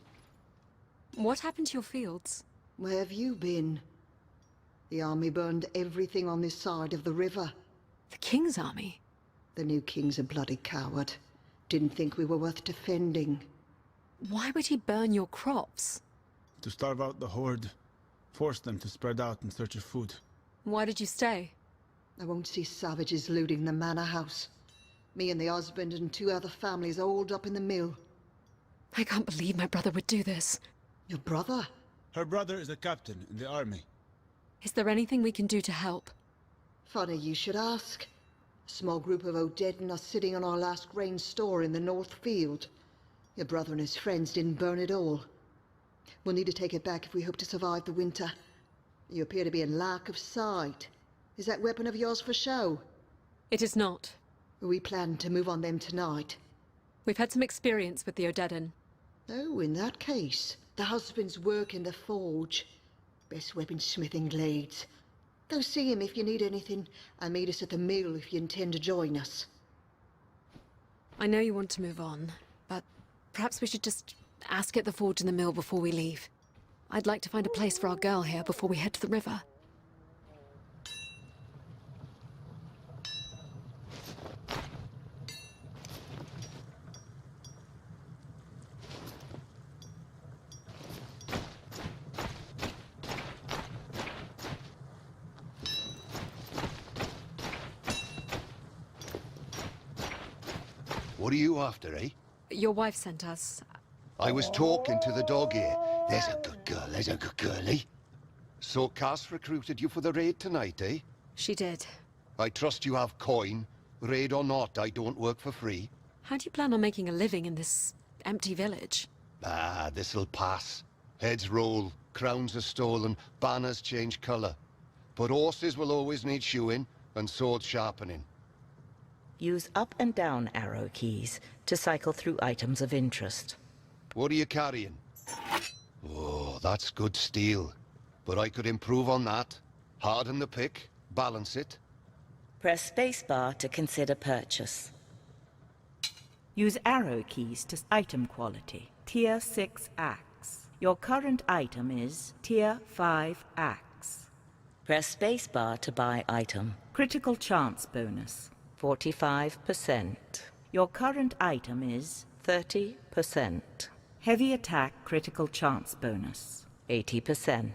What happened to your fields? Where have you been? The army burned everything on this side of the river. The King's army? The new king's a bloody coward. Didn't think we were worth defending. Why would he burn your crops? To starve out the horde. Force them to spread out in search of food. Why did you stay? I won't see savages looting the manor house. Me and the husband and 2 other families are holed up in the mill. I can't believe my brother would do this. Your brother? Her brother is a captain in the army. Is there anything we can do to help? Funny you should ask. A small group of Odedden are sitting on our last grain store in the North Field. Your brother and his friends didn't burn it all. We'll need to take it back if we hope to survive the winter. You appear to be in lack of sight. Is that weapon of yours for show? It is not. We plan to move on them tonight. We've had some experience with the Odedden. Oh, in that case, the husband's work in the forge. Best weaponsmith in Glades. Go see him if you need anything, and meet us at the mill if you intend to join us. I know you want to move on, but perhaps we should just ask at the forge and the mill before we leave. I'd like to find a place for our girl here before we head to the river. What are you after, eh? Your wife sent us. I was talking to the dog here. There's a good girl, eh? So Cass recruited you for the raid tonight, eh? She did. I trust you have coin. Raid or not, I don't work for free. How do you plan on making a living in this empty village? Ah, this'll pass. Heads roll, crowns are stolen, banners change colour. But horses will always need shoeing and sword sharpening. Use up and down arrow keys to cycle through items of interest. What are you carrying? Oh, that's good steel. But I could improve on that. Harden the pick, balance it. Press spacebar to consider purchase. Use arrow keys to item quality. Tier 6 axe. Your current item is Tier 5 axe. Press spacebar to buy item. Critical chance bonus, 45%. Your current item is 30%. Heavy attack critical chance bonus, 80%.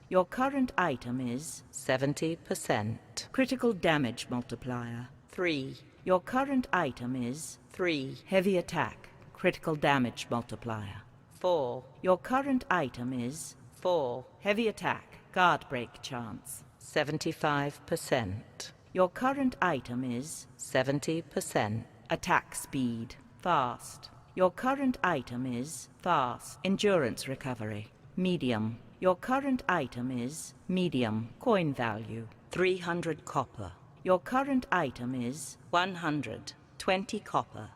Your current item is 70%. Critical damage multiplier, 3. Your current item is 3. Heavy attack critical damage multiplier, 4. Your current item is 4. Heavy attack guard break chance, 75%. Your current item is 70%. Attack speed, fast. Your current item is fast. Endurance recovery, medium. Your current item is medium. Coin value, 300 copper. Your current item is 120 copper.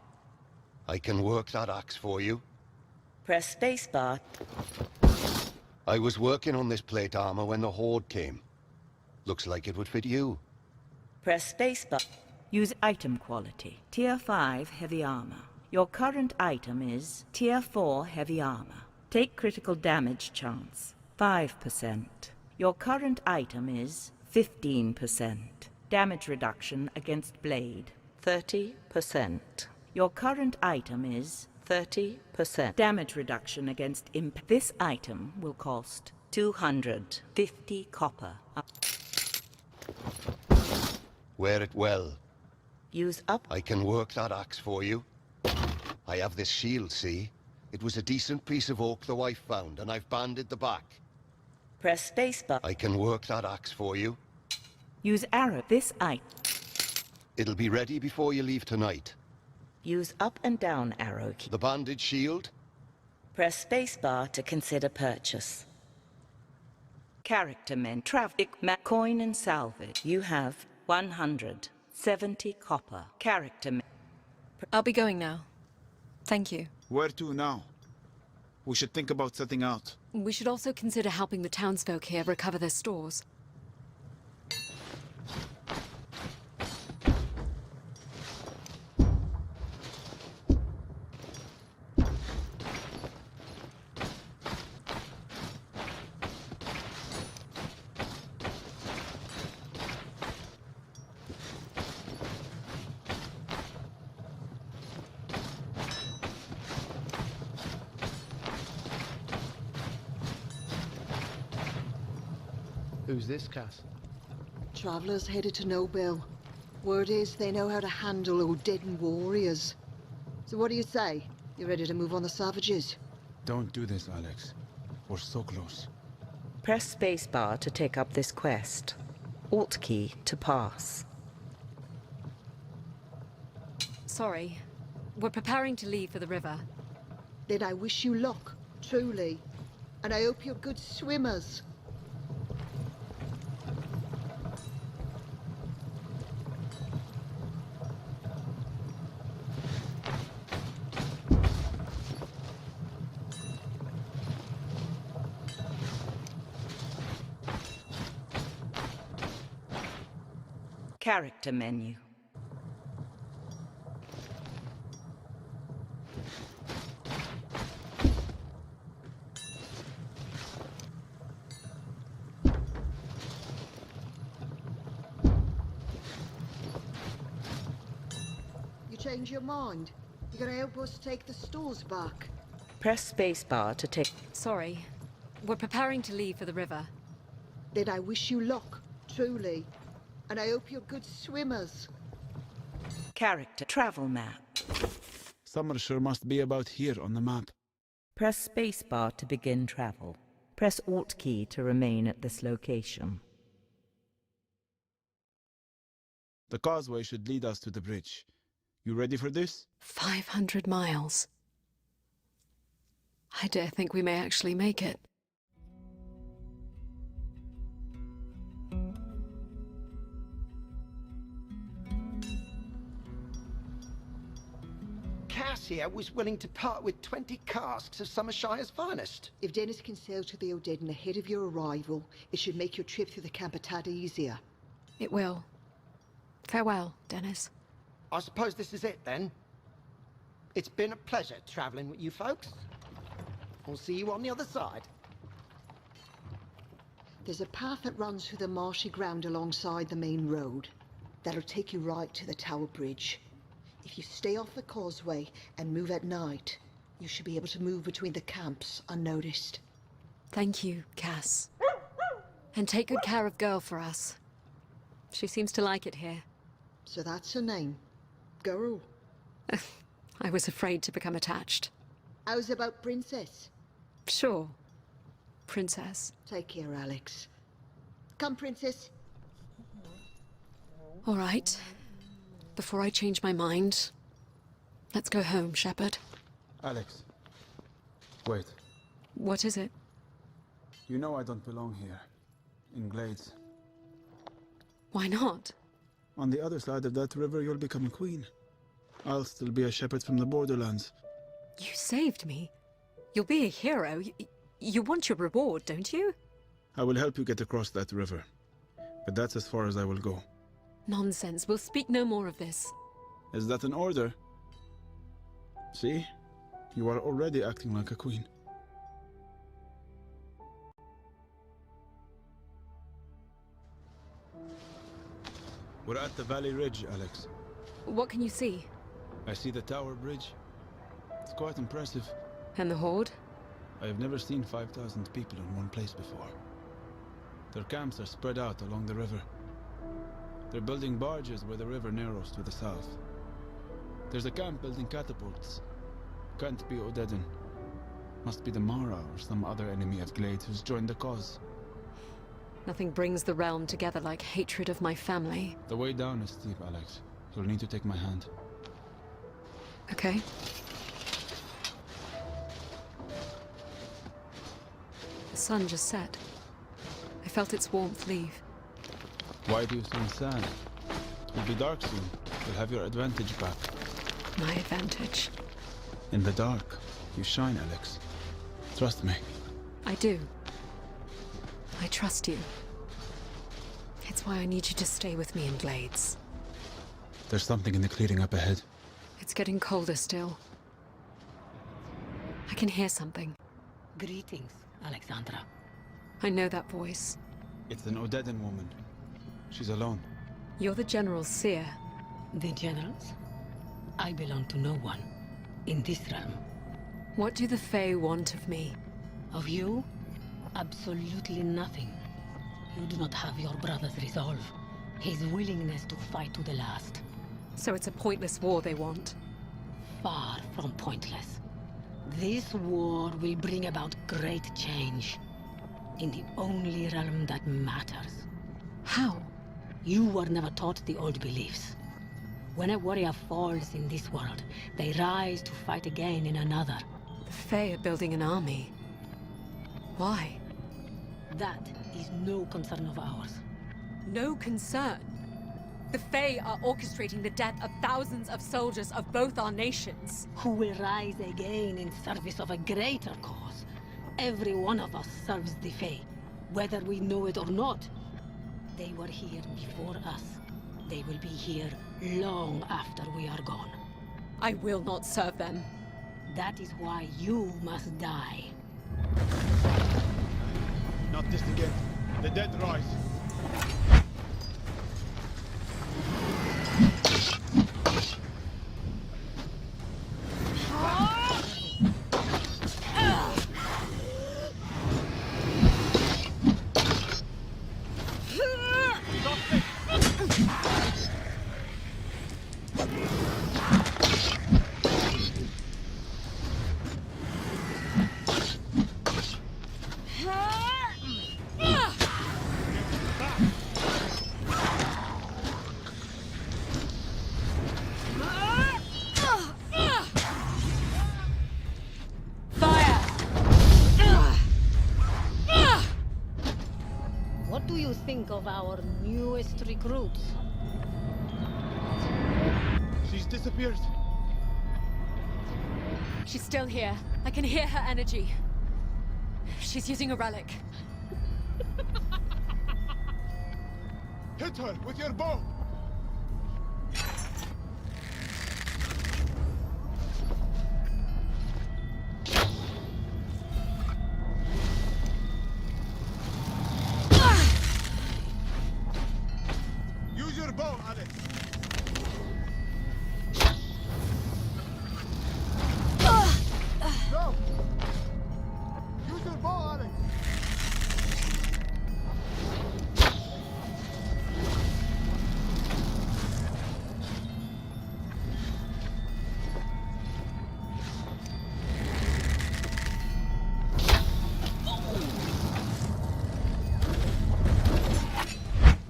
I can work that axe for you. Press spacebar. I was working on this plate armor when the Horde came. Looks like it would fit you. Press spacebar. Use item quality. Tier 5 heavy armor. Your current item is Tier 4 heavy armor. Take critical damage chance, 5%. Your current item is 15%. Damage reduction against blade, 30%. Your current item is 30%. Damage reduction against impact. This item will cost 250 copper. Wear it well. Use up. I can work that axe for you. I have this shield, see? It was a decent piece of oak the wife found, and I've banded the back. Press spacebar. I can work that axe for you. Use arrow. This item. It'll be ready before you leave tonight. Use up and down arrow key. The banded shield? Press spacebar to consider purchase. Character men. Traffic. Coin and salvage. You have 170 copper. Character men. I'll be going now. Thank you. Where to now? We should think about setting out. We should also consider helping the townsfolk here recover their stores. Who's this, Cass? Travelers headed to Nobel. Word is they know how to handle Odedan warriors. So what do you say? You ready to move on the savages? Don't do this, Alex. We're so close. Press spacebar to take up this quest. Alt key to pass. Sorry. We're preparing to leave for the river. Then I wish you luck, truly. And I hope you're good swimmers. Character menu. You change your mind? You gonna help us take the stores back? Press spacebar to take... Sorry. We're preparing to leave for the river. Then I wish you luck, truly. And I hope you're good swimmers. Character travel map. Summer sure must be about here on the map. Press spacebar to begin travel. Press Alt key to remain at this location. The causeway should lead us to the bridge. You ready for this? 500 miles. I dare think we may actually make it. Cassia was willing to part with 20 casks of Summershire's finest. If Dennis can sail to the O'Deddon ahead of your arrival, it should make your trip through the camp a tad easier. It will. Farewell, Dennis. I suppose this is it, then. It's been a pleasure traveling with you folks. I'll see you on the other side. There's a path that runs through the marshy ground alongside the main road. That'll take you right to the Tower Bridge. If you stay off the causeway and move at night, you should be able to move between the camps unnoticed. Thank you, Cass. And take good care of Girl for us. She seems to like it here. So that's her name. Girl. I was afraid to become attached. How's about Princess? Sure. Princess. Take care, Alex. Come, Princess. All right. Before I change my mind, let's go home, Shepard. Alex. Wait. What is it? You know I don't belong here. In Glades. Why not? On the other side of that river, you'll become a queen. I'll still be a shepherd from the borderlands. You saved me. You'll be a hero. You want your reward, don't you? I will help you get across that river. But that's as far as I will go. Nonsense. We'll speak no more of this. Is that an order? See? You are already acting like a queen. We're at the Valley Ridge, Alex. What can you see? I see the Tower Bridge. It's quite impressive. And the Horde? I have never seen 5,000 people in one place before. Their camps are spread out along the river. They're building barges where the river narrows to the south. There's a camp building catapults. Can't be O'Deddon. Must be the Mara or some other enemy of Glades who's joined the cause. Nothing brings the realm together like hatred of my family. The way down is steep, Alex. You'll need to take my hand. Okay. The sun just set. I felt its warmth leave. Why do you seem sad? It will be dark soon. You'll have your advantage back. My advantage? In the dark, you shine, Alex. Trust me. I do. I trust you. It's why I need you to stay with me in Glades. There's something in the clearing up ahead. It's getting colder still. I can hear something. Greetings, Alexandra. I know that voice. It's an O'Deddon woman. She's alone. You're the General's seer. The Generals? I belong to no one. In this realm. What do the Fae want of me? Of you? Absolutely nothing. You do not have your brother's resolve. His willingness to fight to the last. So it's a pointless war they want? Far from pointless. This war will bring about great change. In the only realm that matters. How? You were never taught the old beliefs. When a warrior falls in this world, they rise to fight again in another. The Fae are building an army. Why? That is no concern of ours. No concern? The Fae are orchestrating the death of thousands of soldiers of both our nations. Who will rise again in service of a greater cause. Every one of us serves the Fae, whether we know it or not. They were here before us. They will be here long after we are gone. I will not serve them. That is why you must die. Not this again. The dead rise. think of our newest recruits? She's disappeared. She's still here. I can hear her energy. She's using a relic. Hit her with your bow! Use your bow, Alex! No! Use your bow, Alex!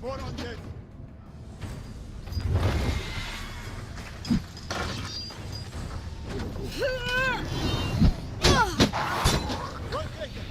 More undead! Right click it!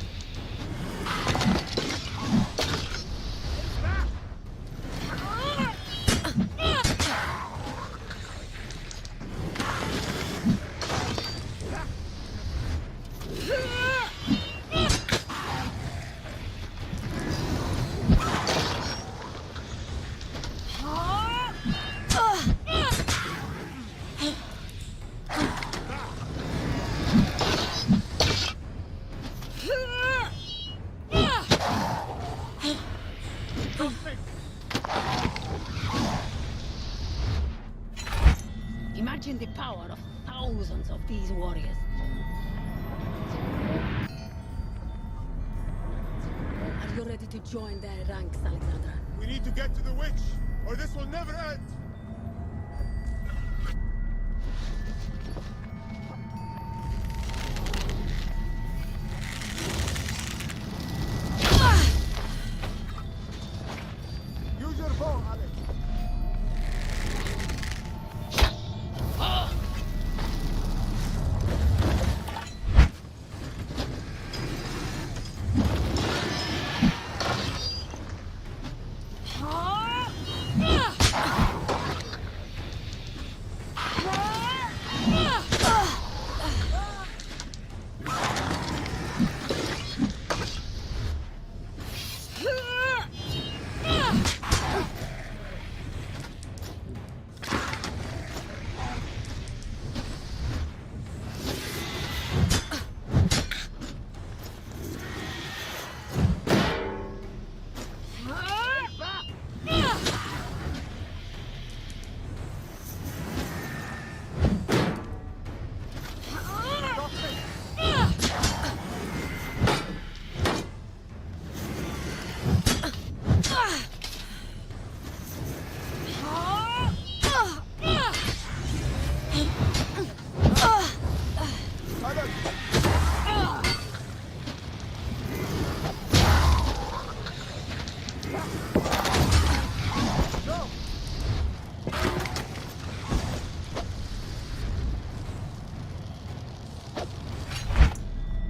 Imagine the power of thousands of these warriors. Are you ready to join their ranks, Alexandra? We need to get to the witch, or this will never end! Use your bow, Alex!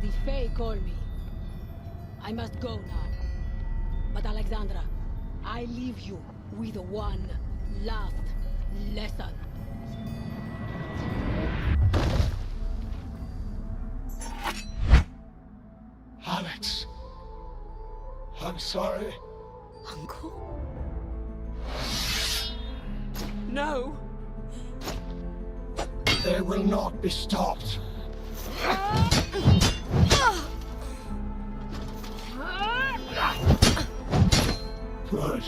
The Fae call me. I must go now. But Alexandra, I leave you with one last lesson. Alex. I'm sorry. Uncle? No! They will not be stopped. Good.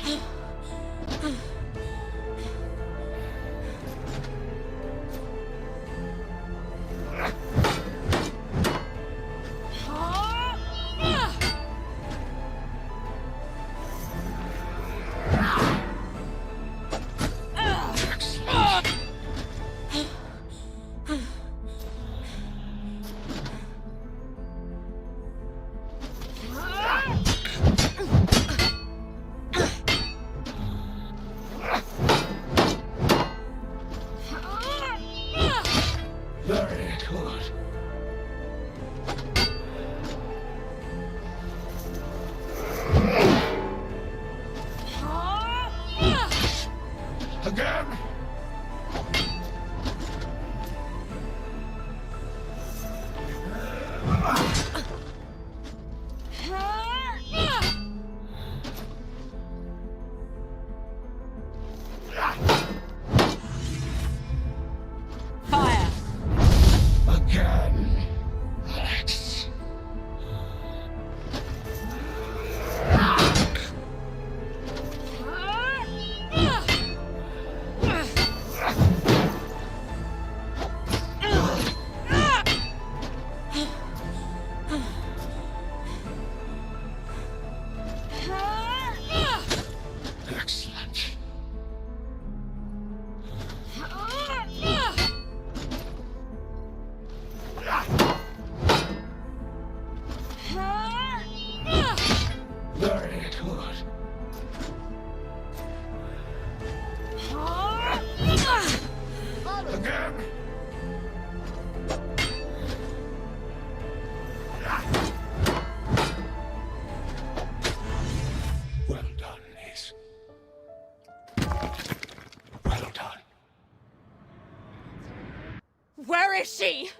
Where is she?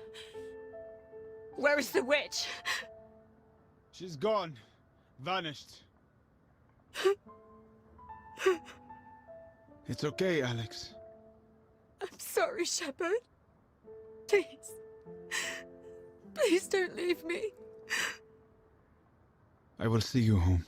Where is the witch? She's gone. Vanished. It's okay, Alex. I'm sorry, Shepard. Please. Please don't leave me. I will see you home.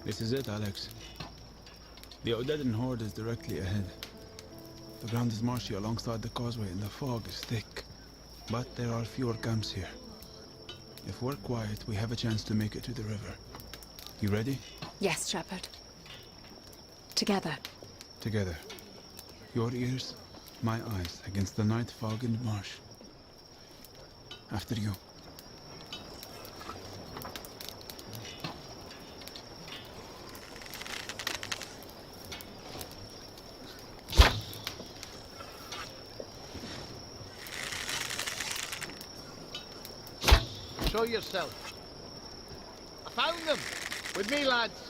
This is it, Alex. The Odedin horde is directly ahead. The ground is marshy alongside the causeway and the fog is thick. But there are fewer camps here. If we're quiet, we have a chance to make it to the river. You ready? Yes, Shepard. Together. Together. Your ears, my eyes, against the night fog in the marsh. After you. Show yourself. I found them! With me, lads.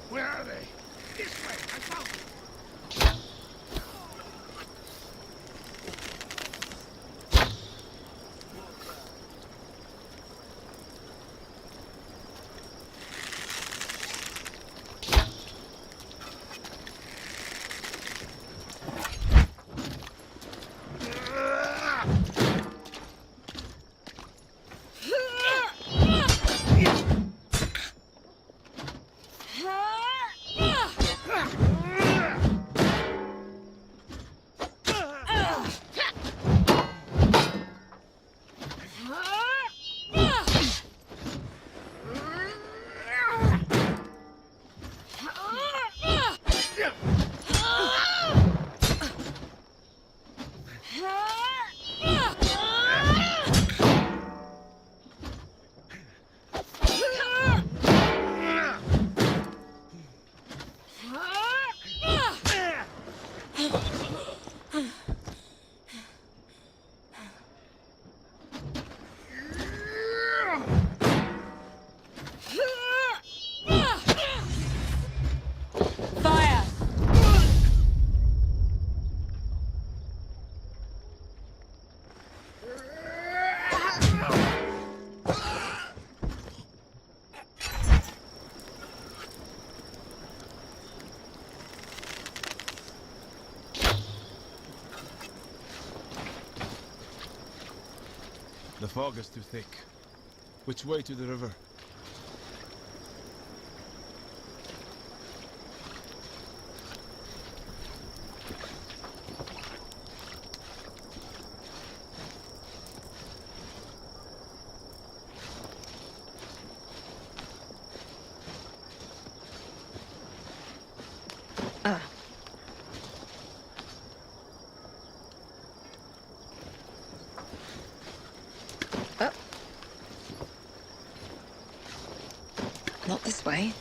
Where are they? This way! I found them! fog is too thick. Which way to the river? Not this way.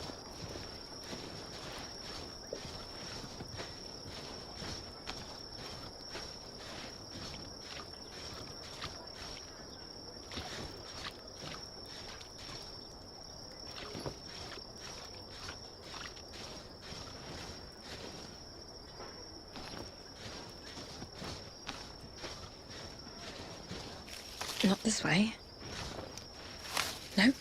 Not this way. No.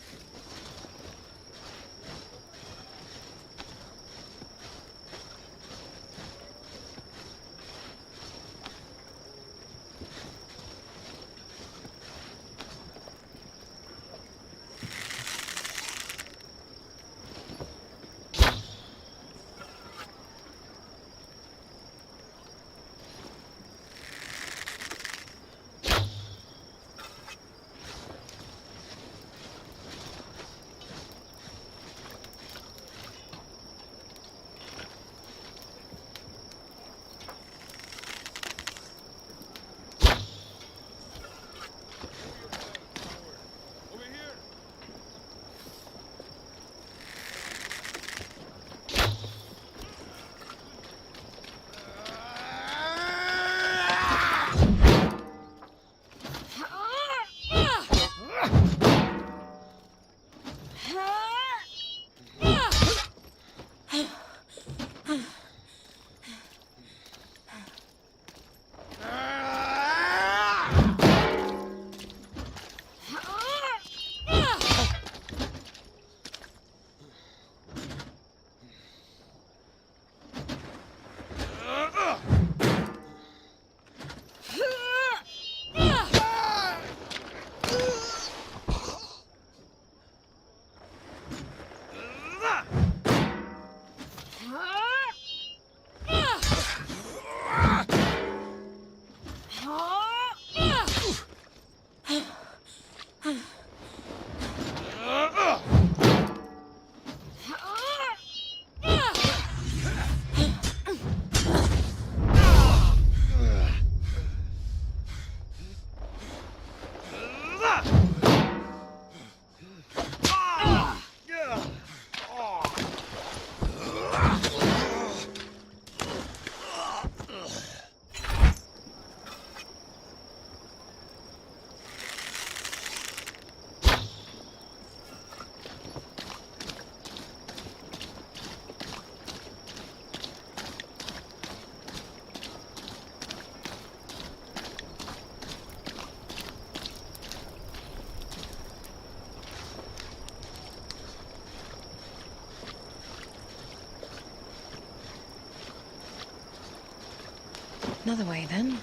Another way, then.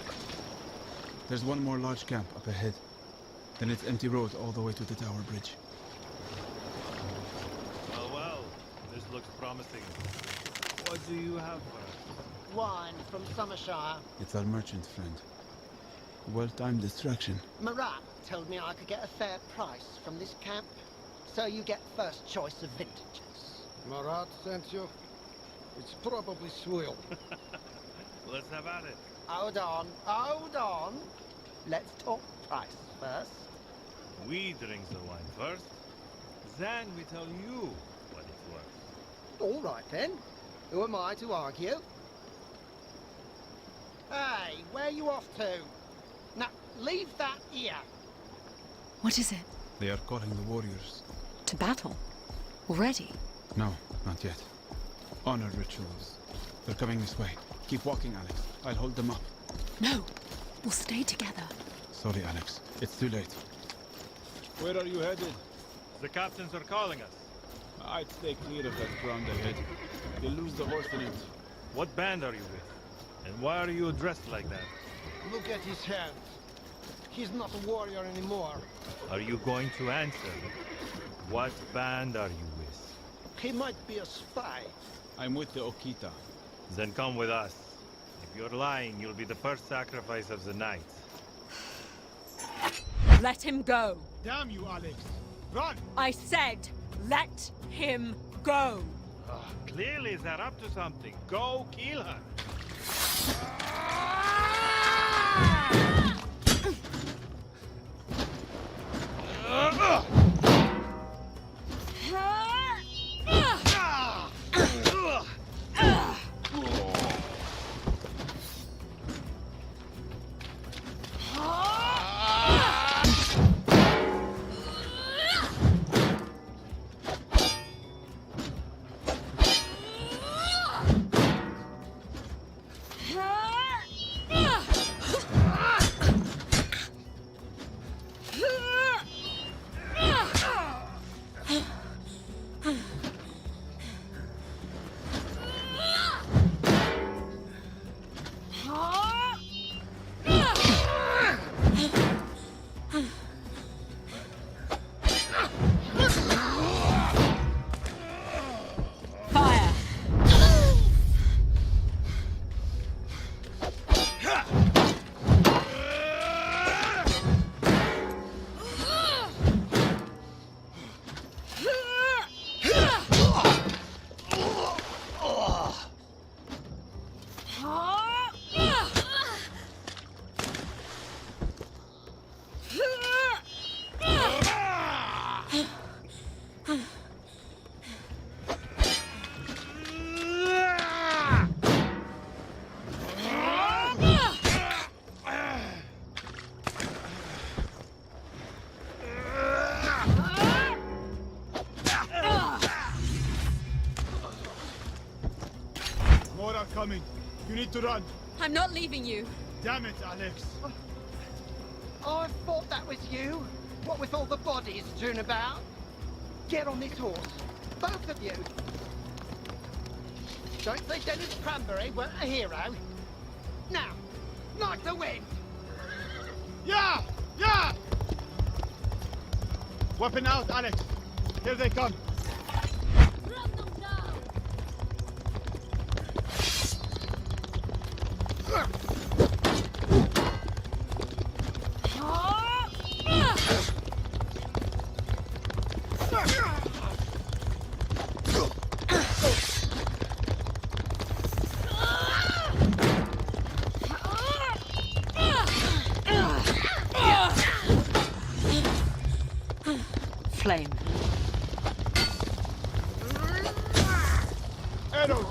There's one more large camp up ahead. Then it's empty road all the way to the tower bridge. Well, well, this looks promising. What do you have for us? Wine from Summershire. It's our merchant friend. Well-timed distraction. Marat told me I could get a fair price from this camp. So you get first choice of vintages. Marat sent you? It's probably swill. Let's have at it. Hold on, hold on. Let's talk price first. We drink the wine first, then we tell you what it's worth. All right then. Who am I to argue? Hey, where you off to? Now, leave that here. What is it? They are calling the warriors. To battle? Already? No, not yet. Honor rituals. They're coming this way. Keep walking, Alex. I'll hold them up. No. We'll stay together. Sorry, Alex. It's too late. Where are you headed? The captains are calling us. I'd stay clear of that ground ahead. You'll lose the horse in it. What band are you with? And why are you dressed like that? Look at his hands. he's not a warrior anymore. Are you going to answer? What band are you with? He might be a spy. I'm with the Okita. Then come with us. If you're lying, you'll be the first sacrifice of the night. Let him go. Damn you, Alex. Run! I said, let him go. Clearly they're up to something. Go kill her. Coming. You need to run. I'm not leaving you. Damn it, Alex. Oh, I thought that was you. What with all the bodies strewn about? Get on this horse. Both of you. Don't say Dennis Cranberry weren't a hero. Now, like the wind. Yeah! Yeah! Weapon out, Alex. Here they come. Flame. Arrows!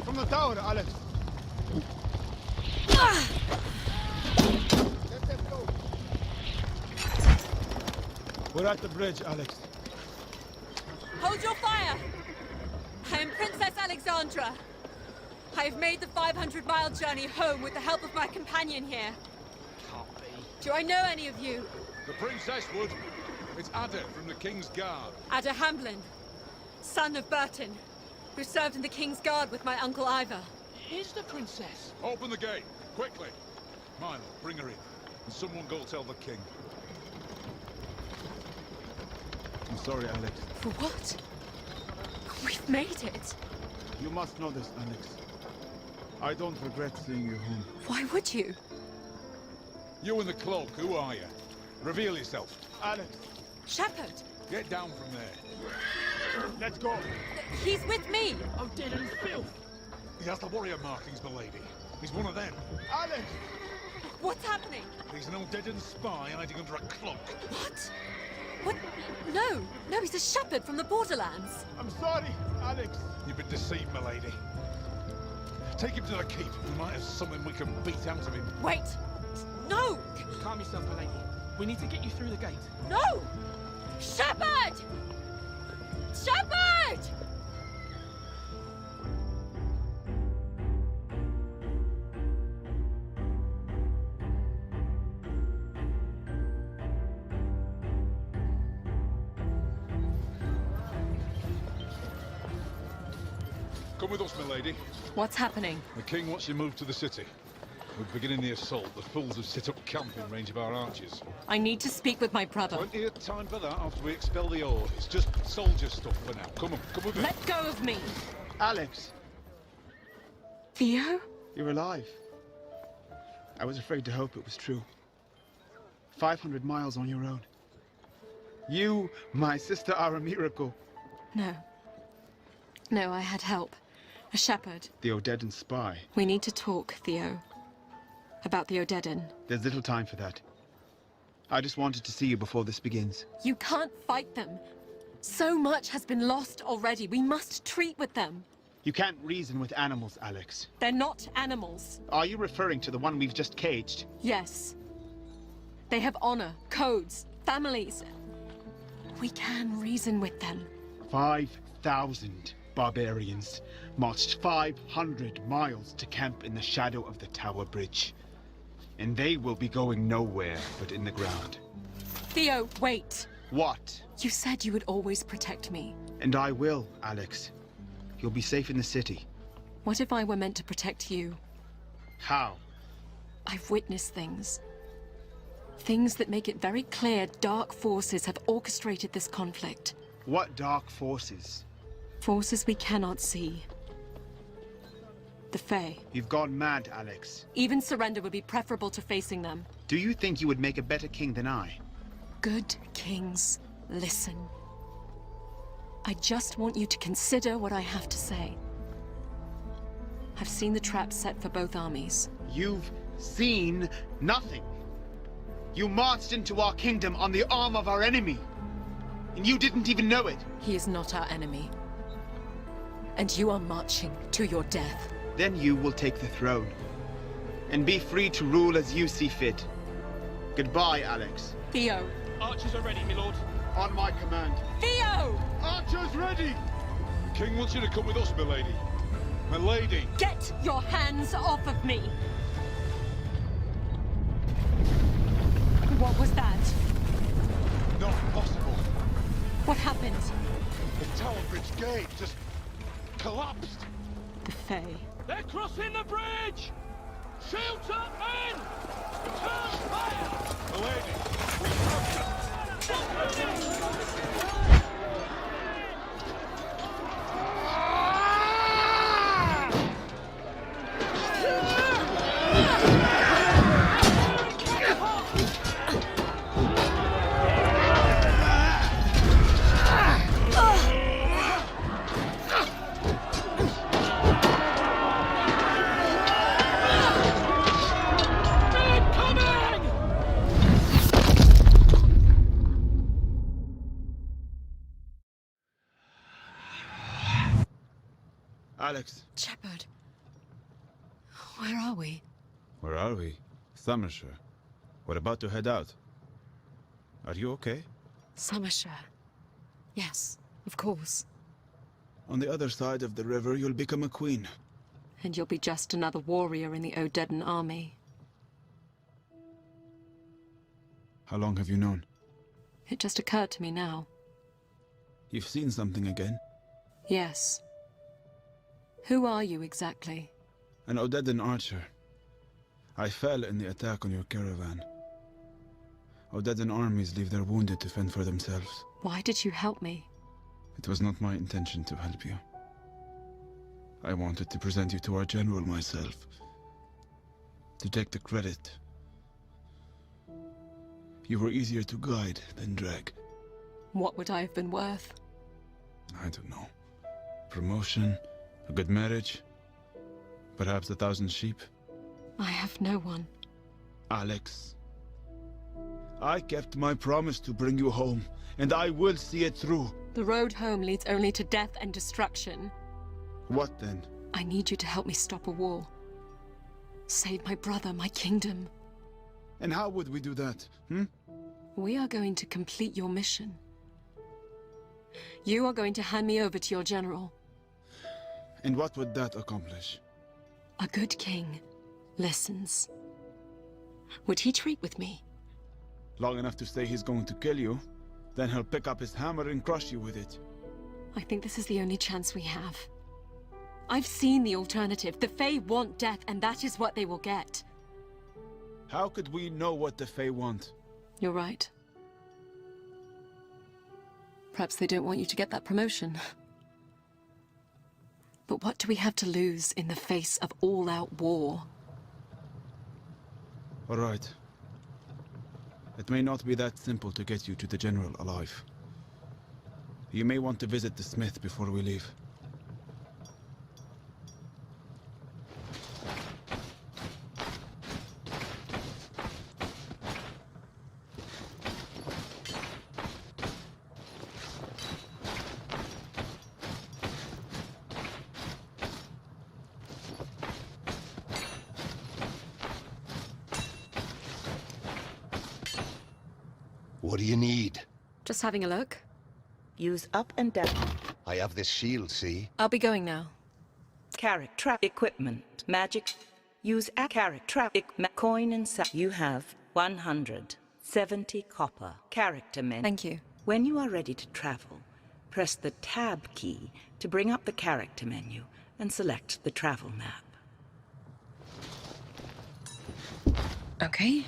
From the tower, Alex. Let them go. We're at the bridge, Alex. Hold your fire! I am Princess Alexandra. I have made the 500-mile journey home with the help of my companion here. Can't be. Do I know any of you? The princess would. It's Ada from the King's Guard. Ada Hamblin, son of Burton, who served in the King's Guard with my Uncle Ivor. Here's the princess. Open the gate, quickly. Milo, bring her in. And someone go tell the king. I'm sorry, Alex. For what? We've made it. You must know this, Alex. I don't regret seeing you home. Why would you? You in the cloak, who are you? Reveal yourself. Alex. Shepard. Get down from there. Let's go. He's with me. Oh, dead and filth. He has the warrior markings, milady. He's one of them. Alex! What's happening? He's an Odedan spy hiding under a cloak. What? What? No, he's a shepherd from the borderlands. I'm sorry, Alex. You've been deceived, milady. Take him to the keep. We might have something we can beat out of him. Wait! No! Calm yourself, milady. We need to get you through the gate. No! Shepard! Shepard! Come with us, milady. What's happening? The king wants you moved to the city. We're beginning the assault. The fools have set up camp in range of our archers. I need to speak with my brother. Plenty of time for that after we expel the horde. It's just soldier stuff for now. Come on, come with me. Let go of me! Alex! Theo? You're alive. I was afraid to hope it was true. 500 miles on your own. You, my sister, are a miracle. No. No, I had help. A shepherd. The Odedan spy. We need to talk, Theo. About the Odedan. There's little time for that. I just wanted to see you before this begins. You can't fight them. So much has been lost already. We must treat with them. You can't reason with animals, Alex. They're not animals. Are you referring to the one we've just caged? Yes. They have honor, codes, families. We can reason with them. 5,000 barbarians marched 500 miles to camp in the shadow of the Tower Bridge. And they will be going nowhere but in the ground. Theo, wait. What? You said you would always protect me. And I will, Alex. You'll be safe in the city. What if I were meant to protect you? How? I've witnessed things. Things that make it very clear dark forces have orchestrated this conflict. What dark forces? Forces we cannot see. The Fae. You've gone mad, Alex. Even surrender would be preferable to facing them. Do you think you would make a better king than I? Good kings, listen. I just want you to consider what I have to say. I've seen the traps set for both armies. You've seen nothing. You marched into our kingdom on the arm of our enemy. And you didn't even know it. He is not our enemy. And you are marching to your death. Then you will take the throne. And be free to rule as you see fit. Goodbye, Alex. Theo. Archers are ready, my lord. On my command. Theo! Archers ready! The king wants you to come with us, milady. Milady! Get your hands off of me! What was that? Not possible. What happened? The Tower Bridge gate just collapsed. The Fae. They're crossing the bridge! Shoot up, men! Return fire! Milady, we have Alex. Shepard. Where are we? Where are we? Somershire. We're about to head out. Are you okay? Somershire. Yes, of course. On the other side of the river, you'll become a queen. And you'll be just another warrior in the Odedan army. How long have you known? It just occurred to me now. You've seen something again? Yes. Who are you exactly? An Odedan archer. I fell in the attack on your caravan. Odedan armies leave their wounded to fend for themselves. Why did you help me? It was not my intention to help you. I wanted to present you to our general myself. To take the credit. You were easier to guide than drag. What would I have been worth? I don't know. Promotion, a good marriage, perhaps 1,000 sheep. I have no one. Alex, I kept my promise to bring you home, and I will see it through. The road home leads only to death and destruction. What then? I need you to help me stop a war. Save my brother, my kingdom. And how would we do that, We are going to complete your mission. You are going to hand me over to your general. And what would that accomplish? A good king listens. Would he treat with me? Long enough to say he's going to kill you, then he'll pick up his hammer and crush you with it. I think this is the only chance we have. I've seen the alternative. The Fae want death, and that is what they will get. How could we know what the Fae want? You're right. Perhaps they don't want you to get that promotion. But what do we have to lose in the face of all-out war? All right. It may not be that simple to get you to the General alive. You may want to visit the Smith before we leave. What do you need? Just having a look. Use up and down. I have this shield, see? I'll be going now. Character equipment. Magic. Use a character coin and you have 170 copper character men. Thank you. When you are ready to travel, press the Tab key to bring up the character menu and select the travel map. Okay.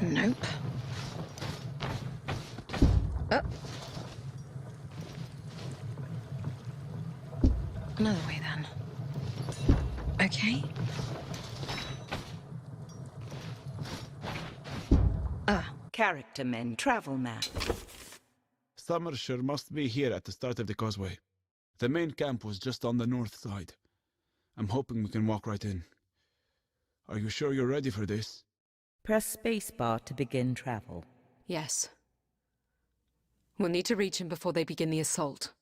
Nope. Oh. Another way then. Okay. Character men travel map. Somershire must be here at the start of the causeway. The main camp was just on the north side. I'm hoping we can walk right in. Are you sure you're ready for this? Press spacebar to begin travel. Yes. We'll need to reach him before they begin the assault.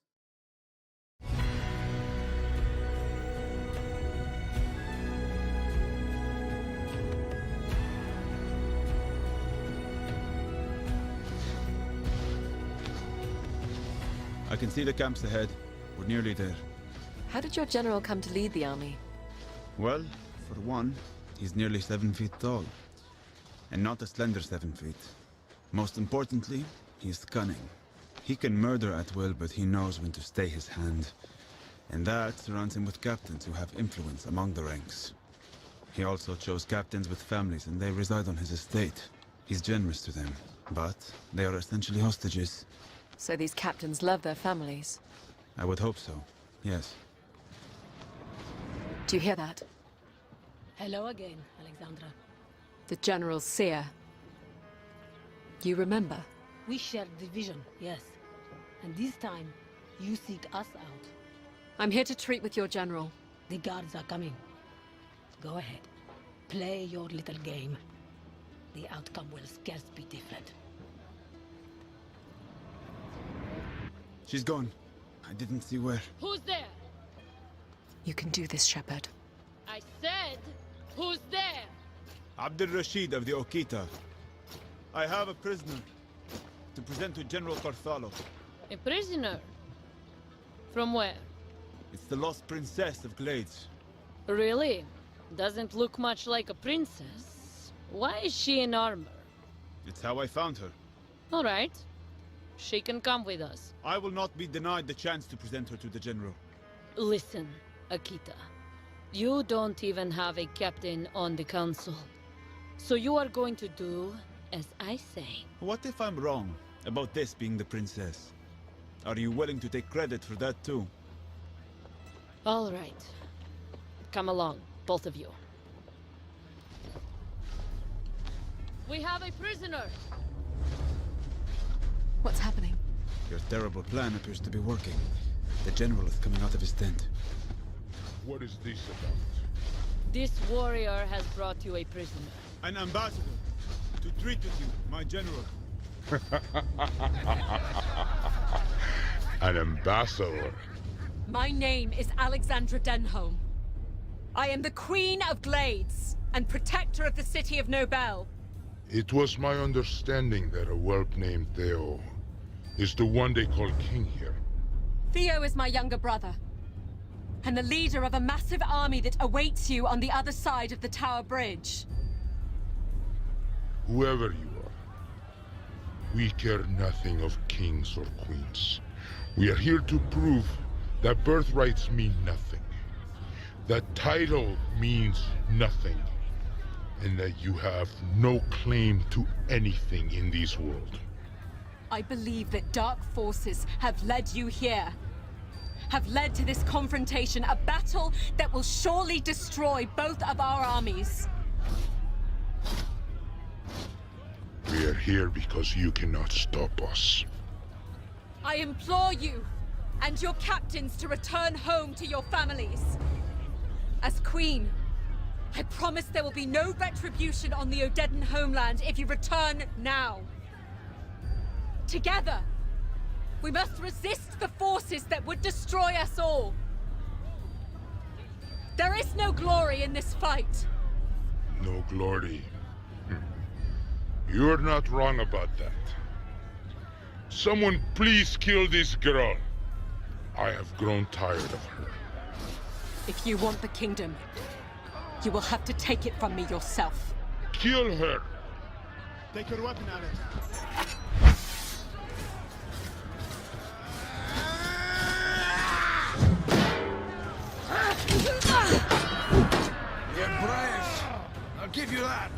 I can see the camps ahead. We're nearly there. How did your general come to lead the army? Well, for one, he's nearly 7 feet tall. And not a slender 7 feet. Most importantly, he's cunning. He can murder at will, but he knows when to stay his hand. And that surrounds him with captains who have influence among the ranks. He also chose captains with families, and they reside on his estate. He's generous to them, but they are essentially hostages. So these captains love their families? I would hope so, yes. Do you hear that? Hello again, Alexandra. The General's seer. You remember? We shared the vision, yes. And this time, you seek us out. I'm here to treat with your general. The guards are coming. Go ahead. Play your little game. The outcome will scarce be different. She's gone. I didn't see where. Who's there? You can do this, Shepherd. I said, who's there? Abdul Rashid of the Okita. I have a prisoner to present to General Carthalo. A prisoner? From where? It's the lost princess of Glades. Really? Doesn't look much like a princess. Why is she in armor? It's how I found her. All right. She can come with us. I will not be denied the chance to present her to the General. Listen, Akita. You don't even have a captain on the council. So you are going to do as I say. What if I'm wrong about this being the princess? Are you willing to take credit for that too? All right. Come along, both of you. We have a prisoner! What's happening? Your terrible plan appears to be working. The General is coming out of his tent. What is this about? This warrior has brought you a prisoner. An ambassador to treat with you, my General. An ambassador? My name is Alexandra Denholm. I am the Queen of Glades and protector of the city of Nobel. It was my understanding that a whelp named Theo is the one they call king here. Theo is my younger brother, and the leader of a massive army that awaits you on the other side of the Tower Bridge. Whoever you are, We care nothing of kings or queens. We are here to prove that birthrights mean nothing, that title means nothing, and that you have no claim to anything in this world. I believe that dark forces have led you here. Have led to this confrontation, a battle that will surely destroy both of our armies. We are here because you cannot stop us. I implore you and your captains to return home to your families. As Queen, I promise there will be no retribution on the Odedan homeland if you return now. Together, we must resist the forces that would destroy us all. There is no glory in this fight. No glory. You're not wrong about that. Someone please kill this girl. I have grown tired of her. If you want the kingdom, you will have to take it from me yourself. Kill her! Take your weapon, Alex. You're brave. I'll give you that.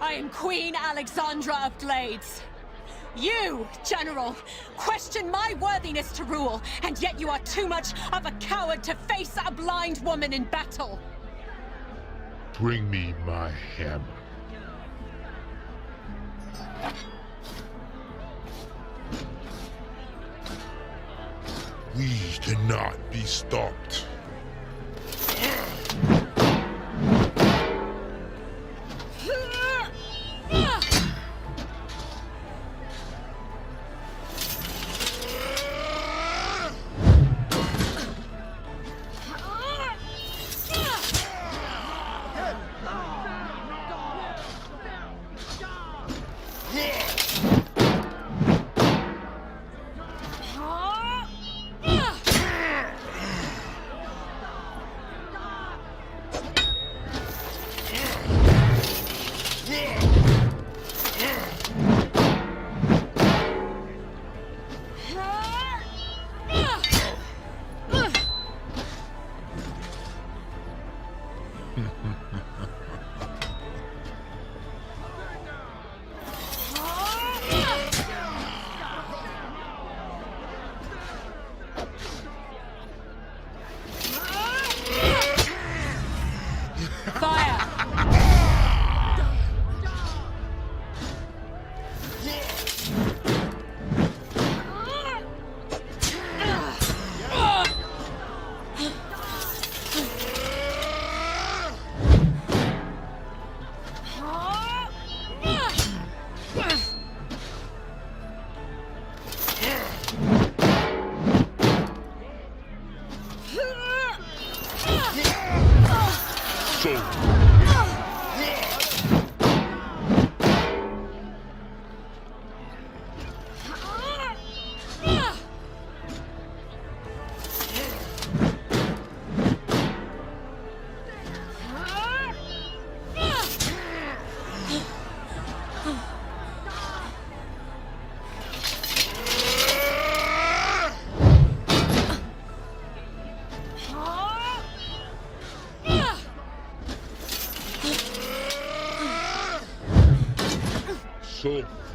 I am Queen Alexandra of Glades. You, General, question my worthiness to rule, and yet you are too much of a coward to face a blind woman in battle. Bring me my hammer. We cannot be stopped.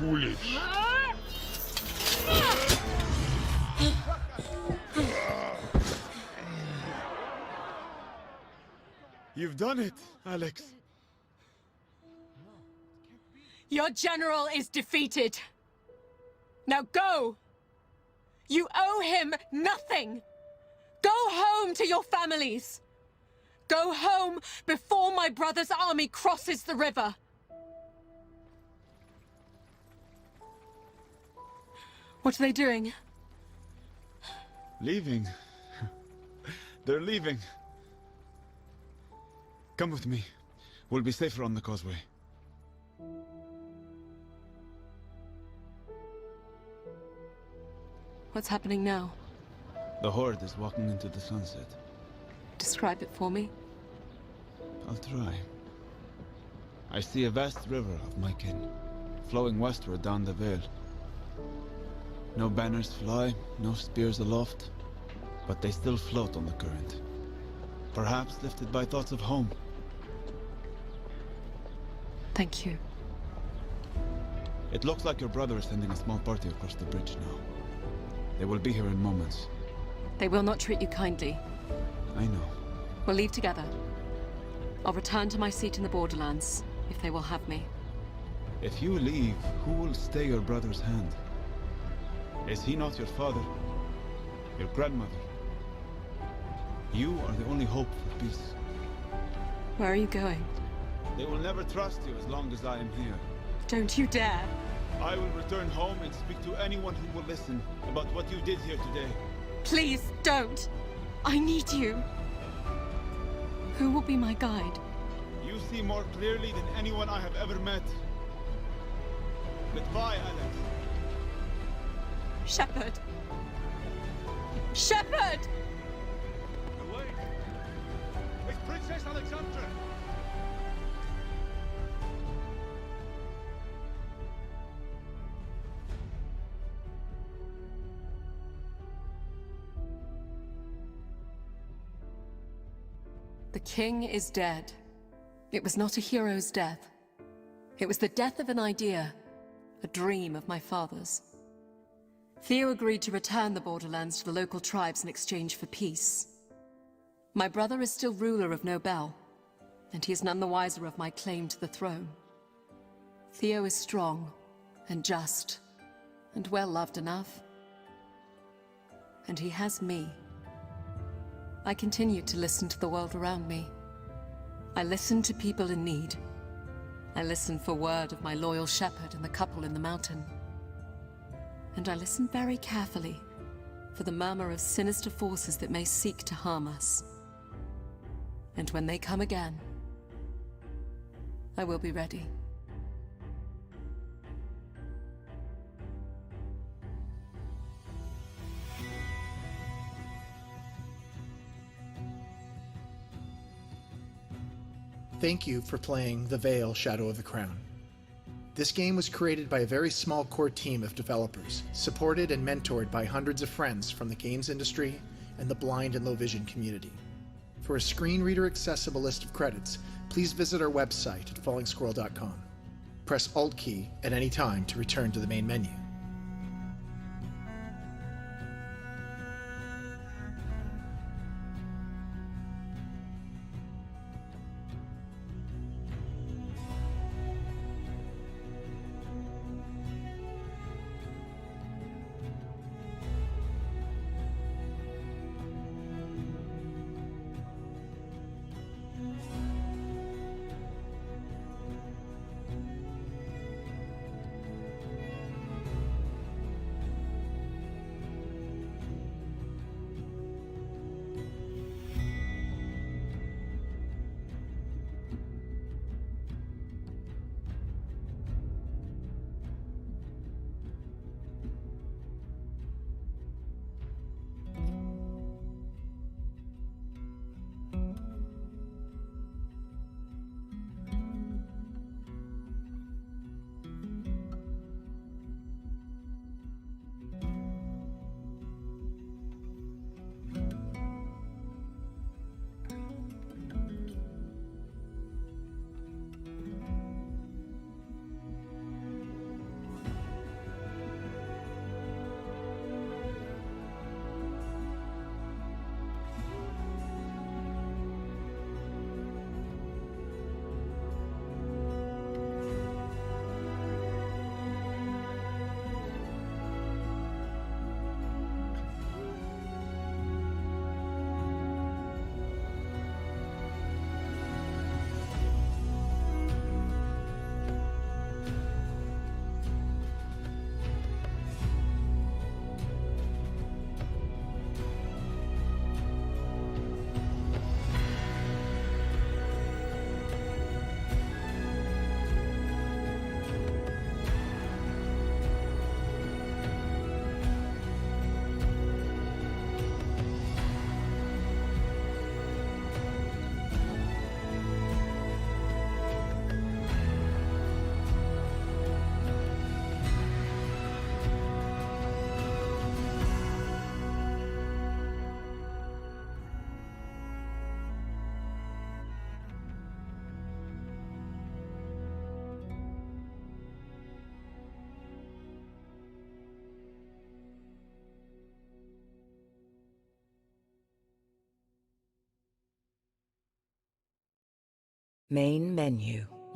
foolish. You've done it, Alex. Your general is defeated. Now go! You owe him nothing! Go home to your families! Go home before my brother's army crosses the river! What are they doing? Leaving. They're leaving. Come with me. We'll be safer on the causeway. What's happening now? The Horde is walking into the sunset. Describe it for me. I'll try. I see a vast river of my kin, flowing westward down the Vale. No banners fly, no spears aloft, but they still float on the current. Perhaps lifted by thoughts of home. Thank you. It looks like your brother is sending a small party across the bridge now. They will be here in moments. They will not treat you kindly. I know. We'll leave together. I'll return to my seat in the Borderlands, if they will have me. If you leave, who will stay your brother's hand? Is he not your father? Your grandmother? You are the only hope for peace. Where are you going? They will never trust you as long as I am here. Don't you dare! I will return home and speak to anyone who will listen about what you did here today. Please, don't! I need you! Who will be my guide? You see more clearly than anyone I have ever met. Goodbye, Alex. Shepard! Shepard! Away! It's Princess Alexandra! The king is dead. It was not a hero's death. It was the death of an idea, a dream of my father's. Theo agreed to return the Borderlands to the local tribes in exchange for peace. My brother is still ruler of Nobel, and he is none the wiser of my claim to the throne. Theo is strong and just and well-loved enough. And he has me. I continue to listen to the world around me. I listen to people in need. I listen for word of my loyal shepherd and the couple in the mountain. And I listen very carefully for the murmur of sinister forces that may seek to harm us. And when they come again, I will be ready. Thank you for playing The Vale: Shadow of the Crown. This game was created by a very small core team of developers, supported and mentored by hundreds of friends from the games industry and the blind and low vision community. For a screen reader accessible list of credits, please visit our website at fallingsquirrel.com. Press Alt key at any time to return to the main menu. Main menu.